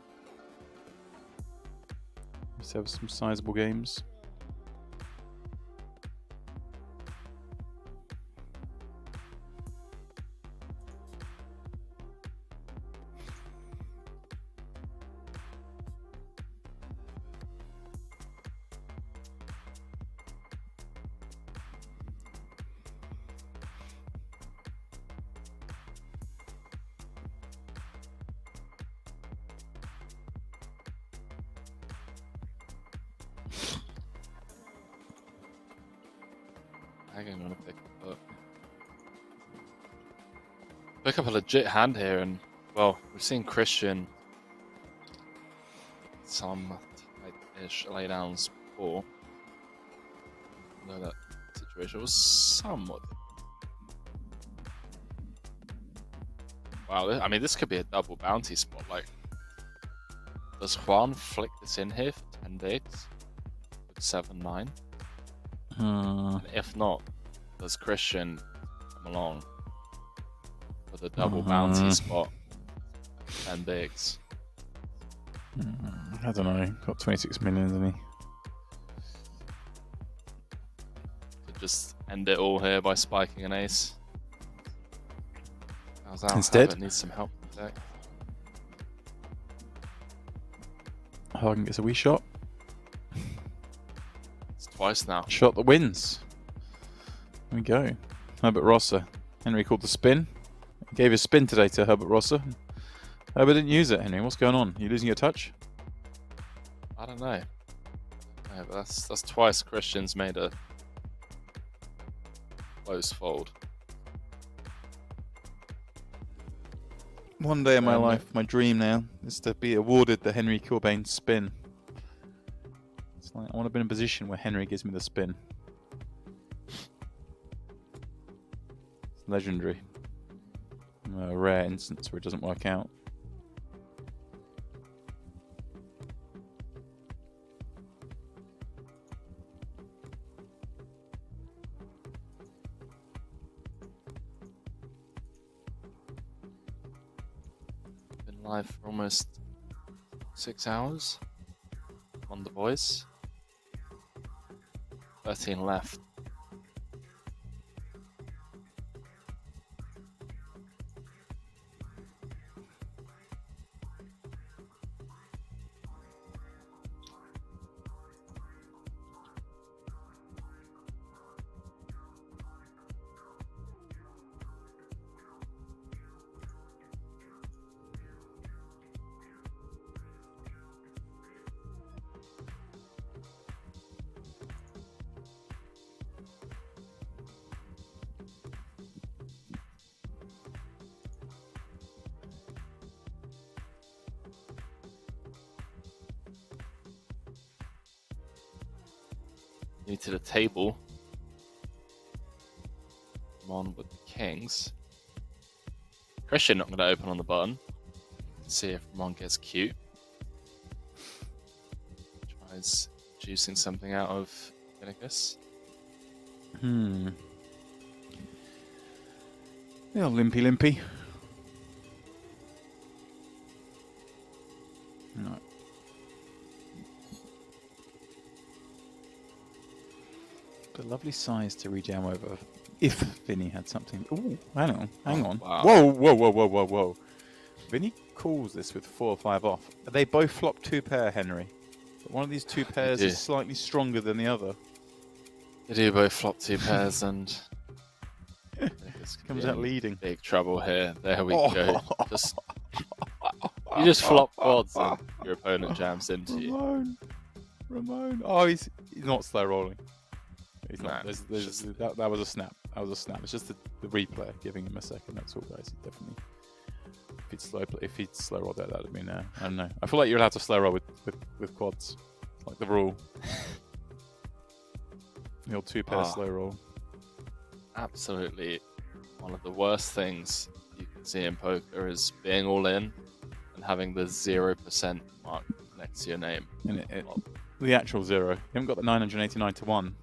Used to have some sizable games. I'm gonna pick up a legit hand here, and well, we've seen Christian some tight-ish laydowns before. I know that situation was somewhat. Wow, I mean, this could be a double bounty spot. Like, does Juan flick this in here for 10 bigs with 7-9? If not, does Christian come along for the double bounty spot? 10 bigs. I don't know. Got 26 million, hasn't he? Could just end it all here by spiking an ace. How's that? Instead, needs some help in the deck. Hagen gets a wee shot. It's twice now. Shot that wins. There we go. Herbert Rosser. Henry called the spin. He gave his spin today to Herbert Rosser. Herbert didn't use it, Henry. What's going on? Are you losing your touch? I don't know. Yeah, but that's twice Christian's made a close fold. One day in my life, my dream now is to be awarded the Henry Corbin spin. It's like I want to be in a position where Henry gives me the spin. It's legendary. A rare instance where it doesn't work out. Been live for almost 6 hours on The Voice. 13 left. New to the table. Ramon with the kings. Christian not going to open on the button. See if Ramon gets cute. Tries juicing something out of Vinicus. Yeah, limpy. No. The lovely size to rejam over if Vinny had something. Ooh, hang on. Wow. Whoa. Vinny calls this with 4 or 5 off. They both flop 2 pair, Henry. But one of these 2 pairs is slightly stronger than the other. They do both flop 2 pairs and comes out leading. Big trouble here. There we go. You just flop quads and your opponent jams into you. Ramon. Oh, he's not slow rolling. He's not. That was a snap. It's just the replay giving him a second. That's all, guys. Definitely. If he'd slow rolled that, that'd have been. I don't know. I feel like you're allowed to slow roll with quads. It's like the rule. The old 2 pair slow roll. Absolutely, one of the worst things you can see in poker is being all in and having the 0% mark next to your name. And the actual 0. You haven't got the 989 to 1.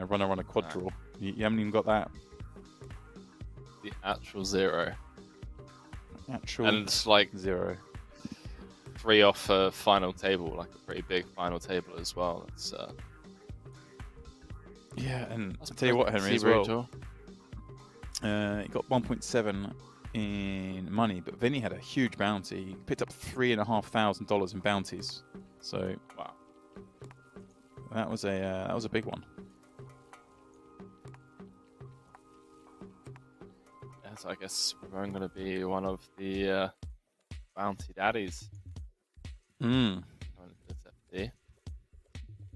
Runner on a quad draw. You haven't even got that. The actual 0. And it's like 0. 3 off a final table, like a pretty big final table as well. It's yeah, and I'll tell you what, Henry, as well. He got 1.7 in money, but Vinny had a huge bounty. He picked up $3,500 in bounties. So wow, that was a big one. Yeah, so I guess we're going to be one of the bounty daddies.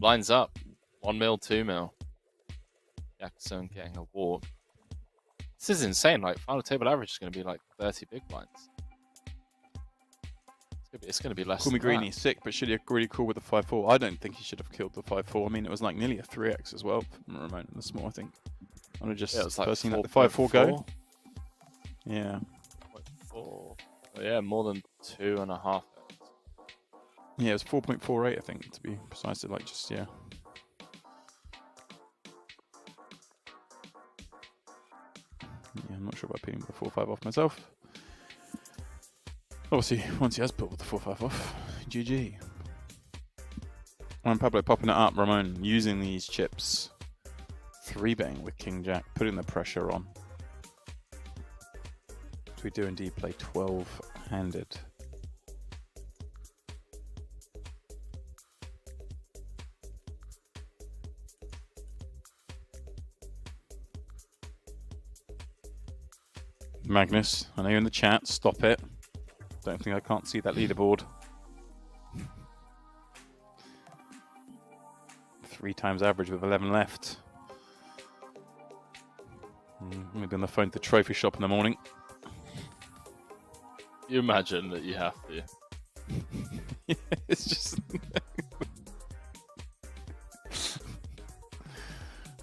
Lines up, 1 mil, 2 mil. Jackson getting a walk. This is insane. Like, final table average is going to be like 30 big blinds. It's going to be less. Call me greeny, sick, but should he have really cool with the 5-4? I don't think he should have killed the 5-4. I mean, it was like nearly a 3x as well from Ramon in the small, I think. I would have just personally let the 5-4 go. Yeah. 4. Yeah, more than 2.5. Yeah, it was 4.48, I think, to be precise. Like, just, yeah. Yeah, I'm not sure about peeling the 4-5 off myself. Obviously, once he has pulled the 4-5 off, GG. And Pablo popping it up, Ramon using these chips. 3-betting with King Jack, putting the pressure on. We do indeed play 12-handed. Magnus, I know you're in the chat. Stop it. Don't think I can't see that leaderboard. 3 times average with 11 left. Maybe on the phone to the trophy shop in the morning. You imagine that you have to. Yeah, it's just...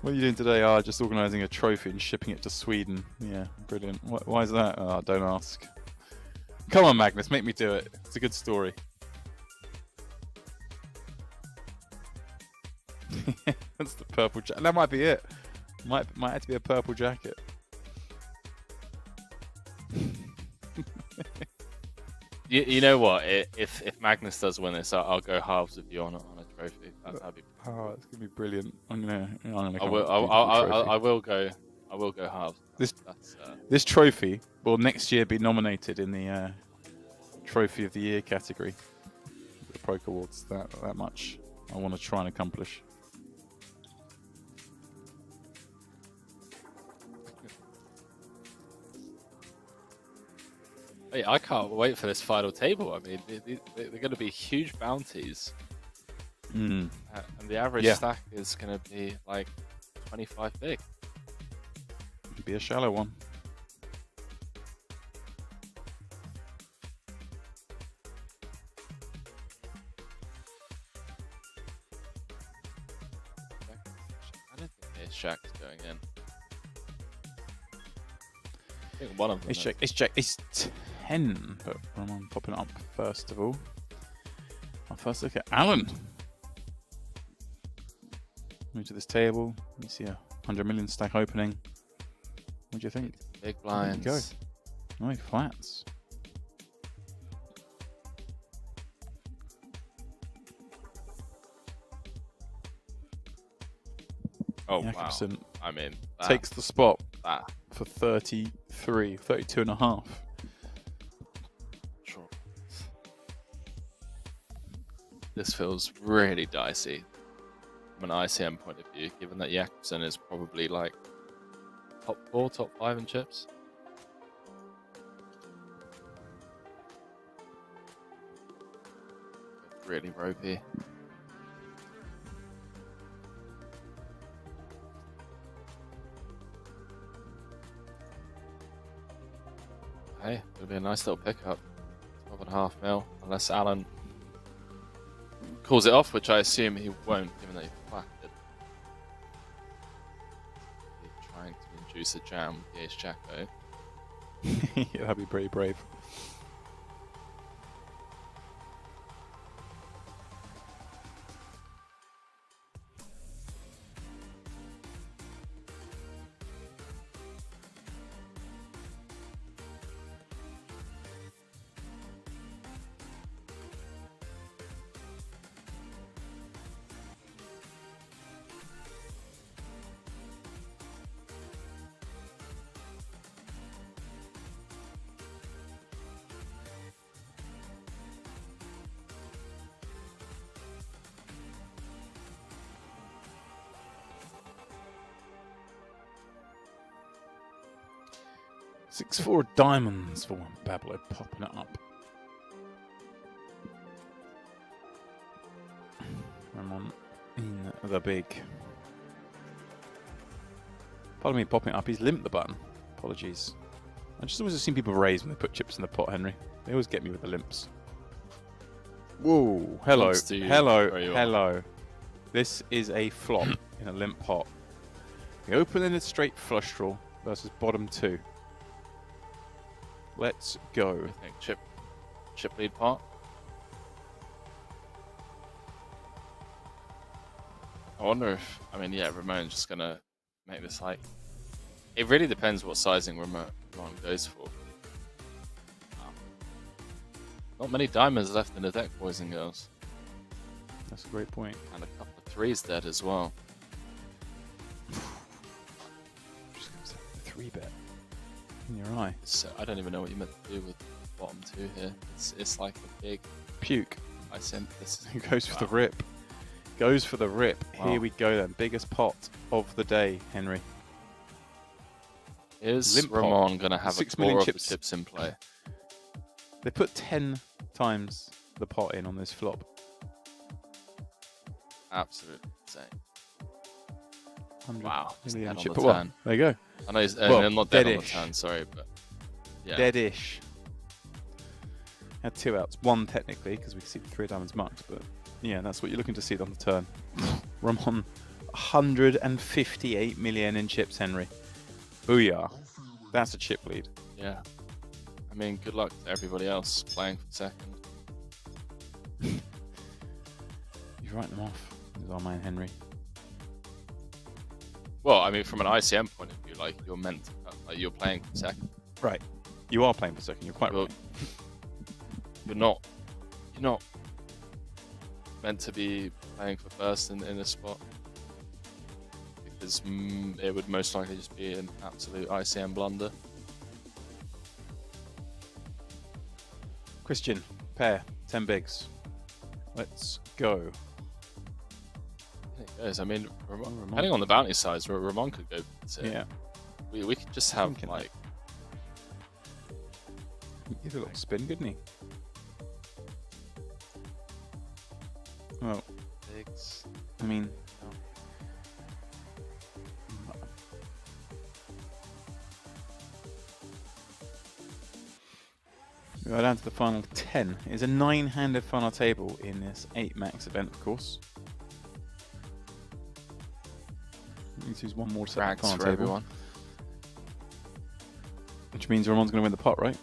What are you doing today? Just organising a trophy and shipping it to Sweden. Yeah, brilliant. Why is that? Don't ask. Come on, Magnus, make me do it. It's a good story. That's the purple jacket. That might be it. Might have to be a purple jacket. You know what? If Magnus does win this, I'll go halves with you on a trophy. That'd be. Oh, it's gonna be brilliant. I'm gonna I will go halves. This trophy will next year be nominated in the Trophy of the Year category. The Poker Awards. That much I want to try and accomplish. Hey, I can't wait for this final table. I mean, they're going to be huge bounties. And the average stack is going to be like 25 big. It'd be a shallow one. I think one of them. Ace check, ace check, ace 10. But Ramon popping up first of all. Our first look at Alan. Move to this table. You see a 100 million stack opening. What do you think? Big blinds. There you go. No flats. Oh, Jacobson wow. I mean, takes the spot that. for 32 and a half. Sure. This feels really dicey from an ICM point of view, given that Jacobson is probably like top 4, top 5 in chips. Really ropey. Hey, it'll be a nice little pickup. 12.5 mil, unless Alan calls it off, which I assume he won't, given that he flatted it. He's trying to induce a jam with the ace jack though. Yeah, that'd be pretty brave. Six four diamonds for one babbler popping it up. Ramon in the big. Pardon me popping it up. He's limped the button. Apologies. I just always seen people raise when they put chips in the pot, Henry. They always get me with the limps. Whoa. Hello. Hello. Hello. This is a flop in a limp pot. The open-ended straight flush draw versus bottom 2. Let's go. I think chip lead pot. I wonder if, I mean, yeah, Ramon's just gonna make this like. It really depends what sizing Ramon goes for. Wow. Not many diamonds left in the deck, boys and girls. That's a great point. And a couple of threes dead as well. Just gonna set the 3-bet in your eye. So I don't even know what you meant to do with bottom 2 here. It's like a big puke. I sent this. Who goes for the rip? Goes for the rip. Wow. Here we go then. Biggest pot of the day, Henry. Is Limp Ramon pot. going to have 6 a million core of the chips. chips in play? They put 10 times the pot in on this flop. Absolutely insane. 100 Wow. million Dead chip. on the Well, turn. there you go. I know he's Well, not dead on the dead-ish. turn, sorry, but yeah. Deadish. Had 2 outs. 1 technically, because we can see the 3 diamonds marked, but yeah, that's what you're looking to see on the turn. Ramon, 158 million in chips, Henry. Booyah. That's a chip lead. Yeah. I mean, good luck to everybody else playing for second. You write them off. Is our man Henry. Well, I mean, from an ICM point of view, like you're meant to, like you're playing for second. Right. You are playing for second. You're quite right. You're not meant to be playing for first in this spot, because it would most likely just be an absolute ICM blunder. Christian, pair, 10 bigs. Let's go. It goes. I mean, depending on the bounty size, Ramon could go. Yeah. We could just have like. Give it a little spin, couldn't he? Well, Bigs. I mean, we are down to the final 10. It's a 9-handed final table in this 8 max event, of course. Need to use one more set of Rags final for table. everyone. Which means Ramon's going to win the pot, right?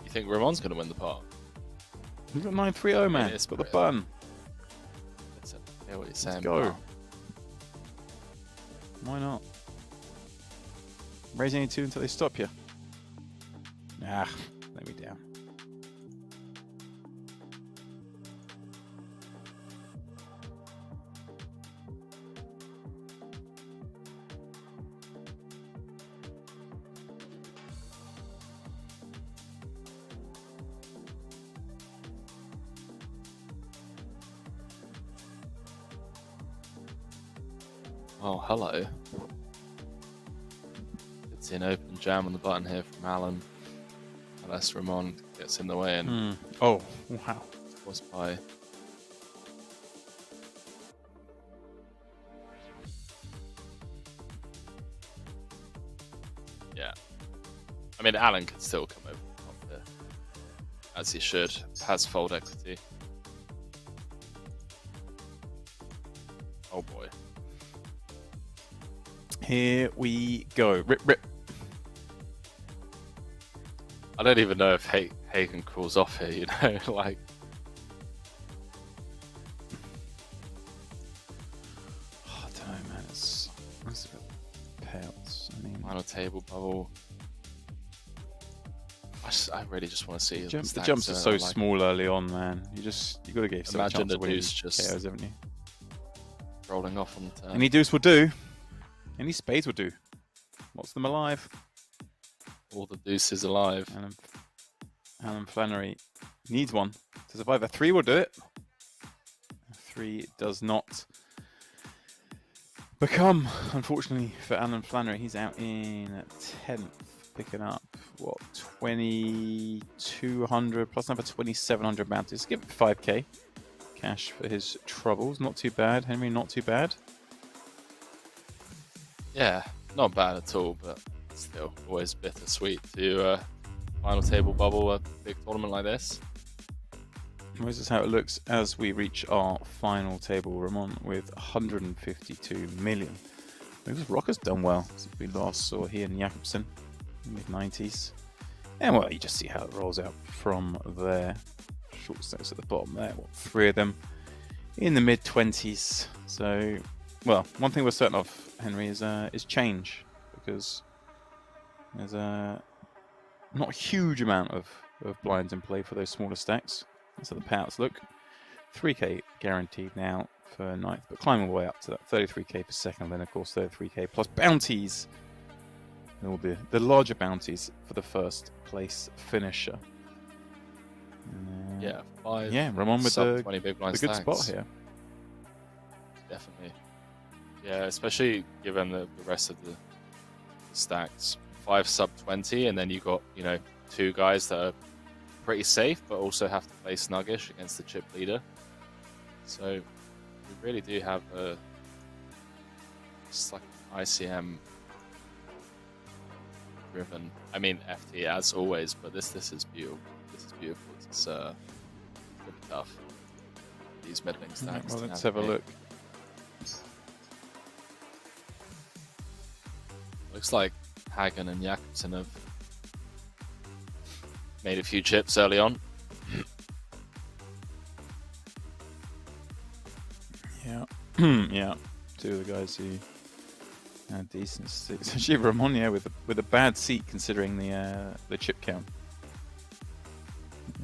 You think Ramon's going to win the pot? He's got 9-3-0, man. It's got the button. Yeah, what you're saying. Let's go. Why not? Raise any two until they stop you. Ah, let me down. Oh, hello. It's an open jam on the button here from Alan. Unless Ramon gets in the way and Oh, wow. was by. Yeah. I mean, Alan could still come over the top there, as he should. Has fold equity. Oh boy. Here we go. Rip, rip. I don't even know if Hagen crawls off here, you know, like. Oh, I don't know, man. It's a bit pales. I mean, Final table bubble. I really just want to see the jumps are so small early on, man. You got to give yourself a chance the to win deuce just KOs, haven't you? rolling off on the turn. Any deuce will do. Any spades will do. Lots of them alive. All the deuces alive. Alan Flannery needs one to survive. A 3 will do it. A 3 does not become, unfortunately for Alan Flannery. He's out in 10th, picking up, what, 2,200 plus another 2,700 bounties. Give it 5k cash for his troubles. Not too bad, Henry, not too bad. Yeah, not bad at all, but still always bittersweet to final table bubble a big tournament like this. This is how it looks as we reach our final table. Ramon with 152 million. Because Rocker's done well since we last saw he and Jakobsen in the mid-90s. And well, you just see how it rolls out from there. Short stacks at the bottom there. What, 3 of them in the mid-20s. So, well, one thing we're certain of, Henry, is change, because there's not a huge amount of blinds in play for those smaller stacks. That's how the payouts look. 3k guaranteed now for 9th, but climbing way up to that 33k for 2nd, and then of course 33k plus bounties. And all the larger bounties for the first place finisher. Yeah, 5. Yeah, Ramon with the 20 big blind good stacks. spot here. Definitely. Yeah, especially given the rest of the stacks. 5 sub 20, and then you got, 2 guys that are pretty safe, but also have to play snuggish against the chip leader. So we really do have just like ICM driven. I mean FT as always, but this is beautiful. This is beautiful. It's pretty tough. These middling stacks. Well, let's have a look. Looks like Hagen and Jakobsen have made a few chips early on. Yeah. Yeah. 2 of the guys who had decent sticks. Actually, Ramon, yeah, with a bad seat considering the chip count.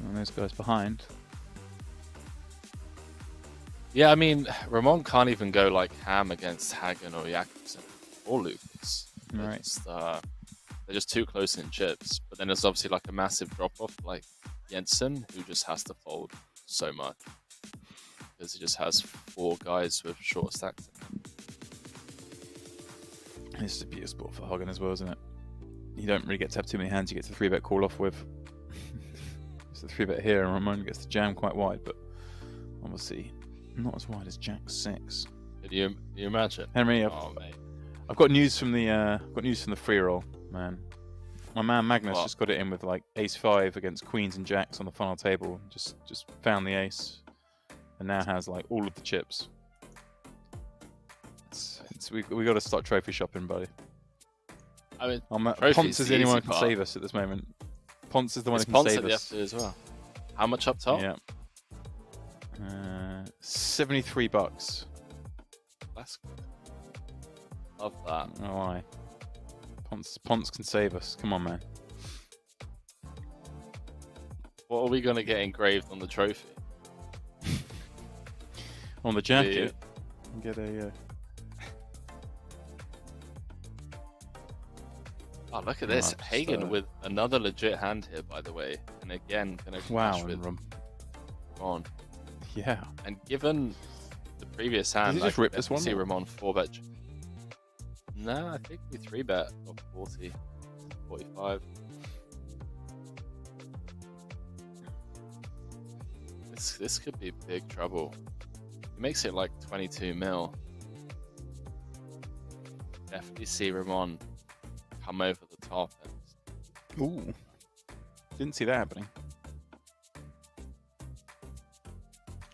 And those guys behind. Yeah, I mean, Ramon can't even go like ham against Hagen or Jakobsen or Lucas. Right. They're just too close in chips. But then there's obviously like a massive drop-off like Jensen, who just has to fold so much. Because he just has 4 guys with short stacks in him. This is a beautiful spot for Hagen as well, isn't it? You don't really get to have too many hands you get to 3-bet call off with. It's a 3-bet here, and Ramon gets the jam quite wide, but obviously not as wide as Jack 6. Can you imagine? Henry, Oh, mate. I've got news from the free roll, man. My man Magnus What? just got it in with like Ace 5 against Queens and Jacks on the final table. Just found the ace, and now has like all of the chips. It's we got to start trophy shopping, buddy. I mean, Ponce is the only one who can save us at this moment. Ponce is the one who can Ponce save that you us. have to as well. How much up top? Yeah. $73. That's good. Love that. Oh, why? Ponce can save us. Come on, man. What are we going to get engraved on the trophy? On the jacket. Get a. Oh, look at this. Hagen with another legit hand here, by the way. And again, going to clash with Ramon. Yeah. And given the previous hand, did he just rip this one? See Ramon 4-bet. No, I think we 3-bet or 40, 45. This could be big trouble. He makes it like 22 mil. Definitely see Ramon come over the top. Ooh. Didn't see that happening.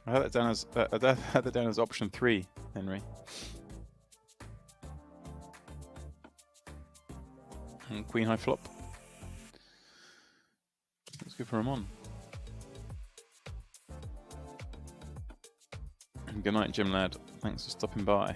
I had that down as option 3, Henry. And queen high flop. Let's go for Ramon. Good night, Jim Lad. Thanks for stopping by.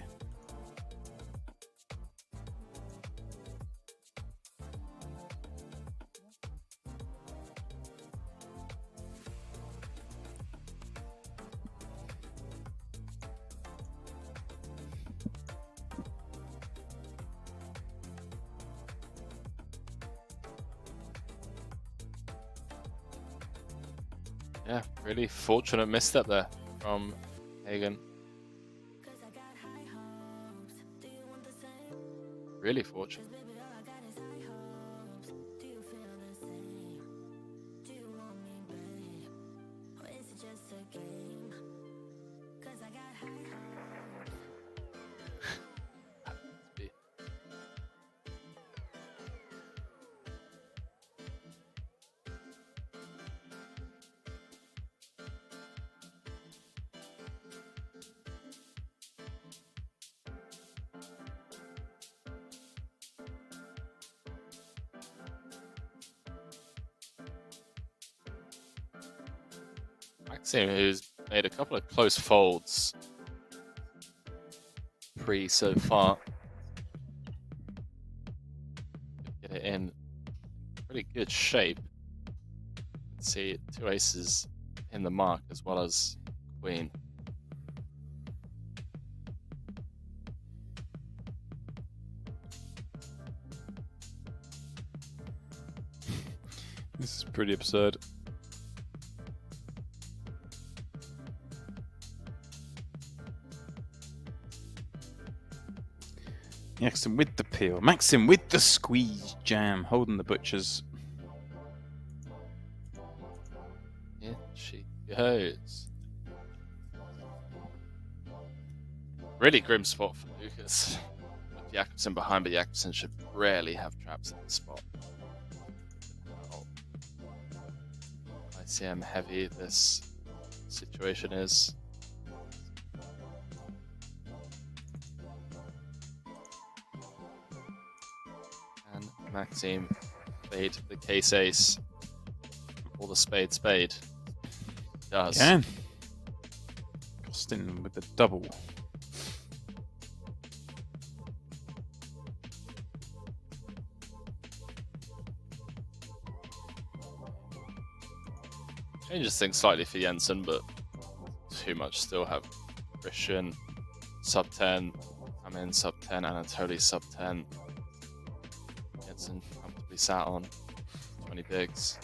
Yeah, really fortunate misstep there from Hagen. Really fortunate. Maxim, who's made a couple of close folds Prix so far. Get it in pretty good shape. See 2 aces in the mark as well as queen. This is pretty absurd. Maxim with the peel. Maxim with the squeeze jam. Holding the butchers. In she goes. Really grim spot for Lucas. With Jakobsen behind, but Jakobsen should rarely have traps in this spot. ICM heavy this situation is. And Maxime played the case ace. Or the spade. Does. Again. Costin with the double. Changes things slightly for Jensen, but too much still. Have Christian sub 10, I'm in sub 10, Anatoly sub 10. Jensen comfortably sat on 20 bigs.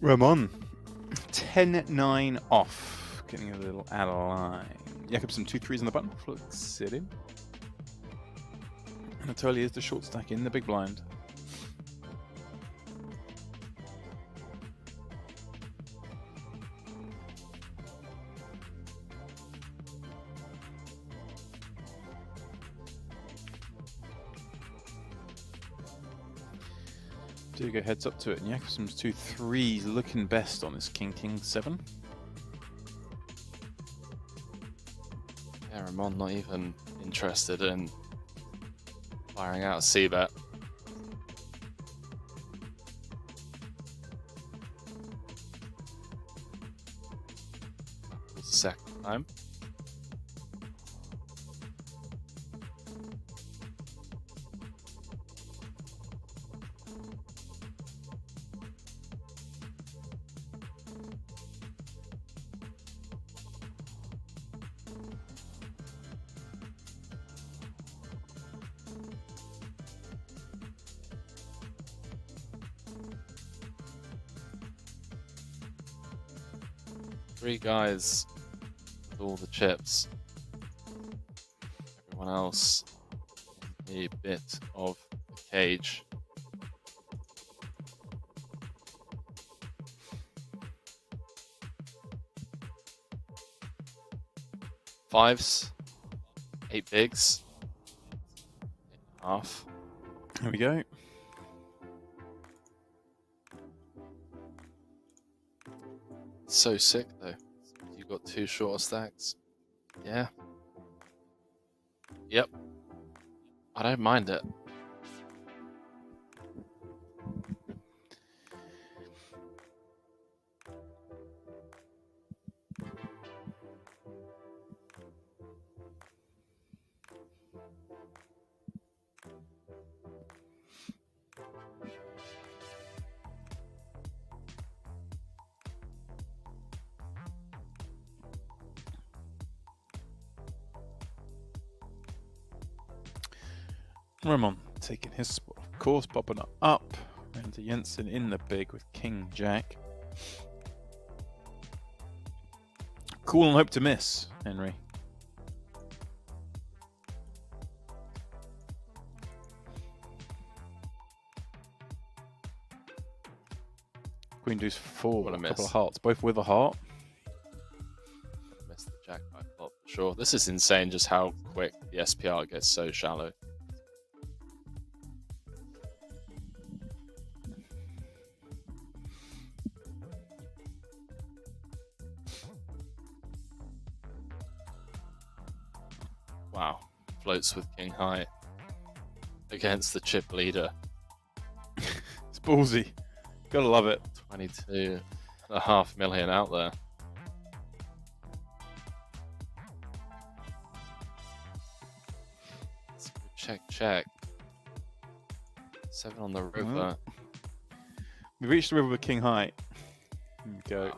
Ramon. 10-9 off. Getting a little out of line. Jakobsen 2-3s on the button. Flicks it in. Anatoly is the short stack in the big blind. Do go heads up to it. And Jakobsen's 2-3s looking best on this King 7. Yeah, Ramon not even interested in firing out a C-bet. The second time. Three guys with all the chips. Everyone else in a bit of the cage. Fives, 8 bigs, 8.5. There we go. So sick though. You got 2 shorter stacks. Yeah. Yep. I don't mind it. Ramon taking his spot, of course, popping it up. And Jensen in the big with King Jack. Cool and hope to miss, Henry. Queen deuce 4, What a a couple miss. of hearts, both with a heart. Missed the jack by flop for sure. This is insane just how quick the SPR gets so shallow. Wow. Floats with king high against the chip leader. It's ballsy. Gotta love it. 22.5 million out there. Let's go check. 7 on the river. We reached the river with King High. Here we go.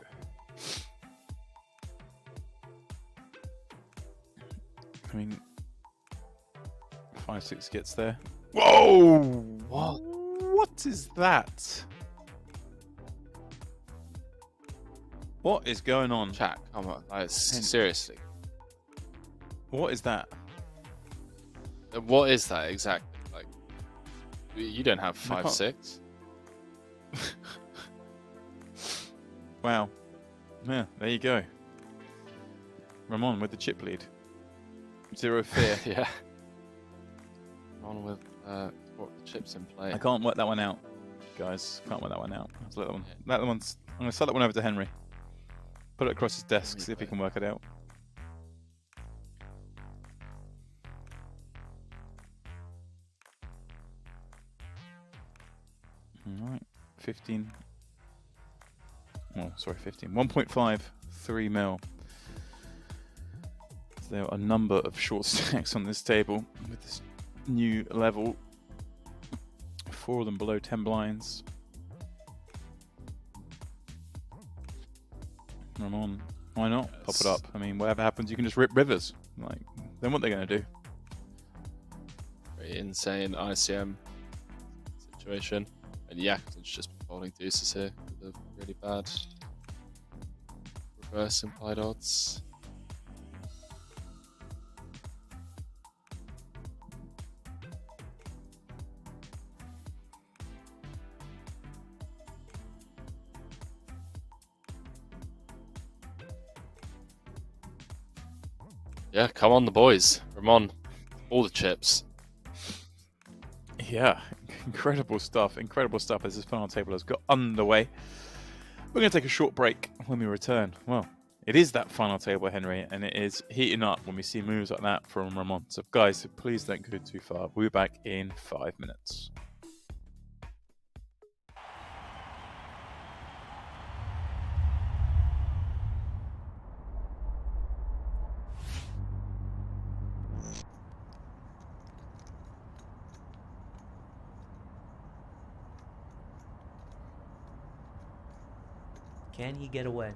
I mean, 5-6 gets there. Whoa! What? What is that? What is going on? Chat, come on. Like, seriously. What is that? What is that exactly? Like, you don't have I can't- 5-6. Wow. Yeah, there you go. Ramon with the chip lead. Zero fear. Yeah. On with what the chips in play. I can't work that one out, guys. Can't work that one out. Let's let that one. I'm gonna sell that one over to Henry. Put it across his desk. See if he can work it out. All right. 15. Oh, sorry, 15. 1.53 mil. So there are a number of short stacks on this table with this new level. 4 of them below 10 blinds. Ramon, why not? Yes. Pop it up. I mean, whatever happens, you can just rip rivers. Like, then what they're going to do? Very insane ICM situation. And Jakobsen's just folding deuces here with of really bad reverse implied odds. Yeah, come on the boys. Ramon, all the chips. Yeah, incredible stuff as this final table has got underway. We're going to take a short break. When we return, well, it is that final table, Henry, and it is heating up when we see moves like that from Ramon. So guys, please don't go too far. We'll be back in 5 minutes. Can he get away?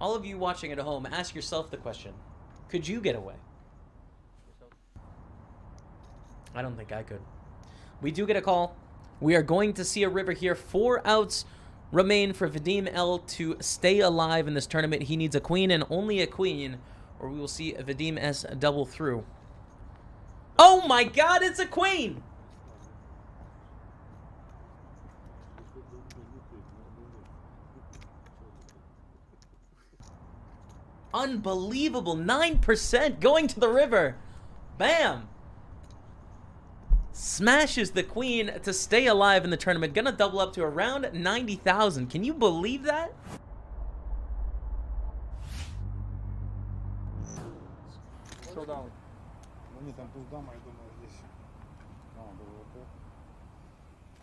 All of you watching at home, ask yourself the question, could you get away? I don't think I could. We do get a call. We are going to see a river here. 4 outs remain for Vadim L to stay alive in this tournament. He needs a queen and only a queen, or we will see Vadim S double through. Oh my god, it's a queen! Unbelievable. 9% going to the river. Bam. Smashes the queen to stay alive in the tournament. Gonna double up to around 90,000. Can you believe that?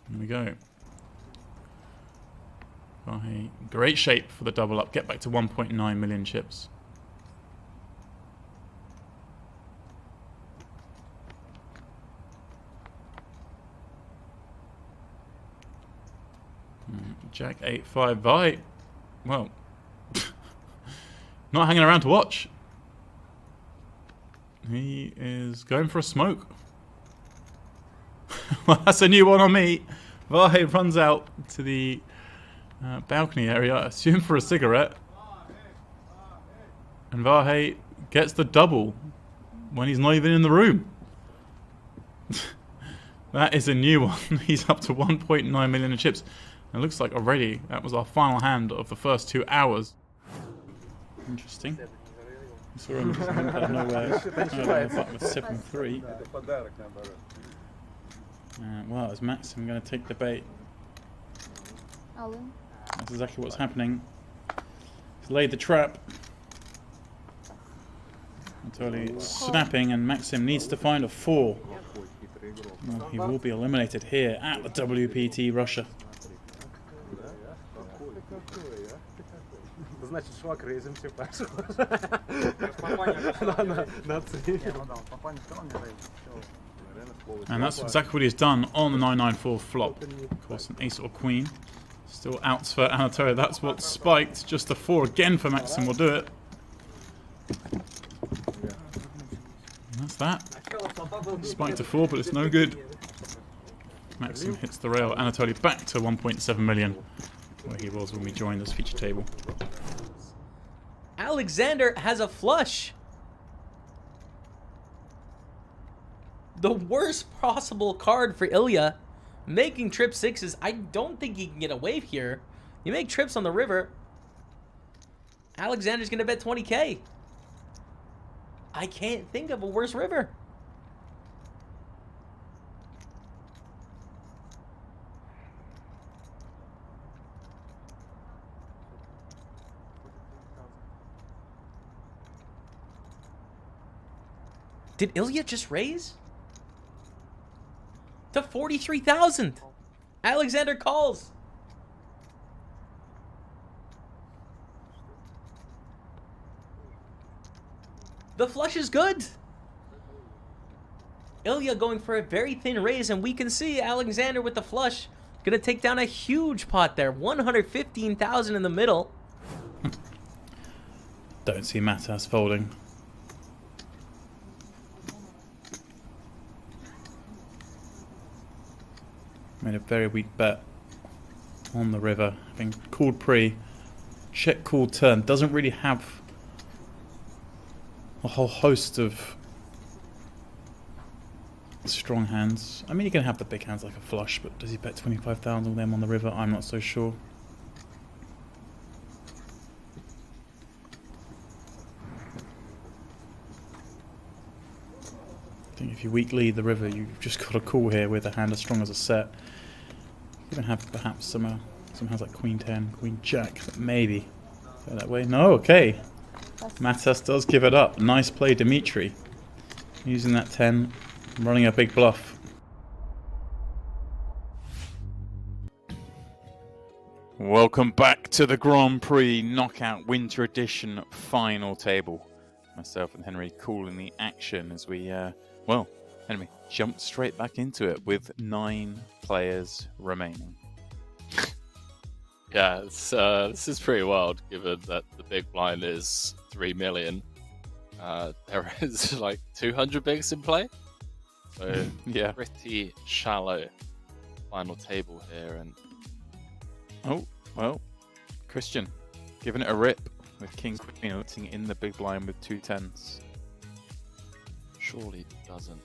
Here we go. Great shape for the double up. Get back to 1.9 million chips. Jack 8-5 Vahe. Well, not hanging around to watch. He is going for a smoke. Well, that's a new one on me. Vahe runs out to the balcony area, I assume for a cigarette. And Vahe gets the double when he's not even in the room. That is a new one. He's up to 1.9 million in chips. It looks like already that was our final hand of the first 2 hours. Interesting. Saw him just out of nowhere with 7-3. Well, is Maxim going to take the bait? That's exactly what's happening. He's laid the trap. Totally snapping, and Maxim needs to find a 4. Well, he will be eliminated here at the WPT Russia. And that's exactly what he's done on the 994 flop. Of course, an ace or queen. Still outs for Anatoly. That's what spiked. Just a 4 again for Maxim will do it. And that's that. Spiked a 4, but it's no good. Maxim hits the rail. Anatoly back to 1.7 million, where he was when we joined this feature table. Alexander has a flush. The worst possible card for Ilya. Making trip 6s. I don't think he can get away here. You make trips on the river. Alexander's going to bet 20k. I can't think of a worse river. Did Ilya just raise? To 43,000. Alexander calls. The flush is good. Ilya going for a very thin raise, and we can see Alexander with the flush. Gonna take down a huge pot there. 115,000 in the middle. Don't see Matas folding. made a very weak bet on the river, having called Prix. Check, call, turn. Doesn't really have a whole host of strong hands. I mean, he can have the big hands like a flush, but does he bet 25,000 of them on the river? I'm not so sure. I think if you weak lead the river, you've just got a call here with a hand as strong as a set. You can have perhaps some hands like Queen 10, Queen Jack, but maybe go that way. No, okay. Matas does give it up. Nice play, Dimitri. Using that 10, running a big bluff. Welcome back to the Grand Prix Knockout Winter Edition final table. Myself and Henry calling the action as we, well, Henry jumped straight back into it with 9 players remaining. Yeah, this is pretty wild given that the big blind is 3 million. There is like 200 bigs in play. So yeah, pretty shallow final table here. And oh, well, Christian giving it a rip with King Queen sitting in the big blind with 2 10s. Surely doesn't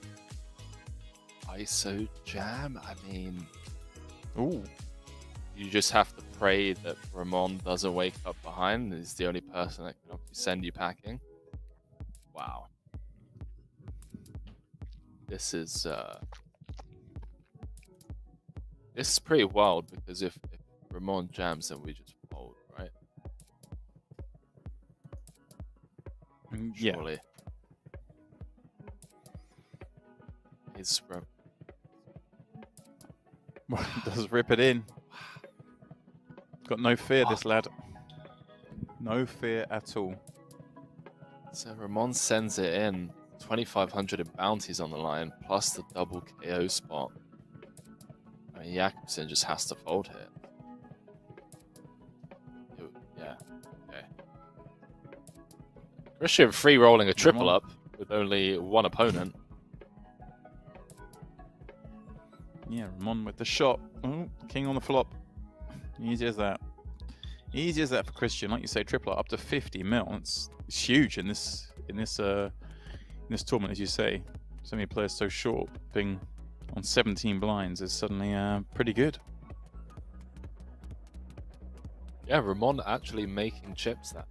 ISO jam. I mean, ooh, you just have to pray that Ramon doesn't wake up behind. He's the only person that can send you packing. Wow, this is pretty wild because if Ramon jams, then we just fold, right? Yeah. Surely. He's does rip it in. Got no fear, this lad. No fear at all. So Ramon sends it in. 2,500 in bounties on the line, plus the double KO spot. I mean, Jakobsen just has to fold here. Yeah, okay. Christian free rolling a triple up with only one opponent. Yeah, Ramon with the shot. Oh, King on the flop. Easy as that. Easy as that for Christian. Like you say, triple up to 50 mil. It's huge in this tournament, as you say. So many players so short, being on 17 blinds is suddenly pretty good. Yeah, Ramon actually making chips that.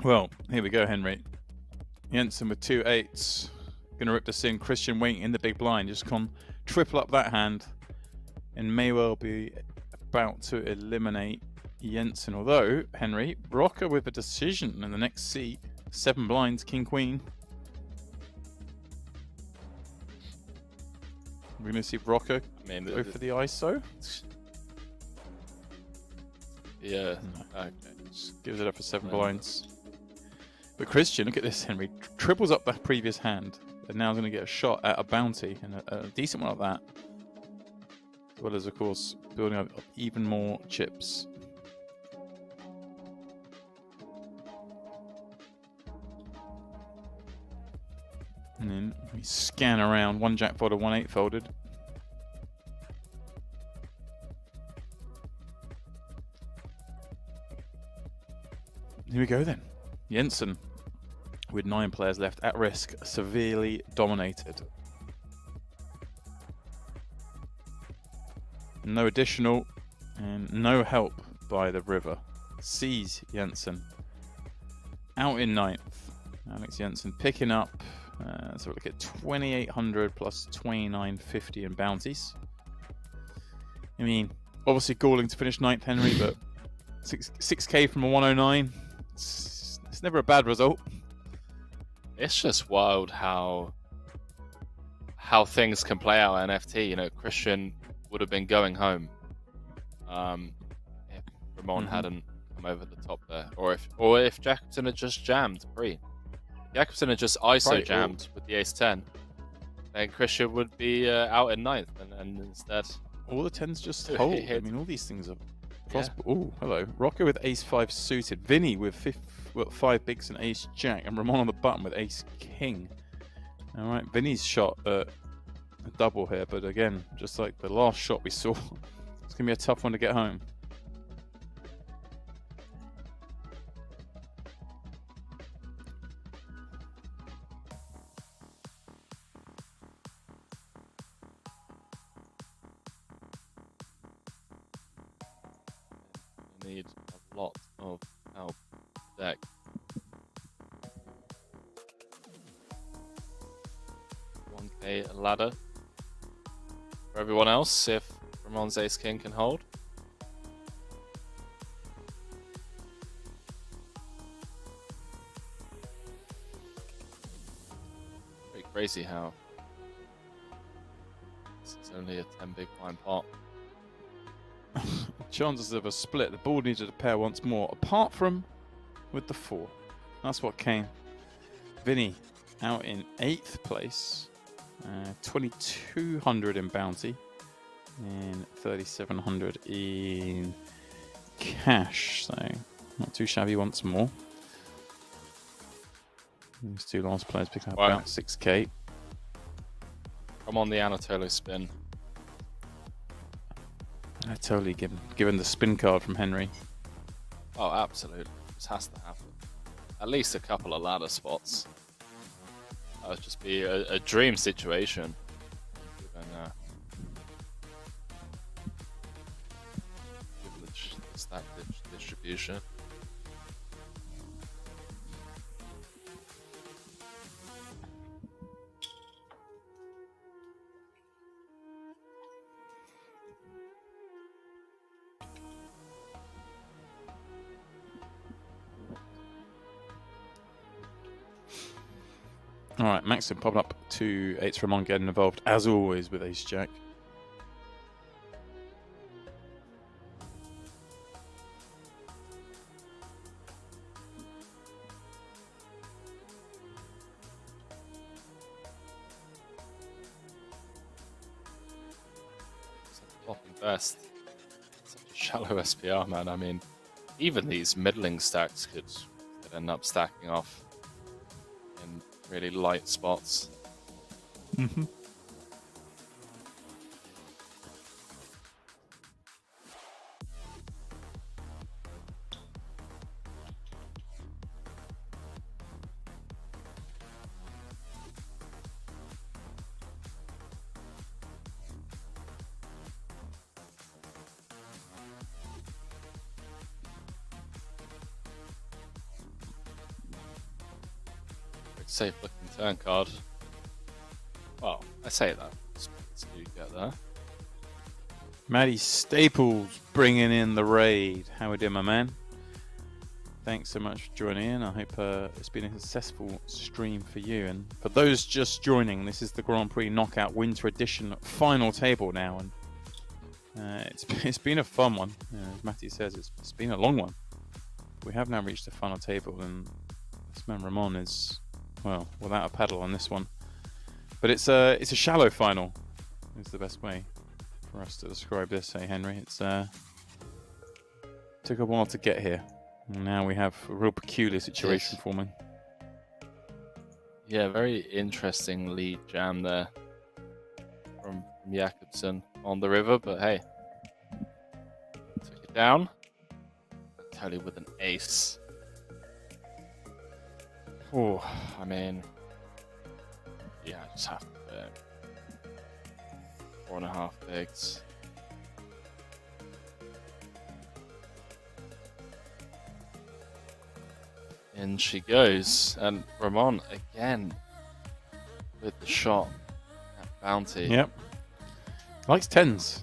Well, here we go, Henry. Jensen with 2 8s. Gonna rip this in. Christian waiting in the big blind. Just can triple up that hand and may well be about to eliminate Jensen. Although, Henry, Rocker with a decision in the next seat. 7 blinds, King Queen. We're gonna see Rocker go for the ISO. Yeah, no. okay. Just gives it up for 7 blinds. But Christian, look at this, Henry. Triples up that previous hand. And now going to get a shot at a bounty. And a decent one at that. As well as, of course, building up even more chips. And then we scan around. 1 jack folded, 1 8 folded. Here we go then. Jensen, with 9 players left at risk, severely dominated. No additional and no help by the river. Sees Jensen out in 9th. Alex Jensen picking up, so we'll look at 2,800 plus 2,950 in bounties. I mean, obviously galling to finish 9th, Henry, but 6K from a 109. It's never a bad result. It's just wild how things can play out at NFT. You know, Christian would have been going home if Ramon hadn't come come over the top there, or if Jacobson had just jammed Prix. Jacobson had just ISO jammed with the ace-10, then Christian would be out in ninth, and instead all the 10s just hold. I mean, all these things are possible. Oh, hello. Rocco with ace-5 suited. Vinny with 5 bigs and ace-jack, and Ramon on the button with ace-king. All right, Vinny's shot a double here, but again, just like the last shot we saw, it's going to be a tough one to get home. Need a lot of help deck. $1K ladder for everyone else if Ramon's ace king can hold. Pretty crazy how it's only a 10 big blind pot. Chances of a split. The board needed a pair once more, apart from with the 4. That's what came. Vinny out in 8th place, 2,200 in bounty, and 3,700 in cash. So not too shabby once more. These two last players picking up about 6K. I'm on the Anatoly spin. I totally given the spin card from Henry. Oh, absolutely. This has to happen. At least a couple of ladder spots. That would just be a dream situation. Given the stack distribution. All right, Maxim popping up to 8s Ramon getting involved as always with ace jack. Top and best. Such a shallow SPR, man. I mean, even these middling stacks could end up stacking off in really light spots. Mm-hmm. Safe looking turn card. Well, I say that. So you get there. Matty Staples bringing in the raid. How we doing, my man? Thanks so much for joining in. I hope it's been a successful stream for you. And for those just joining, this is the Grand Prix Knockout Winter Edition final table now, and it's been a fun one. As Matty says, it's been a long one. We have now reached the final table, and this man Ramon is, well, without a paddle on this one. But it's a shallow final. Is the best way for us to describe this, hey Henry. It's took a while to get here. And now we have a real peculiar situation forming. Yeah, very interesting lead jam there from Jakobsen on the river, but hey, took it down. Totally with an ace. Oh, I mean, yeah, I just have to 4.5 bigs. In she goes, and Ramon again with the shot at Bounty. Yep. Likes 10s.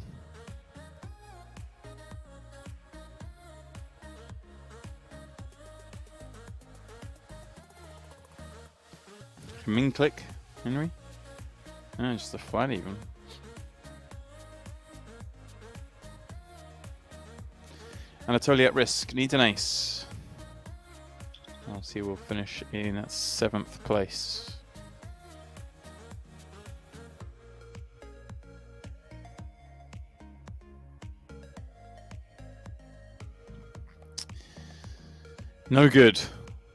Min click, Henry. No, just a flat even. Anatoly at risk. Needs an ace. I'll see. We'll finish in 7th place. No good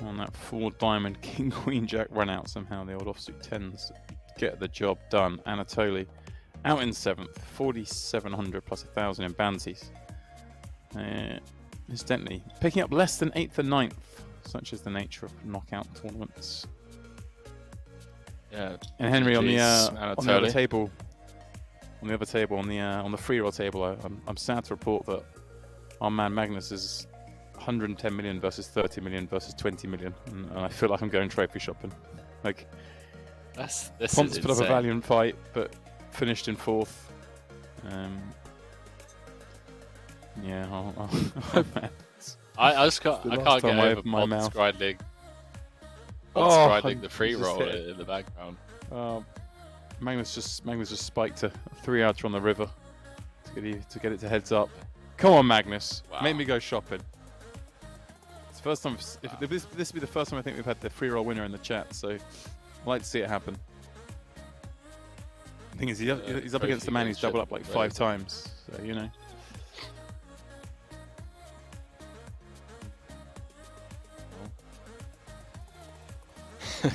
on that 4 diamond king queen jack run out. Somehow the old offsuit 10s get the job done. Anatoly out in 7th, 4,700 plus 1,000 in bounties. Incidentally, picking up less than 8th and 9th, such is the nature of knockout tournaments. Yeah. And Henry on the other Anatoly. table, on the free roll table, I'm sad to report that our man Magnus is 110 million versus 30 million versus 20 million, and I feel like I'm going trophy shopping. Like, This Ponce is put up a insane. valiant fight, but finished in 4th. Yeah, I just can't. The I last can't get time I over opened my Ponce mouth. grinding. Oh, Ponce grinding the free just roll hit it. in the background. Magnus just spiked a 3-outer on the river to get it to heads up. Come on, Magnus, Wow. make me go shopping. It's the first time. If this will be the first time I think we've had the free roll winner in the chat, so I'd like to see it happen. The thing is, he's up against the man who's doubled up like 5 times, so you know.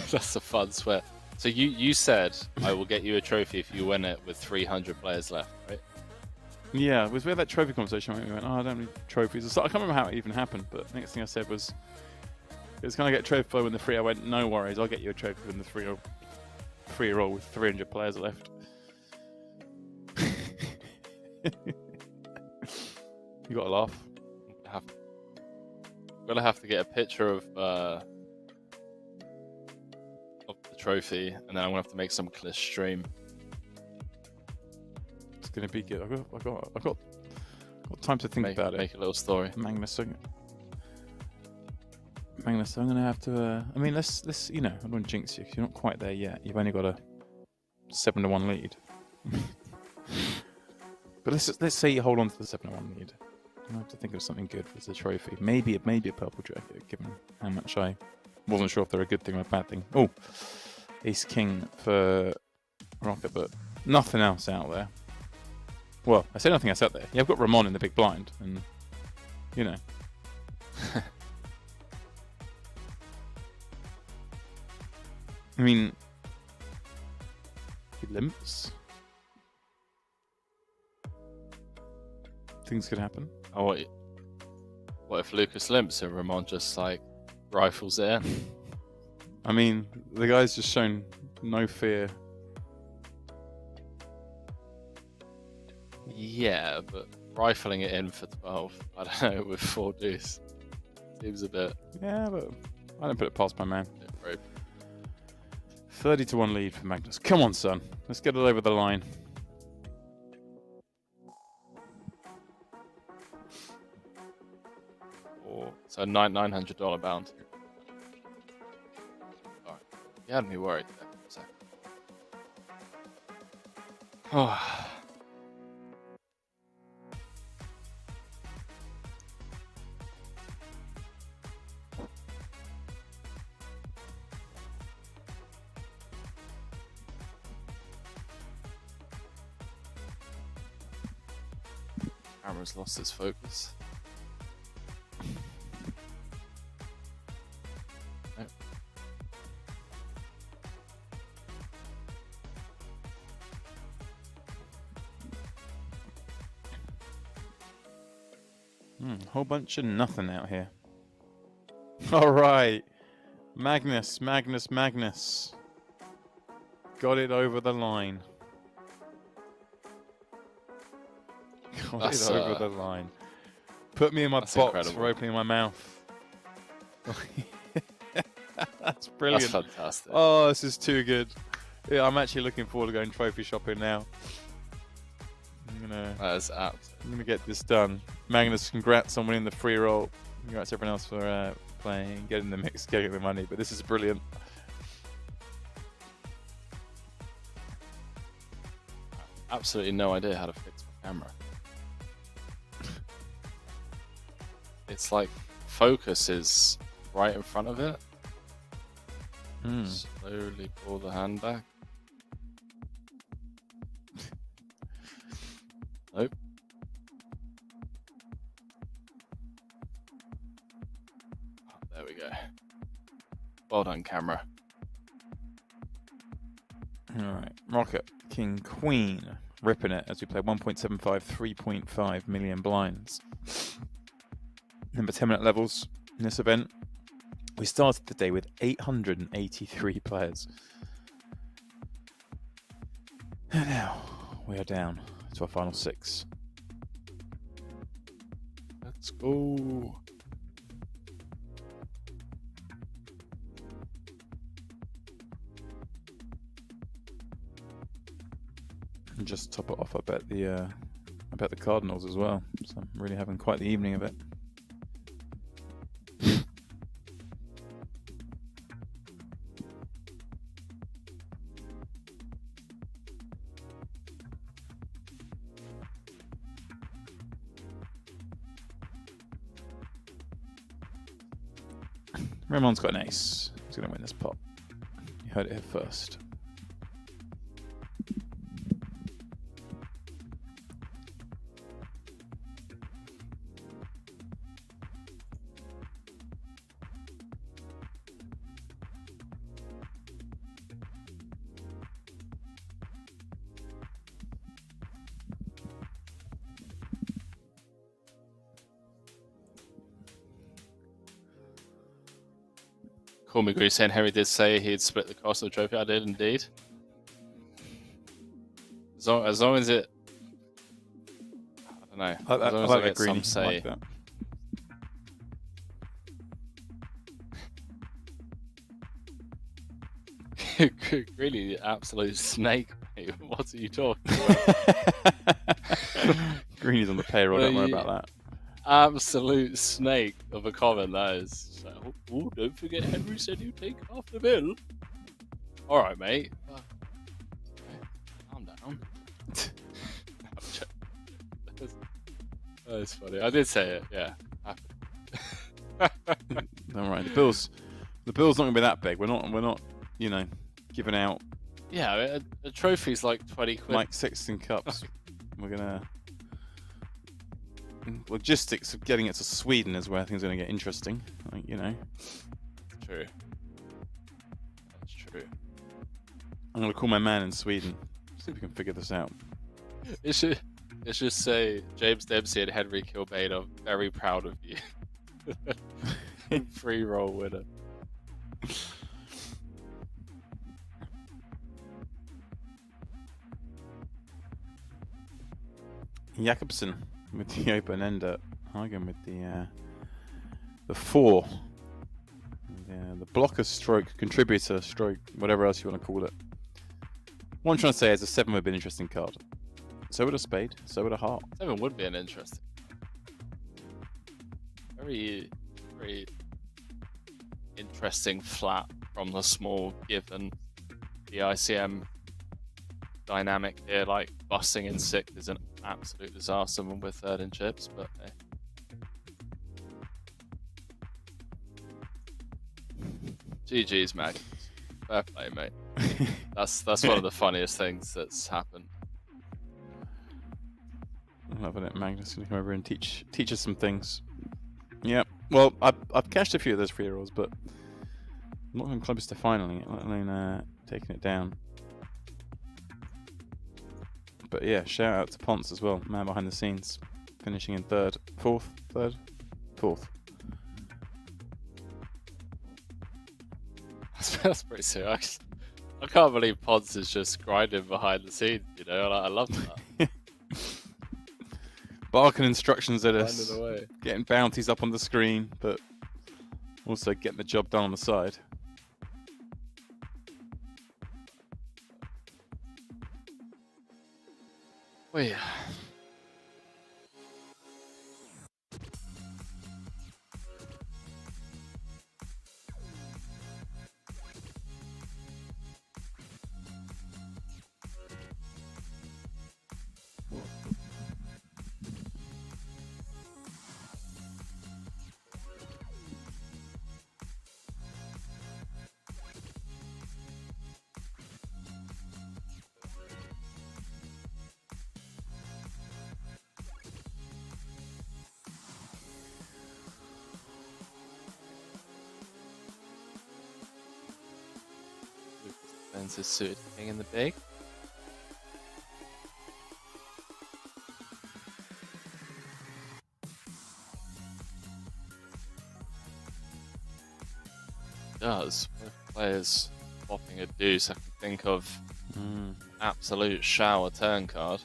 That's a fun sweat. So you said I will get you a trophy if you win it with 300 players left, right? Yeah, we had that trophy conversation when we went, oh, I don't need trophies. I can't remember how it even happened, but next thing I said was, it's going to get trophy when the free. I went, no worries, I'll get you a trophy when the free roll with 300 players left. You got to laugh. I'm gonna have to get a picture of the trophy, and then I'm gonna have to make some clear stream. It's going to be good. I've got time to think about it. Make a little story. Magnus, I'm going to have to. I mean, let's you know, I don't want to jinx you because you're not quite there yet. You've only got a 7-1 lead. But let's say you hold on to the 7-1 lead. I have to think of something good as a trophy. Maybe a purple jacket, given how much I wasn't sure if they're a good thing or a bad thing. Oh, Ace King for Rocket, but nothing else out there. Well, I say nothing else out there. Yeah, I've got Ramon in the big blind, and you know. I mean, he limps. Things could happen. Oh, what if Lucas limps and Ramon just like rifles it in? I mean, the guy's just shown no fear. Yeah, but rifling it in for 12, I don't know, with 4 deuce seems a bit. Yeah, but I don't put it past my man. Brave. 30-1 lead for Magnus. Come on, son. Let's get it over the line. So $900 bounty. Alright. You had me worried there for a second. Oh. Camera's lost its focus. Whole bunch of nothing out here. All right. Magnus. Got it over the line. Got it over the line. Put me in my box incredible. for opening my mouth. That's brilliant. That's fantastic. Oh, this is too good. Yeah, I'm actually looking forward to going trophy shopping now. That is absolutely. I'm gonna get this done. Magnus, congrats on winning the free roll. Congrats everyone else for playing, getting the mix, getting the money. But this is brilliant. Absolutely no idea how to fix my camera. it's like focus is right in front of it. Slowly pull the hand back. Nope. Oh, there we go. Well done, camera. Alright, Rocket, King, Queen, ripping it as we play 1.75, 3.5 million blinds. Number 10-minute levels in this event. We started the day with 883 players. And now we are down to our final 6. Let's go. And just top it off, I bet the Cardinals as well. So I'm really having quite the evening of it. Ramon's got an ace. He's going to win this pot. You heard it here first. Call me Grease saying Henry did say he'd split the cost of the trophy. I did indeed. As long as it, I don't know. I As long as like I get that greenie. some I say. like that. Really, the absolute snake. Mate. What are you talking about? Greenie's on the payroll. Don't worry about that. Absolute snake of a comment that is. So, oh, don't forget Henry said you take half the bill. Alright, mate. Calm down. That's funny. I did say it, yeah. Don't worry. The bill's not gonna be that big. We're not, you know, giving out. Yeah, a trophy's like 20 quid. Like Sexton Cups. We're gonna. Logistics of getting it to Sweden is where things are going to get interesting. Like, you know. True. That's true. I'm going to call my man in Sweden. See if we can figure this out. It should say James Dempsey and Henry Kilbane are very proud of you. Free roll winner. Jakobsen with the open ender. Hagen with the 4. The blocker stroke, contributor stroke, whatever else you want to call it. What I'm trying to say is a 7 would be an interesting card. So would a spade, so would a heart. 7 would be an interesting. Very, very interesting flat from the small, given the ICM dynamic here. Like busting in 6 is an absolute disaster when we're 3rd in chips, but hey. GG's, Magnus. Fair play, mate. That's one of the funniest things that's happened. I'm loving it. Magnus going to come over and teach us some things. Yeah. Well, I've cashed a few of those free rolls, but I'm not even close to finaling it, let alone taking it down. But yeah, shout out to Ponce as well, man behind the scenes, finishing in 3rd, 4th, 3rd, 4th. That's pretty serious. I can't believe Ponce is just grinding behind the scenes, you know, I love that. Barking instructions at us, Grinding away. getting bounties up on the screen, but also getting the job done on the side. Oh yeah. Sends his suited king in the big. Does with players popping a deuce, I can think of absolute shower turn card.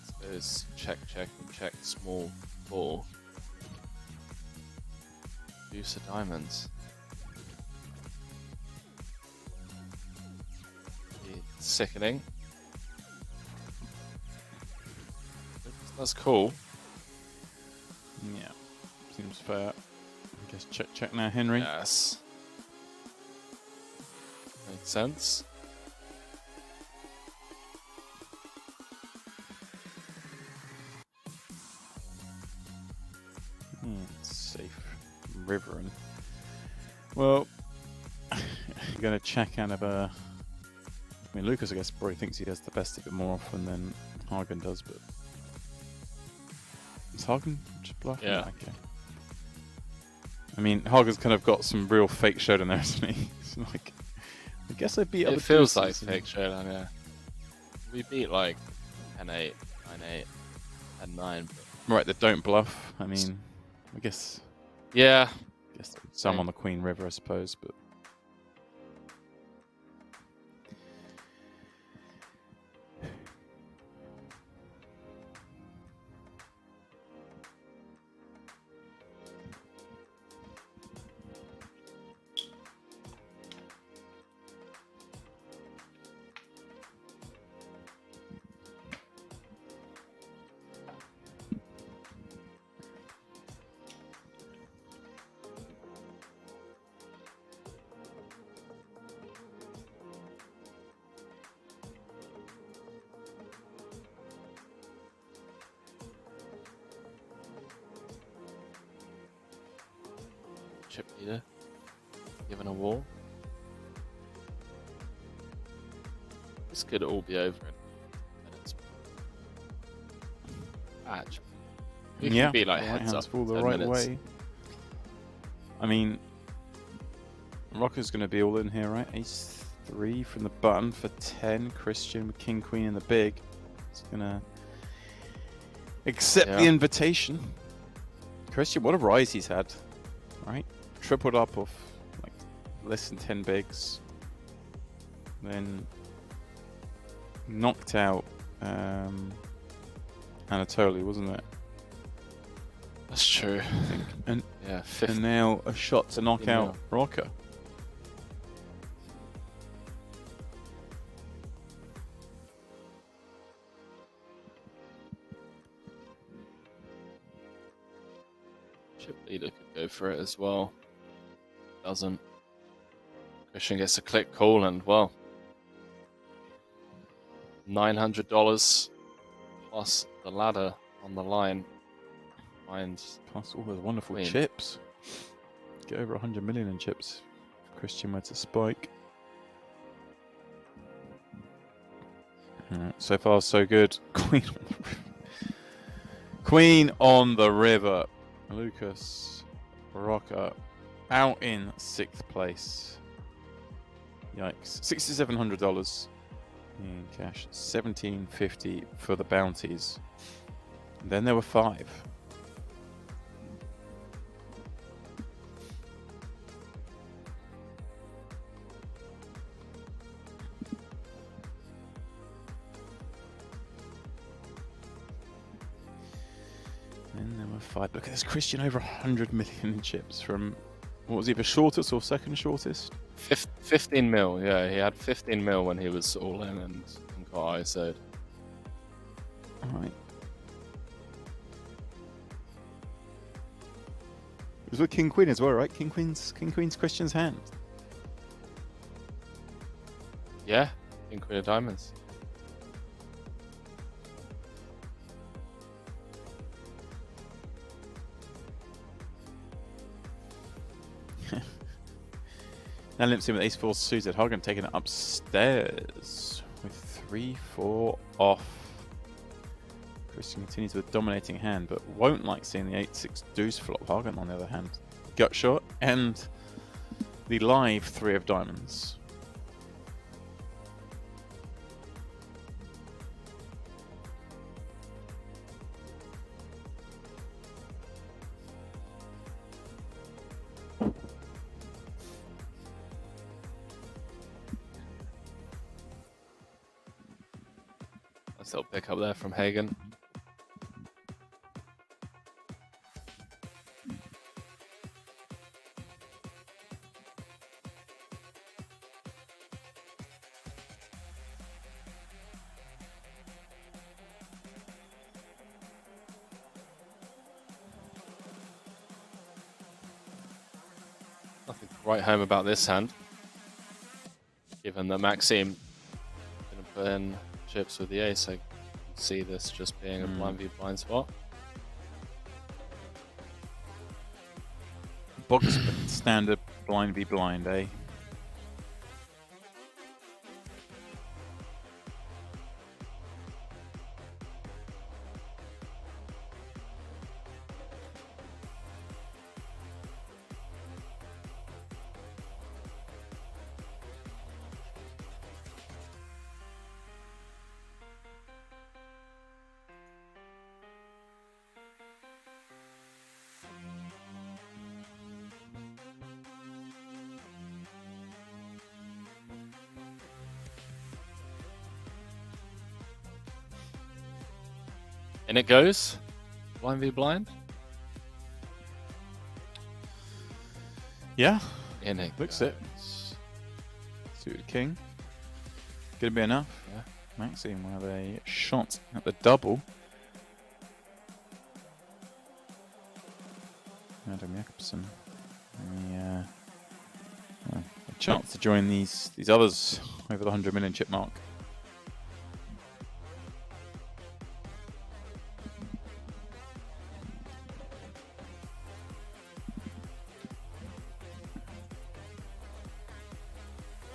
Suppose check, check, and check small four. Deuce of diamonds. Sickening. That's cool. Yeah, seems fair. I guess check now, Henry. Yes. Makes sense. Safe river and well, I'm gonna check out of a. I mean, Lucas, I guess, probably thinks he has the best of it more often than Hagen does, but is Hagen just bluffing? Yeah. Okay. I mean, Hagen's kind of got some real fake showdown there, isn't he? It's like, I guess I beat other It feels like deuces fake showdown, yeah. We beat like 10-8, 9-8, 10-9. Right, that don't bluff. I mean, I guess. Yeah. I guess some on the Queen River, I suppose, but. Chip leader. Given a wall. This could all be over in minutes. Patch. We Yeah, could be like the heads hands up fall the 10 right minutes. way. I mean, Rocker's going to be all in here, right? Ace 3 from the button for 10. Christian with King Queen in the big. He's going to accept the invitation. Christian, what a rise he's had, right? Tripled up off like less than 10 bigs. Then knocked out Anatoly, wasn't it? That's true. I think. And yeah, and now a shot to knock out Rocker. Chip leader could go for it as well. Doesn't. Christian gets a click call and well, $900 plus the ladder on the line. Finds plus all those wonderful Queen. Chips. Get over 100 million in chips. Christian went to spike. Alright, so far so good. Queen on the river. Lucas Rocker out in 6th place. Yikes. $6,700 in cash. $1,750 for the bounties. And then there were 5. Then there were 5. Look at this, Christian over 100 million in chips from, what was he, the shortest or second shortest? 15 mil, yeah, he had 15 mil when he was all in and got ISO'd. Alright. It was with King Queen as well, right? King Queen's Christian's hand. Yeah, King Queen of Diamonds. Now limps in with ace 4 suited. Hagen taking it upstairs with 3-4 off. Christian continues with a dominating hand, but won't like seeing the 8-6 deuce flop. Hagen, on the other hand, gut shot and the live 3 of diamonds. Nice little pick up there from Hagen. Nothing to write home about this hand, given that Maxime didn't put in chips with the ace. I can see this just being a blind v blind spot. Box standard blind v blind, eh? In it goes. Blind v blind. Yeah, In it looks goes. it. Suited king. Gonna be enough. Yeah. Maxime will have a shot at the double. Adam Jakobsen. A chance to join these others over the 100 million chip mark.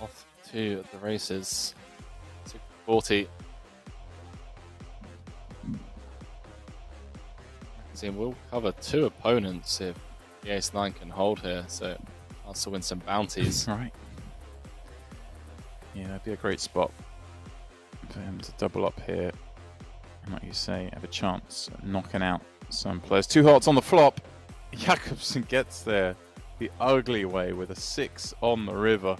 Off to the races. 40. Maxime will cover 2 opponents if the ace-9 can hold here, so also win some bounties. Right. Yeah, that'd be a great spot for him to double up here. And like you say, have a chance at knocking out some players. 2 hearts on the flop. Jakobsen gets there the ugly way with a 6 on the river.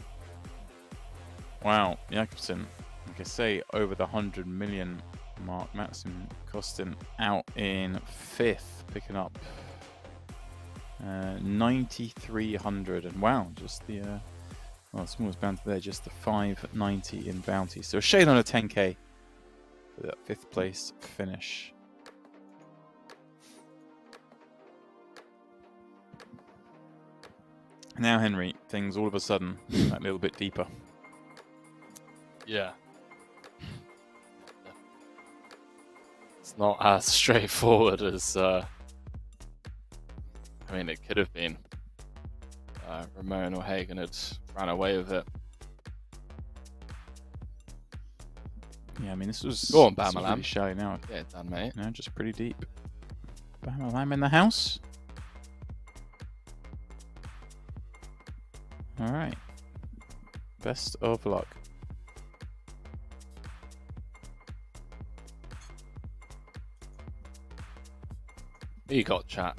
Wow, Jakobsen, like I say, over the 100 million mark. Maxim Costin out in 5th, picking up 9,300. And wow, just the smallest bounty there, just the 590 in bounty. So a shade on a 10k for that 5th place finish. Now, Henry, things all of a sudden a little bit deeper. Yeah. It's not as straightforward as I mean, it could have been. Ramon or Hagen had ran away with it. Yeah, I mean, this was, Go on, this was Bamalam. really shallow now. Get it done, mate. No, just pretty deep. Bamalam in the house. All right. Best of luck. Who you got, chat?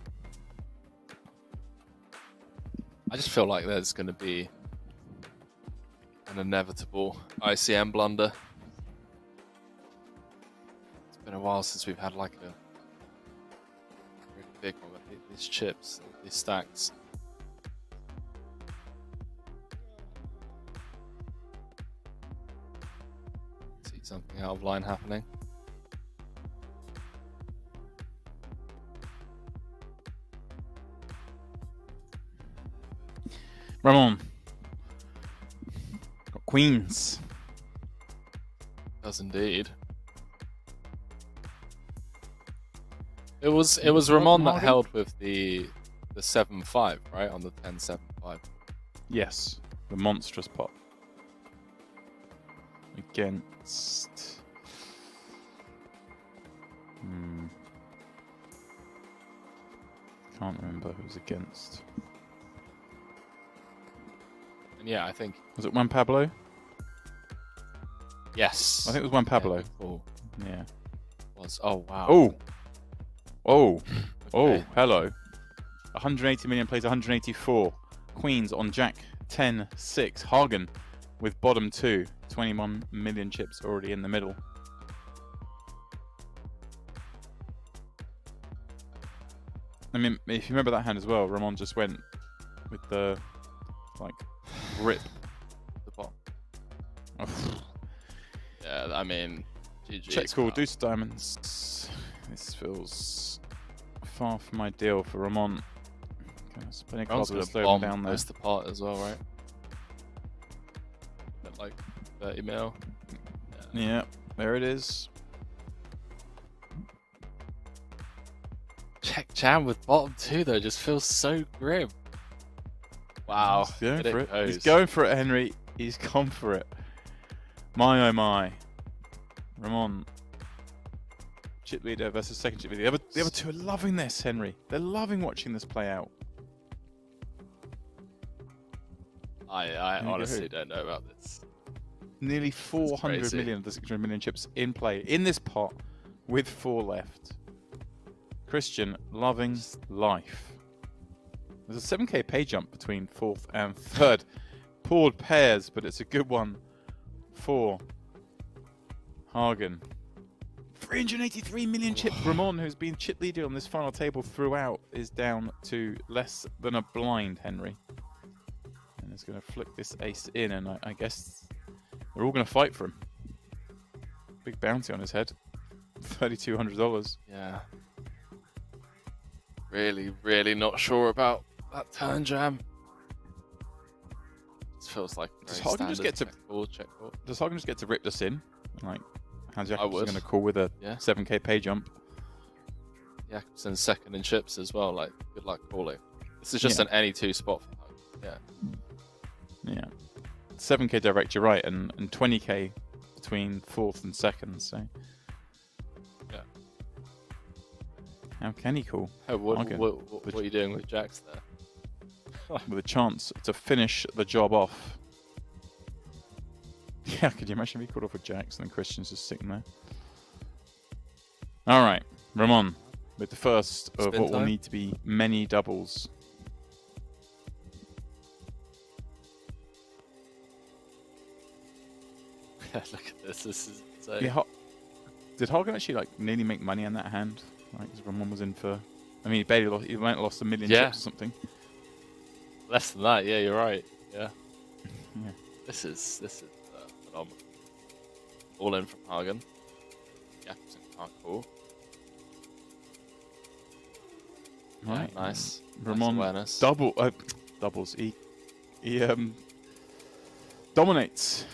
I just feel like there's going to be an inevitable ICM blunder. It's been a while since we've had like a really big one with these chips, these stacks. See something out of line happening. Ramon. Got queens. Does indeed. It was Ramon that held with the 7-5, right? On the 10-7-5. Yes, the monstrous pot. Against... Can't remember who was against. And yeah, I think Was it Juan Pablo? yes. I think it was Juan Pablo. Yeah, cool. Yeah. Was wow. Oh. Oh. Oh. Okay. Hello. 180 million plays 184. Queens on Jack 10-6. Hagen with bottom 2. 21 million chips already in the middle. I mean, if you remember that hand as well, Ramon just went with the like rip The bottom. Yeah, I mean, GG. check call, deuce diamonds. This feels far from ideal for Ramon. There's plenty of cards Ramon's to gonna slow him bomb down there. most of the pot as well, right? At like 30 mil. Yeah, there it is. Check jam with bottom 2 though just feels so grim. Wow. He's going Here for it it. He's goes. going for it, Henry. He's gone for it. My oh my. Ramon. Chip leader versus second chip leader. The other two are loving this, Henry. They're loving watching this play out. I you go. honestly don't know about this. Nearly 400 crazy. million of the 600 million chips in play in this pot with 4 left. Christian loving life. There's a 7k pay jump between 4th and 3rd. Poured pairs, but it's a good one for Hagen. 383 million chips. Ramon, who's been chip leader on this final table throughout, is down to less than a blind, Henry. And is going to flick this ace in, and I guess they're all going to fight for him. Big bounty on his head. $3,200. Yeah. Really, really not sure about that turn jam. This feels like Does very Hagen just standard get to- check call. Does Hagen just get to rip this in? Like, how's I Jakobsen would. going to call with a Yeah. 7k pay jump? Jakobsen's second in chips as well. Like, good luck calling. This is just Yeah. an any 2 spot for Hagen. Yeah. Yeah. 7k direct, you're right, and 20k between 4th and 2nd, so. Yeah. How can he call? Oh, what Hagen, are you doing with Jacks there? with a chance to finish the job off? Yeah, could you imagine if he called off with Jacks and then Christian's just sitting there? Alright, Ramon, with the first of Spin what will time? need to be many doubles. Look at this. This is so. Yeah, did Hagen actually like nearly make money on that hand? Like, 'cause Ramon was in for. I mean, he barely lost. He might have lost 1 million Yeah. chips or something. Less than that. Yeah, you're right. Yeah. Yeah. This is phenomenal. All in from Hagen. Jakobsen can't call. Right. Yeah, nice. Ramon awareness. doubles. He dominates.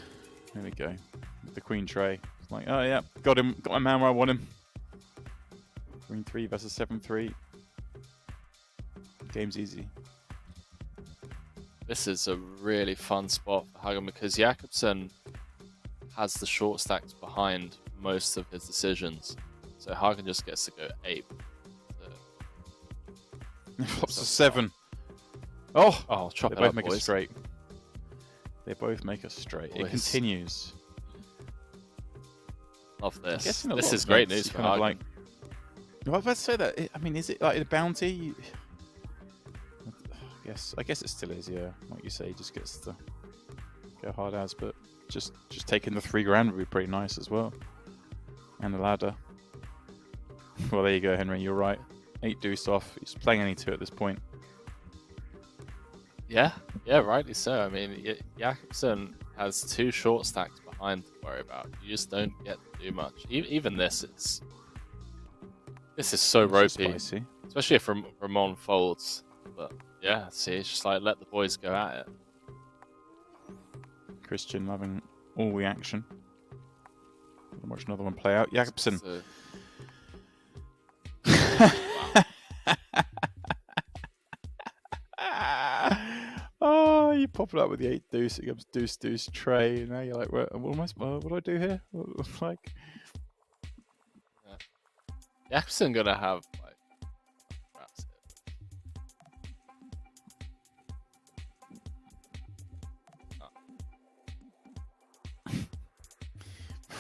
There we go. With the queen tray. It's like, oh yeah, got him. Got my man where I want him. Queen 3 versus 7-3. Game's easy. This is a really fun spot for Hagen because Jakobsen has the short stacks behind most of his decisions. So Hagen just gets to go ape. Pops to 7. Oh! Oh, chop They it both up, make boys. a straight. They both make a straight. It Boys. continues. Love this. Guess in a This lot is of great events, news you for kind of Hagen. Well, I was about to say that. I mean, is it like a bounty? I guess it still is. Yeah, like you say, he just gets to go hard as, but just taking the $3,000 would be pretty nice as well, and the ladder. Well, there you go, Henry. You're right. 8 deuce off. He's playing any 2 at this point. Yeah, rightly so. I mean, Jakobsen has 2 short stacks behind to worry about. You just don't get to do much. Even this is so This is ropey, spicy. especially if Ramon folds. But yeah, see, it's just like let the boys go at it. Christian loving all the action. Watch another one play out. Jakobsen. So, Oh, you pop it up with the 8 deuce. It comes deuce deuce tray. And now you're like, what do I do here? Like, Jakobsen gonna have like perhaps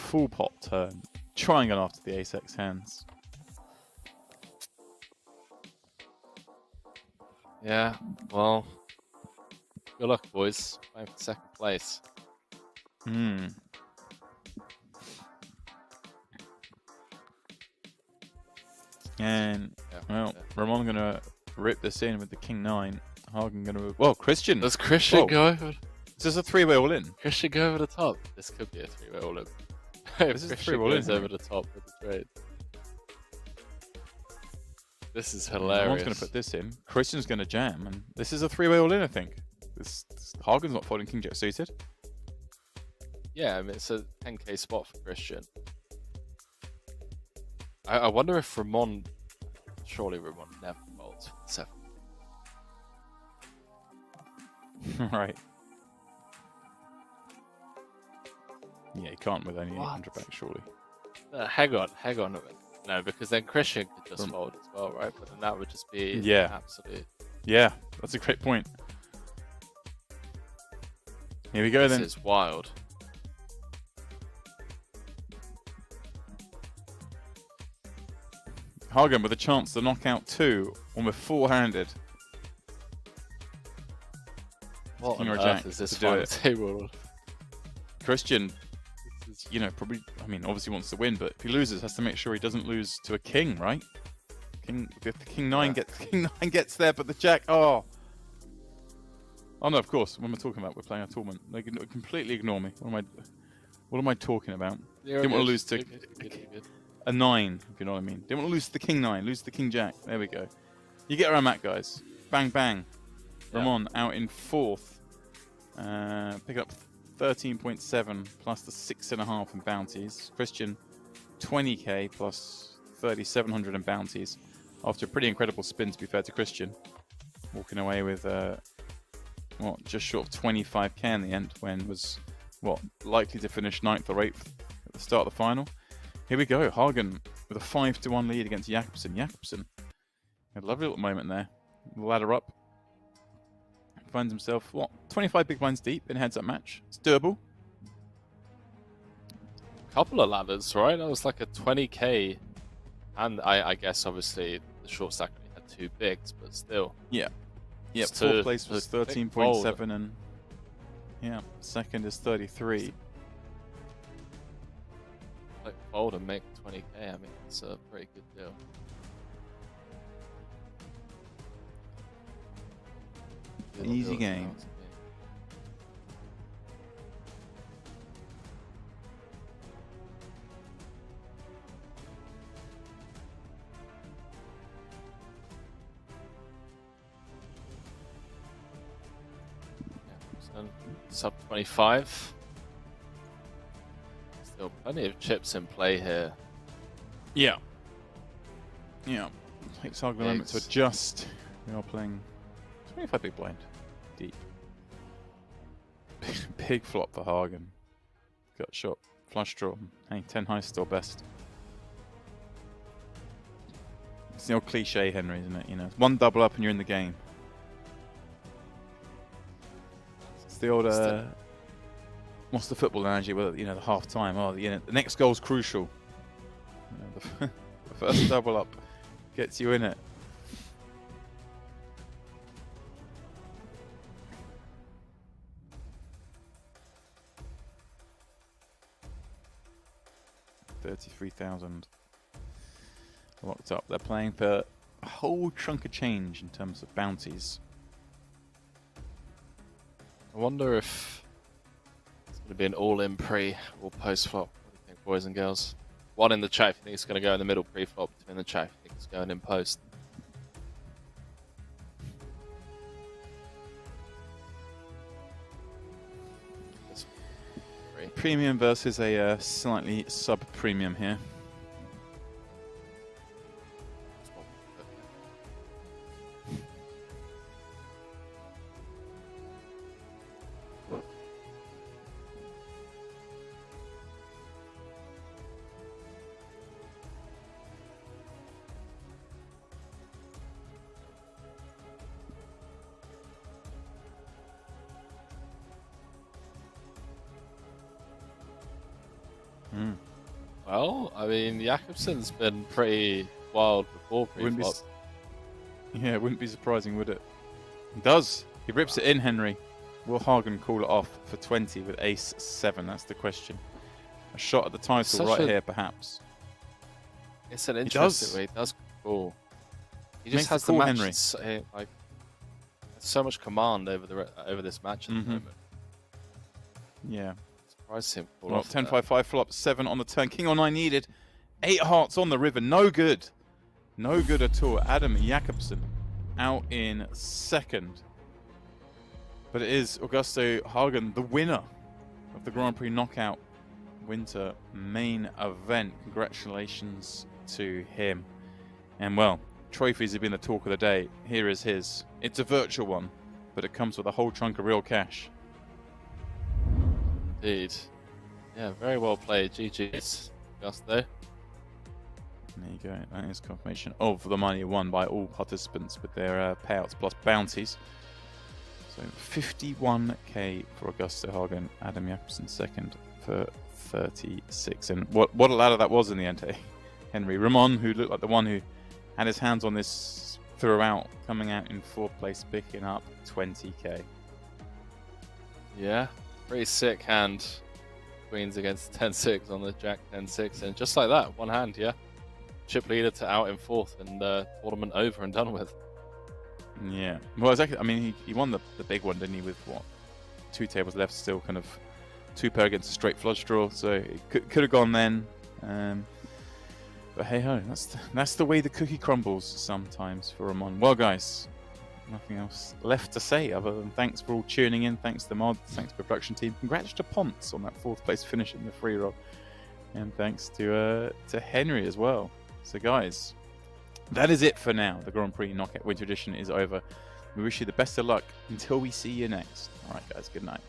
full pot turn, trying on after the ace-x hands. Yeah, well, good luck, boys. Playing for second place. Hmm. And, well, Ramon gonna rip this in with the king 9. Hagen gonna... Well, Christian! Does Christian go over? Is this a 3-way all-in? Christian go over the top? This could be a 3-way all-in. This is a 3-way all-in. Goes over the top with the trade. This is Ramon's hilarious. gonna put this in. Christian's gonna jam, and this is a 3-way all-in, I think. Hagen's not folding king jack suited. Yeah, I mean, it's a 10k spot for Christian. I wonder if Ramon... Surely Ramon never folds 7. Right. Yeah, he can't with only 800 back, surely. Hang on. No, because then Christian could just fold as well, right? But then that would just be absolute... Yeah, that's a great point. Here we go then. This is wild. Hagen with a chance to knock out 2 when we're four-handed. What King on or earth jack is this to do final it. table? Christian, you know, probably, I mean, obviously wants to win, but if he loses, has to make sure he doesn't lose to a king, right? If the king 9 gets there, but the jack, oh no, of course. What am I talking about? We're playing a tournament. They can completely ignore me. What am I talking about? Didn't want to lose to a 9, if you know what I mean. Didn't want to lose to the king 9, lose to the king jack. There we go. You get where I'm at, guys. Bang bang. Ramon out in 4th. Pick up 13.7 plus the 6.5 in bounties. Christian 20k plus 3,700 in bounties. After a pretty incredible spin, to be fair to Christian, walking away with just short of 25k in the end, when was likely to finish 9th or 8th at the start of the final. Here we go, Hagen with a 5-1 lead against Jakobsen. Jakobsen, a lovely little moment there. Ladder up, finds himself 25 big blinds deep in a heads-up match. It's doable. Couple of ladders, right? That was like a 20k, and I guess obviously the short stack only had 2 bigs, but still. Yeah. Yeah, 4th place was 13.7, and second is 33. Like fold and make 20k. I mean, it's a pretty good deal. Easy game. Sub 25. Still plenty of chips in play here. Yeah. Takes Hagen a moment to adjust. We are playing 25 big blind deep. Big flop for Hagen. Gut shot, flush draw. Hey, 10 high still best. It's the old cliche, Henry, isn't it? You know, one double up and you're in the game. It's the old what's the football analogy? Well, you know, the half time. Oh, the next goal's crucial. You know, the first double up gets you in it. $33,000 locked up. They're playing for a whole chunk of change in terms of bounties. I wonder if it's going to be an all-in pre or post-flop. What do you think, boys and girls? One in the chat if you think it's going to go in the middle pre-flop. Two in the chat if you think it's going in post. Premium versus a slightly sub-premium here. Well, I mean, Jakobsen's been pretty wild before Wouldn't be pre-flop. Yeah, it wouldn't be surprising, would it? He does. He rips it in, Henry. Will Hagen call it off for 20 with ace-7? That's the question. A shot at the title right here, perhaps. It's an interesting way. He does call. He just has the call, match. Henry. Like, so much command over this match at the moment. Yeah. Surprised him. Call Well, off 10-5-5 flop, 7 on the turn. King on 9 needed. 8 hearts on the river. No good. No good at all. Adam Jakobsen out in second. But it is Augusto Hagen, the winner of the Grand Prix Knockout Winter Main Event. Congratulations to him. And well, trophies have been the talk of the day. Here is his. It's a virtual one, but it comes with a whole trunk of real cash. Indeed. Yeah, very well played. GG's, Augusto. There you go. That is confirmation of the money won by all participants with their payouts plus bounties. So 51k for Augusto Hagen, Adam Jakobsen second for 36. And what a ladder that was in the end, eh? Henry Ramon, who looked like the one who had his hands on this throughout, coming out in 4th place, picking up 20k. Yeah, pretty sick hand. Queens against 10-6 on the Jack 10-6, and just like that, one hand, yeah. Chip leader to out in 4th, and tournament over and done with. Yeah, well, exactly. I mean, he won the big one, didn't he? With what, 2 tables left, still kind of 2 pair against a straight flush draw, so it could have gone then. But hey ho, that's the way the cookie crumbles sometimes for Ramon. Well, guys, nothing else left to say other than thanks for all tuning in. Thanks to the mods, thanks to the production team. Congrats to Ponce on that 4th place finish in the free roll, and thanks to Henry as well. So, guys, that is it for now. The Grand Prix Knockout Winter Edition is over. We wish you the best of luck until we see you next. All right, guys, good night.